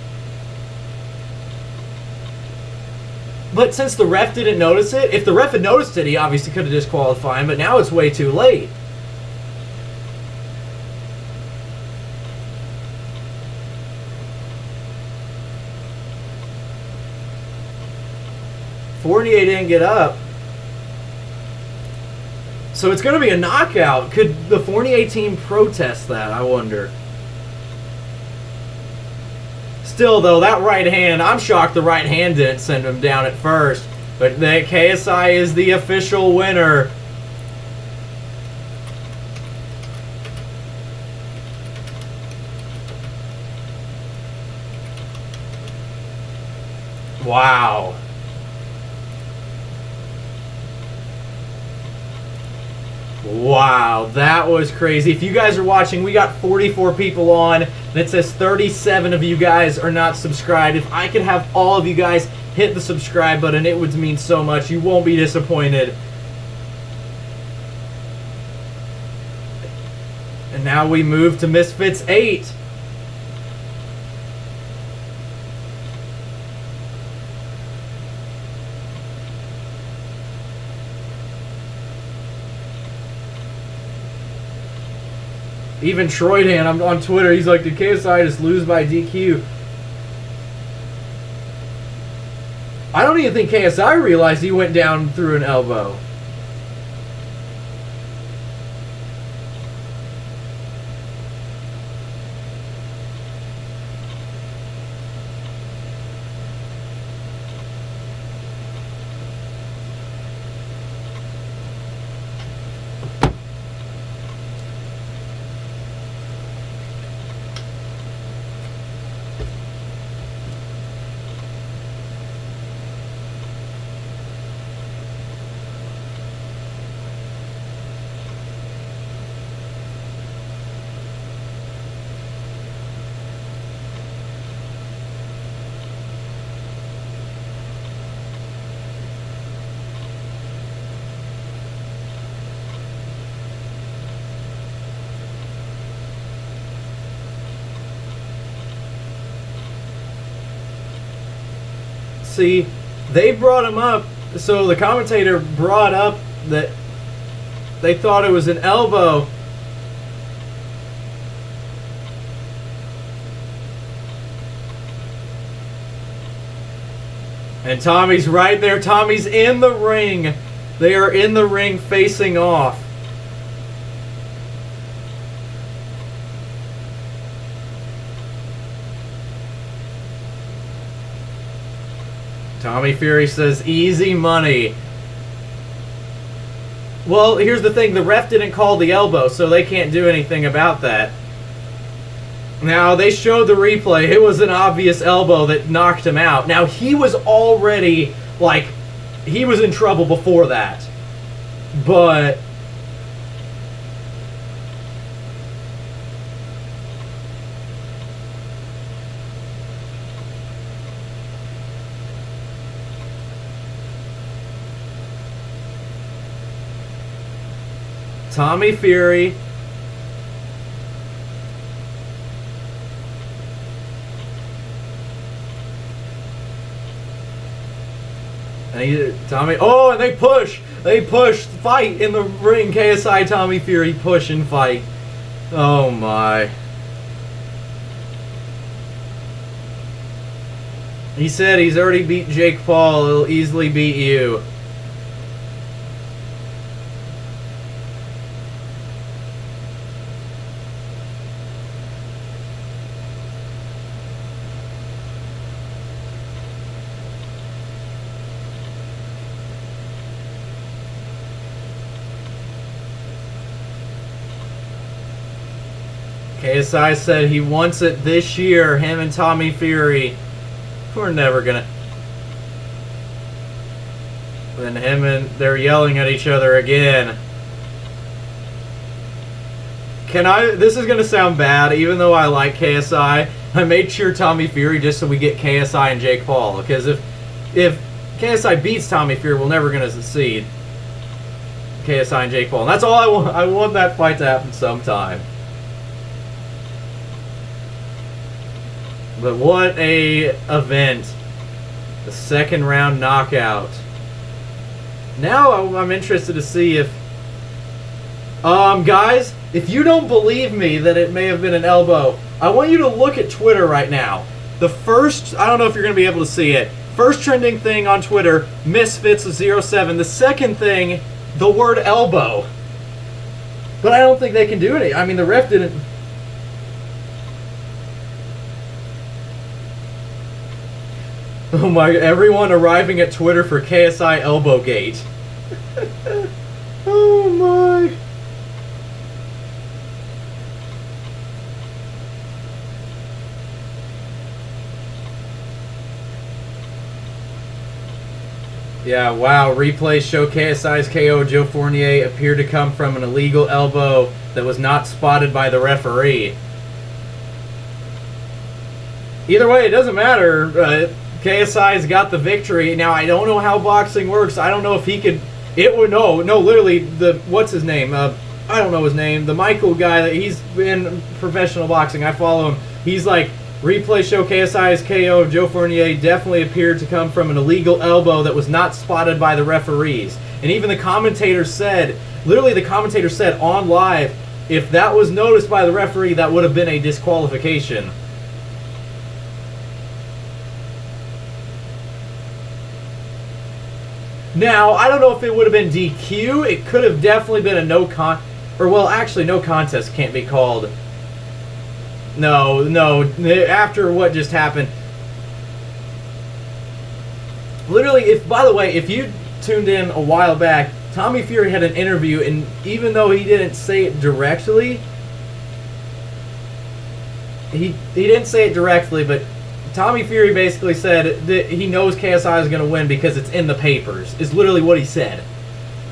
But since the ref didn't notice it, if the ref had noticed it, he obviously could have disqualified him, but now it's way too late. Fournier didn't get up. So it's going to be a knockout. Could the Fournier team protest that, I wonder? Still, though, that right hand, I'm shocked the right hand didn't send him down at first. But the KSI is the official winner. Wow. Wow, that was crazy. If you guys are watching, we got 44 people on, and it says 37 of you guys are not subscribed. If I could have all of you guys hit the subscribe button, it would mean so much. You won't be disappointed. And now we move to Misfits 8. Even Troydan, I'm on Twitter, he's like, did KSI just lose by DQ? I don't even think KSI realized he went down through an elbow. See, they brought him up, so the commentator brought up that they thought it was an elbow. And Tommy's right there. Tommy's in the ring. They are in the ring facing off. Tommy Fury says, easy money. Well, here's the thing. The ref didn't call the elbow, so they can't do anything about that. Now, they showed the replay. It was an obvious elbow that knocked him out. Now, he was already, like, he was in trouble before that. But Tommy Fury and Tommy, oh, and they push fight in the ring. KSI, Tommy Fury, push and fight. Oh my. He said he's already beat Jake Paul. He'll easily beat you. KSI said he wants it this year, him and Tommy Fury. We're never gonna. Then they're yelling at each other again. This is gonna sound bad, even though I like KSI. I made sure Tommy Fury just so we get KSI and Jake Paul. Because if KSI beats Tommy Fury, we're never gonna succeed. KSI and Jake Paul. And that's all I want. I want that fight to happen sometime. But what a event. The second round knockout. Now I'm interested to see if... guys, if you don't believe me that it may have been an elbow, I want you to look at Twitter right now. The first... I don't know if you're going to be able to see it. First trending thing on Twitter, Misfits07. The second thing, the word elbow. But I don't think they can do it. I mean, the ref didn't... Oh my, everyone arriving at Twitter for KSI Elbowgate. Oh my. Yeah, wow. Replays show KSI's KO Joe Fournier appeared to come from an illegal elbow that was not spotted by the referee. Either way, it doesn't matter. KSI's got the victory. Now, I don't know how boxing works. I don't know if he could... It would... No, literally, what's his name? I don't know his name. The Michael guy, he's in professional boxing. I follow him. He's like... Replay show KSI's KO of Joe Fournier definitely appeared to come from an illegal elbow that was not spotted by the referees. And even the commentator said, literally the commentator said on live, if that was noticed by the referee, that would have been a disqualification. Now, I don't know if it would have been DQ. It could have definitely been a no contest can't be called. No, after what just happened. Literally, by the way, if you tuned in a while back, Tommy Fury had an interview, and even though he didn't say it directly, he didn't say it directly, but Tommy Fury basically said that he knows KSI is going to win because it's in the papers, is literally what he said.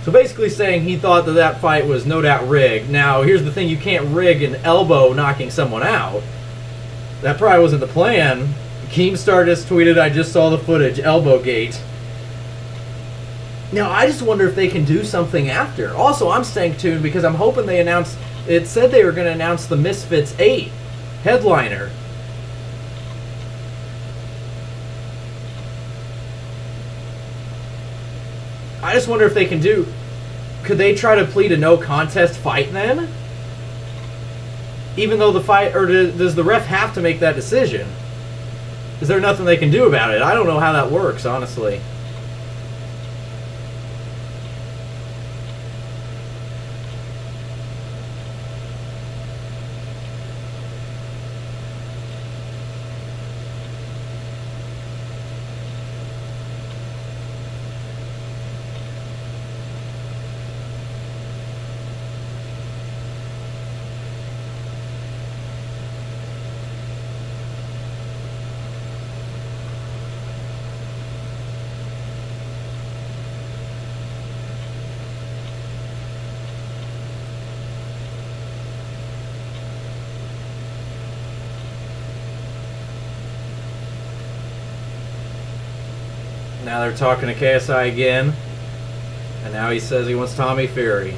So basically saying he thought that fight was no doubt rigged. Now, here's the thing. You can't rig an elbow knocking someone out. That probably wasn't the plan. Keemstar just tweeted, I just saw the footage. Elbowgate. Now, I just wonder if they can do something after. Also, I'm staying tuned because I'm hoping they announce... It said they were going to announce the Misfits 8 headliner. I just wonder if they can do... Could they try to plead a no contest fight then? Even though the fight... Or does the ref have to make that decision? Is there nothing they can do about it? I don't know how that works, honestly. Now they're talking to KSI again. And now he says he wants Tommy Fury.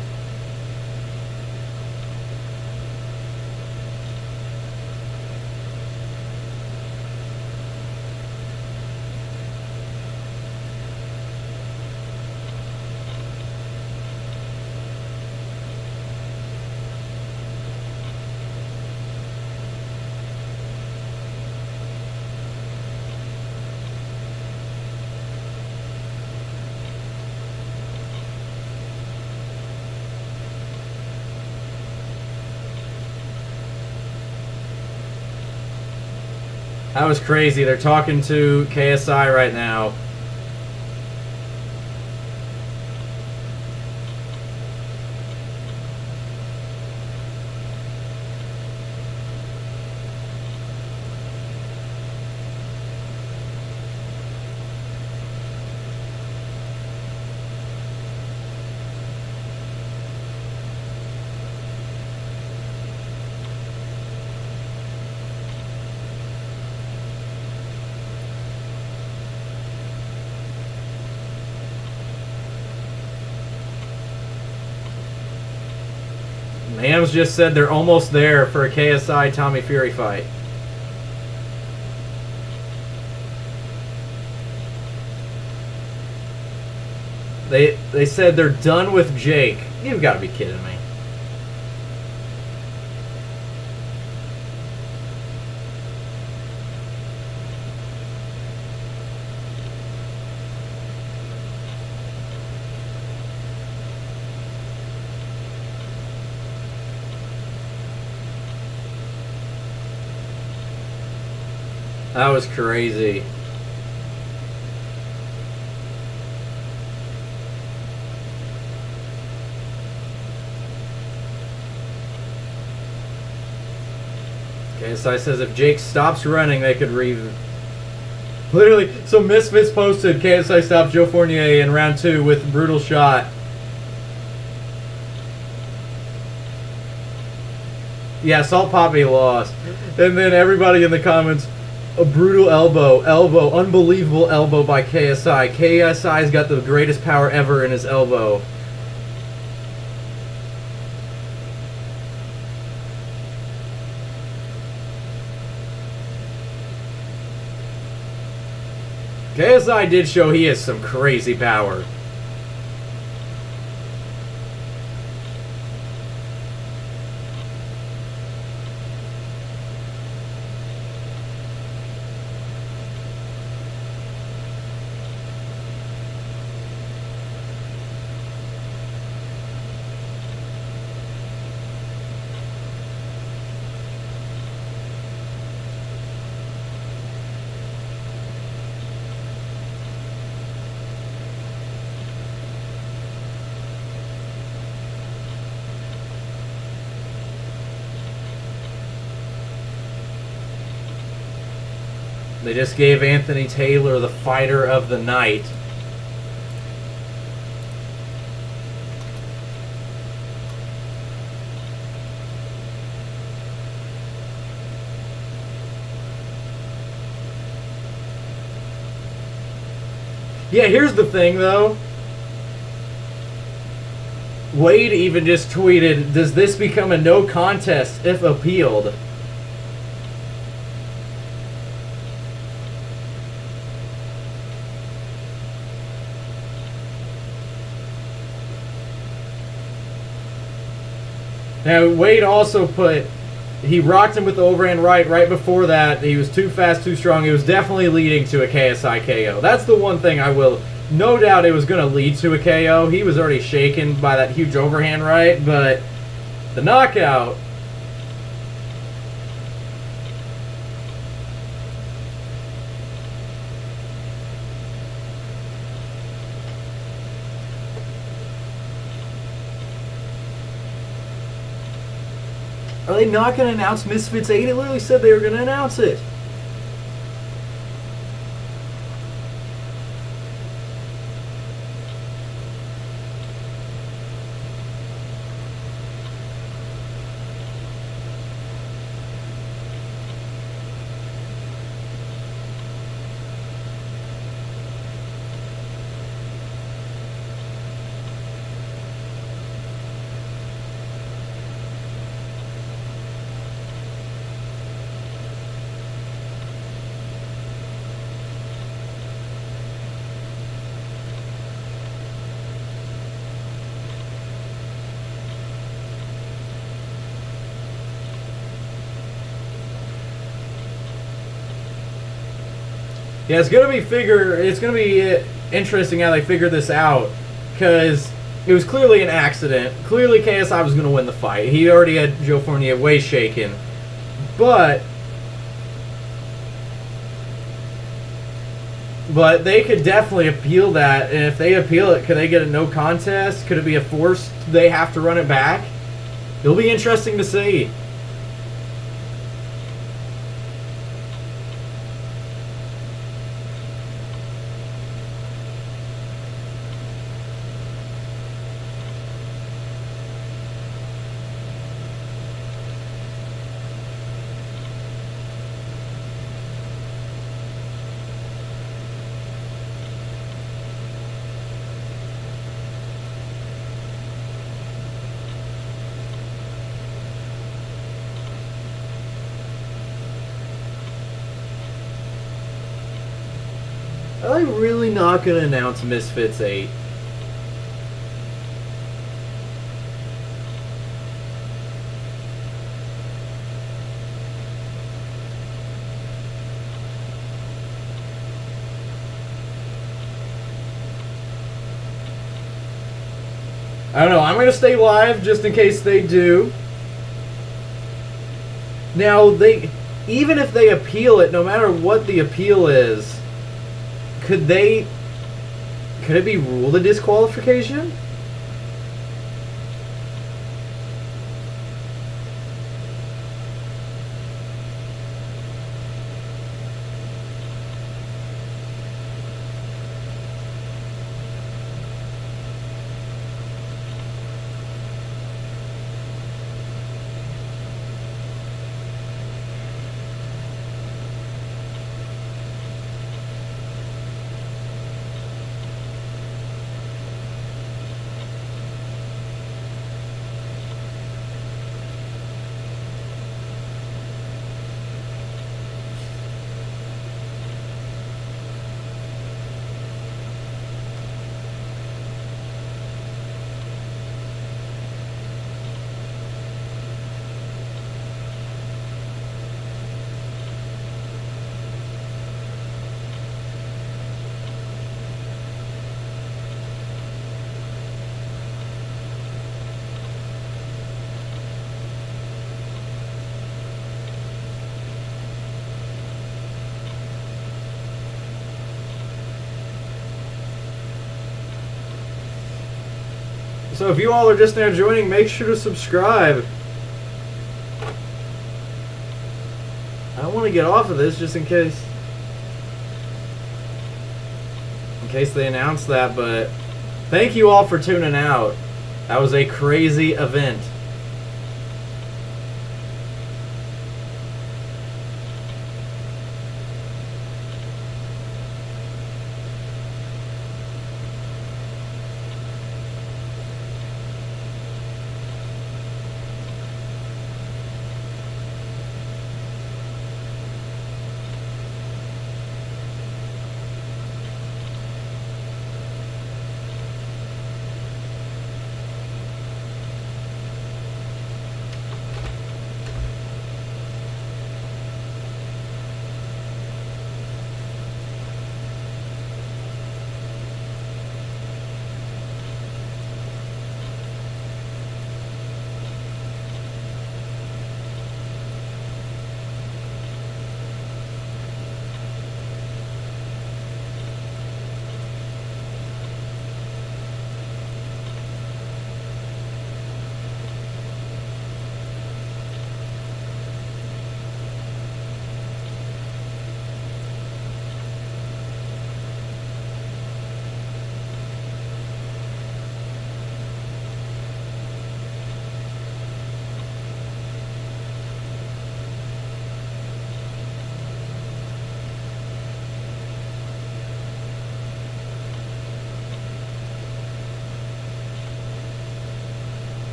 That was crazy. They're talking to KSI right now. Hams just said they're almost there for a KSI Tommy Fury fight. They said they're done with Jake. You've got to be kidding me. That was crazy. KSI says if Jake stops running, they could literally, so Misfits posted KSI stopped Joe Fournier in round 2 with brutal shot. Yeah, Salt Papi lost. And then everybody in the comments, a brutal elbow, unbelievable elbow by KSI. KSI's got the greatest power ever in his elbow. KSI did show he has some crazy power. They just gave Anthony Taylor the fighter of the night. Yeah, here's the thing though. Wade even just tweeted, does this become a no contest if appealed? Now, Wade also put, he rocked him with the overhand right before that. He was too fast, too strong. It was definitely leading to a KSI KO. That's the one thing I will, no doubt it was going to lead to a KO. He was already shaken by that huge overhand right, but the knockout, are they not going to announce Misfits 8? It literally said they were going to announce it. Yeah, it's gonna be interesting how they figure this out, because it was clearly an accident. Clearly KSI was gonna win the fight. He already had Joe Fournier way shaken, but they could definitely appeal that, and if they appeal it, could they get a no contest? Could it be a forced? They have to run it back. It'll be interesting to see. Are they really not going to announce Misfits 8? I don't know. I'm going to stay live just in case they do. Now, even if they appeal it, no matter what the appeal is, could it be ruled a disqualification? So if you all are just now joining, make sure to subscribe. I don't want to get off of this just in case they announce that, but thank you all for tuning out. That was a crazy event.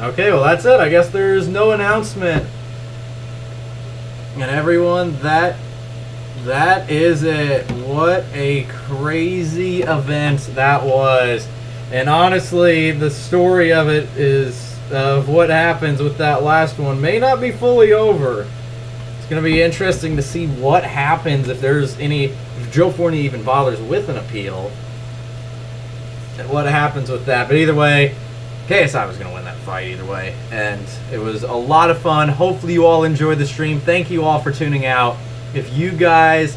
Okay, well that's it. I guess there's no announcement. And everyone, that is it. What a crazy event that was. And honestly, the story of it of what happens with that last one may not be fully over. It's going to be interesting to see what happens if Joe Fournier even bothers with an appeal. And what happens with that. But either way, KSI was going to win that fight either way, and it was a lot of fun. Hopefully you all enjoyed the stream. Thank you all for tuning out. If you guys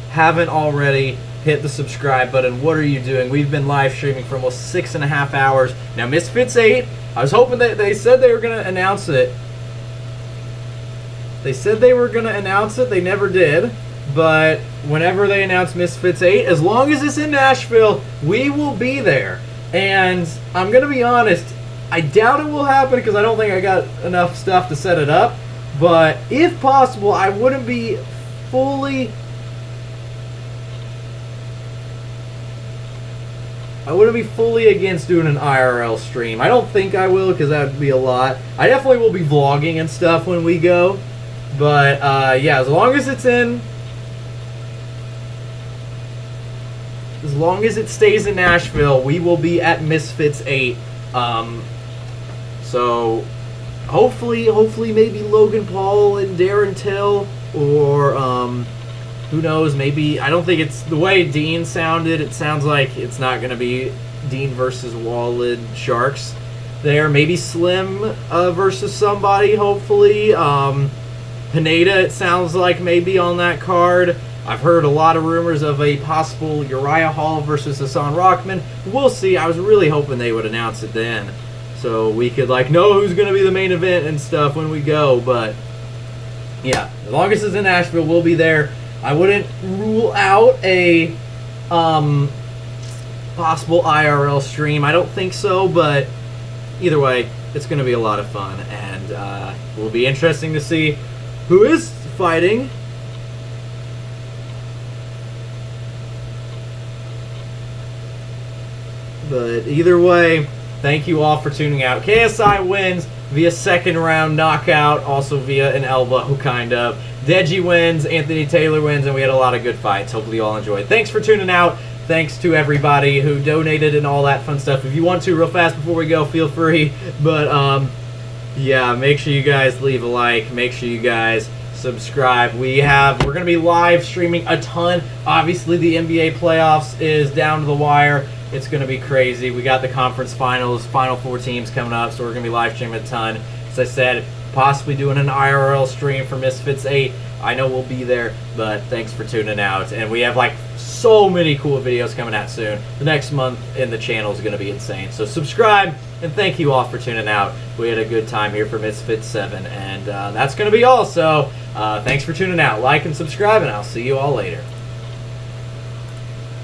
haven't already, hit the subscribe button. What are you doing? We've been live streaming for almost 6.5 hours. Now, Misfits 8, I was hoping that they said they were going to announce it. They said they were going to announce it. They never did. But whenever they announce Misfits 8, as long as it's in Nashville, we will be there. And I'm going to be honest, I doubt it will happen because I don't think I got enough stuff to set it up. But if possible, I wouldn't be fully against doing an IRL stream. I don't think I will because that would be a lot. I definitely will be vlogging and stuff when we go. But yeah, as long as it stays in Nashville, we will be at Misfits 8. So hopefully maybe Logan Paul and Darren Till, or who knows, maybe, I don't think it's, the way Dean sounded, it sounds like it's not going to be Dean versus Walid Sharks there. Maybe Slim versus somebody, hopefully. Pineda, it sounds like maybe on that card. I've heard a lot of rumors of a possible Uriah Hall versus Hassan Rockman. We'll see. I was really hoping they would announce it then, so we could know who's going to be the main event and stuff when we go. But yeah, as long as it's in Nashville, we'll be there. I wouldn't rule out a possible IRL stream. I don't think so, but either way, it's going to be a lot of fun, and it will be interesting to see who is fighting. But either way, thank you all for tuning out. KSI wins. via second round knockout, also via an elbow, kind of. Deji wins, Anthony Taylor wins, and we had a lot of good fights. Hopefully you all enjoyed. Thanks for tuning out. Thanks to everybody who donated and all that fun stuff. If you want to, real fast before we go, feel free. But, yeah, make sure you guys leave a like. Make sure you guys subscribe. We're going to be live streaming a ton. Obviously, the NBA playoffs is down to the wire. It's going to be crazy. We got the conference finals, final 4 teams coming up, so we're going to be live streaming a ton. As I said, possibly doing an IRL stream for Misfits 8. I know we'll be there, but thanks for tuning out. And we have like so many cool videos coming out soon. The next month in the channel is going to be insane. So subscribe, and thank you all for tuning out. We had a good time here for Misfits 7, and that's going to be all. So thanks for tuning out. Like and subscribe, and I'll see you all later.